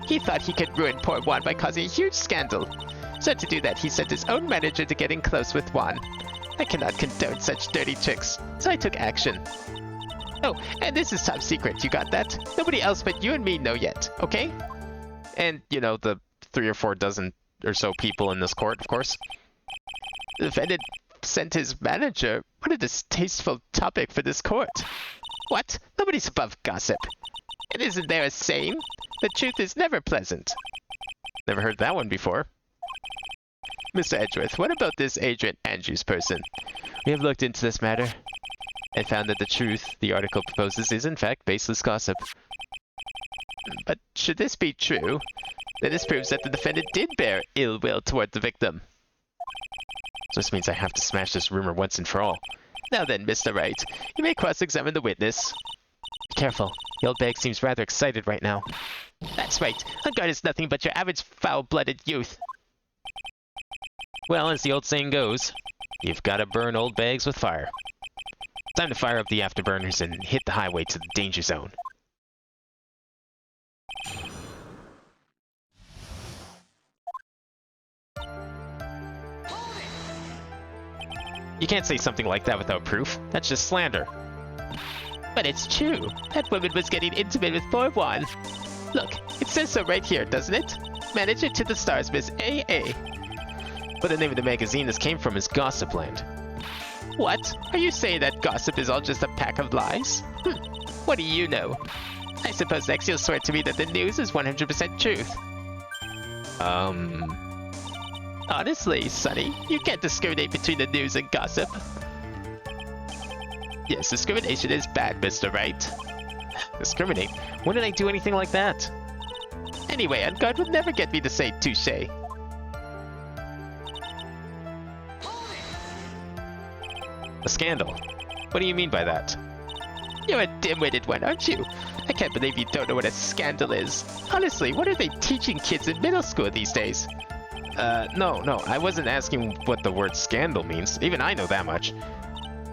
He thought he could ruin poor Juan by causing a huge scandal. So to do that, he sent his own manager to get in close with Juan. I cannot condone such dirty tricks, so I took action. Oh, and this is top secret, you got that? Nobody else but you and me know yet, okay? And, you know, the 3 or 4 dozen or so people in this court, of course. The defendant sent his manager. What a distasteful topic for this court. What? Nobody's above gossip. And isn't there a saying? The truth is never pleasant. Never heard that one before. Mr. Edgeworth, what about this Adrian Andrews person? We have looked into this matter and found that the truth the article proposes is in fact baseless gossip. But should this be true, then this proves that the defendant did bear ill will toward the victim. So this means I have to smash this rumor once and for all. Now then, Mr. Wright, you may cross-examine the witness. Be careful. The old bag seems rather excited right now. That's right. Unguard is nothing but your average foul-blooded youth. Well, as the old saying goes, you've got to burn old bags with fire. Time to fire up the afterburners and hit the highway to the danger zone. You can't say something like that without proof. That's just slander. But it's true. That woman was getting intimate with poor Juan. Look, it says so right here, doesn't it? Manager to the stars, Miss A.A. But the name of the magazine this came from is Gossipland. What? Are you saying that gossip is all just a pack of lies? What do you know? I suppose next you'll swear to me that the news is 100% truth. Honestly, Sonny, you can't discriminate between the news and gossip. Yes, discrimination is bad, Mr. Wright. Discriminate? When did I do anything like that? Anyway, Unguard would never get me to say touche. A scandal? What do you mean by that? You're a dim-witted one, aren't you? I can't believe you don't know what a scandal is. Honestly, what are they teaching kids in middle school these days? No, I wasn't asking what the word scandal means. Even I know that much.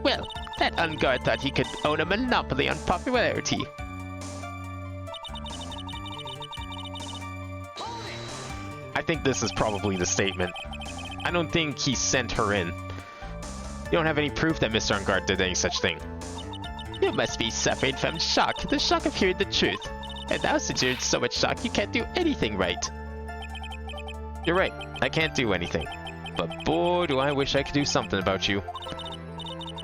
Well, that Unguard thought he could own a monopoly on popularity. I think this is probably the statement. I don't think he sent her in. You don't have any proof that Mr. Unguard did any such thing. You must be suffering from shock, the shock of hearing the truth. And now since you're in so much shock, you can't do anything right. You're right, I can't do anything. But boy, do I wish I could do something about you.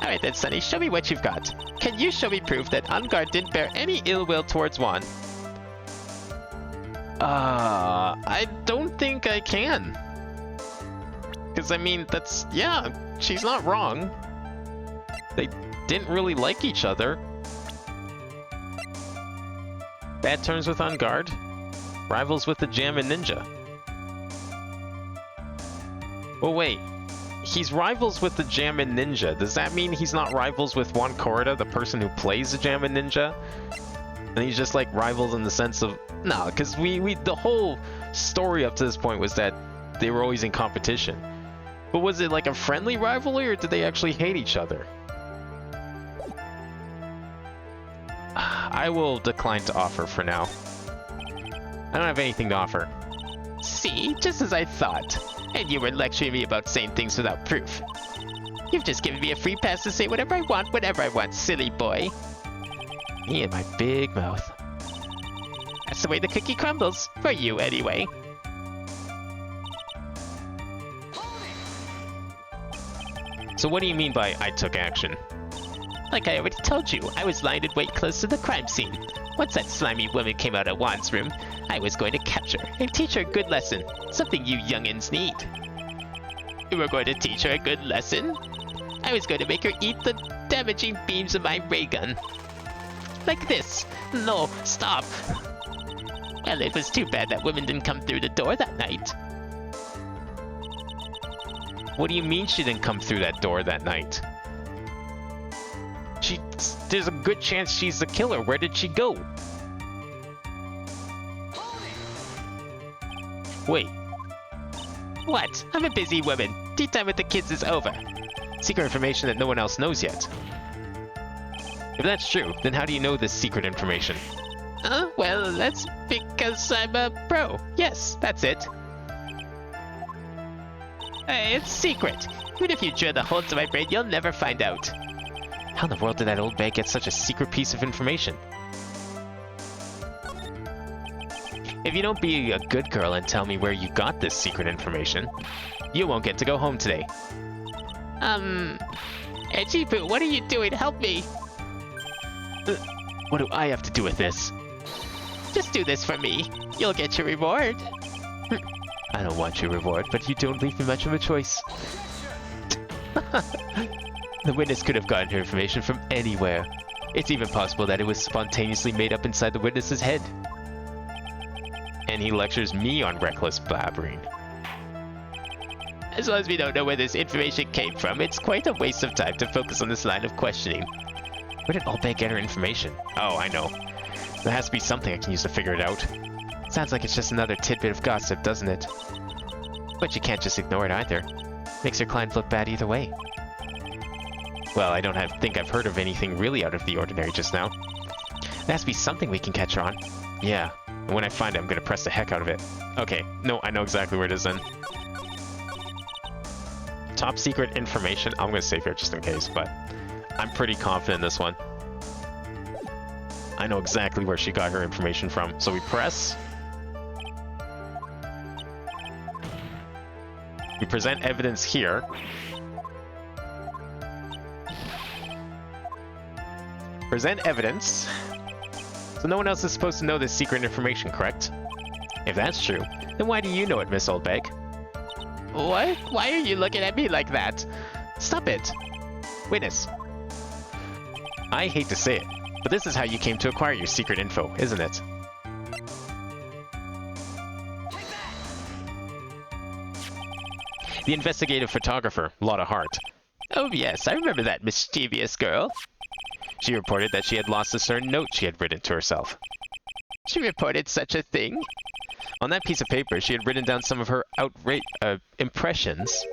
Alright then, Sonny, show me what you've got. Can you show me proof that Unguard didn't bear any ill will towards Juan? I don't think I can. Because, I mean, yeah, she's not wrong. They didn't really like each other. Bad terms with Unguard. Rivals with the Jammin' Ninja. Oh wait, he's rivals with the Jammin' Ninja. Does that mean he's not rivals with Juan Corrida, the person who plays the Jammin' Ninja? And he's just like rivals in the sense of... No, because the whole story up to this point was that they were always in competition. But was it like a friendly rivalry, or did they actually hate each other? I will decline to offer for now. I don't have anything to offer. See, just as I thought. And you were lecturing me about saying things without proof. You've just given me a free pass to say whatever I want, whenever I want, silly boy. Me and my big mouth. That's the way the cookie crumbles. For you, anyway. So what do you mean by I took action? Like I already told you, I was lying in wait close to the crime scene. Once that slimy woman came out of Juan's room, I was going to capture her and teach her a good lesson. Something you youngins need. You were going to teach her a good lesson? I was going to make her eat the damaging beams of my ray gun. Like this. No, stop. Well, it was too bad that woman didn't come through the door that night. What do you mean she didn't come through that door that night? There's a good chance she's the killer. Where did she go? Wait. What? I'm a busy woman. Tea time with the kids is over. Secret information that no one else knows yet. If that's true, then how do you know this secret information? Well, that's because I'm a pro. Yes, that's it. It's secret. Even if you drill the hole into my brain, you'll never find out. How in the world did that old bag get such a secret piece of information? If you don't be a good girl and tell me where you got this secret information, you won't get to go home today. Edgy Boo, what are you doing? Help me. What do I have to do with this? Just do this for me. You'll get your reward. I don't want your reward, but you don't leave me much of a choice. The witness could have gotten her information from anywhere. It's even possible that it was spontaneously made up inside the witness's head. And he lectures me on reckless blabbering. As long as we don't know where this information came from, it's quite a waste of time to focus on this line of questioning. Where did Oldbag get her information? Oh, I know. There has to be something I can use to figure it out. Sounds like it's just another tidbit of gossip, doesn't it? But you can't just ignore it either. Makes your client look bad either way. Well, I don't think I've heard of anything really out of the ordinary just now. There has to be something we can catch her on. Yeah, and when I find it, I'm gonna press the heck out of it. Okay, no, I know exactly where it is then. Top secret information. I'm gonna save here just in case, but I'm pretty confident in this one. I know exactly where she got her information from. So we press. We present evidence here. Present evidence. So no one else is supposed to know this secret information, correct? If that's true, then why do you know it, Miss Oldbag? What? Why are you looking at me like that? Stop it! Witness. I hate to say it, but this is how you came to acquire your secret info, isn't it? The investigative photographer, Lotta Hart. Oh yes, I remember that mischievous girl. She reported that she had lost a certain note she had written to herself. She reported such a thing? On that piece of paper, she had written down some of her impressions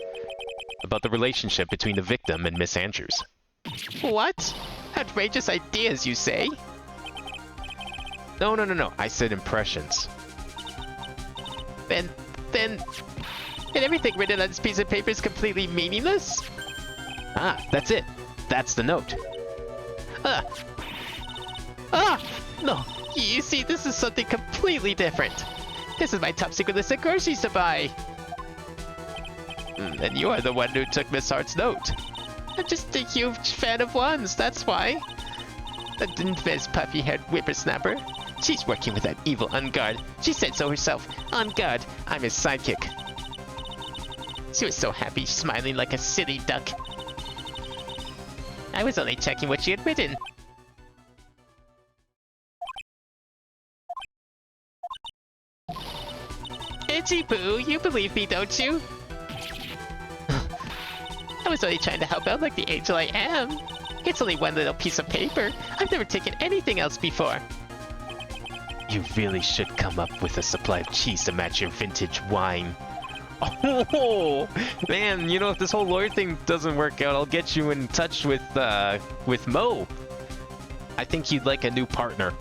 about the relationship between the victim and Miss Andrews. What? Outrageous ideas, you say? No. I said impressions. Then everything written on this piece of paper is completely meaningless? Ah, that's it. That's the note. No. You see, this is something completely different. This is my top secret list of groceries to buy. And you are the one who took Miss Hart's note. I'm just a huge fan of ones, that's why. The Dinvez puffy-haired whippersnapper. She's working with that evil Unguard. She said so herself. On guard, I'm his sidekick. She was so happy, smiling like a silly duck. I was only checking what she had written. Itchy Poo, you believe me, don't you? I was only trying to help out like the angel I am. It's only one little piece of paper. I've never taken anything else before. You really should come up with a supply of cheese to match your vintage wine. Oh, man, you know, if this whole lawyer thing doesn't work out, I'll get you in touch with Mo. I think you'd like a new partner.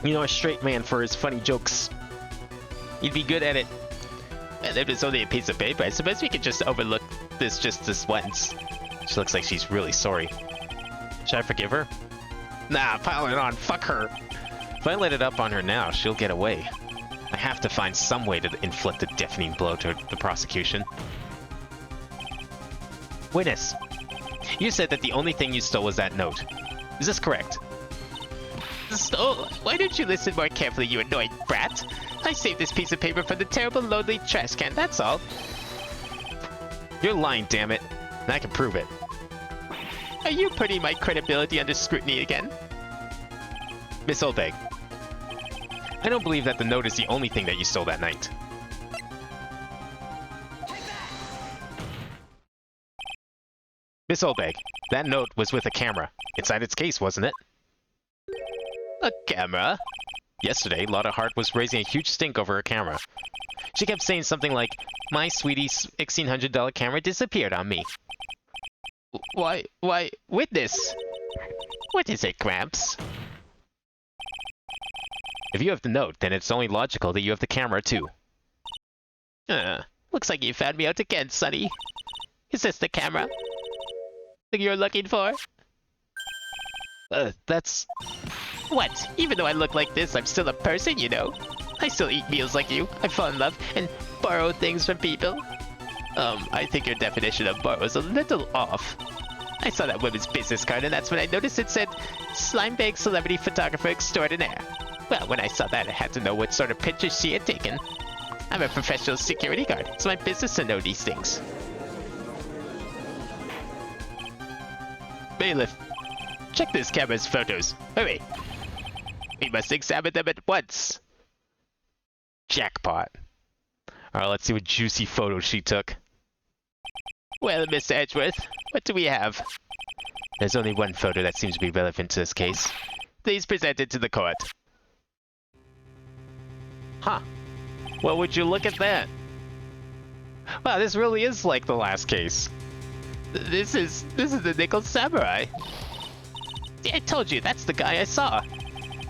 You know, a straight man for his funny jokes. You'd be good at it. And if it's only a piece of paper, I suppose we could just overlook this just this once. She looks like she's really sorry. Should I forgive her? Nah, pile it on. Fuck her. If I let it up on her now, she'll get away. I have to find some way to inflict a deafening blow to the prosecution. Witness, you said that the only thing you stole was that note. Is this correct? Stole? Why don't you listen more carefully, you annoying brat? I saved this piece of paper from the terrible lonely trash can, that's all. You're lying, damn it. And I can prove it. Are you putting my credibility under scrutiny again? Miss Oldbag, I don't believe that the note is the only thing that you stole that night. Miss Oldbag, that note was with a camera. Inside its case, wasn't it? A camera? Yesterday, Lotta Hart was raising a huge stink over her camera. She kept saying something like, "My sweetie's $1,600 camera disappeared on me." Why, witness! What is it, Gramps? If you have the note, then it's only logical that you have the camera too. Looks like you found me out again, Sonny. Is this the camera that you're looking for? That's... What? Even though I look like this, I'm still a person, you know? I still eat meals like you. I fall in love and borrow things from people. I think your definition of borrow is a little off. I saw that women's business card and that's when I noticed it said Slimebag Celebrity Photographer Extraordinaire. Well, when I saw that, I had to know what sort of pictures she had taken. I'm a professional security guard. It's my business to know these things. Bailiff, check this camera's photos. Hurry. We must examine them at once. jackpot. Alright, let's see what juicy photos she took. Well, Mr. Edgeworth, what do we have? There's only one photo that seems to be relevant to this case. Please present it to the court. Huh. Well, would you look at that? Wow, this really is like the last case. This is the Nickel Samurai. See, I told you, that's the guy I saw.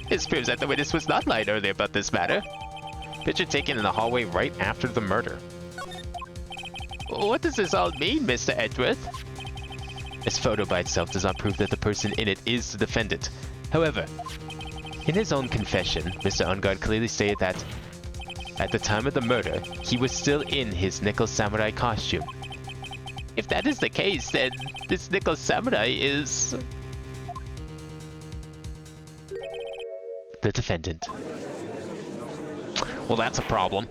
This proves that the witness was not lying earlier about this matter. Picture taken in the hallway right after the murder. What does this all mean, Mr. Edgeworth? This photo by itself does not prove that the person in it is the defendant. However, in his own confession, Mr. Ungard clearly stated that at the time of the murder, he was still in his Nickel Samurai costume. If that is the case, then this Nickel Samurai is... the defendant. Well, that's a problem.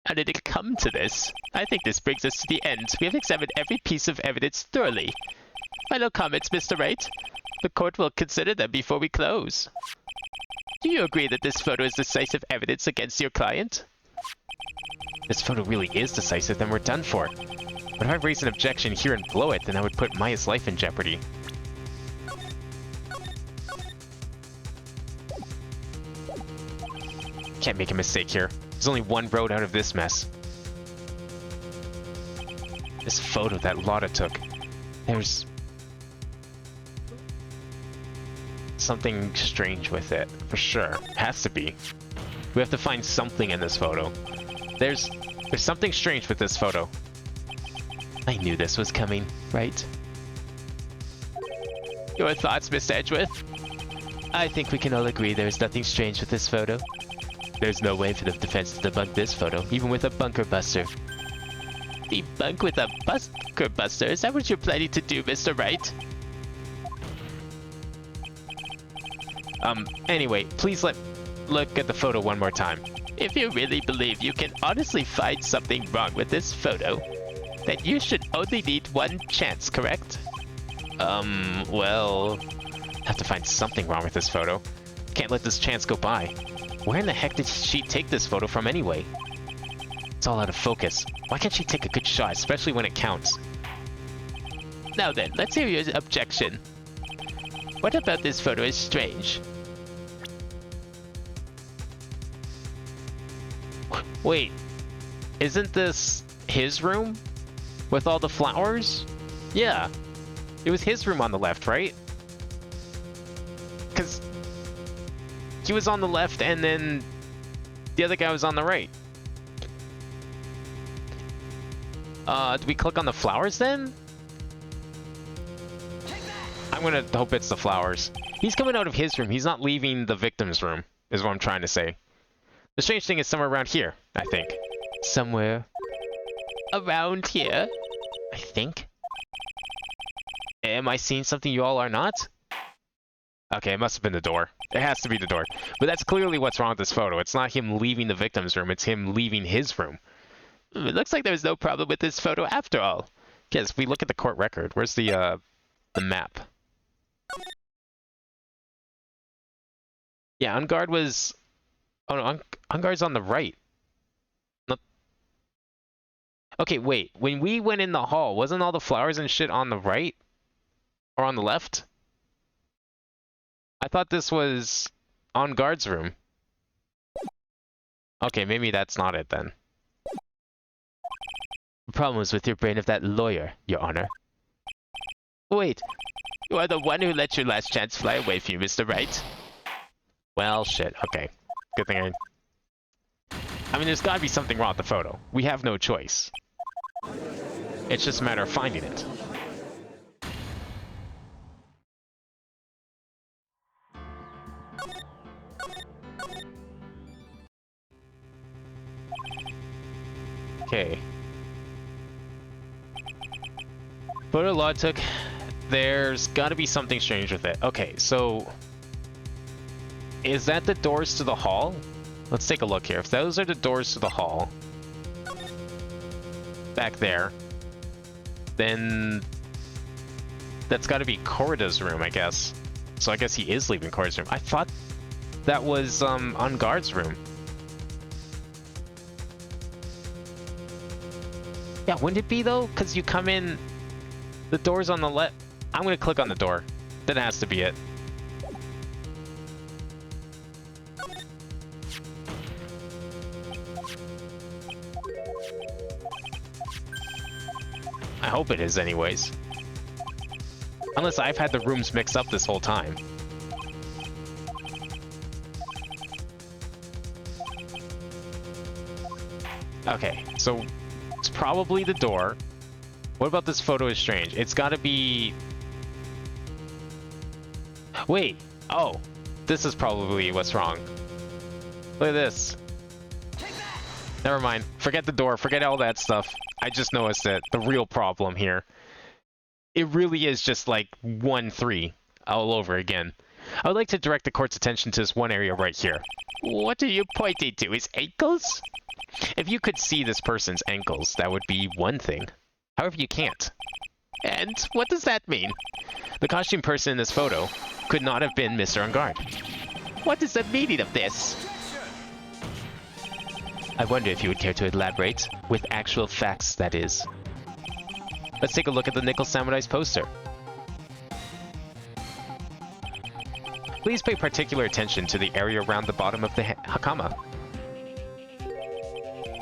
How did it come to this? I think this brings us to the end. We have examined every piece of evidence thoroughly. Final comments, Mr. Wright? The court will consider them before we close. Do you agree that this photo is decisive evidence against your client? This photo really is decisive, then we're done for. But if I raise an objection here and blow it, then I would put Maya's life in jeopardy. Can't make a mistake here. There's only one road out of this mess. This photo that Lotta took. There's something strange with it, for sure. Has to be. We have to find something in this photo. There's something strange with this photo. I knew this was coming, right? Your thoughts, Mr. Edgeworth? I think we can all agree there's nothing strange with this photo. There's no way for the defense to debunk this photo, even with a bunker buster. Debunk with a bunker buster? Is that what you're planning to do, Mr. Wright? Anyway, please look at the photo one more time. If you really believe you can honestly find something wrong with this photo, then you should only need one chance, correct? Well... have to find something wrong with this photo. Can't let this chance go by. Where in the heck did she take this photo from anyway? It's all out of focus. Why can't she take a good shot, especially when it counts? Now then, let's hear your objection. What about this photo is strange? Wait, isn't this his room? With all the flowers? Yeah, it was his room on the left, right? Because he was on the left and then the other guy was on the right. Do we click on the flowers then? I'm gonna hope it's the flowers. He's coming out of his room. He's not leaving the victim's room, is what I'm trying to say. The strange thing is somewhere around here, I think. Somewhere Around here? I think. Am I seeing something you all are not? Okay, it must have been the door. It has to be the door. But that's clearly what's wrong with this photo. It's not him leaving the victim's room, it's him leaving his room. It looks like there was no problem with this photo after all. Yes, we look at the court record. Where's the map? Yeah, Ungard was... oh no, Ungard's on the right. No... okay, wait. When we went in the hall, wasn't all the flowers and shit on the right? Or on the left? I thought this was Ungard's room. Okay, maybe that's not it then. Problems with your brain of that lawyer, Your Honor. Wait, you are the one who let your last chance fly away from you, Mr. Wright. Well, shit. Okay. Good thing I mean, there's gotta be something wrong with the photo. We have no choice. It's just a matter of finding it. Okay. Photo log took. There's gotta be something strange with it. Okay, so... is that the doors to the hall? Let's take a look here. If those are the doors to the hall... back there... then... that's gotta be Corrida's room, I guess. So I guess he is leaving Corrida's room. I thought that was, on guard's room. Yeah, wouldn't it be, though? Because you come in... the door's on the left... I'm gonna click on the door. That has to be it. I hope it is anyways. Unless I've had the rooms mixed up this whole time. Okay, so it's probably the door. What about this photo is strange? It's gotta be... wait! Oh! This is probably what's wrong. Look at this. Never mind. Forget the door. Forget all that stuff. I just noticed it. The real problem here. It really is just like 1-3 all over again. I would like to direct the court's attention to this one area right here. What are you pointing to? His ankles? If you could see this person's ankles, that would be one thing. However, you can't. And what does that mean? The costume person in this photo could not have been Mr. On Guard. What is the meaning of this? I wonder if you would care to elaborate, with actual facts, that is. Let's take a look at the Nickel Samurai's poster. Please pay particular attention to the area around the bottom of the hakama.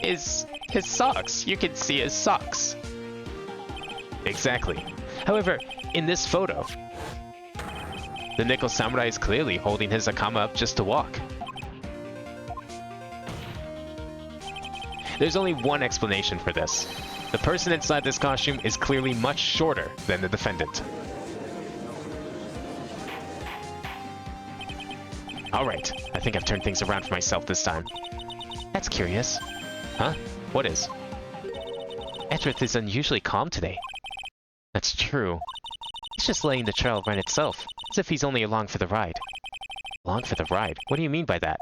His socks. You can see his socks. Exactly. However, in this photo, the Nickel Samurai is clearly holding his hakama up just to walk. There's only one explanation for this. The person inside this costume is clearly much shorter than the defendant. Alright, I think I've turned things around for myself this time. That's curious. Huh? What is? Edgeworth is unusually calm today. That's true. He's just letting the trail run itself, as if he's only along for the ride. Along for the ride? What do you mean by that?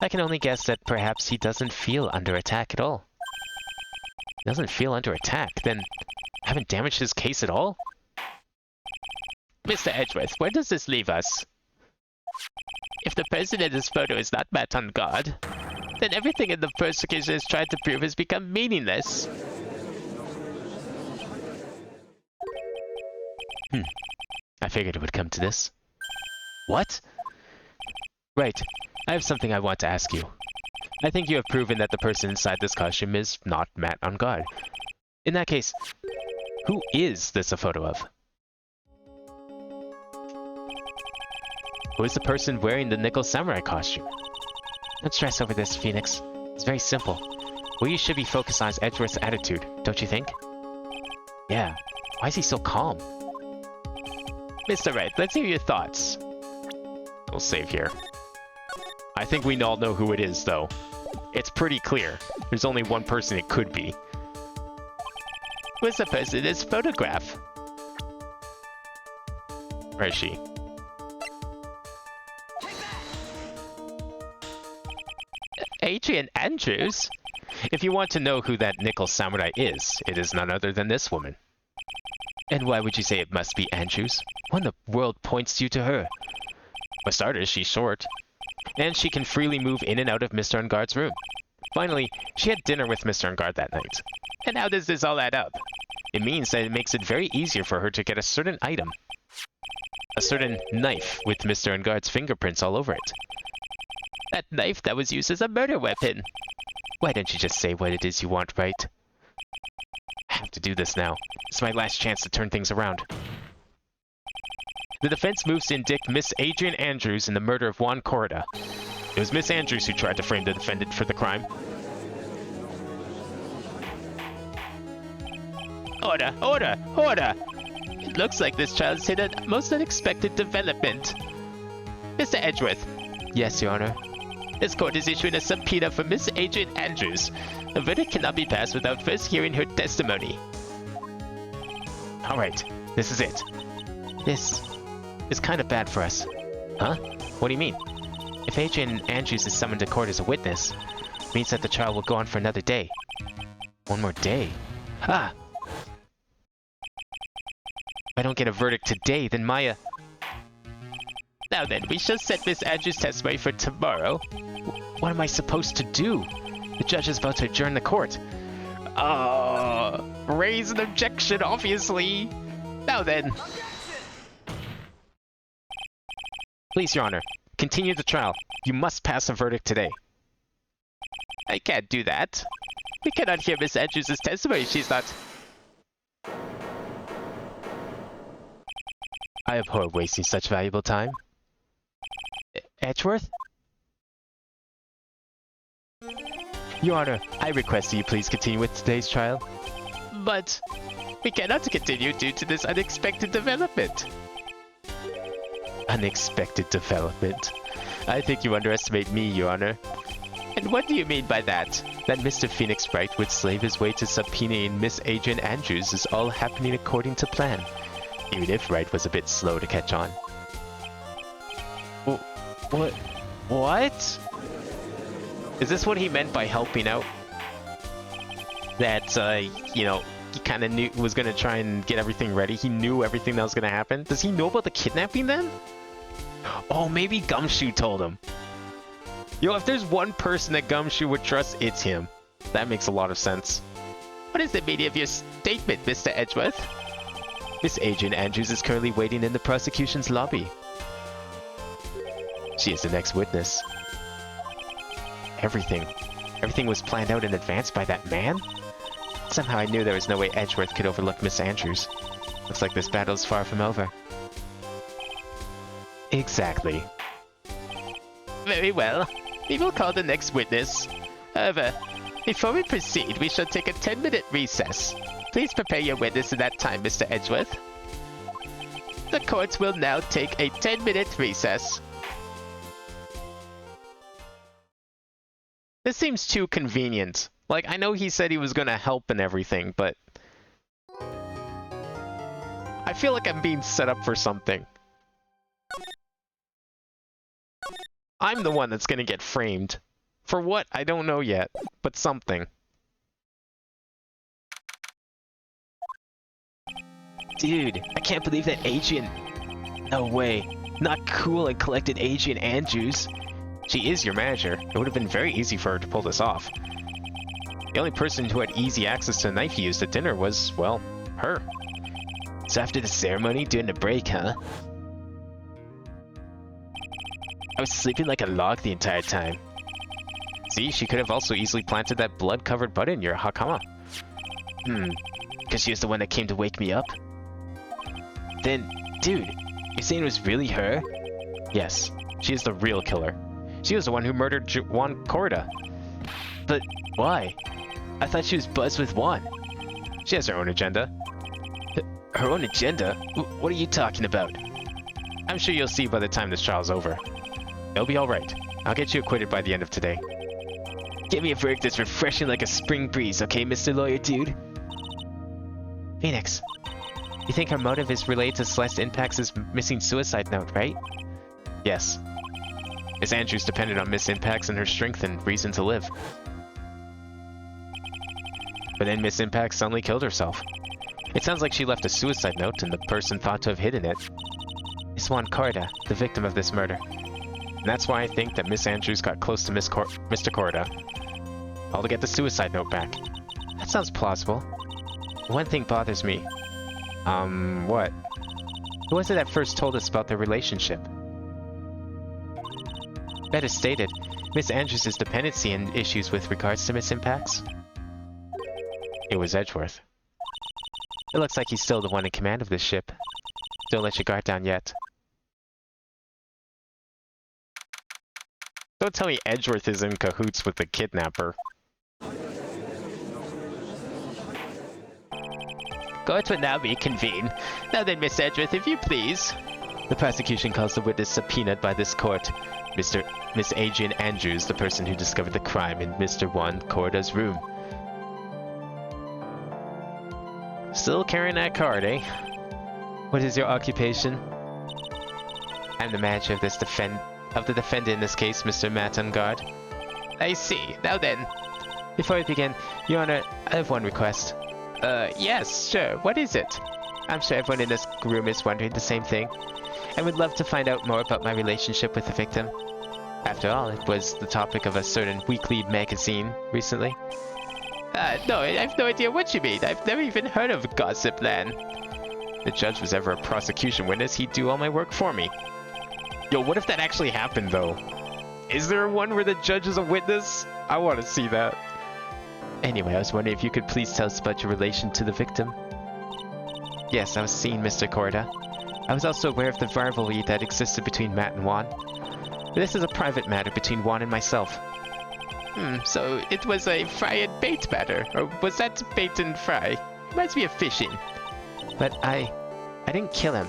I can only guess that perhaps he doesn't feel under attack at all. Doesn't feel under attack? Then I haven't damaged his case at all? Mr. Edgeworth, where does this leave us? If the person in this photo is not Matt on guard, then everything in the prosecution has tried to prove has become meaningless. I figured it would come to this. What? Right. I have something I want to ask you. I think you have proven that the person inside this costume is not Matt on guard. In that case, who is this a photo of? Who is the person wearing the Nickel Samurai costume? Don't stress over this, Phoenix. It's very simple. What you should be focused on is Edgeworth's attitude, don't you think? Yeah. Why is he so calm? Mr. Wright, let's hear your thoughts. We'll save here. I think we all know who it is, though. It's pretty clear. There's only one person it could be. Who's the person in this photograph? Where is she? Adrian Andrews? If you want to know who that Nickel Samurai is, it is none other than this woman. And why would you say it must be Andrews? What in the world points you to her? For starters, she's short. And she can freely move in and out of Mr. On Guard's room. Finally, she had dinner with Mr. On Guard that night. And how does this all add up? It means that it makes it very easier for her to get a certain item. A certain knife with Mr. On Guard's fingerprints all over it. That knife that was used as a murder weapon. Why don't you just say what it is you want, Wright? I have to do this now. It's my last chance to turn things around. The defense moves to indict Miss Adrian Andrews in the murder of Juan Corda. It was Miss Andrews who tried to frame the defendant for the crime. Order! Order! Order! It looks like this child's hit a most unexpected development. Mr. Edgeworth. Yes, Your Honor. This court is issuing a subpoena for Miss Adrian Andrews. A verdict cannot be passed without first hearing her testimony. Alright, this is it. This is kind of bad for us. Huh? What do you mean? If Adrian Andrews is summoned to court as a witness, it means that the trial will go on for another day. One more day? Ah! If I don't get a verdict today, then Maya... Now then, we shall set Miss Andrews' testimony for tomorrow. What am I supposed to do? The judge is about to adjourn the court. Raise an objection, obviously. Now then. Please, Your Honor, continue the trial. You must pass a verdict today. I can't do that. We cannot hear Miss Andrews' testimony. She's not... I abhor wasting such valuable time. Edgeworth? Your Honor, I request that you please continue with today's trial. But we cannot continue due to this unexpected development. Unexpected development? I think you underestimate me, Your Honor. And what do you mean by that? That Mr. Phoenix Wright would slave his way to subpoenaing Miss Adrian Andrews is all happening according to plan. Even if Wright was a bit slow to catch on. What? Is this what he meant by helping out? That, you know, he kind of knew was going to try and get everything ready. He knew everything that was going to happen. Does he know about the kidnapping then? Oh, maybe Gumshoe told him. Yo, if there's one person that Gumshoe would trust, it's him. That makes a lot of sense. What is the meaning of your statement, Mr. Edgeworth? Miss Adrian Andrews is currently waiting in the prosecution's lobby. She is the next witness. Everything was planned out in advance by that man? Somehow I knew there was no way Edgeworth could overlook Miss Andrews. Looks like this battle's far from over. Exactly. Very well. We will call the next witness. However, before we proceed, we shall take a 10-minute recess. Please prepare your witness in that time, Mr. Edgeworth. The court will now take a 10-minute recess. This seems too convenient. Like, I know he said he was gonna help and everything, but... I feel like I'm being set up for something. I'm the one that's gonna get framed. For what? I don't know yet, but something. Dude, I can't believe that Adrian... No way. Not cool and collected Adrian Andrews. She is your manager. It would have been very easy for her to pull this off. The only person who had easy access to the knife he used at dinner was, well, her. So after the ceremony, during the break, huh? I was sleeping like a log the entire time. See, she could have also easily planted that blood-covered butt in your hakama. Because she was the one that came to wake me up? Then, dude, you're saying it was really her? Yes, she is the real killer. She was the one who murdered Juan Corda. But why? I thought she was buzzed with Juan. She has her own agenda. Her own agenda? What are you talking about? I'm sure you'll see by the time this trial's over. It'll be alright. I'll get you acquitted by the end of today. Give me a verdict that's refreshing like a spring breeze, okay, Mr. Lawyer Dude? Phoenix, you think her motive is related to Celeste Impact's missing suicide note, right? Yes. Miss Andrews depended on Miss Impact's and her strength and reason to live. But then Miss Impact suddenly killed herself. It sounds like she left a suicide note and the person thought to have hidden it is Juan Corda, the victim of this murder. And that's why I think that Miss Andrews got close to Mr. Corda, all to get the suicide note back. That sounds plausible. One thing bothers me. What? Who was it that first told us about their relationship? Better stated, Miss Andrews' dependency and issues with regards to Miss Impact's? It was Edgeworth. It looks like he's still the one in command of this ship. Don't let your guard down yet. Don't tell me Edgeworth is in cahoots with the kidnapper. Court will now reconvene. Now then, Miss Edgeworth, if you please. The prosecution calls the witness subpoenaed by this court. Miss Adrian Andrews, the person who discovered the crime in Mr. Juan Corda's room. Still carrying that card, eh? What is your occupation? I'm the manager of the defendant in this case, Mr. Matt Ungard. I see. Now then. Before we begin, Your Honor, I have one request. Yes, sure. What is it? I'm sure everyone in this room is wondering the same thing. I would love to find out more about my relationship with the victim. After all, it was the topic of a certain weekly magazine recently. No, I have no idea what you mean. I've never even heard of Gossip Land. If the judge was ever a prosecution witness, he'd do all my work for me. Yo, what if that actually happened, though? Is there one where the judge is a witness? I want to see that. Anyway, I was wondering if you could please tell us about your relation to the victim. Yes, I was seeing Mr. Corda. I was also aware of the rivalry that existed between Matt and Juan. But this is a private matter between Juan and myself. So it was a fry and bait matter, or was that bait and fry? Reminds me of fishing. But I didn't kill him.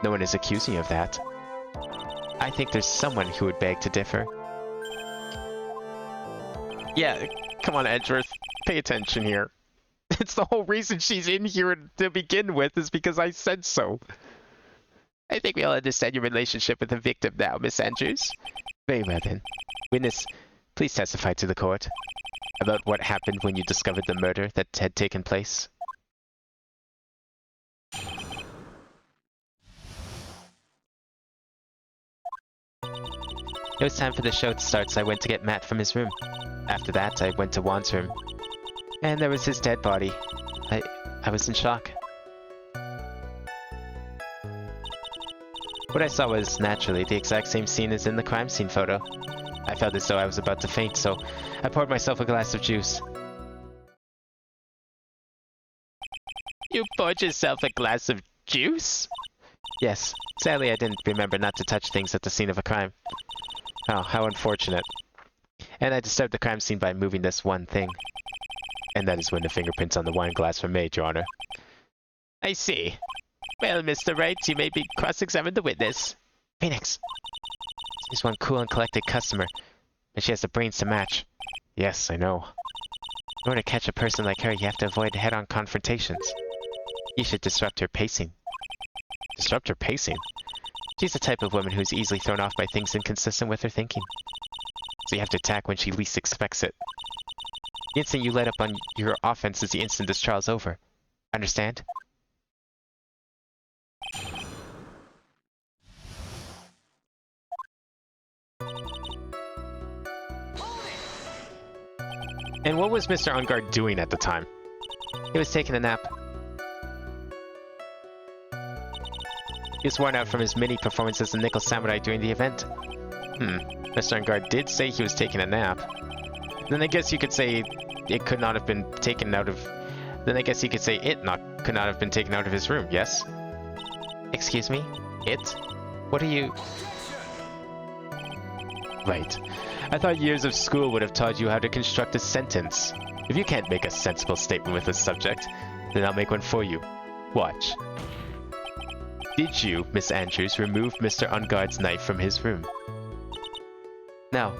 No one is accusing you of that. I think there's someone who would beg to differ. Yeah, come on, Edgeworth. Pay attention here. It's the whole reason she's in here to begin with is because I said so. I think we all understand your relationship with the victim now, Miss Andrews. Very well then. Witness, please testify to the court about what happened when you discovered the murder that had taken place. It was time for the show to start, so I went to get Matt from his room. After that, I went to Juan's room. And there was his dead body. I was in shock. What I saw was, naturally, the exact same scene as in the crime scene photo. I felt as though I was about to faint, so I poured myself a glass of juice. You poured yourself a glass of juice? Yes. Sadly, I didn't remember not to touch things at the scene of a crime. Oh, how unfortunate. And I disturbed the crime scene by moving this one thing. And that is when the fingerprints on the wine glass were made, Your Honor. I see. Well, Mr. Wright, you may be cross-examined the witness. Phoenix! She's one cool and collected customer, and she has the brains to match. Yes, I know. In order to catch a person like her, you have to avoid head-on confrontations. You should disrupt her pacing. Disrupt her pacing? She's the type of woman who's easily thrown off by things inconsistent with her thinking. So you have to attack when she least expects it. The instant you let up on your offense is the instant this trial's over. Understand? And what was Mr. Ungard doing at the time? He was taking a nap. He was worn out from his mini performance as the Nickel Samurai during the event. Mr. Ungard did say he was taking a nap. Then I guess you could say it could not have been taken out of... Then I guess you could say could not have been taken out of his room, yes? Excuse me? It? What are you... Right. I thought years of school would have taught you how to construct a sentence. If you can't make a sensible statement with this subject, then I'll make one for you. Watch. Did you, Miss Andrews, remove Mr. Ungard's knife from his room? No.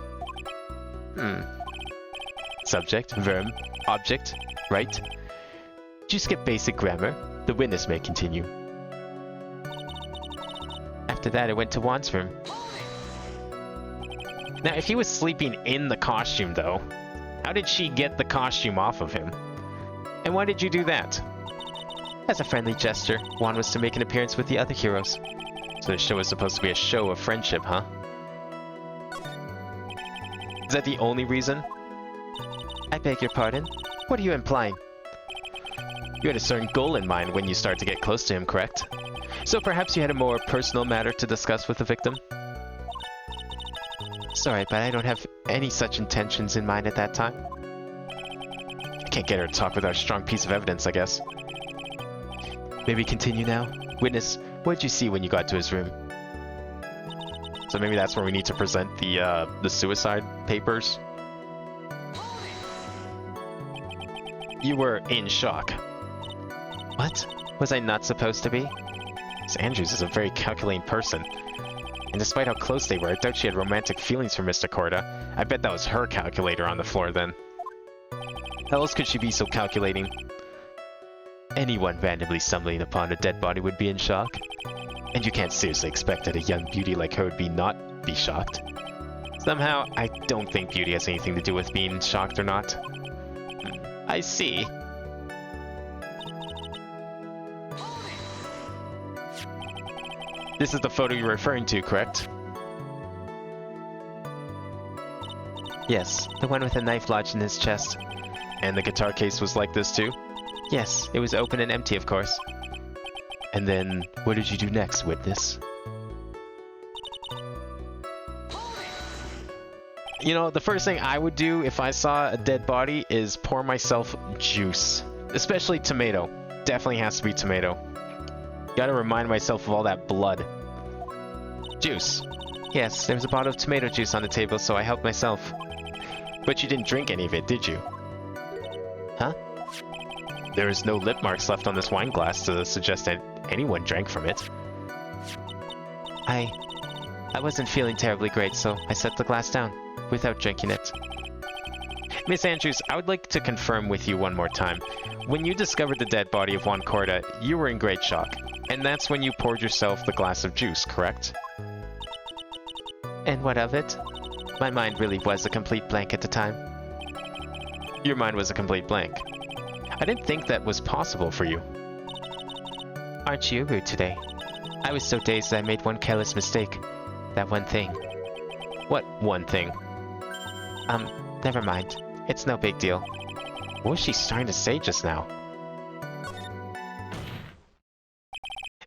Subject, verb, object, right? Did you skip basic grammar? The witness may continue. After that, I went to Juan's room. Now, if he was sleeping in the costume, though, how did she get the costume off of him? And why did you do that? As a friendly gesture, Juan was to make an appearance with the other heroes. So the show was supposed to be a show of friendship, huh? Is that the only reason? I beg your pardon? What are you implying? You had a certain goal in mind when you started to get close to him, correct? So perhaps you had a more personal matter to discuss with the victim? Sorry, but I don't have any such intentions in mind at that time. I can't get her to talk without a strong piece of evidence, I guess. Maybe continue now? Witness, what did you see when you got to his room? So maybe that's where we need to present the suicide papers. You were in shock. What? Was I not supposed to be? Miss Andrews is a very calculating person. And despite how close they were, I doubt she had romantic feelings for Mr. Corda. I bet that was her calculator on the floor then. How else could she be so calculating? Anyone randomly stumbling upon a dead body would be in shock. And you can't seriously expect that a young beauty like her would not be shocked. Somehow, I don't think beauty has anything to do with being shocked or not. I see. This is the photo you're referring to, correct? Yes, the one with a knife lodged in his chest. And the guitar case was like this too? Yes, it was open and empty, of course. And then, what did you do next, witness? You know, the first thing I would do if I saw a dead body is pour myself juice. Especially tomato. Definitely has to be tomato. Gotta remind myself of all that blood. Juice. Yes, there was a bottle of tomato juice on the table, so I helped myself. But you didn't drink any of it, did you? Huh? There is no lip marks left on this wine glass to suggest that anyone drank from it. I wasn't feeling terribly great, so I set the glass down without drinking it. Miss Andrews, I would like to confirm with you one more time. When you discovered the dead body of Juan Corda, you were in great shock. And that's when you poured yourself the glass of juice, correct? And what of it? My mind really was a complete blank at the time. Your mind was a complete blank. I didn't think that was possible for you. Aren't you rude today? I was so dazed that I made one careless mistake. That one thing. What one thing? Never mind. It's no big deal. What was she trying to say just now?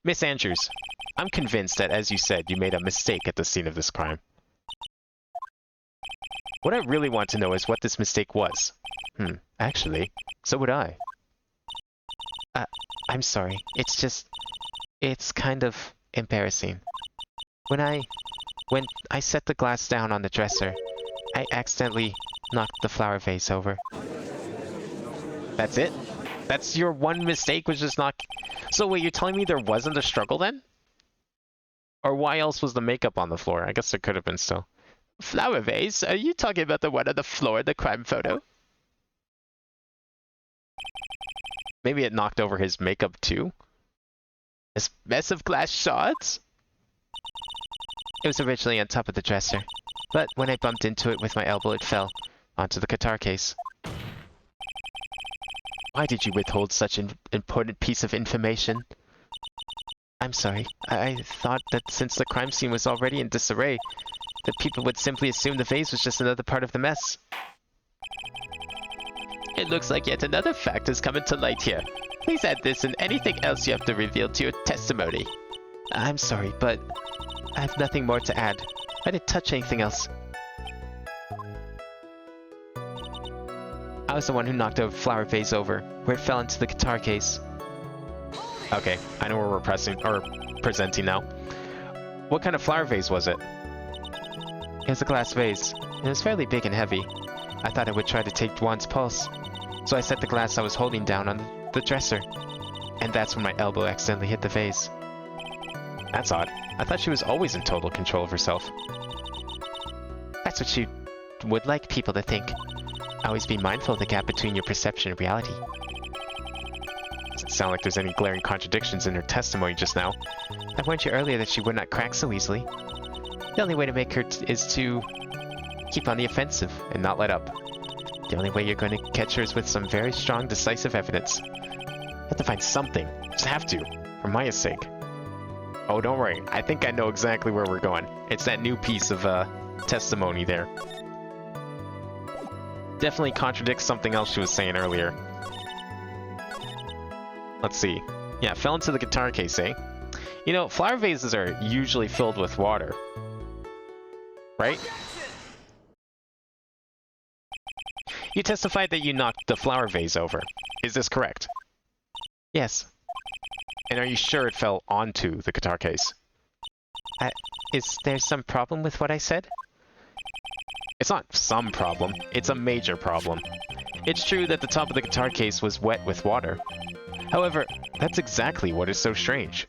Miss Andrews, I'm convinced that, as you said, you made a mistake at the scene of this crime. What I really want to know is what this mistake was. Actually, so would I. I'm sorry. It's kind of embarrassing. When I set the glass down on the dresser, I accidentally knocked the flower vase over. That's it? That's your one mistake, was just knock... So wait, you're telling me there wasn't a struggle then? Or why else was the makeup on the floor? I guess there could have been still. Flower vase? Are you talking about the one on the floor in the crime photo? Maybe it knocked over his makeup too? This mess of glass shards? It was originally on top of the dresser, but when I bumped into it with my elbow, it fell onto the guitar case. Why did you withhold such an important piece of information? I'm sorry. I thought that since the crime scene was already in disarray, that people would simply assume the vase was just another part of the mess. It looks like yet another fact has come into light here. Please add this and anything else you have to reveal to your testimony. I'm sorry, but I have nothing more to add. I didn't touch anything else. I was the one who knocked a flower vase over, where it fell into the guitar case. Okay, I know where we're presenting now. What kind of flower vase was it? It was a glass vase. It was fairly big and heavy. I thought it would try to take Juan's pulse, so I set the glass I was holding down on the dresser. And that's when my elbow accidentally hit the vase. That's odd. I thought she was always in total control of herself. That's what she would like people to think. Always be mindful of the gap between your perception and reality. Doesn't sound like there's any glaring contradictions in her testimony just now. I warned you earlier that she would not crack so easily. The only way to make her is to keep on the offensive and not let up. The only way you're going to catch her is with some very strong, decisive evidence. I have to find something. Just have to. For Maya's sake. Oh, don't worry. I think I know exactly where we're going. It's that new piece of testimony there. Definitely contradicts something else she was saying earlier. Let's see. Yeah, fell into the guitar case, eh? You know, flower vases are usually filled with water. Right? You testified that you knocked the flower vase over. Is this correct? Yes. And are you sure it fell onto the guitar case? Is there some problem with what I said? It's not some problem, it's a major problem. It's true that the top of the guitar case was wet with water. However, that's exactly what is so strange.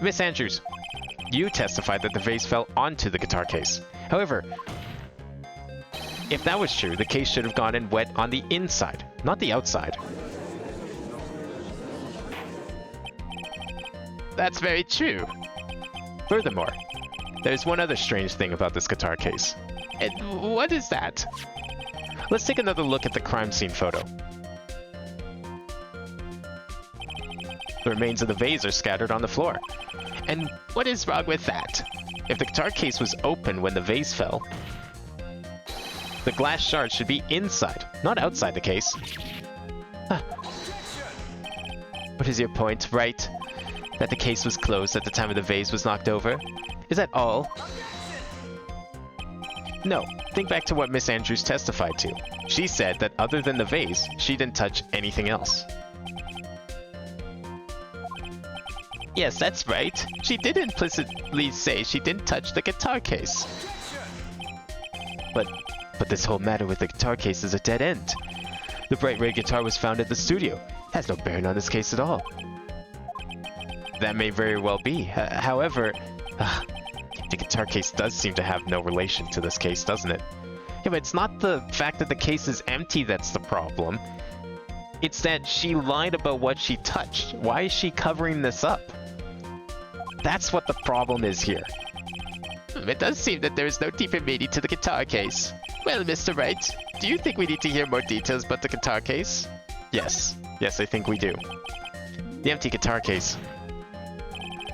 Miss Andrews, you testified that the vase fell onto the guitar case. However, if that was true, the case should have gone in wet on the inside, not the outside. That's very true. Furthermore, there's one other strange thing about this guitar case. And what is that? Let's take another look at the crime scene photo. The remains of the vase are scattered on the floor. And what is wrong with that? If the guitar case was open when the vase fell, the glass shards should be inside, not outside the case. What is your point, Wright? That the case was closed at the time of the vase was knocked over? Is that all? No, think back to what Miss Andrews testified to. She said that other than the vase, she didn't touch anything else. Yes, that's right. She did implicitly say she didn't touch the guitar case. But this whole matter with the guitar case is a dead end. The bright red guitar was found at the studio. It has no bearing on this case at all. That may very well be. However, the guitar case does seem to have no relation to this case, doesn't it? Yeah, but it's not the fact that the case is empty that's the problem. It's that she lied about what she touched. Why is she covering this up? That's what the problem is here. It does seem that there is no deeper meaning to the guitar case. Well, Mr. Wright, do you think we need to hear more details about the guitar case? Yes. Yes, I think we do. The empty guitar case.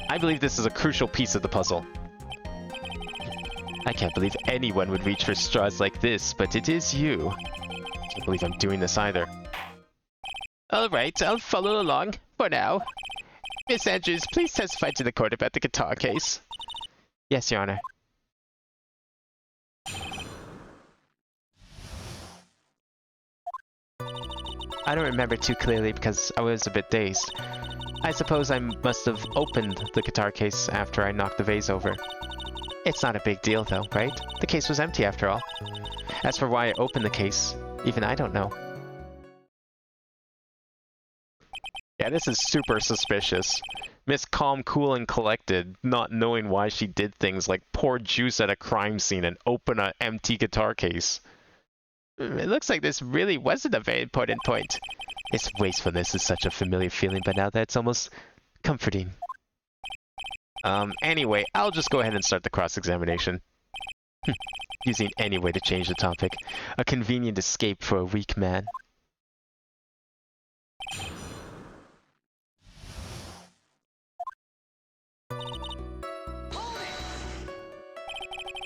I believe this is a crucial piece of the puzzle. I can't believe anyone would reach for straws like this, but it is you. I can't believe I'm doing this either. Alright, I'll follow along, for now. Miss Andrews, please testify to the court about the guitar case. Yes, Your Honor. I don't remember too clearly because I was a bit dazed. I suppose I must have opened the guitar case after I knocked the vase over. It's not a big deal though, right? The case was empty after all. As for why I opened the case, even I don't know. Yeah, this is super suspicious. Miss Calm, Cool, and Collected, not knowing why she did things like pour juice at a crime scene and open an empty guitar case. It looks like this really wasn't a very important point. Its wastefulness is such a familiar feeling by now that it's almost comforting. Anyway, I'll just go ahead and start the cross-examination. Using any way to change the topic. A convenient escape for a weak man.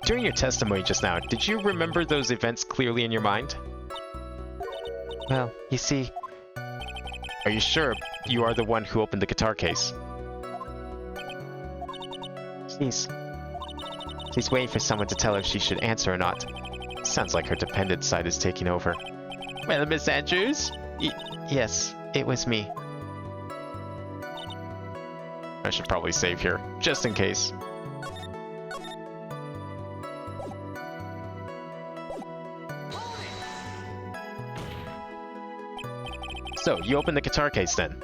During your testimony just now, did you remember those events clearly in your mind? Well, you see... Are you sure you are the one who opened the guitar case? She's waiting for someone to tell her if she should answer or not. Sounds like her dependent side is taking over. Well, Miss Andrews? Yes, it was me. I should probably save here, just in case. So, you opened the guitar case then?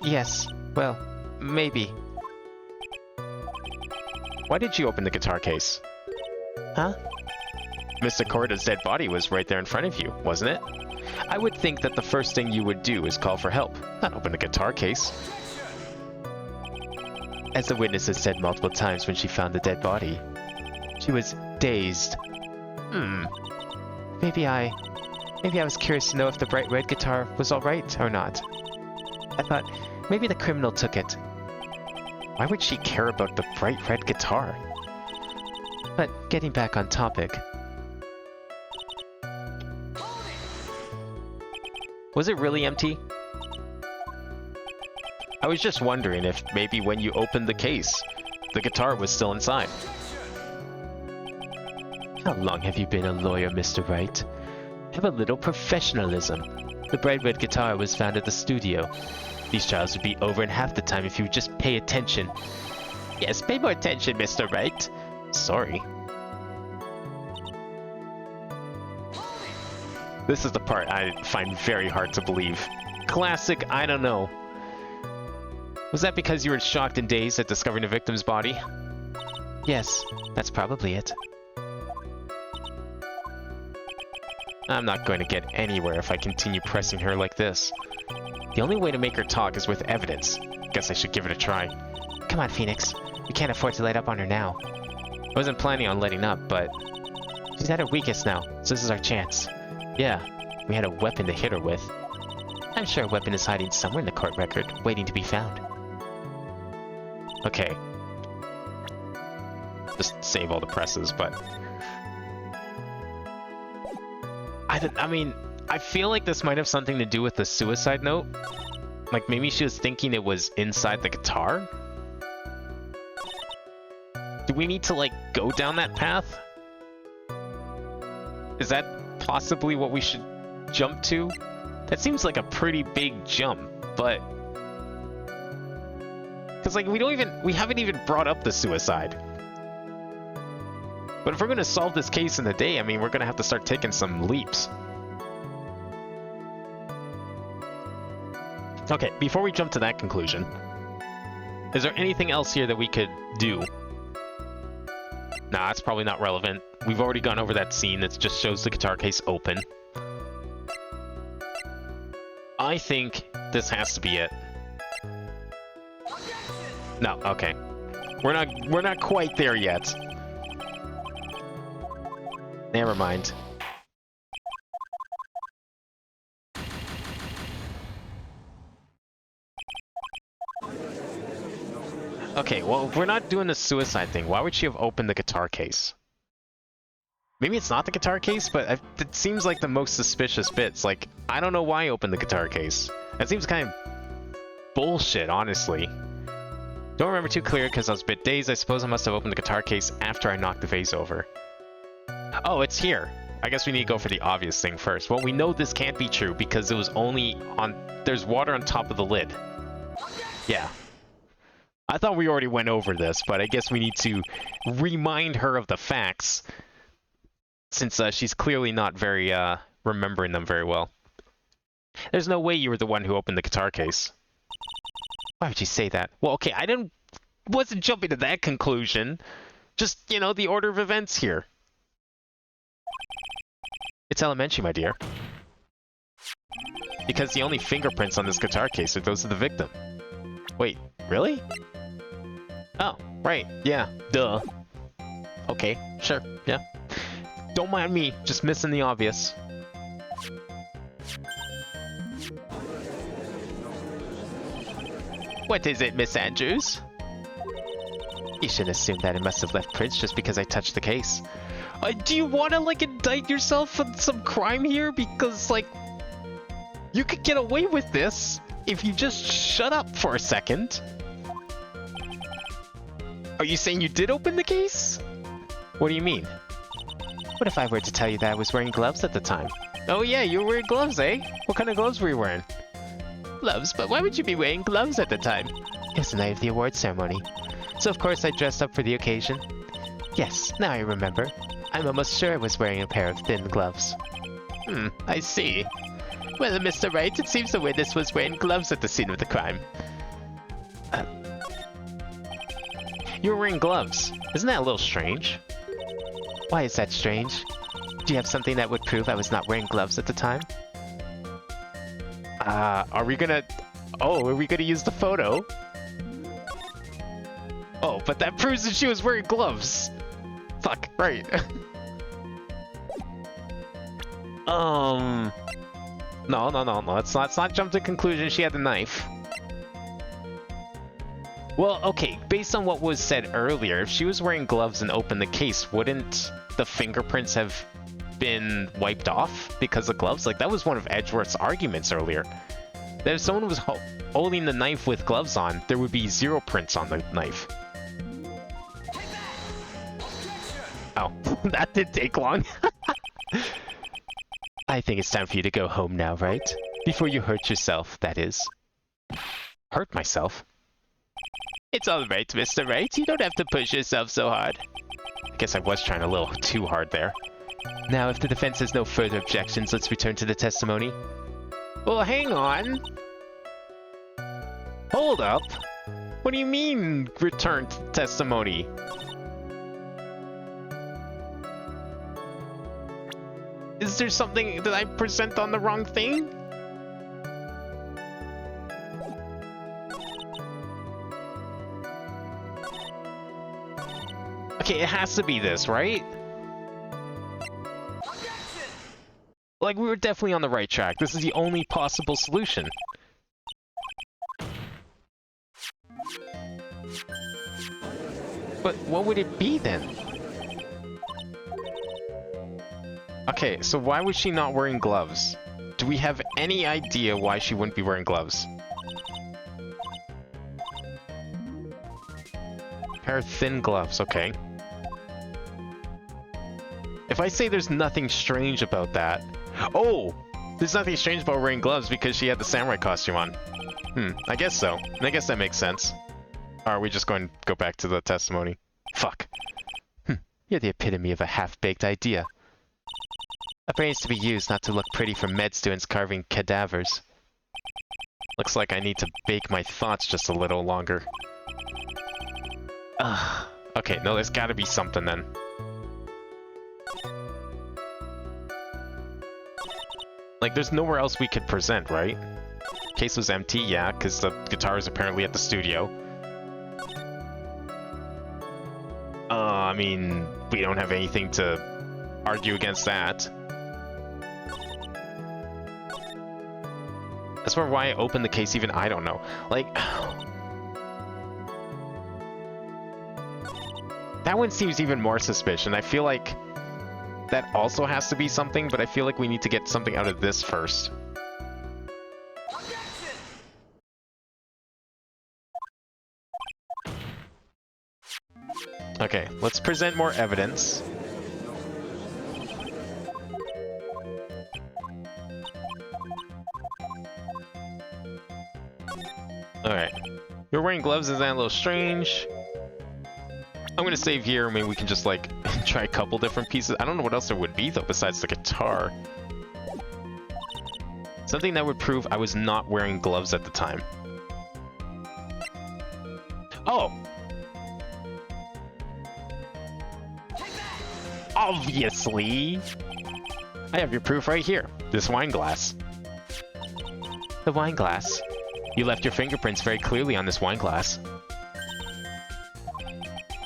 Yes, well, maybe. Why did you open the guitar case? Huh? Mr. Corda's dead body was right there in front of you, wasn't it? I would think that the first thing you would do is call for help, not open the guitar case. As the witness has said multiple times when she found the dead body, she was dazed. Maybe I was curious to know if the bright red guitar was alright or not. I thought maybe the criminal took it. Why would she care about the bright red guitar? But getting back on topic. Was it really empty? I was just wondering if maybe when you opened the case, the guitar was still inside. How long have you been a lawyer, Mr. Wright? Have a little professionalism. The bright red guitar was found at the studio. These trials would be over in half the time if you would just pay attention. Yes, pay more attention, Mr. Wright. Sorry. This is the part I find very hard to believe. Classic, I don't know. Was that because you were shocked and dazed at discovering the victim's body? Yes, that's probably it. I'm not going to get anywhere if I continue pressing her like this. The only way to make her talk is with evidence. Guess I should give it a try. Come on, Phoenix. We can't afford to let up on her now. I wasn't planning on letting up, but... She's at her weakest now, so this is our chance. Yeah, we had a weapon to hit her with. I'm sure a weapon is hiding somewhere in the court record, waiting to be found. Okay. Just save all the presses, but... I mean, I feel like this might have something to do with the suicide note. Like, maybe she was thinking it was inside the guitar? Do we need to, like, go down that path? Is that possibly what we should jump to? That seems like a pretty big jump, but... Because, like, we haven't even brought up the suicide. But if we're going to solve this case in a day, I mean, we're going to have to start taking some leaps. Okay, before we jump to that conclusion, is there anything else here that we could do? Nah, that's probably not relevant. We've already gone over that scene that just shows the guitar case open. I think this has to be it. No, okay. We're not quite there yet. Never mind. Okay, well, if we're not doing the suicide thing, why would she have opened the guitar case? Maybe it's not the guitar case, but it seems like the most suspicious bits. Like, I don't know why I opened the guitar case. That seems kind of bullshit, honestly. Don't remember too clear because I was a bit dazed. I suppose I must have opened the guitar case after I knocked the vase over. Oh, it's here. I guess we need to go for the obvious thing first. Well, we know this can't be true because it was only on... There's water on top of the lid. Yeah. I thought we already went over this, but I guess we need to remind her of the facts. Since she's clearly not very, remembering them very well. There's no way you were the one who opened the guitar case. Why would you say that? Well, okay, wasn't jumping to that conclusion. Just, you know, the order of events here. It's elementary, my dear. Because the only fingerprints on this guitar case are those of the victim. Wait, really? Oh, right, yeah, duh. Okay, sure, yeah. Don't mind me, just missing the obvious. What is it, Miss Andrews? You shouldn't assume that it must have left prints just because I touched the case. Do you want to, like, indict yourself for some crime here? Because, like, you could get away with this if you just shut up for a second. Are you saying you did open the case? What do you mean? What if I were to tell you that I was wearing gloves at the time? Oh yeah, you were wearing gloves, eh? What kind of gloves were you wearing? Gloves? But why would you be wearing gloves at the time? It was the night of the award ceremony. So of course I dressed up for the occasion. Yes, now I remember. I'm almost sure I was wearing a pair of thin gloves. I see. Well, Mr. Wright, it seems the witness was wearing gloves at the scene of the crime. You were wearing gloves. Isn't that a little strange? Why is that strange? Do you have something that would prove I was not wearing gloves at the time? Are we gonna... Oh, are we gonna use the photo? Oh, but that proves that she was wearing gloves. Fuck, right. No, let's not jump to conclusion she had the knife. Well, okay, based on what was said earlier, if she was wearing gloves and opened the case, wouldn't the fingerprints have been wiped off because of gloves? Like, that was one of Edgeworth's arguments earlier. That if someone was holding the knife with gloves on, there would be 0 prints on the knife. Oh, that did take long. I think it's time for you to go home now, right? Before you hurt yourself, that is. Hurt myself? It's alright, Mr. Wright. You don't have to push yourself so hard. I guess I was trying a little too hard there. Now, if the defense has no further objections, let's return to the testimony. Well, hang on. Hold up. What do you mean, return to testimony? Is there something that I present on the wrong thing? Okay, it has to be this, right? Like, we were definitely on the right track. This is the only possible solution. But what would it be then? Okay, so why was she not wearing gloves? Do we have any idea why she wouldn't be wearing gloves? Pair of thin gloves, okay. If I say there's nothing strange about that... Oh! There's nothing strange about wearing gloves because she had the samurai costume on. I guess so. I guess that makes sense. Or are we just going to go back to the testimony? Fuck. You're the epitome of a half-baked idea. A brain's to be used, not to look pretty for med students carving cadavers. Looks like I need to bake my thoughts just a little longer. Okay, no, there's gotta be something then. Like, there's nowhere else we could present, right? Case was empty, yeah, because the guitar is apparently at the studio. I mean, we don't have anything to argue against that. As for why I opened the case, even I don't know. Like... That one seems even more suspicious. I feel like that also has to be something, but I feel like we need to get something out of this first. Okay, let's present more evidence. Alright. You're wearing gloves, is that a little strange? I'm gonna save here, maybe we can just, like, try a couple different pieces. I don't know what else there would be, though, besides the guitar. Something that would prove I was not wearing gloves at the time. Oh! Obviously! I have your proof right here. This wine glass. The wine glass? You left your fingerprints very clearly on this wine glass.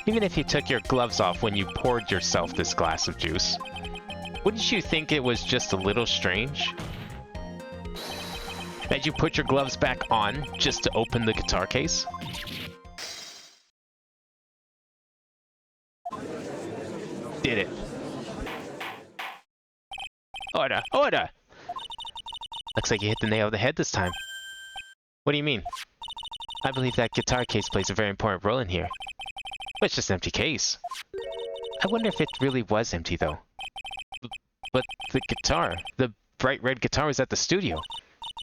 Even if you took your gloves off when you poured yourself this glass of juice, wouldn't you think it was just a little strange? That you put your gloves back on just to open the guitar case? Did it. Order! Order! Looks like you hit the nail on the head this time. What do you mean? I believe that guitar case plays a very important role in here. But it's just an empty case. I wonder if it really was empty, though. But the guitar, the bright red guitar, was at the studio.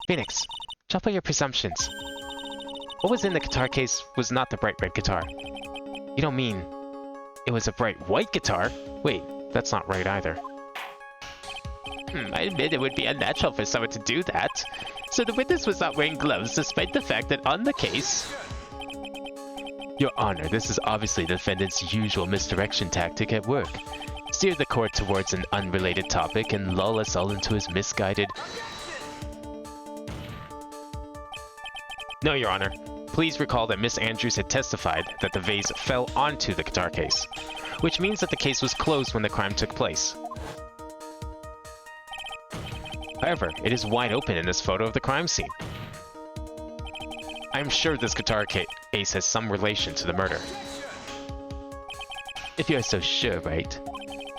Phoenix, drop all your presumptions. What was in the guitar case was not the bright red guitar. You don't mean it was a bright white guitar? Wait, that's not right either. I admit it would be unnatural for someone to do that. So the witness was not wearing gloves despite the fact that on the case... Your Honor, this is obviously the defendant's usual misdirection tactic at work. Steer the court towards an unrelated topic and lull us all into his misguided... No, Your Honor. Please recall that Miss Andrews had testified that the vase fell onto the guitar case, which means that the case was closed when the crime took place. However, it is wide open in this photo of the crime scene. I'm sure this guitar case has some relation to the murder. If you're so sure, right?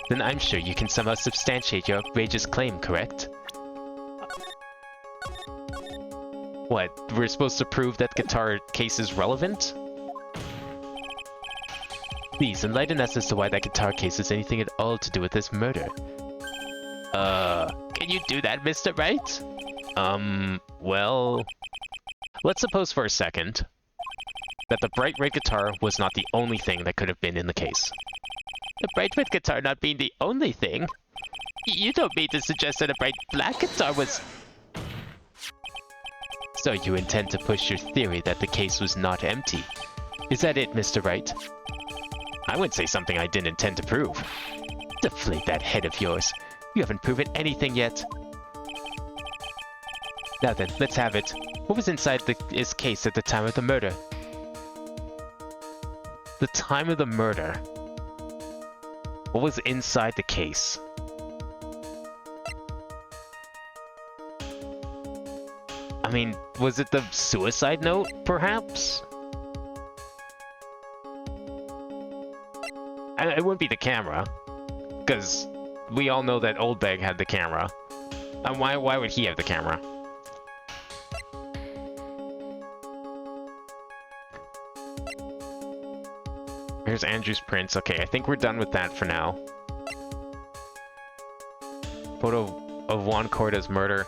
Then I'm sure you can somehow substantiate your outrageous claim, correct? What, we're supposed to prove that guitar case is relevant? Please, enlighten us as to why that guitar case has anything at all to do with this murder. Can you do that, Mr. Wright? Well... Let's suppose for a second that the bright red guitar was not the only thing that could have been in the case. The bright red guitar not being the only thing? You don't mean to suggest that a bright black guitar was... So you intend to push your theory that the case was not empty? Is that it, Mr. Wright? I would say something I didn't intend to prove. Deflate that head of yours. You haven't proven anything yet. Now then, let's have it. What was inside this case at the time of the murder? The time of the murder. What was inside the case? I mean, was it the suicide note, perhaps? It wouldn't be the camera, because we all know that Oldbag had the camera. And why would he have the camera? Here's Andrew's prints. Okay, I think we're done with that for now. Photo of Juan Corda's murder.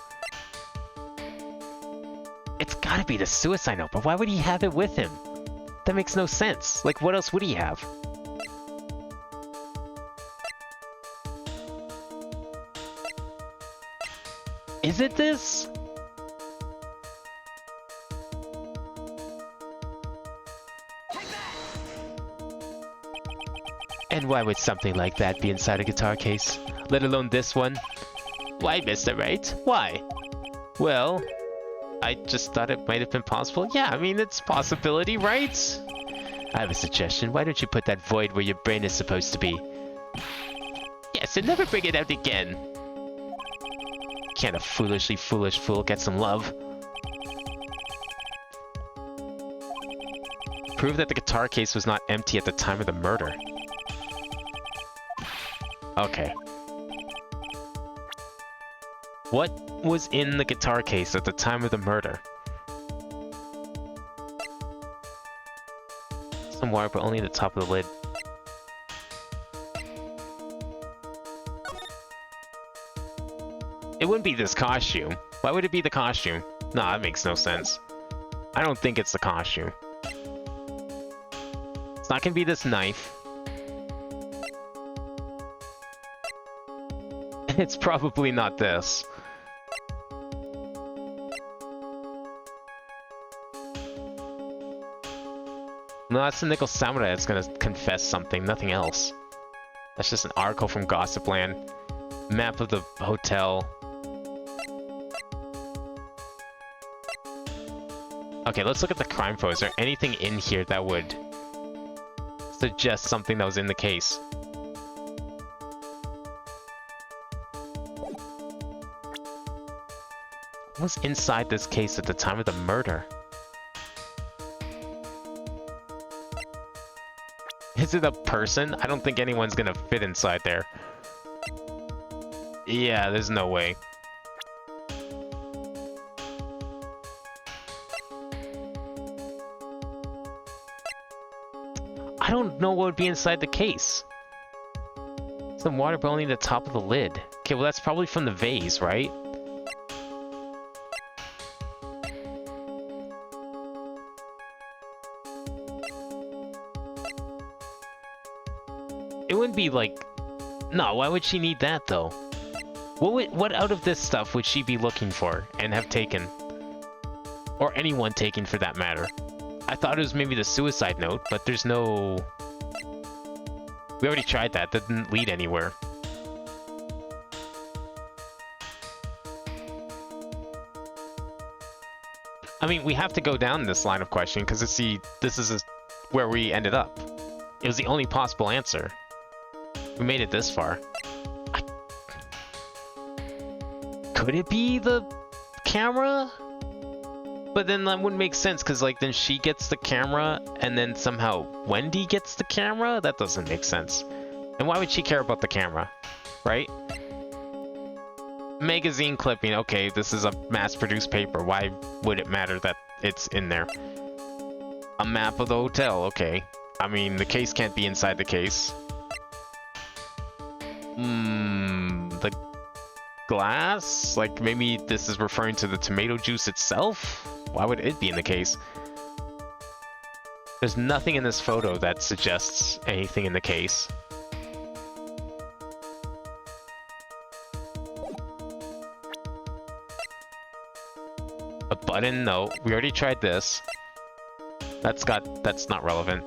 It's gotta be the suicide note, but why would he have it with him? That makes no sense. Like, what else would he have? Is it this? And why would something like that be inside a guitar case? Let alone this one? Why, Mr. Wright? Why? Well, I just thought it might have been possible. Yeah, I mean, it's a possibility, right? I have a suggestion. Why don't you put that void where your brain is supposed to be? Yes, and never bring it out again. Can't a foolishly foolish fool get some love? Prove that the guitar case was not empty at the time of the murder. Okay. What was in the guitar case at the time of the murder? Some wire, but only the top of the lid. It wouldn't be this costume. Why would it be the costume? Nah, that makes no sense. I don't think it's the costume. It's not gonna be this knife. It's probably not this. No, that's the Nickel Samurai that's gonna confess something, nothing else. That's just an article from Gossipland. Map of the hotel. Okay, let's look at the crime photo. Is there anything in here that would suggest something that was in the case? What was inside this case at the time of the murder? Is it a person? I don't think anyone's gonna fit inside there. Yeah, there's no way. I don't know what would be inside the case. Some water, but only the top of the lid. Okay, well that's probably from the vase, right? It wouldn't be like... No, why would she need that though? What out of this stuff would she be looking for and have taken? Or anyone taken for that matter? I thought it was maybe the suicide note, but there's no... We already tried that. That didn't lead anywhere. I mean, we have to go down this line of questioning because this is where we ended up. It was the only possible answer. We made it this far. Could it be the camera? But then that wouldn't make sense because like then she gets the camera and then somehow Wendy gets the camera? That doesn't make sense. And why would she care about the camera? Right? Magazine clipping. Okay, this is a mass-produced paper. Why would it matter that it's in there? A map of the hotel. Okay. I mean, the case can't be inside the case. The glass? Like, maybe this is referring to the tomato juice itself? Why would it be in the case? There's nothing in this photo that suggests anything in the case. A button? No. We already tried this. That's not relevant.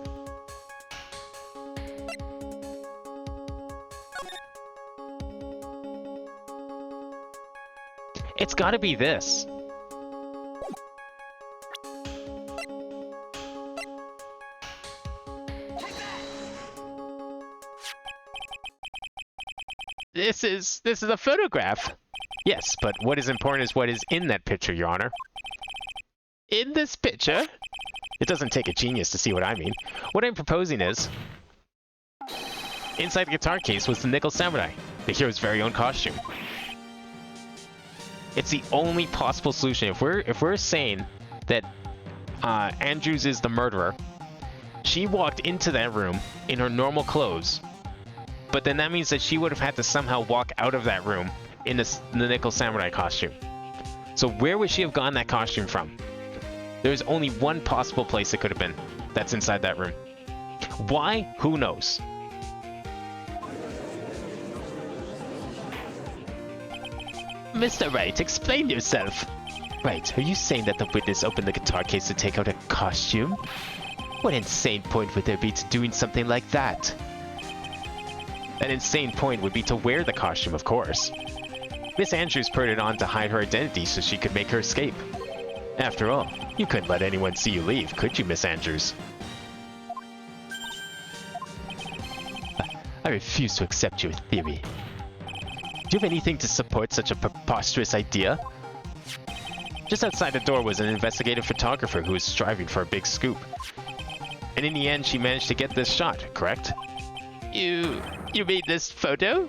It's gotta be this. This is a photograph. Yes, but what is important is what is in that picture, Your Honor. In this picture? It doesn't take a genius to see what I mean. What I'm proposing is, inside the guitar case was the Nickel Samurai, the hero's very own costume. It's the only possible solution. If we're saying that Andrews is the murderer, she walked into that room in her normal clothes, but then that means that she would have had to somehow walk out of that room in the Nickel Samurai costume. So where would she have gotten that costume from? There's only one possible place it could have been. That's inside that room. Why? Who knows? Mr. Wright, explain yourself. Right, are you saying that the witness opened the guitar case to take out a costume? What insane point would there be to doing something like that? An insane point would be to wear the costume, of course. Miss Andrews put it on to hide her identity so she could make her escape. After all, you couldn't let anyone see you leave, could you, Miss Andrews? I refuse to accept your theory. Do you have anything to support such a preposterous idea? Just outside the door was an investigative photographer who was striving for a big scoop. And in the end, she managed to get this shot, correct? You made this photo?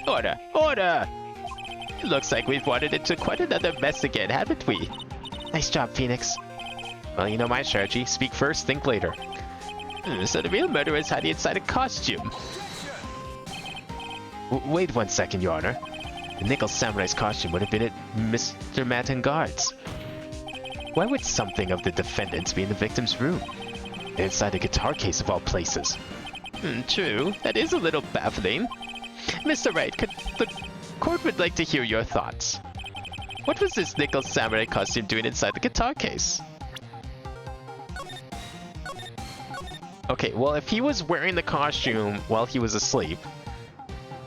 Order! Order! It looks like we've wandered into quite another mess again, haven't we? Nice job, Phoenix. Well, you know my strategy. Speak first, think later. So the real murderer is hiding inside a costume. Wait 1 second, Your Honor. The Nickel Samurai's costume would have been at Mr. Mattengard's. Why would something of the defendant's be in the victim's room? Inside a guitar case of all places. True. That is a little baffling. Mr. Wright, the court would like to hear your thoughts. What was this Nickel Samurai costume doing inside the guitar case? Okay, well, if he was wearing the costume while he was asleep,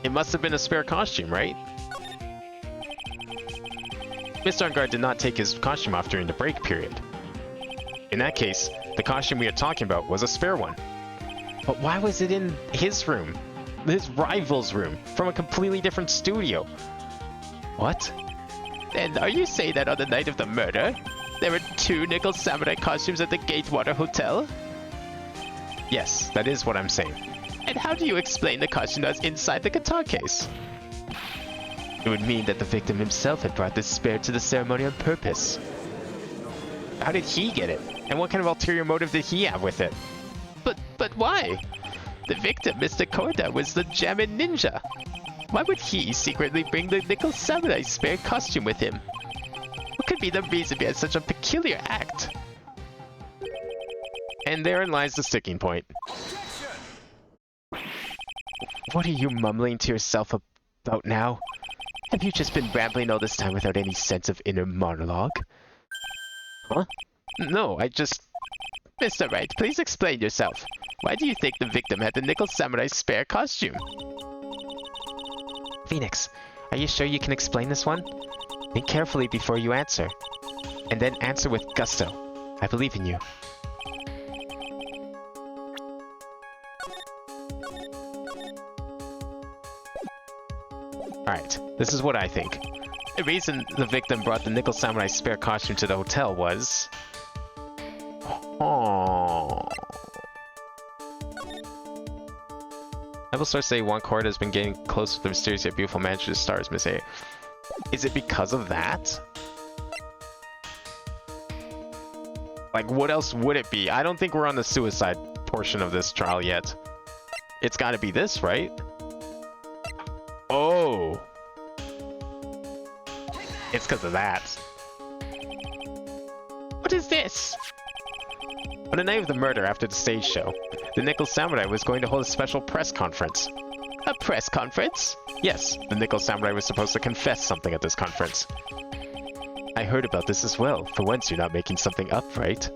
it must have been a spare costume, right? Mr. Engard did not take his costume off during the break period. In that case, the costume we are talking about was a spare one. But why was it in his room? His rival's room, from a completely different studio? What? And are you saying that on the night of the murder, there were 2 Nickel Samurai costumes at the Gatewater Hotel? Yes, that is what I'm saying. And how do you explain the costume that was inside the guitar case? It would mean that the victim himself had brought this spare to the ceremony on purpose. How did he get it? And what kind of ulterior motive did he have with it? But why? The victim, Mr. Korda, was the Jammin Ninja. Why would he secretly bring the Nickel Samurai spare costume with him? What could be the reason behind such a peculiar act? And therein lies the sticking point. What are you mumbling to yourself about now? Have you just been rambling all this time without any sense of inner monologue? Huh? No, I just... Mr. Wright, please explain yourself. Why do you think the victim had the Nickel Samurai spare costume? Phoenix, are you sure you can explain this one? Think carefully before you answer. And then answer with gusto. I believe in you. Alright, this is what I think. The reason the victim brought the Nickel Samurai spare costume to the hotel was... Oh. I will start say one chord has been getting close to the mysterious yet beautiful manager of stars, Miss A. Is it because of that? Like, what else would it be? I don't think we're on the suicide portion of this trial yet. It's gotta be this, right? Oh! It's because of that. Yes. On the night of the murder after the stage show, the Nickel Samurai was going to hold a special press conference. A press conference? Yes, the Nickel Samurai was supposed to confess something at this conference. I heard about this as well. For once, you're not making something up, right?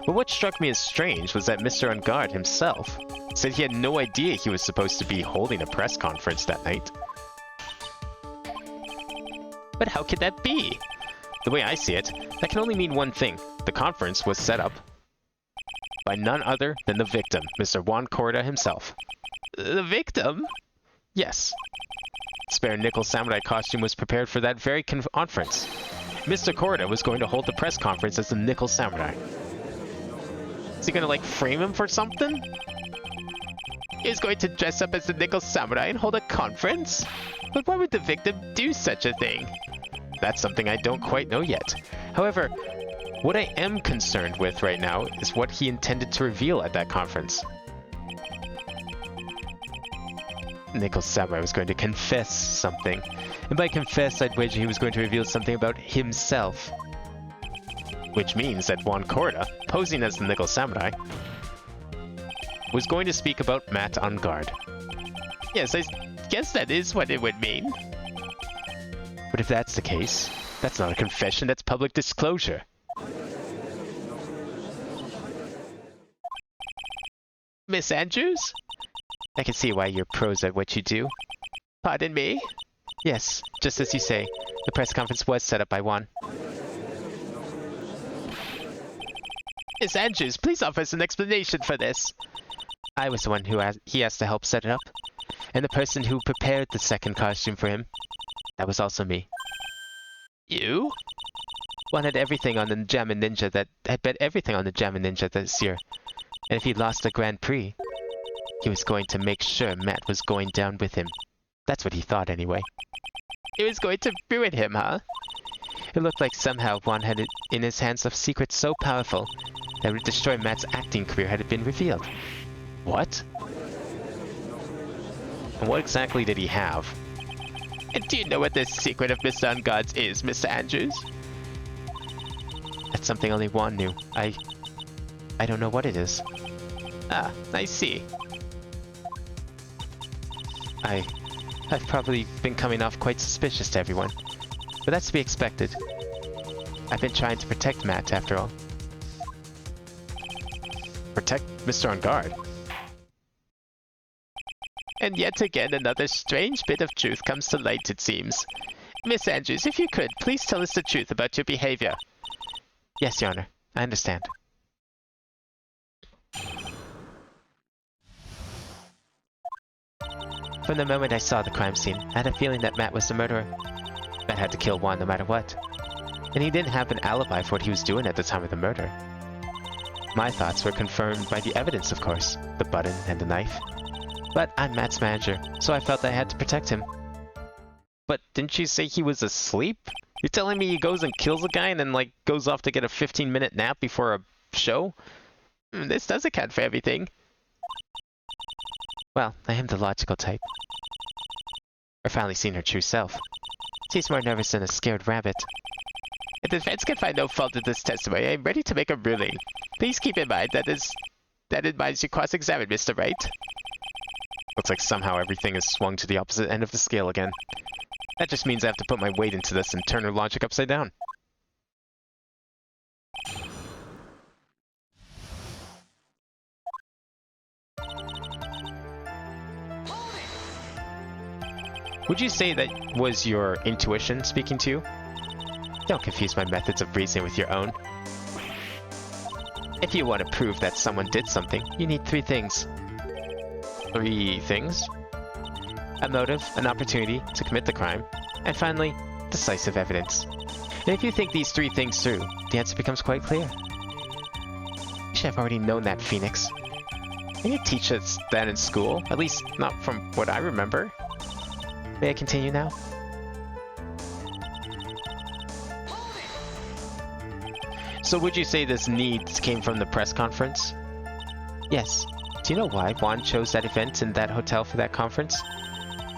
But what struck me as strange was that Mr. Ungard himself said he had no idea he was supposed to be holding a press conference that night. But how could that be? The way I see it, that can only mean one thing. The conference was set up by none other than the victim, Mr. Juan Corda himself. The victim? Yes. Spare Nickel Samurai costume was prepared for that very conference. Mr. Corda was going to hold the press conference as the Nickel Samurai. Is he gonna, like, frame him for something? He's going to dress up as the Nickel Samurai and hold a conference? But why would the victim do such a thing? That's something I don't quite know yet. However, what I am concerned with right now is what he intended to reveal at that conference. Nickel Samurai was going to confess something. And by confess, I'd wager he was going to reveal something about himself. Which means that Juan Corda, posing as the Nickel Samurai, was going to speak about Matt Ungard. Yes, I guess that is what it would mean. But if that's the case, that's not a confession, that's public disclosure. Miss Andrews? I can see why you're pros at what you do. Pardon me? Yes, just as you say, the press conference was set up by Juan. Miss Andrews, please offer us an explanation for this. I was the one who he asked to help set it up. And the person who prepared the second costume for him, that was also me. You? Juan had everything on the Jammin' Ninja that had bet everything on the Jammin' Ninja this year. And if he lost the Grand Prix, he was going to make sure Matt was going down with him. That's what he thought anyway. He was going to ruin him, huh? It looked like somehow Juan had it in his hands a secret so powerful that would destroy Matt's acting career had it been revealed. What? And what exactly did he have? And do you know what the secret of Mr. Ungard's is, Mr. Andrews? That's something only Juan knew. I don't know what it is. Ah, I see. I've probably been coming off quite suspicious to everyone. But that's to be expected. I've been trying to protect Matt, after all. Protect Mr. Ungard? And yet again, another strange bit of truth comes to light, it seems. Miss Andrews, if you could, please tell us the truth about your behavior. Yes, Your Honor. I understand. From the moment I saw the crime scene, I had a feeling that Matt was the murderer. Matt had to kill Juan no matter what. And he didn't have an alibi for what he was doing at the time of the murder. My thoughts were confirmed by the evidence, of course. The button and the knife. But I'm Matt's manager, so I felt I had to protect him. But didn't you say he was asleep? You're telling me he goes and kills a guy and then, like, goes off to get a 15-minute nap before a show? This does account for everything. Well, I am the logical type. I've finally seen her true self. She's more nervous than a scared rabbit. If the defense can find no fault in this testimony, I'm ready to make a ruling. Please keep in mind that advises you cross-examine, Mr. Wright. Looks like somehow everything is swung to the opposite end of the scale again. That just means I have to put my weight into this and turn her logic upside down. Would you say that was your intuition speaking to you? Don't confuse my methods of reasoning with your own. If you want to prove that someone did something, you need 3 things. 3 things? A motive, an opportunity to commit the crime, and finally, decisive evidence. And if you think these 3 things through, the answer becomes quite clear. You should have already known that, Phoenix. Can you teach us that in school? At least, not from what I remember. May I continue now? So would you say this need came from the press conference? Yes. Do you know why Juan chose that event in that hotel for that conference?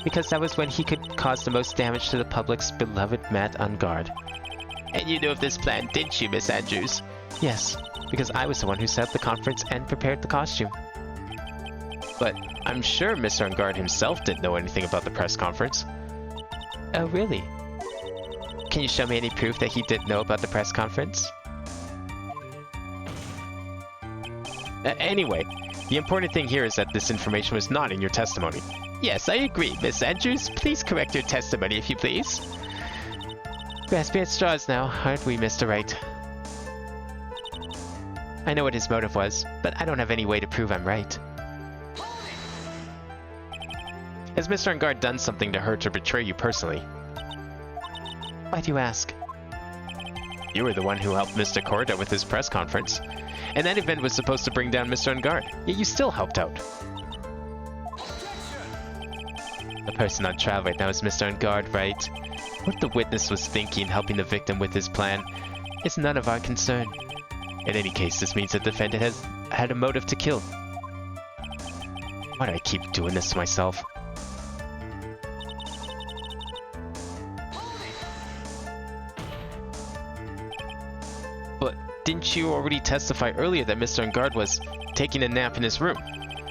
Because that was when he could cause the most damage to the public's beloved Matt Ungard. And you know of this plan, didn't you, Miss Andrews? Yes, because I was the one who set up the conference and prepared the costume. But I'm sure Mr. Ungard himself didn't know anything about the press conference. Oh, really? Can you show me any proof that he didn't know about the press conference? Anyway, the important thing here is that this information was not in your testimony. Yes, I agree, Miss Andrews. Please correct your testimony, if you please. Grasping at straws now, aren't we, Mr. Wright? I know what his motive was, but I don't have any way to prove I'm right. Has Mr. Ungard done something to hurt or betray you personally? Why do you ask? You were the one who helped Mr. Korda with his press conference, and that event was supposed to bring down Mr. Ungard, yet you still helped out. The person on trial right now is Mr. Ungard, right? What the witness was thinking helping the victim with his plan is none of our concern. In any case, this means the defendant has had a motive to kill. Why do I keep doing this to myself? But didn't you already testify earlier that Mr. Ungard was taking a nap in his room?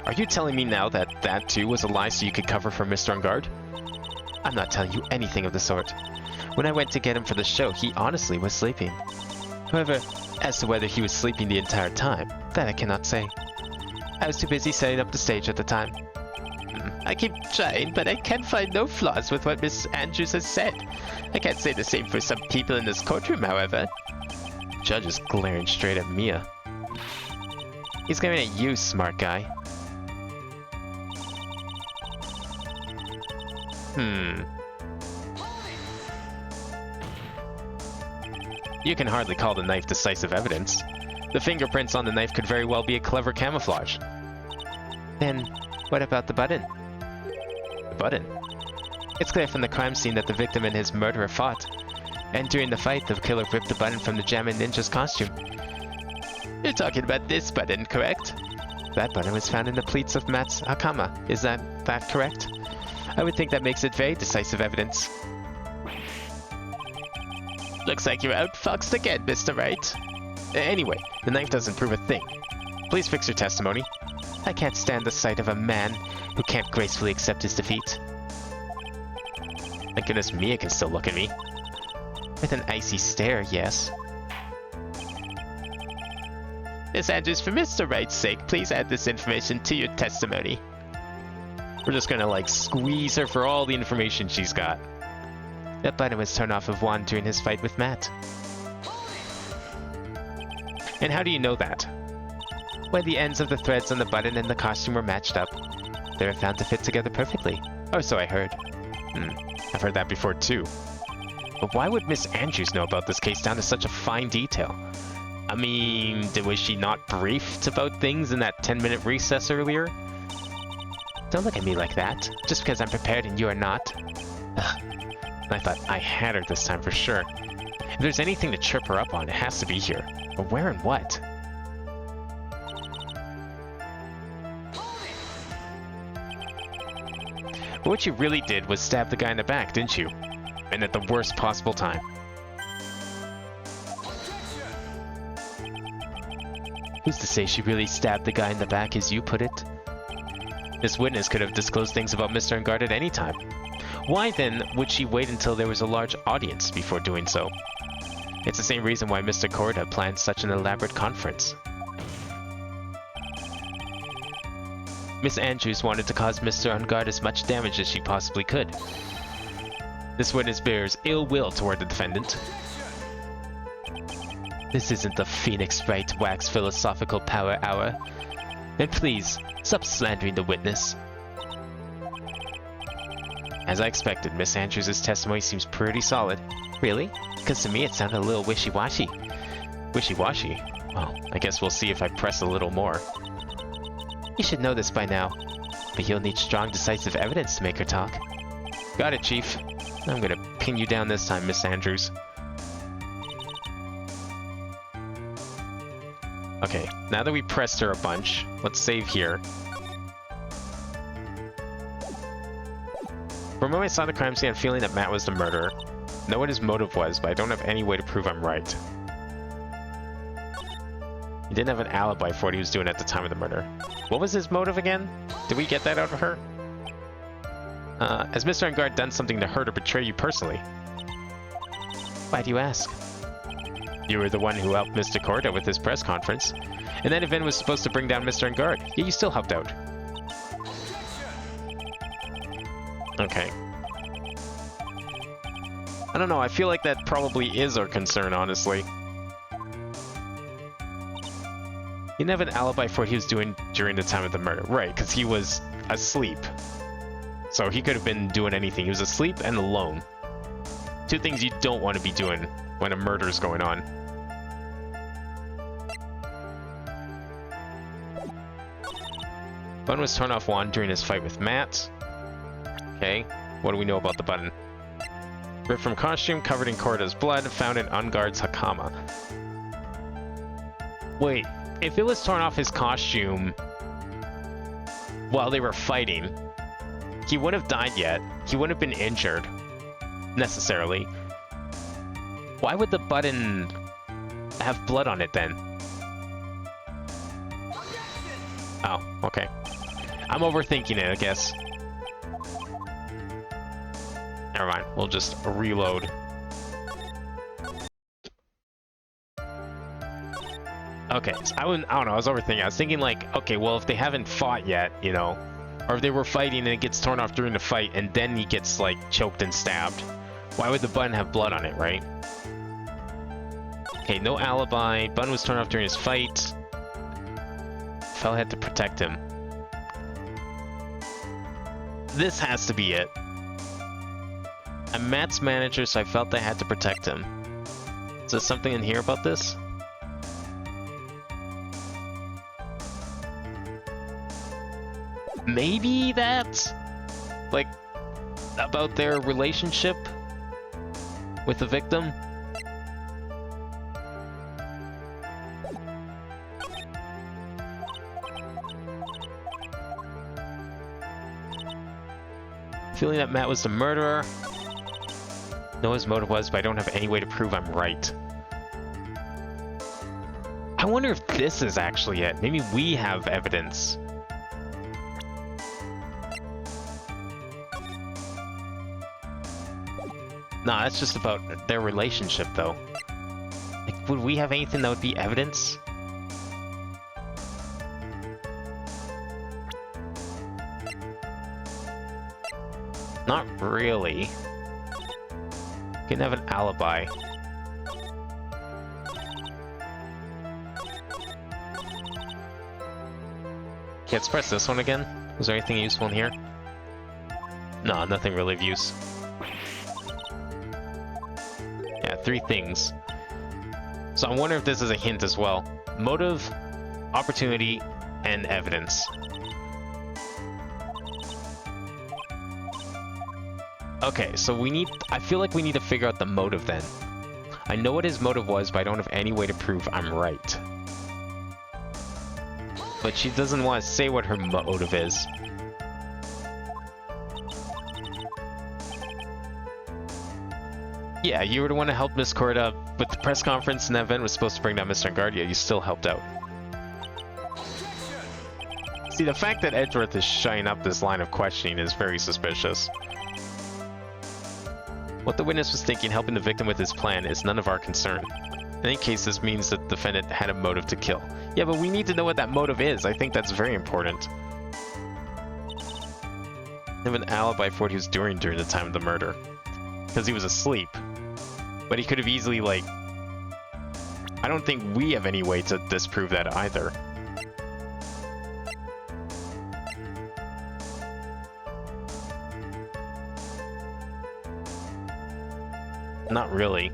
Are you telling me now that that too was a lie so you could cover for Mr. Ungard? I'm not telling you anything of the sort. When I went to get him for the show, he honestly was sleeping. However, as to whether he was sleeping the entire time, that I cannot say. I was too busy setting up the stage at the time. I keep trying, but I can't find no flaws with what Miss Andrews has said. I can't say the same for some people in this courtroom, however. Judge is glaring straight at Mia. He's glaring at you, smart guy. You can hardly call the knife decisive evidence. The fingerprints on the knife could very well be a clever camouflage. Then, what about the button? The button? It's clear from the crime scene that the victim and his murderer fought. And during the fight, the killer ripped the button from the Jammin' Ninja's costume. You're talking about this button, correct? That button was found in the pleats of Matt's hakama. Is that correct? I would think that makes it very decisive evidence. Looks like you're outfoxed again, Mr. Wright. Anyway, the knife doesn't prove a thing. Please fix your testimony. I can't stand the sight of a man who can't gracefully accept his defeat. Thank goodness Mia can still look at me. With an icy stare, yes. Miss Andrews, for Mr. Wright's sake, please add this information to your testimony. We're just gonna, like, squeeze her for all the information she's got. That button was torn off of Juan during his fight with Matt. And how do you know that? When the ends of the threads on the button and the costume were matched up, they were found to fit together perfectly. Oh, so I heard. I've heard that before too. But why would Miss Andrews know about this case down to such a fine detail? I mean, was she not briefed about things in that 10-minute recess earlier? Don't look at me like that, just because I'm prepared and you are not. Ugh. I thought I had her this time for sure. If there's anything to trip her up on, it has to be here. But where and what? But what you really did was stab the guy in the back, didn't you? And at the worst possible time. Who's to say she really stabbed the guy in the back as you put it? This witness could have disclosed things about Mr. Ungard at any time. Why then would she wait until there was a large audience before doing so? It's the same reason why Mr. Korda planned such an elaborate conference. Miss Andrews wanted to cause Mr. Ungard as much damage as she possibly could. This witness bears ill will toward the defendant. This isn't the Phoenix Wright Wax Philosophical Power Hour. Then please, stop slandering the witness. As I expected, Miss Andrews' testimony seems pretty solid. Really? Because to me it sounded a little wishy-washy. Wishy-washy? Well, I guess we'll see if I press a little more. You should know this by now, but you'll need strong, decisive evidence to make her talk. Got it, Chief. I'm gonna pin you down this time, Miss Andrews. Okay, now that we pressed her a bunch, let's save here. For a moment I saw the crime scene and feeling that Matt was the murderer. Know what his motive was, but I don't have any way to prove I'm right. He didn't have an alibi for what he was doing at the time of the murder. What was his motive again? Did we get that out of her? Has Mr. Engard done something to hurt or betray you personally? Why do you ask? You were the one who helped Mr. Korda with his press conference. And that event was supposed to bring down Mr. Engard, yet you still helped out. Okay. I don't know, I feel like that probably is our concern, honestly. He didn't have an alibi for what he was doing during the time of the murder. Right, because he was asleep. So he could have been doing anything. He was asleep and alone. Two things you don't want to be doing when a murder's going on. Button was torn off Juan during his fight with Matt. Okay, what do we know about the button? Ripped from costume, covered in Korda's blood, found in Unguard's Hakama. Wait, if it was torn off his costume while they were fighting, he wouldn't have died yet. He wouldn't have been injured, necessarily. Why would the button have blood on it then? Oh, okay. I'm overthinking it, I guess. Never mind, we'll just reload. Okay, so I don't know, I was overthinking. I was thinking like, okay, well, if they haven't fought yet, you know, or if they were fighting and it gets torn off during the fight and then he gets like choked and stabbed, why would the button have blood on it, right? Okay, no alibi. Button was torn off during his fight. Fell had to protect him. This has to be it. I'm Matt's manager, so I felt I had to protect him. Is there something in here about this? Maybe that's like about their relationship with the victim? Feeling that Matt was the murderer. Know what his motive was, but I don't have any way to prove I'm right. I wonder if this is actually it. Maybe we have evidence. Nah, that's just about their relationship, though. Like, would we have anything that would be evidence? Not really. You can have an alibi. Okay, let's press this one again. Was there anything useful in here? No, nothing really of use. Yeah, 3 things. So I wonder if this is a hint as well. Motive, opportunity, and evidence. Okay, so I feel like we need to figure out the motive then. I know what his motive was, but I don't have any way to prove I'm right. But she doesn't want to say what her motive is. Yeah, you were the one to help Miss Korda with the press conference, and that event was supposed to bring down Mr. Engardia. You still helped out. See, the fact that Edgeworth is shying up this line of questioning is very suspicious. What the witness was thinking helping the victim with his plan is none of our concern. In any case, this means that the defendant had a motive to kill. Yeah, but we need to know what that motive is. I think that's very important. Have an alibi for what he was doing during the time of the murder. Because he was asleep. But he could have easily, like... I don't think we have any way to disprove that either. Not really.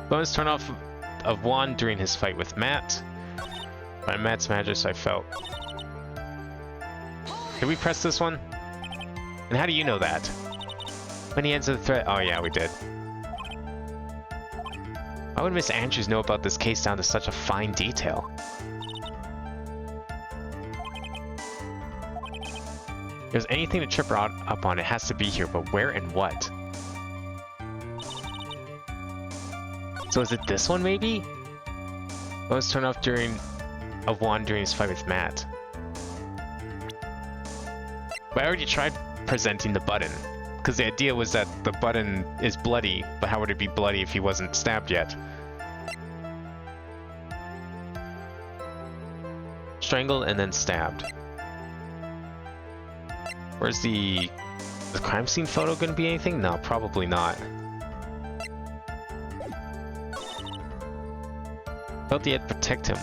Bonus turn off of Juan during his fight with Matt. I'm Matt's manager, so I felt. Did we press this one? And how do you know that? When he answered the threat. Oh yeah, we did. Why would Miss Andrews know about this case down to such a fine detail? If there's anything to trip her up on, it has to be here, but where and what? So is it this one, maybe? Was turned off during a wand during his fight with Matt. But I already tried presenting the button, because the idea was that the button is bloody, but how would it be bloody if he wasn't stabbed yet? Strangled and then stabbed. Where's the crime scene photo gonna be anything? No, probably not. Felt he had to protect him.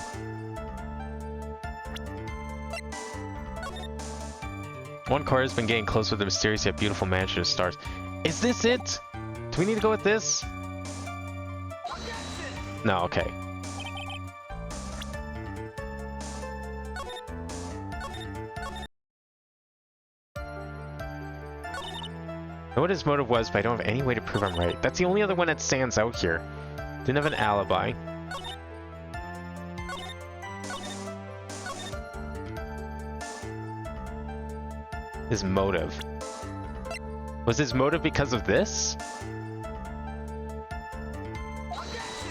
One car has been getting close with the mysterious yet beautiful mansion of stars. Is this it? Do we need to go with this? No, okay. I know what his motive was, but I don't have any way to prove I'm right. That's the only other one that stands out here. Didn't have an alibi. His motive. Was his motive because of this?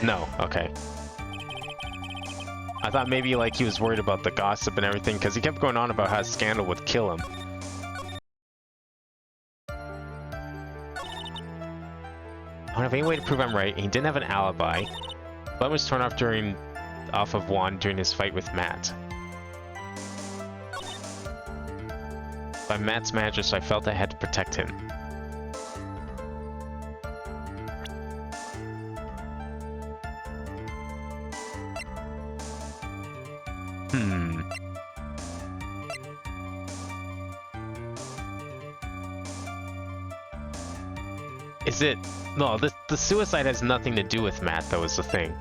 No, okay. I thought maybe like he was worried about the gossip and everything because he kept going on about how a scandal would kill him. I don't have any way to prove I'm right. He didn't have an alibi. Button was torn off of Juan during his fight with Matt. By Matt's manager, so I felt I had to protect him. Is it... No, the suicide has nothing to do with Matt, though, is the thing.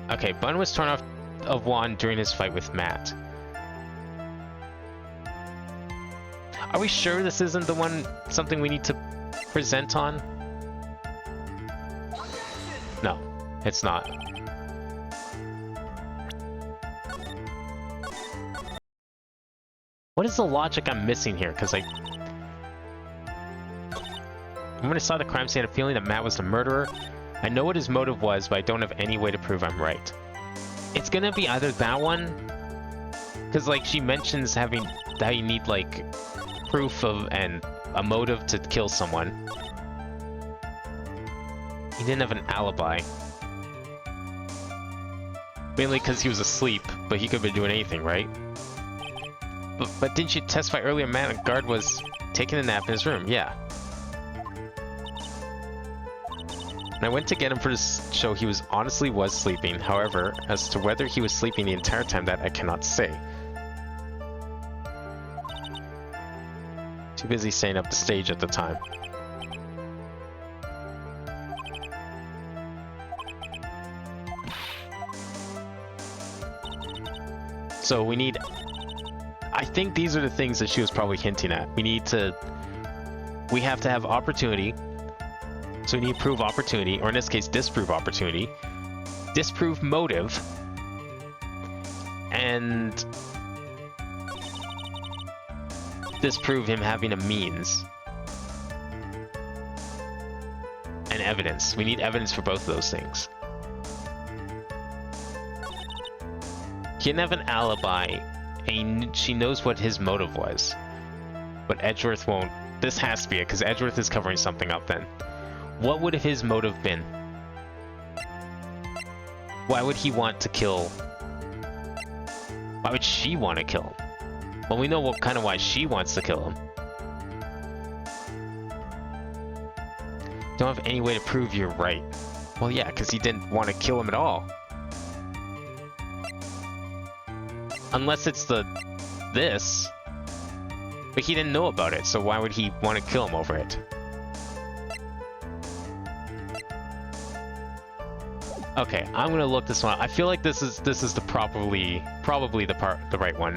Okay, Bun was torn off of Juan during his fight with Matt. Are we sure this isn't the one, something we need to present on? No, it's not. What is the logic I'm missing here? Because when I saw the crime scene, I had a feeling that Matt was the murderer. I know what his motive was, but I don't have any way to prove I'm right. It's gonna be either that one, because like she mentions having how you need like proof of and a motive to kill someone. He didn't have an alibi. Mainly because he was asleep, but he could have been doing anything, right? But didn't you testify earlier Matt Guard was taking a nap in his room? Yeah. And I went to get him for this show. He honestly was sleeping. However, as to whether he was sleeping the entire time, that I cannot say. Too busy setting up the stage at the time. So we need... I think these are the things that she was probably hinting at. We have to have opportunity. So we need to prove opportunity, or in this case, disprove opportunity. Disprove motive. And disprove him having a means. And evidence. We need evidence for both of those things. He didn't have an alibi, and she knows what his motive was. But Edgeworth won't. This has to be it, because Edgeworth is covering something up then. What would his motive been? Why would he want to kill? Why would she want to kill him? Well, we know what kind of why she wants to kill him. Don't have any way to prove you're right. Well, yeah, because he didn't want to kill him at all. Unless it's this. But he didn't know about it, so why would he want to kill him over it? Okay, I'm gonna look this one up. I feel like this is the probably the right one.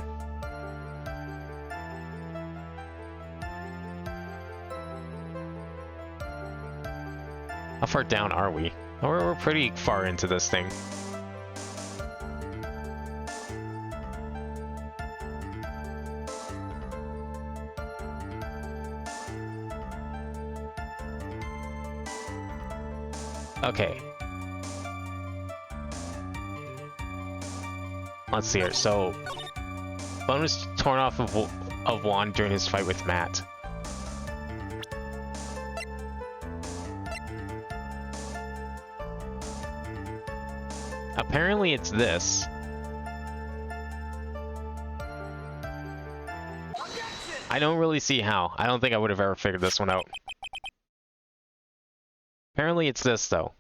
How far down are we? Oh, we're pretty far into this thing. Okay. Let's see here. So, button was torn off of Juan during his fight with Matt. Apparently it's this. I don't really see how. I don't think I would have ever figured this one out. Apparently it's this, though.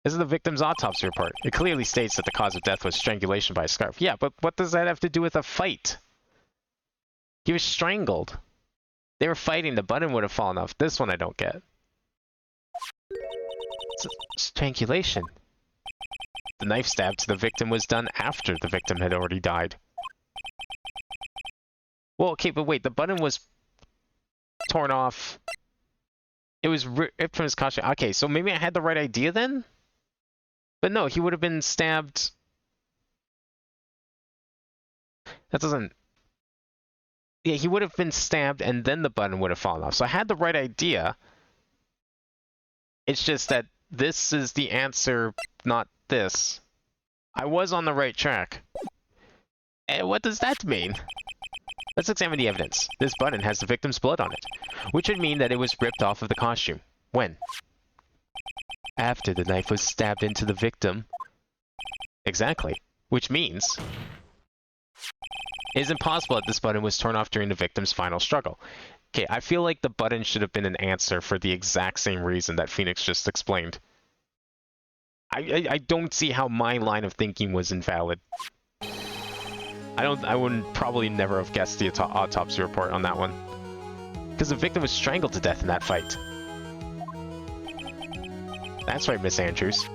This is the victim's autopsy report. It clearly states that the cause of death was strangulation by a scarf. Yeah, but what does that have to do with a fight? He was strangled. They were fighting, the button would have fallen off. This one I don't get. It's strangulation. The knife stab to the victim was done after the victim had already died. Well, okay, but wait, the button was torn off. It was ripped from his costume. Okay, so maybe I had the right idea then? But no, he would have been stabbed. That doesn't... Yeah, he would have been stabbed and then the button would have fallen off. So I had the right idea. It's just that this is the answer, not this. I was on the right track. And what does that mean? Let's examine the evidence. This button has the victim's blood on it, which would mean that it was ripped off of the costume. When? After the knife was stabbed into the victim. Exactly. Which means it is impossible that this button was torn off during the victim's final struggle. Okay, I feel like the button should have been an answer for the exact same reason that Phoenix just explained. I don't see how my line of thinking was invalid. I wouldn't probably never have guessed the autopsy report on that one. Because the victim was strangled to death in that fight. That's right, Miss Andrews.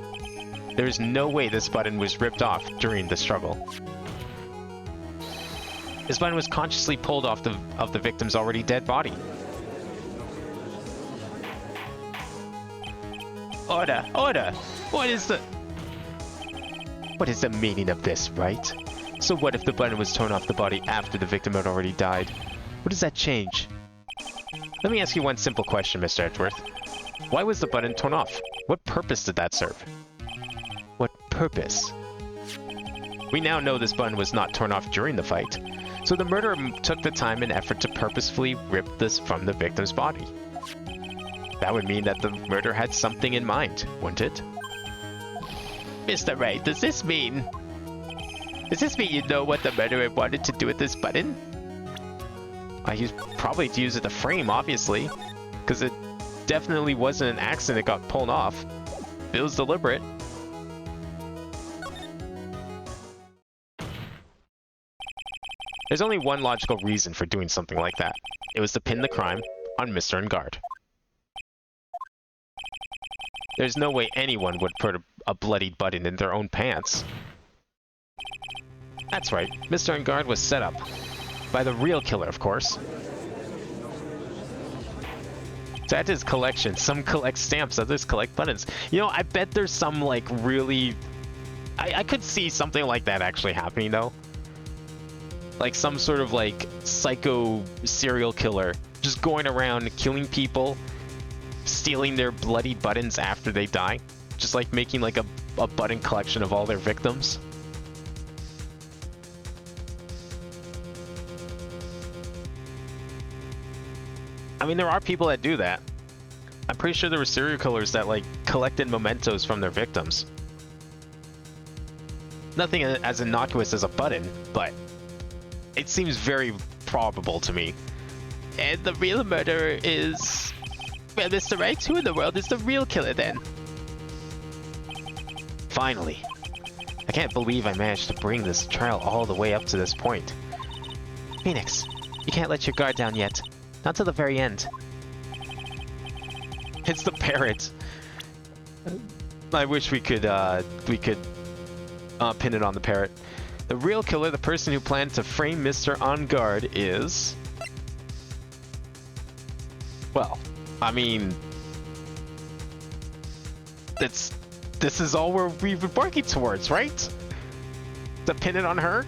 There is no way this button was ripped off during the struggle. This button was consciously pulled off of the victim's already dead body. Order! Order! What is the meaning of this, Wright? So what if the button was torn off the body after the victim had already died? What does that change? Let me ask you one simple question, Mr. Edgeworth. Why was the button torn off? What purpose did that serve? What purpose? We now know this button was not torn off during the fight, so the murderer took the time and effort to purposefully rip this from the victim's body. That would mean that the murderer had something in mind, wouldn't it? Mr. Wright, does this mean you know what the murderer wanted to do with this button? I used probably to use it to frame, obviously, because it definitely wasn't an accident it got pulled off. It was deliberate. There's only one logical reason for doing something like that. It was to pin the crime on Mr. Engard. There's no way anyone would put a bloodied button in their own pants. That's right, Mr. Engard was set up. By the real killer, of course. To add to his collection, some collect stamps, others collect buttons. You know, I bet there's some, like, really... I could see something like that actually happening, though. Like, some sort of, like, psycho serial killer just going around killing people, stealing their bloody buttons after they die. Just, like, making, like, a button collection of all their victims. I mean, there are people that do that. I'm pretty sure there were serial killers that, like, collected mementos from their victims. Nothing as innocuous as a button, but it seems very probable to me. And the real murderer is... Well, Mr. Wright, who in the world is the real killer then? Finally. I can't believe I managed to bring this trial all the way up to this point. Phoenix, you can't let your guard down yet. Not till the very end. It's the parrot. I wish we could pin it on the parrot. The real killer, the person who planned to frame Mr. Engard is... Well, I mean... This is all we've been working towards, right? To pin it on her?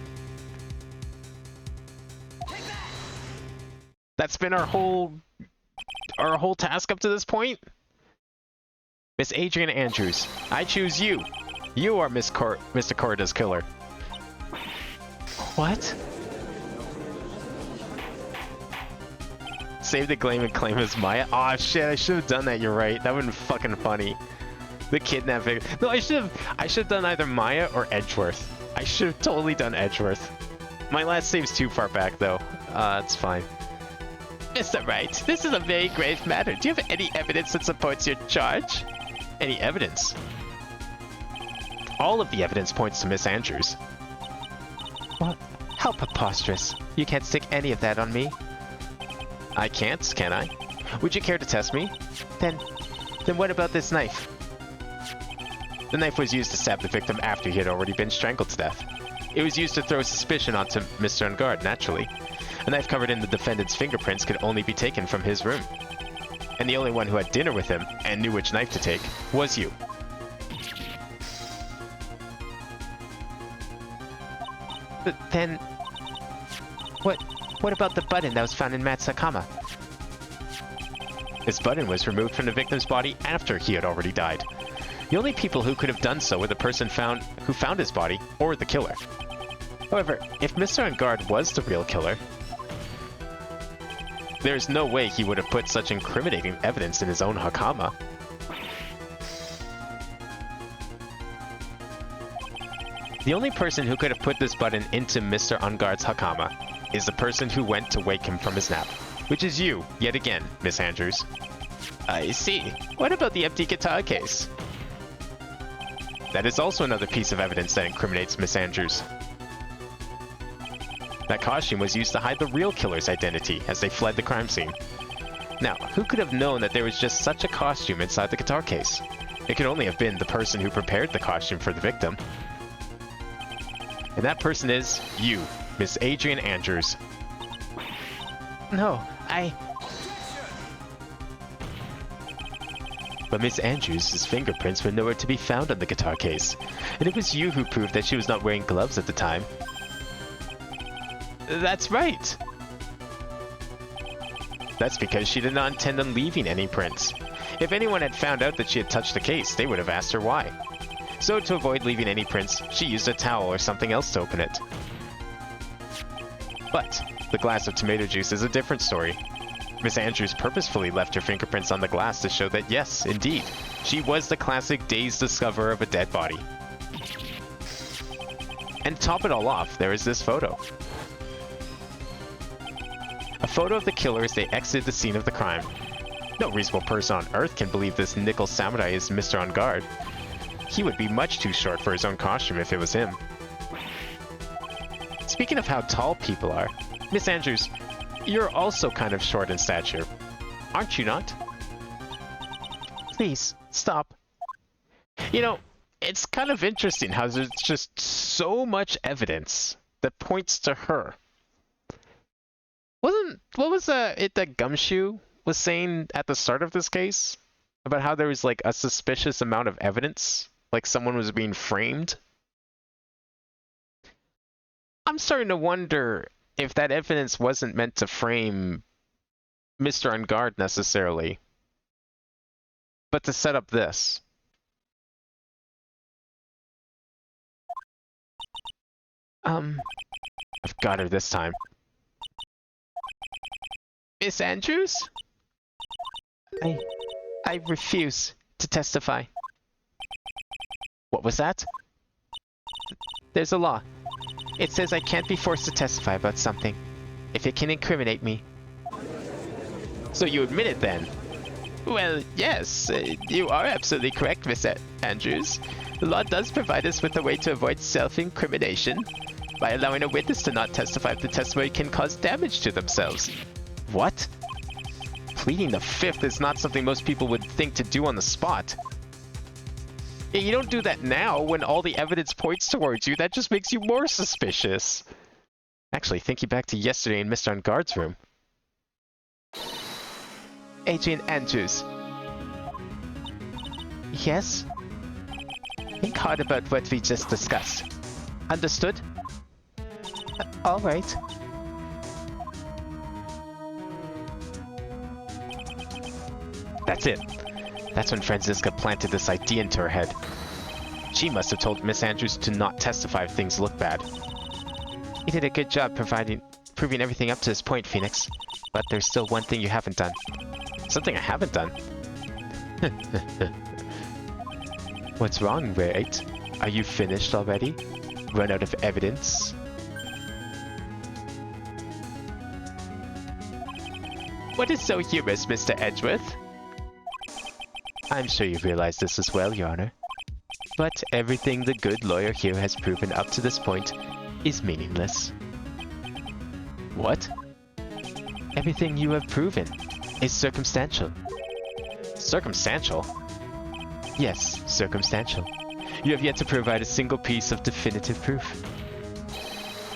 That's been our whole task up to this point? Miss Adrian Andrews, I choose you. You are Mr. Corrida's killer. What? Save the claim and claim as Maya. Aw, shit, I should have done that, you're right. That would have been fucking funny. The kidnapping. No, I should have done either Maya or Edgeworth. I should have totally done Edgeworth. My last save's too far back, though. It's fine. Mr. Wright, this is a very grave matter. Do you have any evidence that supports your charge? Any evidence? All of the evidence points to Miss Andrews. What? How preposterous. You can't stick any of that on me. I can't, can I? Would you care to test me? Then what about this knife? The knife was used to stab the victim after he had already been strangled to death. It was used to throw suspicion onto Mr. Ungard, naturally. A knife covered in the defendant's fingerprints could only be taken from his room. And the only one who had dinner with him and knew which knife to take was you. But then... What about the button that was found in Matt's Hakama? This button was removed from the victim's body after he had already died. The only people who could have done so were the person who found his body, or the killer. However, if Mr. Ungard was the real killer, there's no way he would have put such incriminating evidence in his own Hakama. The only person who could have put this button into Mr. Ungard's Hakama is the person who went to wake him from his nap, which is you, yet again, Miss Andrews. I see. What about the empty guitar case? That is also another piece of evidence that incriminates Miss Andrews. That costume was used to hide the real killer's identity as they fled the crime scene. Now, who could have known that there was just such a costume inside the guitar case? It could only have been the person who prepared the costume for the victim. And that person is you, Miss Adrian Andrews. No, But Miss Andrews' fingerprints were nowhere to be found on the guitar case, and it was you who proved that she was not wearing gloves at the time. That's right. That's because she did not intend on leaving any prints. If anyone had found out that she had touched the case, they would have asked her why. So to avoid leaving any prints, she used a towel or something else to open it. But the glass of tomato juice is a different story. Miss Andrews purposefully left her fingerprints on the glass to show that yes, indeed, she was the classic dazed discoverer of a dead body. And to top it all off, there is this photo. A photo of the killer as they exited the scene of the crime. No reasonable person on Earth can believe this nickel samurai is Mr. Ungard. He would be much too short for his own costume if it was him. Speaking of how tall people are, Miss Andrews, you're also kind of short in stature, aren't you not? Please, stop. You know, it's kind of interesting how there's just so much evidence that points to her. What was it that Gumshoe was saying at the start of this case? About how there was like a suspicious amount of evidence? Like someone was being framed? I'm starting to wonder if that evidence wasn't meant to frame Mr. Ungard necessarily, but to set up this. I've got her this time. Miss Andrews? I refuse to testify. What was that? There's a law. It says I can't be forced to testify about something if it can incriminate me. So you admit it then? Well, yes, you are absolutely correct, Miss Andrews. The law does provide us with a way to avoid self-incrimination by allowing a witness to not testify if the testimony can cause damage to themselves. What? Pleading the fifth is not something most people would think to do on the spot. You don't do that now when all the evidence points towards you. That just makes you more suspicious. Actually, thinking back to yesterday in Mr. Ungard's room. Adrian Andrews. Yes? Think hard about what we just discussed. Understood? All right. That's it. That's when Franziska planted this idea into her head. She must have told Miss Andrews to not testify if things look bad. You did a good job proving everything up to this point, Phoenix. But there's still one thing you haven't done. Something I haven't done? What's wrong, Wright? Are you finished already? Run out of evidence? What is so humorous, Mr. Edgeworth? I'm sure you realize this as well, Your Honor. But everything the good lawyer here has proven up to this point is meaningless. What? Everything you have proven is circumstantial. Circumstantial? Yes, circumstantial. You have yet to provide a single piece of definitive proof.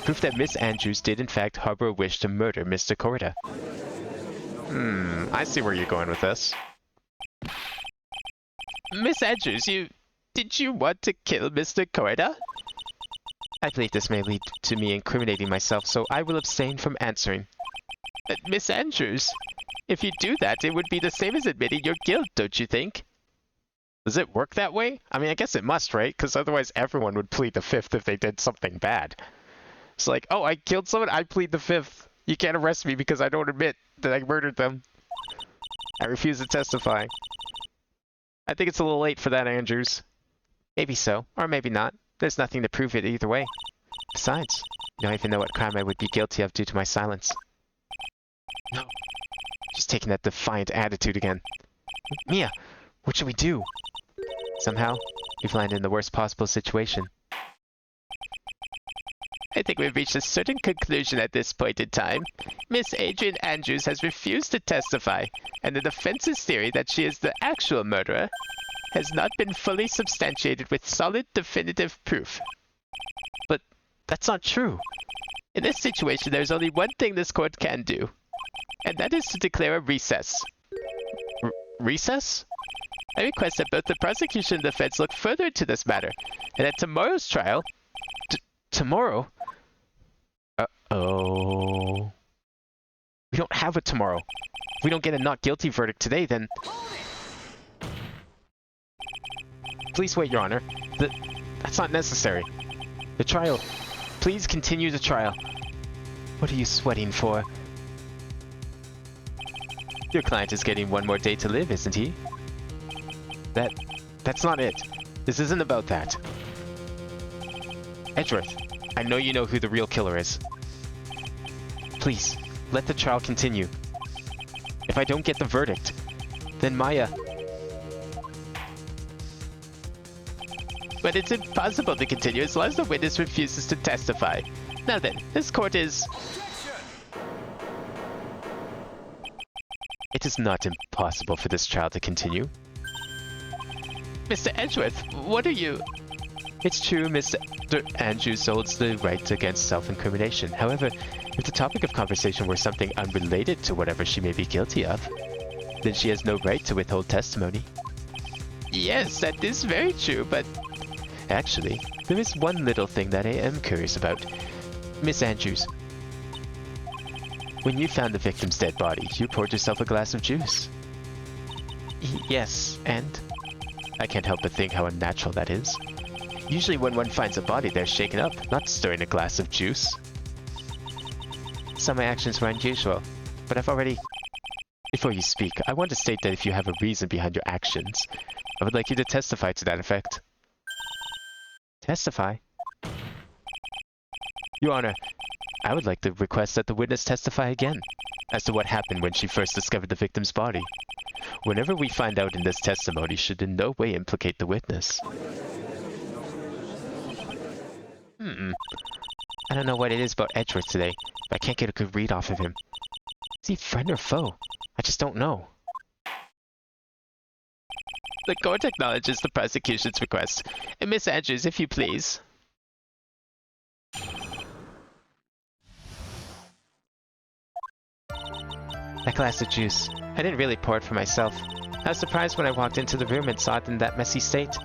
Proof that Miss Andrews did in fact harbor a wish to murder Mr. Corda. I see where you're going with this. Miss Andrews, did you want to kill Mr. Corda? I believe this may lead to me incriminating myself, so I will abstain from answering. Miss Andrews, if you do that, it would be the same as admitting your guilt, don't you think? Does it work that way? I mean, I guess it must, right? Because otherwise everyone would plead the fifth if they did something bad. It's like, oh, I killed someone, I plead the fifth. You can't arrest me because I don't admit that I murdered them. I refuse to testify. I think it's a little late for that, Andrews. Maybe so, or maybe not. There's nothing to prove it either way. Besides, you don't even know what crime I would be guilty of due to my silence. No. She's taking that defiant attitude again. Mia, what should we do? Somehow, we've landed in the worst possible situation. I think we've reached a certain conclusion at this point in time. Miss Adrian Andrews has refused to testify, and the defense's theory that she is the actual murderer has not been fully substantiated with solid, definitive proof. But that's not true. In this situation, there's only one thing this court can do, and that is to declare a recess. Recess? I request that both the prosecution and defense look further into this matter, and at tomorrow's trial... Tomorrow? Uh-oh... We don't have a tomorrow. If we don't get a not guilty verdict today, then... Please wait, Your Honor. That's not necessary. The trial... Please continue the trial. What are you sweating for? Your client is getting one more day to live, isn't he? That's not it. This isn't about that. Edgeworth, I know you know who the real killer is. Please, let the trial continue. If I don't get the verdict, then Maya... But it's impossible to continue as long as the witness refuses to testify. Now then, this court is... It is not impossible for this trial to continue. Mr. Edgeworth, what are you... It's true, Mr. Andrews holds the right against self-incrimination. However, if the topic of conversation were something unrelated to whatever she may be guilty of, then she has no right to withhold testimony. Yes, that is very true, but... Actually, there is one little thing that I am curious about. Miss Andrews, when you found the victim's dead body, you poured yourself a glass of juice. Yes, and? I can't help but think how unnatural that is. Usually when one finds a body, they're shaken up, not stirring a glass of juice. Some of my actions were unusual, but I've already... Before you speak, I want to state that if you have a reason behind your actions, I would like you to testify to that effect. Testify? Your Honor, I would like to request that the witness testify again as to what happened when she first discovered the victim's body. Whenever we find out in this testimony should in no way implicate the witness. I don't know what it is about Edgeworth today, but I can't get a good read off of him. Is he friend or foe? I just don't know. The court acknowledges the prosecution's request. And Miss Andrews, if you please. That glass of juice. I didn't really pour it for myself. I was surprised when I walked into the room and saw it in that messy state.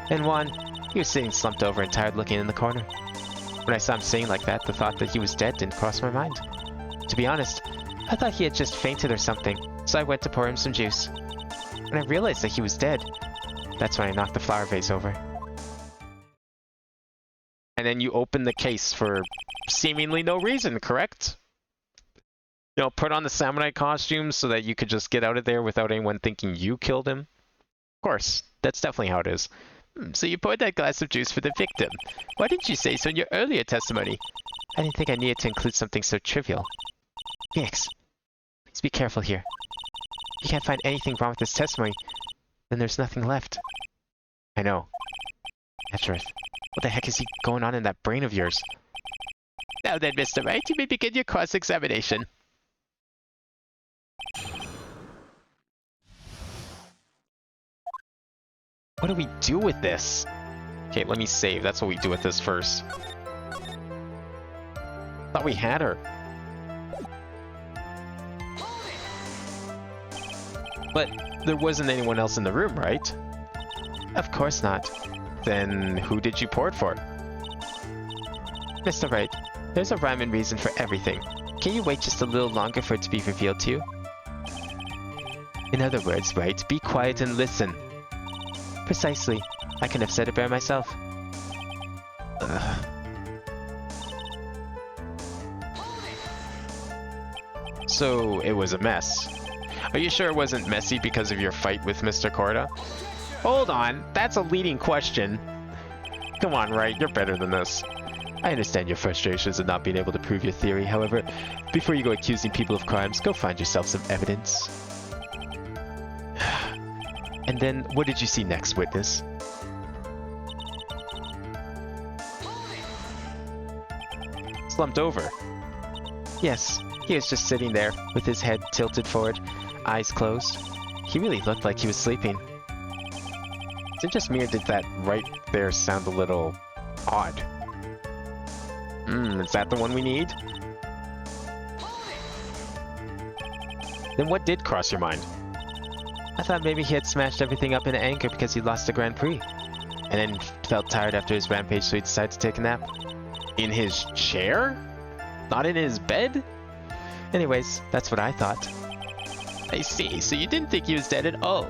And Juan, he was sitting slumped over and tired looking in the corner. When I saw him sitting like that, the thought that he was dead didn't cross my mind. To be honest, I thought he had just fainted or something, so I went to pour him some juice. When I realized that he was dead, that's when I knocked the flower vase over. And then you open the case for seemingly no reason, correct? You know, put on the samurai costume so that you could just get out of there without anyone thinking you killed him. Of course, that's definitely how it is. So you poured that glass of juice for the victim. Why didn't you say so in your earlier testimony? I didn't think I needed to include something so trivial. Phoenix, please be careful here. If you can't find anything wrong with this testimony, then there's nothing left. I know. Ezra, what the heck is he going on in that brain of yours? Now then, Mr. Wright, you may begin your cross-examination. What do we do with this? Okay, let me save. That's what we do with this first. Thought we had her. But there wasn't anyone else in the room, right? Of course not. Then who did you pour it for? Mr. Wright, there's a rhyme and reason for everything. Can you wait just a little longer for it to be revealed to you? In other words, Wright, be quiet and listen. Precisely. I could have said it better myself. Ugh. So it was a mess. Are you sure it wasn't messy because of your fight with Mr. Korda? Hold on, that's a leading question. Come on, Wright, you're better than this. I understand your frustrations at not being able to prove your theory. However, before you go accusing people of crimes, go find yourself some evidence. And then, what did you see next, witness? Slumped over. Yes, he was just sitting there, with his head tilted forward, eyes closed. He really looked like he was sleeping. Is it just me or did that right there sound a little odd? Is that the one we need? Then what did cross your mind? I thought maybe he had smashed everything up in anger because he lost the Grand Prix. And then felt tired after his rampage, so he decided to take a nap. In his chair? Not in his bed? Anyways, that's what I thought. I see, so you didn't think he was dead at all.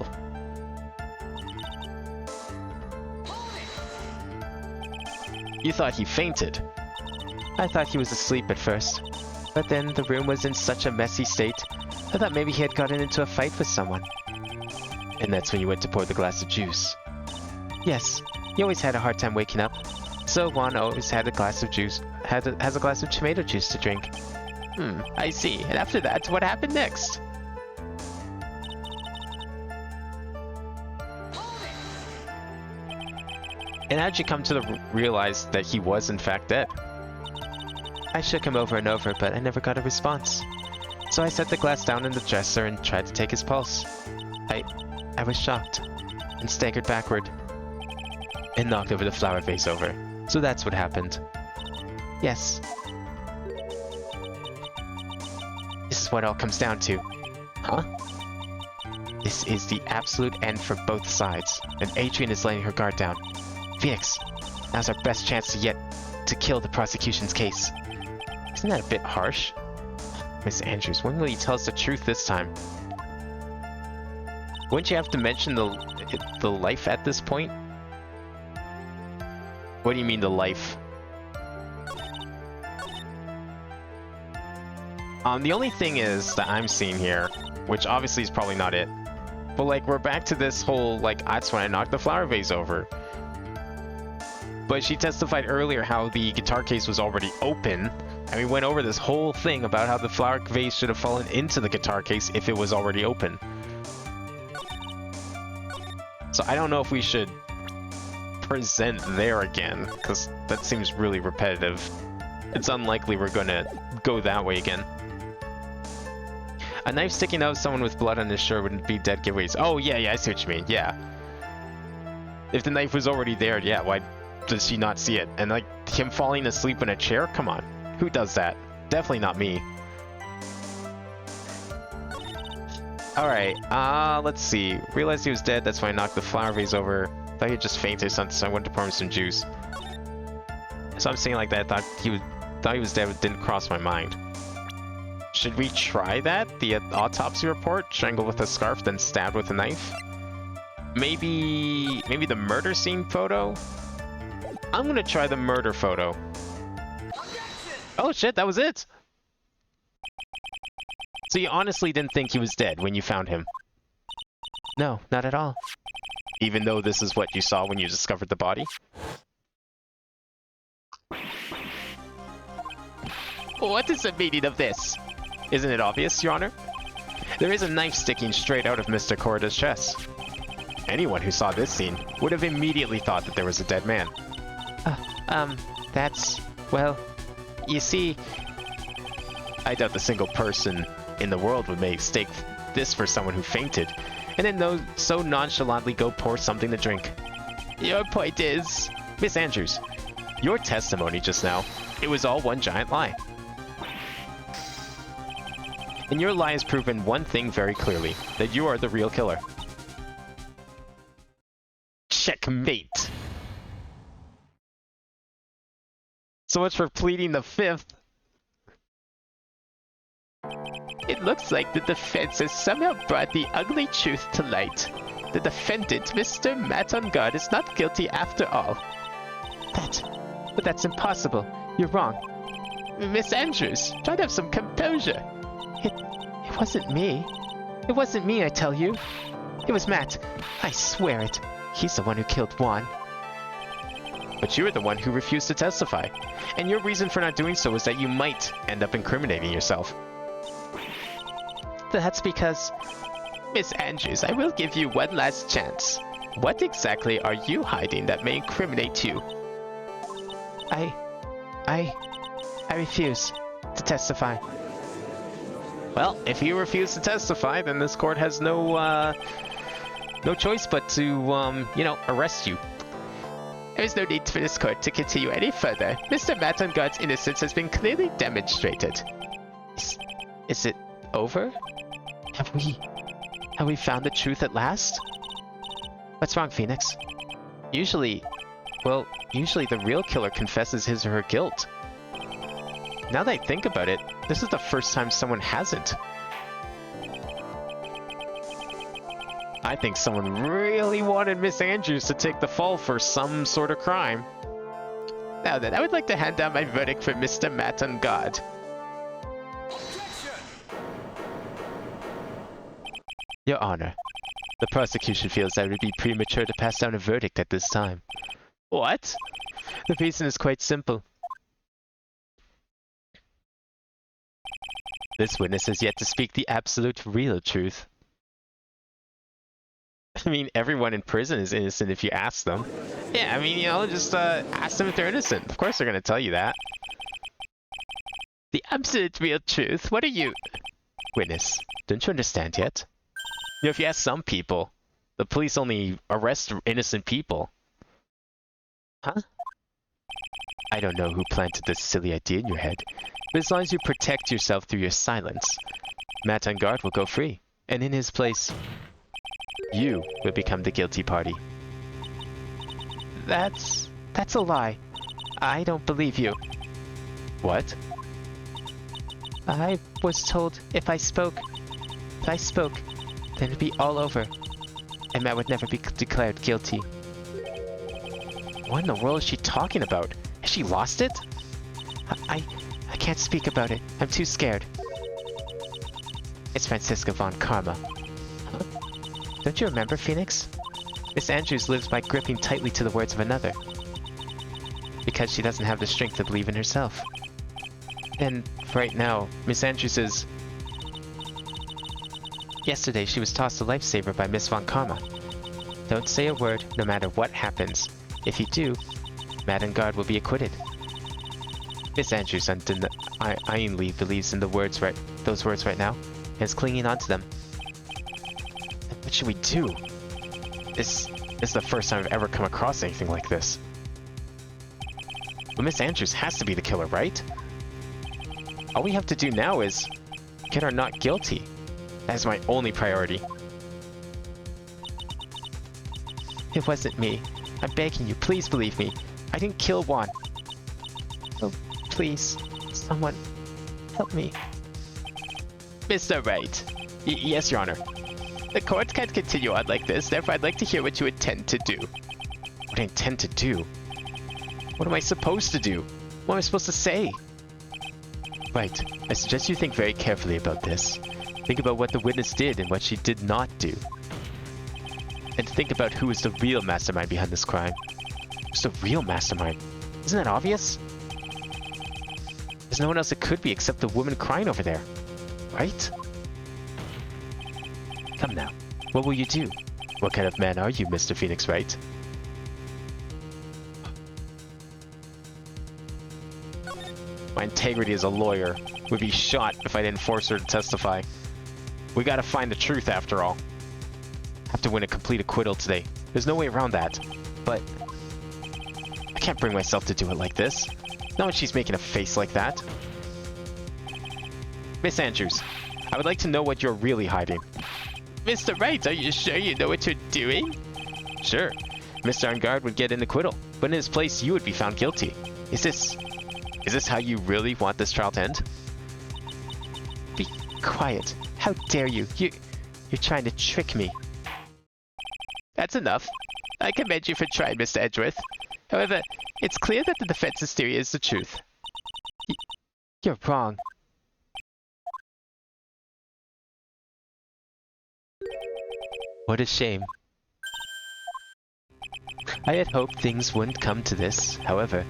You thought he fainted. I thought he was asleep at first. But then the room was in such a messy state, I thought maybe he had gotten into a fight with someone. And that's when you went to pour the glass of juice. Yes, he always had a hard time waking up. So Juan always had a glass of juice, has a glass of tomato juice to drink. I see. And after that, what happened next? And how'd you come to realize that he was in fact dead? I shook him over and over, but I never got a response. So I set the glass down in the dresser and tried to take his pulse. I was shocked and staggered backward. And knocked over the flower vase over. So that's what happened. Yes. This is what it all comes down to. Huh? This is the absolute end for both sides, and Adrian is letting her guard down. Phoenix, now's our best chance yet to kill the prosecution's case. Isn't that a bit harsh? Miss Andrews, when will you tell us the truth this time? Wouldn't you have to mention the life at this point? What do you mean the life? The only thing is that I'm seeing here, which obviously is probably not it, but like we're back to this whole like that's when I knocked the flower vase over. But she testified earlier how the guitar case was already open, and we went over this whole thing about how the flower vase should have fallen into the guitar case if it was already open. So I don't know if we should present there again, because that seems really repetitive. It's unlikely we're gonna go that way again. A knife sticking out of someone with blood on his shirt wouldn't be dead giveaways. Oh yeah, I see what you mean, yeah. If the knife was already there, yeah, why does she not see it? And like, him falling asleep in a chair? Come on. Who does that? Definitely not me. Alright, let's see. Realized he was dead, that's why I knocked the flower vase over. Thought he had just fainted or something, so I went to pour him some juice. So I'm saying like that, thought he was dead, but didn't cross my mind. Should we try that? The autopsy report? Strangled with a scarf, then stabbed with a knife? maybe the murder scene photo? I'm gonna try the murder photo. Oh shit, that was it! So you honestly didn't think he was dead when you found him? No, not at all. Even though this is what you saw when you discovered the body? What is the meaning of this? Isn't it obvious, Your Honor? There is a knife sticking straight out of Mr. Korida's chest. Anyone who saw this scene would have immediately thought that there was a dead man. That's... well, you see... I doubt the single person in the world would mistake this for someone who fainted, and then so nonchalantly go pour something to drink. Your point is... Miss Andrews, your testimony just now, it was all one giant lie. And your lie has proven one thing very clearly, that you are the real killer. Checkmate. So much for pleading the fifth. It looks like the defense has somehow brought the ugly truth to light. The defendant, Mr. Matt on guard, is not guilty after all. But that's impossible. You're wrong. Miss Andrews, try to have some composure. It wasn't me. It wasn't me, I tell you. It was Matt. I swear it. He's the one who killed Juan. But you were the one who refused to testify, and your reason for not doing so was that you might end up incriminating yourself. That's because... Miss Andrews, I will give you one last chance. What exactly are you hiding that may incriminate you? I refuse to testify. Well, if you refuse to testify, then this court has no choice but to, arrest you. There is no need for this court to continue any further. Mr. Matt on guard's innocence has been clearly demonstrated. Is it over? Have we found the truth at last? What's wrong, Phoenix? Usually the real killer confesses his or her guilt. Now that I think about it, this is the first time someone hasn't. I think someone really wanted Miss Andrews to take the fall for some sort of crime. Now then, I would like to hand down my verdict for Mr. Matt on guard. Your Honor, the prosecution feels that it would be premature to pass down a verdict at this time. What? The reason is quite simple. This witness has yet to speak the absolute real truth. I mean, everyone in prison is innocent if you ask them. Yeah, I mean, just ask them if they're innocent. Of course they're gonna tell you that. The absolute real truth? What are you... Witness, don't you understand yet? If you ask some people, the police only arrest innocent people. Huh? I don't know who planted this silly idea in your head, but as long as you protect yourself through your silence, Matt on guard will go free, and in his place, you will become the guilty party. That's a lie. I don't believe you. What? I was told if I spoke, then it'd be all over, and Matt would never be declared guilty. What in the world is she talking about? Has she lost it? I can't speak about it. I'm too scared. It's Francisca von Karma. Huh? Don't you remember, Phoenix? Miss Andrews lives by gripping tightly to the words of another. Because she doesn't have the strength to believe in herself. And right now, Miss Andrews is... Yesterday, she was tossed a lifesaver by Miss von Karma. Don't say a word, no matter what happens. If you do, Matt on guard will be acquitted. Miss Andrews undeniably believes in those words right now, and is clinging onto them. What should we do? This is the first time I've ever come across anything like this. But Miss Andrews has to be the killer, right? All we have to do now is get her not guilty. That is my only priority. It wasn't me. I'm begging you, please believe me. I didn't kill Juan. Oh, please, someone, help me. Mr. Wright. Yes, Your Honor. The court can't continue on like this, therefore I'd like to hear what you intend to do. What I intend to do? What am I supposed to do? What am I supposed to say? Right. I suggest you think very carefully about this. Think about what the witness did and what she did not do. And think about who is the real mastermind behind this crime. Who's the real mastermind? Isn't that obvious? There's no one else it could be except the woman crying over there. Right? Come now. What will you do? What kind of man are you, Mr. Phoenix Wright? My integrity as a lawyer would be shot if I didn't force her to testify. We gotta find the truth after all. Have to win a complete acquittal today. There's no way around that. But I can't bring myself to do it like this. Not when she's making a face like that. Miss Andrews, I would like to know what you're really hiding. Mr. Wright, are you sure you know what you're doing? Sure, Mr. On Guard would get an acquittal, but in his place you would be found guilty. Is this how you really want this trial to end? Be quiet. How dare you? You're trying to trick me. That's enough. I commend you for trying, Mr. Edgeworth. However, it's clear that the defense's theory is the truth. You're wrong. What a shame. I had hoped things wouldn't come to this. However,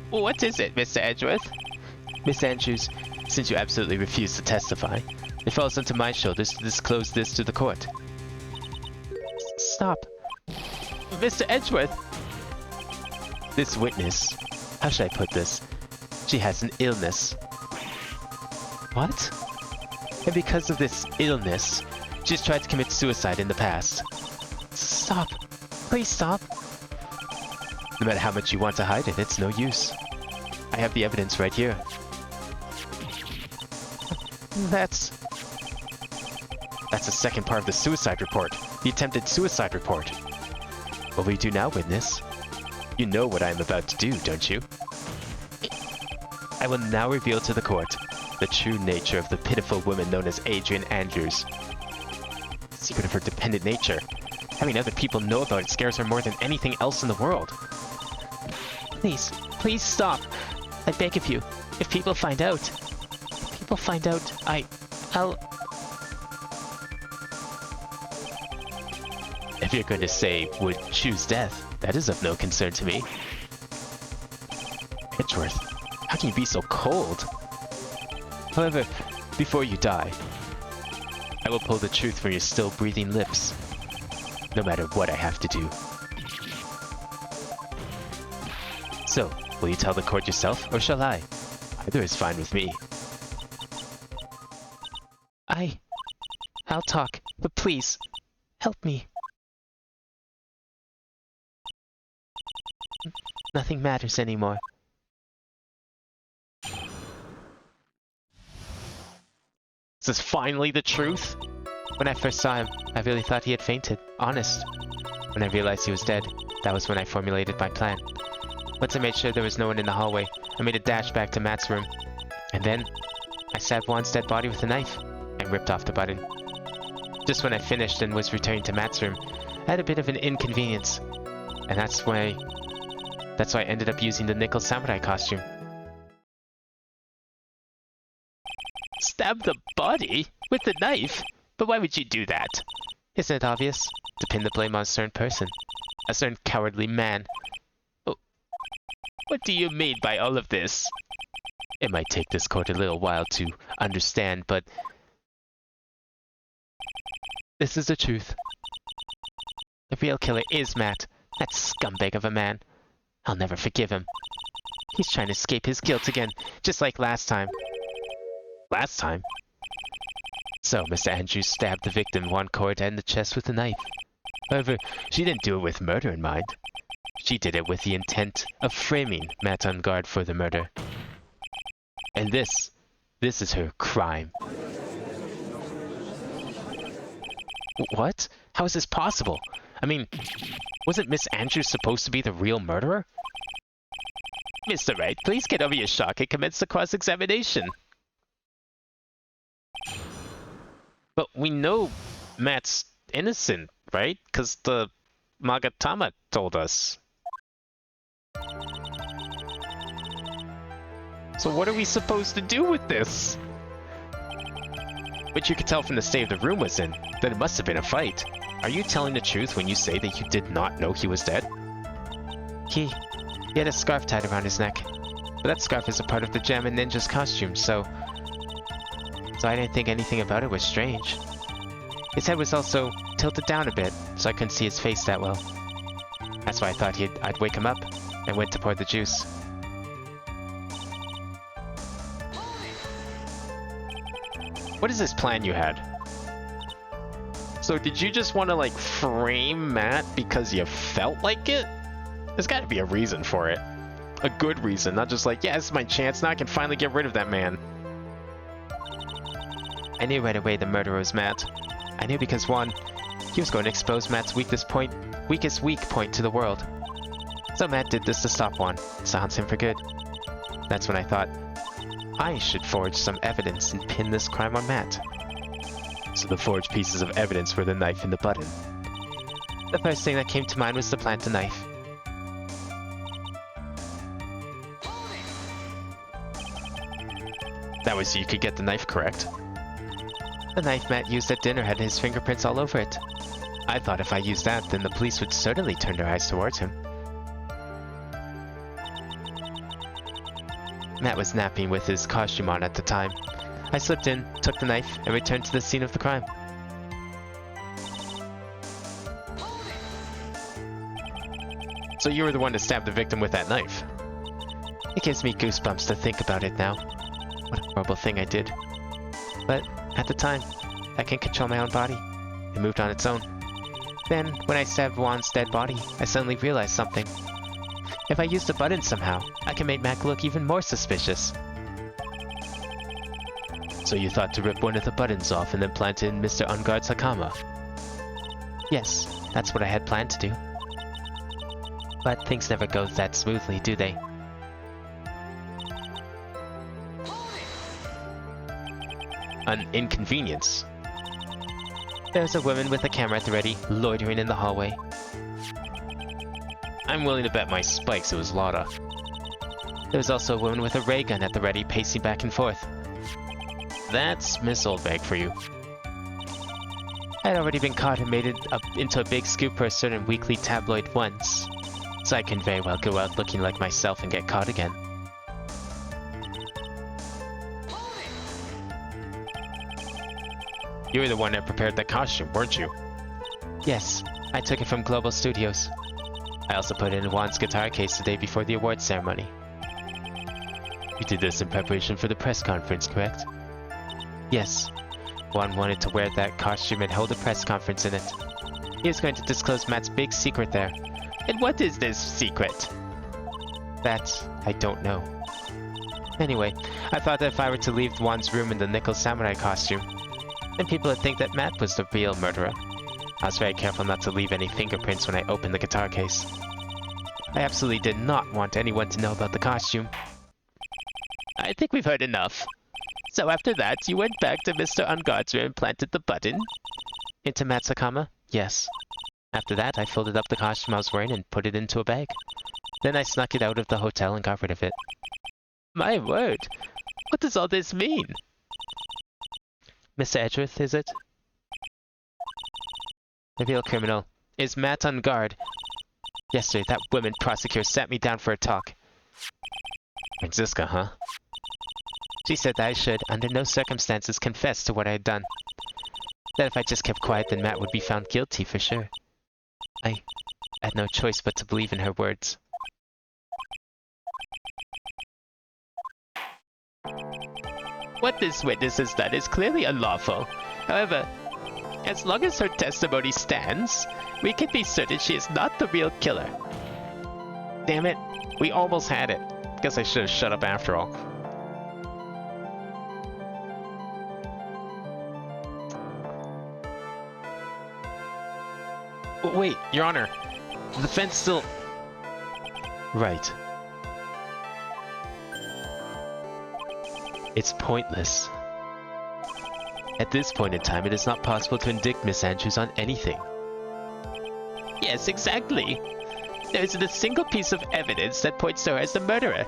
What is it, Mr. Edgeworth? Miss Andrews, since you absolutely refuse to testify, it falls onto my shoulders to disclose this to the court. Stop. Mr. Edgeworth! This witness, how should I put this? She has an illness. What? And because of this illness, she's tried to commit suicide in the past. Stop. Please stop. No matter how much you want to hide it, it's no use. I have the evidence right here. That's the second part of the suicide report. The attempted suicide report. What will you do now, witness? You know what I am about to do, don't you? I will now reveal to the court the true nature of the pitiful woman known as Adrian Andrews. The secret of her dependent nature. Having other people know about it scares her more than anything else in the world. Please, please stop. I beg of you. If people find out, I'll... If you're going to say would choose death, that is of no concern to me. Edgeworth, how can you be so cold? However, before you die, I will pull the truth from your still breathing lips, no matter what I have to do. So, will you tell the court yourself, or shall I? Either is fine with me. I'll talk, but please, help me. Nothing matters anymore. Is this finally the truth? When I first saw him, I really thought he had fainted. Honest. When I realized he was dead, that was when I formulated my plan. Once I made sure there was no one in the hallway, I made a dash back to Matt's room. And then, I stabbed Juan's dead body with a knife and ripped off the button. Just when I finished and was returning to Matt's room, I had a bit of an inconvenience. And that's why I ended up using the nickel samurai costume. Stab the body? With the knife? But why would you do that? Isn't it obvious? To pin the blame on a certain person. A certain cowardly man. Oh, what do you mean by all of this? It might take this court a little while to understand, but this is the truth. The real killer is Matt. That scumbag of a man. I'll never forgive him. He's trying to escape his guilt again, just like last time. Last time? So, Mr. Andrews stabbed the victim Juan Corda in the chest with a knife. However, she didn't do it with murder in mind. She did it with the intent of framing Matt on guard for the murder. And this is her crime. What? How is this possible? I mean, wasn't Miss Andrews supposed to be the real murderer? Mr. Wright, please get over your shock and commence the cross-examination. But we know Matt's innocent, right? Because the Magatama told us. So what are we supposed to do with this? But you could tell from the state the room was in that it must have been a fight. Are you telling the truth when you say that you did not know he was dead? He had a scarf tied around his neck. But that scarf is a part of the gem and ninja's costume, so I didn't think anything about it was strange. His head was also tilted down a bit, so I couldn't see his face that well. That's why I thought I'd wake him up and went to pour the juice. What is this plan you had? So did you just want to like frame Matt because you felt like it? There's got to be a reason for it. A good reason, not just like, yeah, this is my chance, now I can finally get rid of that man. I knew right away the murderer was Matt. I knew because one, he was going to expose Matt's weakest weak point to the world. So Matt did this to stop Juan, silence him for good. That's when I thought, I should forge some evidence and pin this crime on Matt. So the forged pieces of evidence were the knife and the button. The first thing that came to mind was to plant a knife. That was so you could get the knife correct. The knife Matt used at dinner had his fingerprints all over it. I thought if I used that, then the police would certainly turn their eyes towards him. Matt was napping with his costume on at the time. I slipped in, took the knife, and returned to the scene of the crime. So you were the one to stab the victim with that knife? It gives me goosebumps to think about it now. What a horrible thing I did. But at the time, I can control my own body. It moved on its own. Then, when I stabbed Juan's dead body, I suddenly realized something. If I used a button somehow, I can make Mac look even more suspicious. So you thought to rip one of the buttons off and then plant it in Mr. Unguard's Hakama? Yes, that's what I had planned to do. But things never go that smoothly, do they? An inconvenience. There's a woman with a camera at the ready, loitering in the hallway. I'm willing to bet my spikes it was Lotta. There was also a woman with a ray gun at the ready, pacing back and forth. That's Miss Oldbag for you. I had already been caught and made it up into a big scoop for a certain weekly tabloid once, so I can very well go out looking like myself and get caught again. You were the one that prepared that costume, weren't you? Yes, I took it from Global Studios. I also put it in Juan's guitar case the day before the awards ceremony. You did this in preparation for the press conference, correct? Yes. Juan wanted to wear that costume and hold a press conference in it. He was going to disclose Matt's big secret there. And what is this secret? That I don't know. Anyway, I thought that if I were to leave Juan's room in the nickel samurai costume, then people would think that Matt was the real murderer. I was very careful not to leave any fingerprints when I opened the guitar case. I absolutely did not want anyone to know about the costume. I think we've heard enough. So after that, you went back to Mr. Unguard's room and planted the button? Into Matt's Hakama? Yes. After that, I folded up the costume I was wearing and put it into a bag. Then I snuck it out of the hotel and got rid of it. My word! What does all this mean? Mr. Edgeworth, is it? The real criminal is Matt on guard. Yesterday, that woman prosecutor sat me down for a talk. Franziska, huh? She said that I should, under no circumstances, confess to what I had done. That if I just kept quiet, then Matt would be found guilty for sure. I had no choice but to believe in her words. What this witness has done is clearly unlawful. However, as long as her testimony stands, we can be certain she is not the real killer. Damn it, we almost had it. Guess I should have shut up after all. Wait, Your Honor, the defense still... Right. It's pointless. At this point in time, it is not possible to indict Miss Andrews on anything. Yes, exactly. There isn't a single piece of evidence that points to her as the murderer.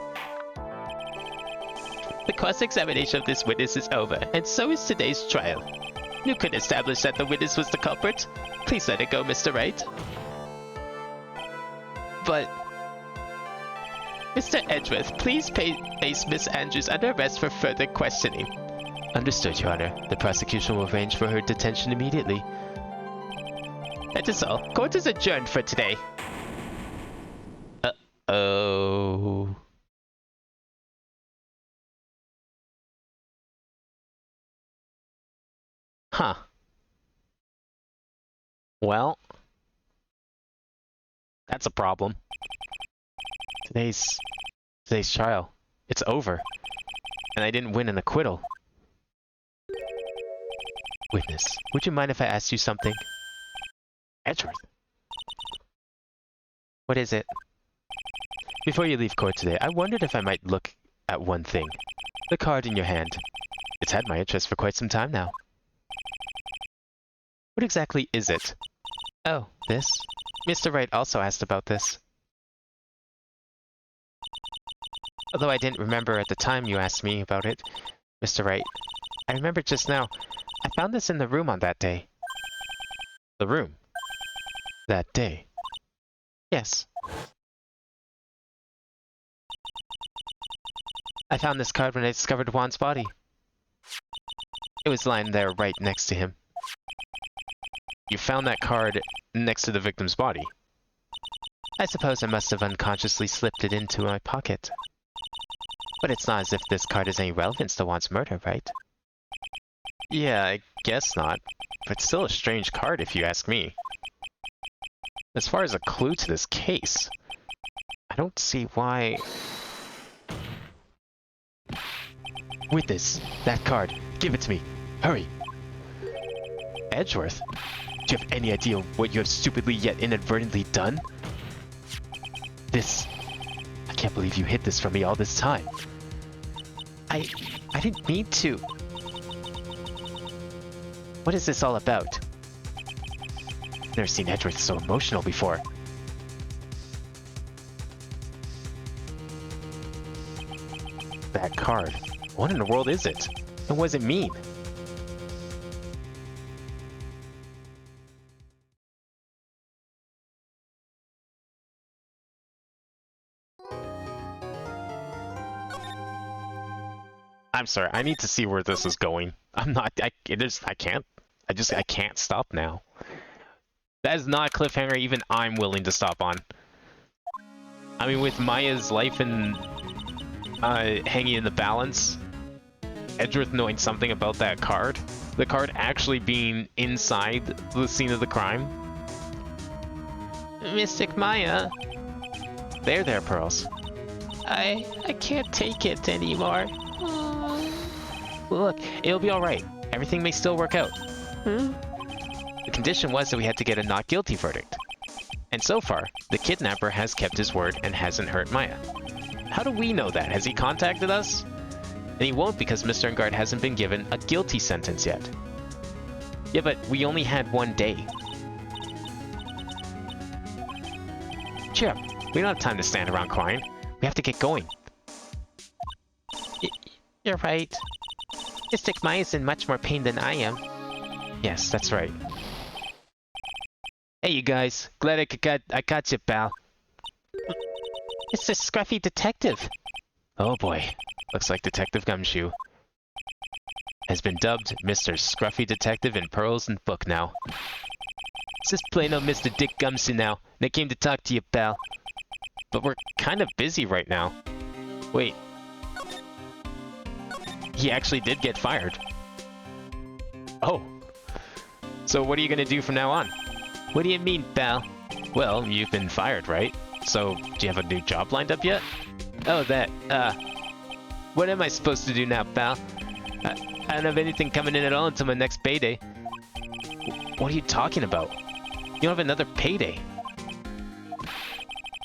The cross-examination of this witness is over, and so is today's trial. You could establish that the witness was the culprit. Please let it go, Mr. Wright. But... Mr. Edgeworth, please place Miss Andrews under arrest for further questioning. Understood, Your Honor. The prosecution will arrange for her detention immediately. That is all. Court is adjourned for today. Oh. Huh. Well, that's a problem. Today's trial. It's over. And I didn't win an acquittal. Witness, would you mind if I asked you something? Edgeworth. What is it? Before you leave court today, I wondered if I might look at one thing. The card in your hand. It's had my interest for quite some time now. What exactly is it? Oh, this? Mr. Wright also asked about this. Although I didn't remember at the time you asked me about it, Mr. Wright, I remember just now. I found this in the room on that day. The room? That day? Yes. I found this card when I discovered Juan's body. It was lying there right next to him. You found that card next to the victim's body? I suppose I must have unconsciously slipped it into my pocket. But it's not as if this card has any relevance to Juan's murder, right? Yeah, I guess not. But still a strange card if you ask me. As far as a clue to this case, I don't see why... Witness, that card. Give it to me. Hurry. Edgeworth? Do you have any idea what you have stupidly yet inadvertently done? This... I can't believe you hid this from me all this time. I didn't mean to. What is this all about? Never seen Edgeworth so emotional before. That card. What in the world is it? And what does it mean? I'm sorry, I need to see where this is going. I can't stop now. That is not a cliffhanger even I'm willing to stop on. I mean, with Maya's life and hanging in the balance, Edgeworth knowing something about that card, the card actually being inside the scene of the crime. Mystic Maya, There, Pearls. I can't take it anymore. Look, it'll be alright. Everything may still work out. Hmm? The condition was that we had to get a not guilty verdict. And so far, the kidnapper has kept his word and hasn't hurt Maya. How do we know that? Has he contacted us? And he won't because Mr. Engard hasn't been given a guilty sentence yet. Yeah, but we only had one day. Cheer up. We don't have time to stand around crying. We have to get going. You're right. Mystic Maya's in much more pain than I am. Yes, that's right. Hey, you guys. Glad I got you, pal. It's the scruffy detective. Oh boy. Looks like Detective Gumshoe has been dubbed Mr. Scruffy Detective in Pearls and Book now. It's just plain old Mr. Dick Gumshoe now, and I came to talk to you, pal. But we're kind of busy right now. Wait. He actually did get fired. Oh. So what are you gonna do from now on? What do you mean, pal? Well, you've been fired, right? So, do you have a new job lined up yet? Oh, that, what am I supposed to do now, pal? I don't have anything coming in at all until my next payday. What are you talking about? You don't have another payday.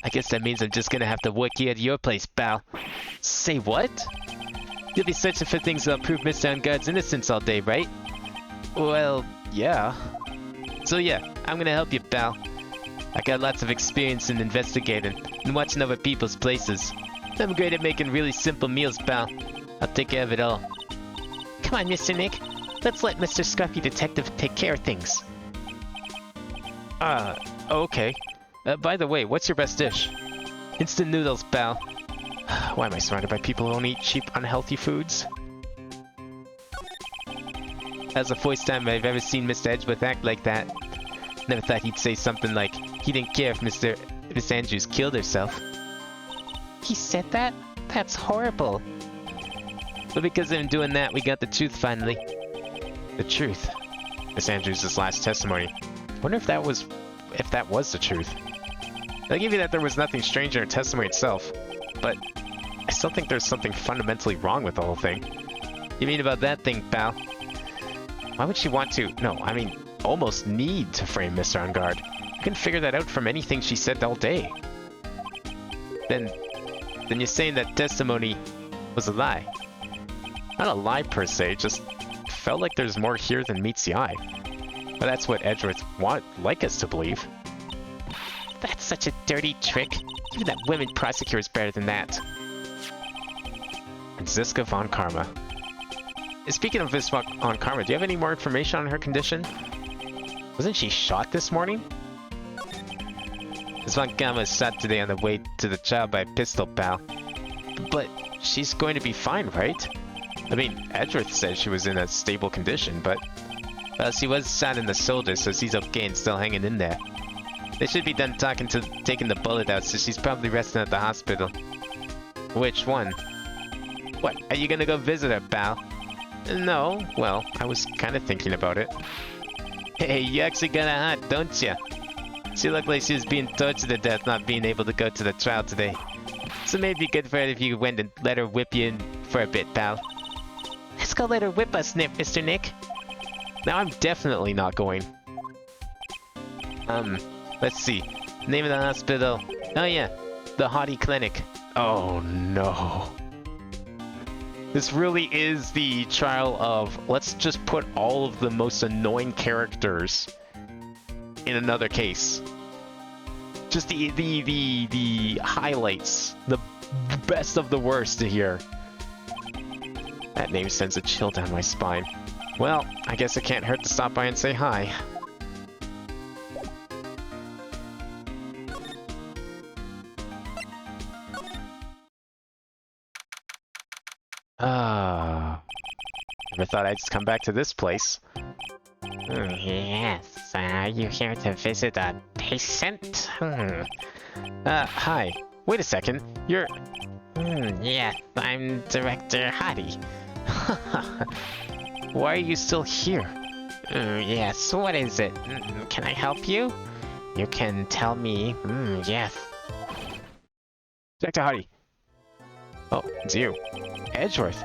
I guess that means I'm just gonna have to work here at your place, pal. Say what? You'll be searching for things that'll prove Mr. Engard's innocence all day, right? Well, yeah. So yeah, I'm gonna help you, pal. I got lots of experience in investigating and watching over people's places. I'm great at making really simple meals, pal. I'll take care of it all. Come on, Mr. Nick. Let's let Mr. Scruffy Detective take care of things. Okay. By the way, what's your best dish? Instant noodles, pal. Why am I surrounded by people who only eat cheap, unhealthy foods? That's the first time I've ever seen Mr. Edgeworth act like that. Never thought he'd say something like he didn't care if Miss Andrews killed herself. He said that? That's horrible. But because of him doing that, we got the truth finally. The truth. Miss Andrews' last testimony. Wonder if that was the truth. I'll give you that there was nothing strange in her testimony itself, but I still think there's something fundamentally wrong with the whole thing. You mean about that thing, pal? Why would she want to? No, I mean, almost need to frame Mr. On Guard. I couldn't figure that out from anything she said all day. Then you're saying that testimony was a lie. Not a lie per se, just felt like there's more here than meets the eye. But that's what Edgeworth like us to believe. That's such a dirty trick. Even that women prosecutor is better than that. And Ziska von Karma. Speaking of this von Karma, do you have any more information on her condition? Wasn't she shot this morning? This von Karma was shot today on the way to the trial by a pistol, pal. But she's going to be fine, right? I mean, Edgeworth said she was in a stable condition, but... Well, she was shot in the shoulder, so she's okay and still hanging in there. They should be done taking the bullet out, so she's probably resting at the hospital. Which one? What, are you gonna go visit her, pal? No, well, I was kinda thinking about it. Hey, you actually got a heart, don't ya? She looked like she was being tortured to death not being able to go to the trial today. So maybe it'd be good for her if you went and let her whip you in for a bit, pal. Let's go let her whip us, Mr. Nick. Now I'm definitely not going. Let's see. Name of the hospital. Oh yeah, the Hottie Clinic. Oh no. This really is the trial of, let's just put all of the most annoying characters in another case. Just the highlights, the best of the worst to hear. That name sends a chill down my spine. Well, I guess it can't hurt to stop by and say hi. Never thought I'd just come back to this place. Yes, are you here to visit a patient? Hi. Wait a second. You're... Yes, I'm Director Hottie. Why are you still here? Yes, what is it? Can I help you? You can tell me. Yes. Dr. Hottie. Oh, it's you. Edgeworth.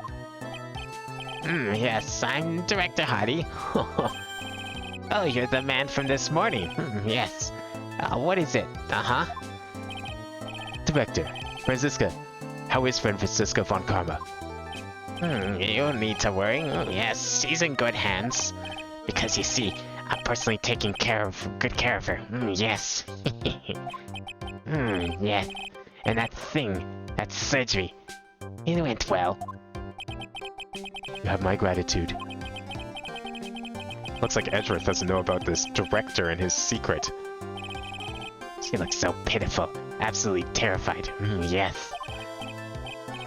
Yes, I'm Director Hottie. Oh, you're the man from this morning. Yes. What is it? Director, Franziska. How is Franziska von Karma? You don't need to worry. Yes, she's in good hands. Because you see, I'm personally taking good care of her. Yes. Yes. And that thing, that surgery, it went well. You have my gratitude. Looks like Edgeworth doesn't know about this director and his secret. She looks so pitiful, absolutely terrified. Yes.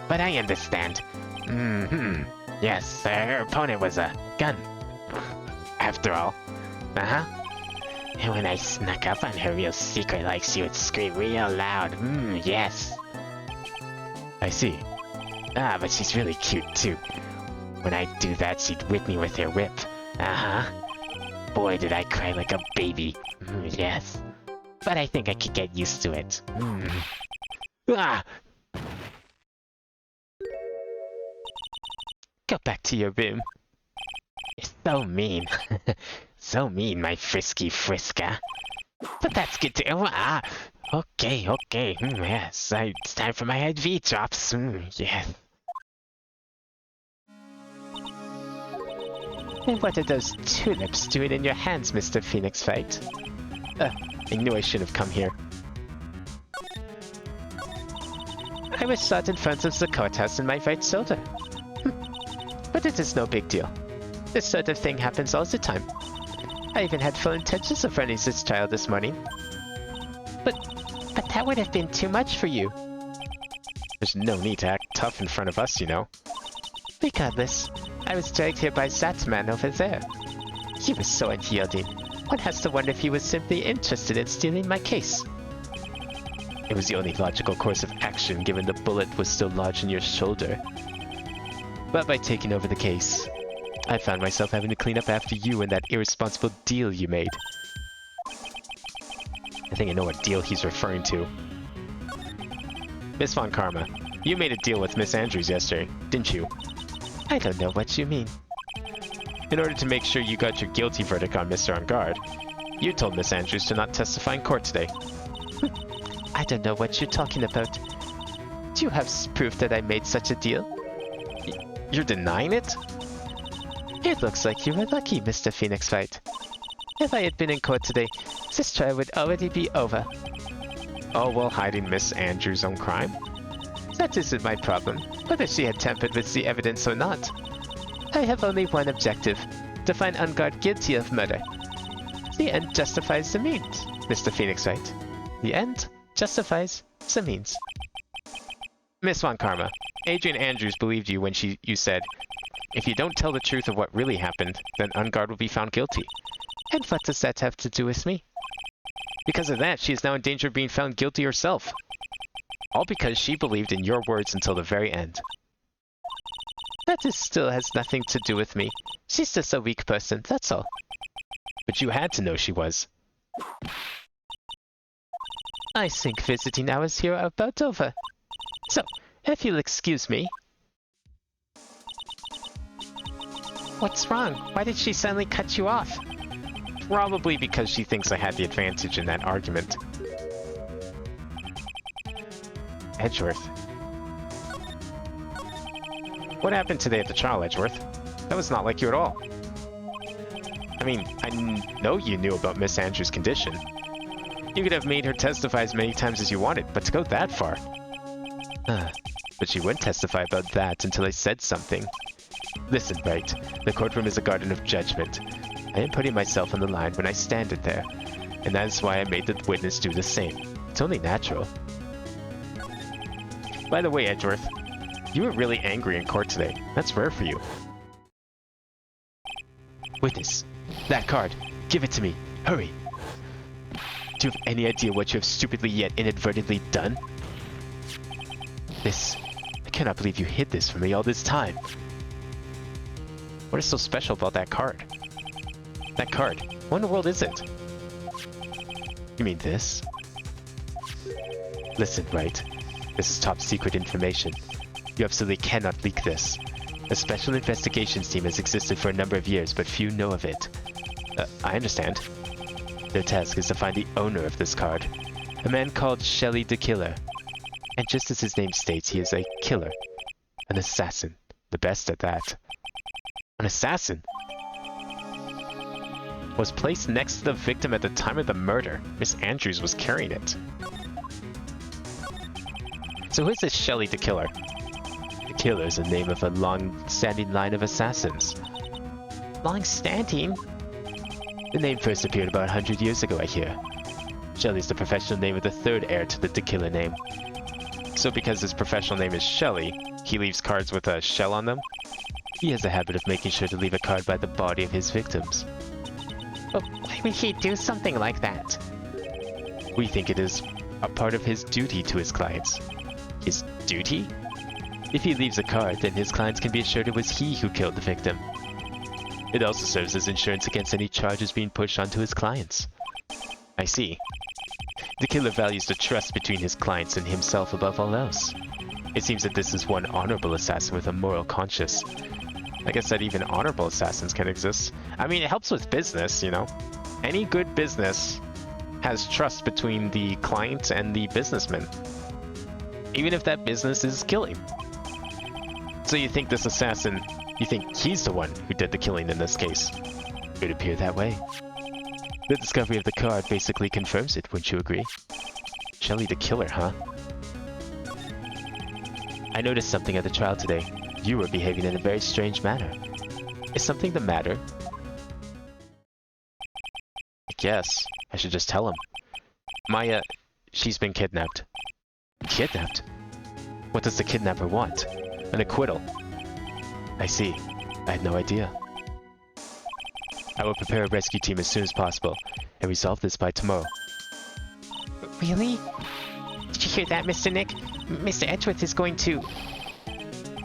But I understand. Yes, her opponent was a gun. After all. And when I snuck up on her real secret, like she would scream real loud. Yes. I see. But she's really cute too. When I do that, she'd whip me with her whip. Boy, did I cry like a baby. Yes. But I think I could get used to it. Go back to your room. You're so mean. So mean, my frisky Friska. But that's good to... Okay. Yes, it's time for my IV drops. Yes. And what are those tulips doing in your hands, Mr. Phoenix Wright? I knew I shouldn't have come here. I was shot in front of the courthouse in my right shoulder. But it is no big deal. This sort of thing happens all the time. I even had full intentions of running this trial this morning. But that would have been too much for you. There's no need to act tough in front of us, you know. Regardless, I was dragged here by that man over there. He was so unyielding. One has to wonder if he was simply interested in stealing my case. It was the only logical course of action given the bullet was still lodged in your shoulder. But by taking over the case, I found myself having to clean up after you and that irresponsible deal you made. I think I know what deal he's referring to. Miss Von Karma, you made a deal with Miss Andrews yesterday, didn't you? I don't know what you mean. In order to make sure you got your guilty verdict on Mr. On Guard, you told Miss Andrews to not testify in court today. I don't know what you're talking about. Do you have proof that I made such a deal? You're denying it? It looks like you were lucky, Mr. Phoenix Wright. If I had been in court today, this trial would already be over. All while hiding Miss Andrews' own crime? That isn't my problem, whether she had tampered with the evidence or not. I have only one objective, to find On Guard guilty of murder. The end justifies the means, Mr. Phoenix Wright. The end justifies the means. Miss Von Karma, Adrian Andrews believed you when you said, if you don't tell the truth of what really happened, then On Guard will be found guilty. And what does that have to do with me? Because of that, she is now in danger of being found guilty herself. All because she believed in your words until the very end. Still has nothing to do with me. She's just a weak person, that's all. But you had to know she was. I think visiting hours here are about over. So, if you'll excuse me... What's wrong? Why did she suddenly cut you off? Probably because she thinks I had the advantage in that argument. Edgeworth. What happened today at the trial, Edgeworth? That was not like you at all. I mean, I know you knew about Miss Andrews' condition. You could have made her testify as many times as you wanted, but to go that far... But she wouldn't testify about that until I said something. Listen, Wright, the courtroom is a garden of judgment. I am putting myself on the line when I stand it there, and that is why I made the witness do the same. It's only natural. By the way, Edgeworth, you were really angry in court today. That's rare for you. Witness, that card. Give it to me. Hurry. Do you have any idea what you have stupidly yet inadvertently done? I cannot believe you hid this from me all this time. What is so special about that card? That card? What in the world is it? You mean this? Listen, Wright. This is top secret information. You absolutely cannot leak this. A special investigations team has existed for a number of years, but few know of it. I understand. Their task is to find the owner of this card, a man called Shelly the Killer. And just as his name states, he is a killer. An assassin. The best at that. An assassin? Was placed next to the victim at the time of the murder. Miss Andrews was carrying it. So who's this Shelly the Killer? The Killer is the name of a long-standing line of assassins. Long-standing? The name first appeared about 100 years ago, I hear. Shelly is the professional name of the third heir to the Killer name. So because his professional name is Shelly, he leaves cards with a shell on them? He has a habit of making sure to leave a card by the body of his victims. But why would he do something like that? We think it is a part of his duty to his clients. His duty? If he leaves a card, then his clients can be assured it was he who killed the victim. It also serves as insurance against any charges being pushed onto his clients. I see. The Killer values the trust between his clients and himself above all else. It seems that this is one honorable assassin with a moral conscience. I guess that even honorable assassins can exist. I mean, it helps with business, you know? Any good business has trust between the client and the businessman. Even if that business is killing. So you think this assassin, you think he's the one who did the killing in this case? It would appear that way. The discovery of the card basically confirms it, wouldn't you agree? Shelly the killer, huh? I noticed something at the trial today. You were behaving in a very strange manner. Is something the matter? I guess. I should just tell him. Maya, she's been kidnapped. Kidnapped? What does the kidnapper want? An acquittal. I see. I had no idea. I will prepare a rescue team as soon as possible and resolve this by tomorrow. Really? Did you hear that, Mr. Nick? Mr. Edgeworth is going to...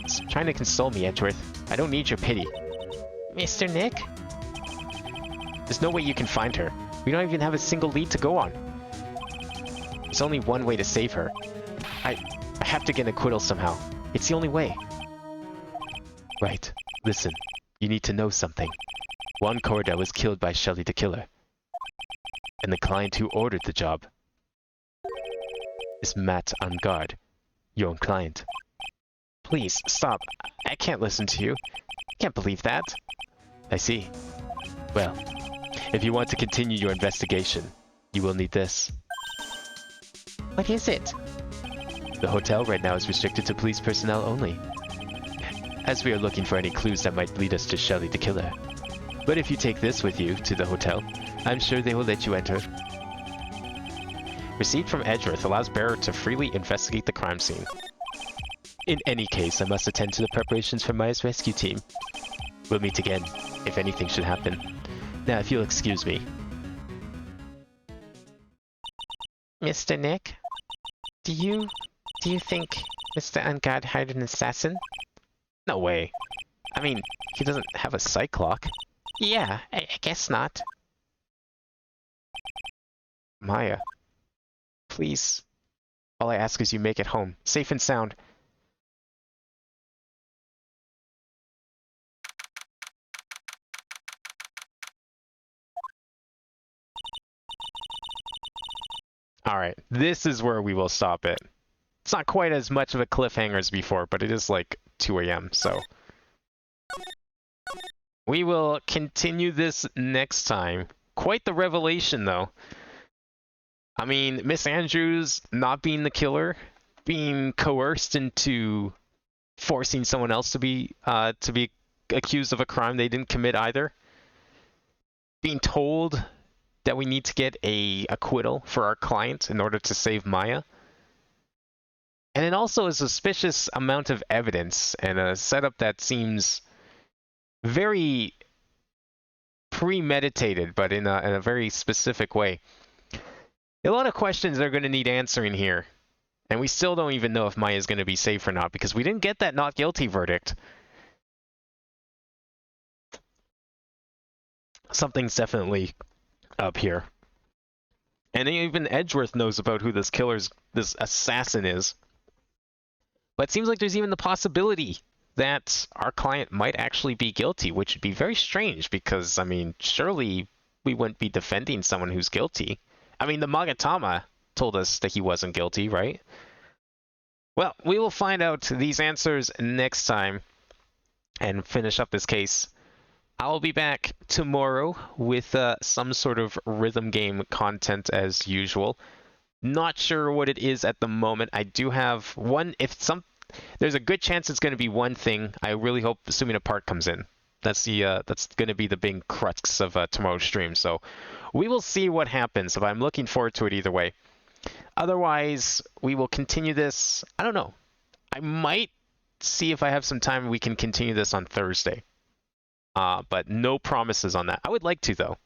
He's trying to console me, Edgeworth. I don't need your pity. Mr. Nick? There's no way you can find her. We don't even have a single lead to go on. There's only one way to save her. I have to get an acquittal somehow. It's the only way. Right. Listen. You need to know something. Juan Corda was killed by Shelly the Killer. And the client who ordered the job is Matt Angard, your own client. Please, stop. I can't listen to you. I can't believe that. I see. Well, if you want to continue your investigation, you will need this. What is it? The hotel right now is restricted to police personnel only, as we are looking for any clues that might lead us to Shelly the Killer. But if you take this with you to the hotel, I'm sure they will let you enter. Receipt from Edgeworth allows bearer to freely investigate the crime scene. In any case, I must attend to the preparations for Maya's rescue team. We'll meet again, if anything should happen. Now, if you'll excuse me. Mr. Nick? Do you think Mr. Angard hired an assassin? No way. I mean, he doesn't have a psych clock. Yeah, I guess not. Maya, please. All I ask is you make it home, safe and sound. Alright, this is where we will stop it. It's not quite as much of a cliffhanger as before, but it is like 2 a.m., so... we will continue this next time. Quite the revelation, though. I mean, Miss Andrews not being the killer, being coerced into forcing someone else to be accused of a crime they didn't commit either. Being told that we need to get a acquittal for our client in order to save Maya. And then also a suspicious amount of evidence and a setup that seems very premeditated, but in a very specific way. A lot of questions are going to need answering here. And we still don't even know if Maya is going to be safe or not, because we didn't get that not guilty verdict. Something's definitely up here. And even Edgeworth knows about who this assassin is. But it seems like there's even the possibility that our client might actually be guilty, which would be very strange because, I mean, surely we wouldn't be defending someone who's guilty. I mean, the Magatama told us that he wasn't guilty, right? Well, we will find out these answers next time and finish up this case. I'll be back tomorrow with some sort of rhythm game content as usual. Not sure what it is at the moment. I do have one. There's a good chance it's going to be one thing. I really hope, assuming a part comes in. That's going to be the big crux of tomorrow's stream. So we will see what happens. But I'm looking forward to it either way. Otherwise, we will continue this. I don't know. I might see if I have some time. We can continue this on Thursday. But no promises on that. I would like to, though.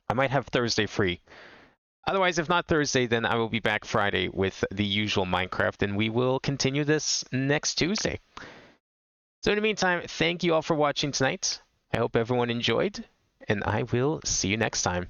I might have Thursday free. Otherwise, if not Thursday, then I will be back Friday with the usual Minecraft, and we will continue this next Tuesday. So in the meantime, thank you all for watching tonight. I hope everyone enjoyed, and I will see you next time.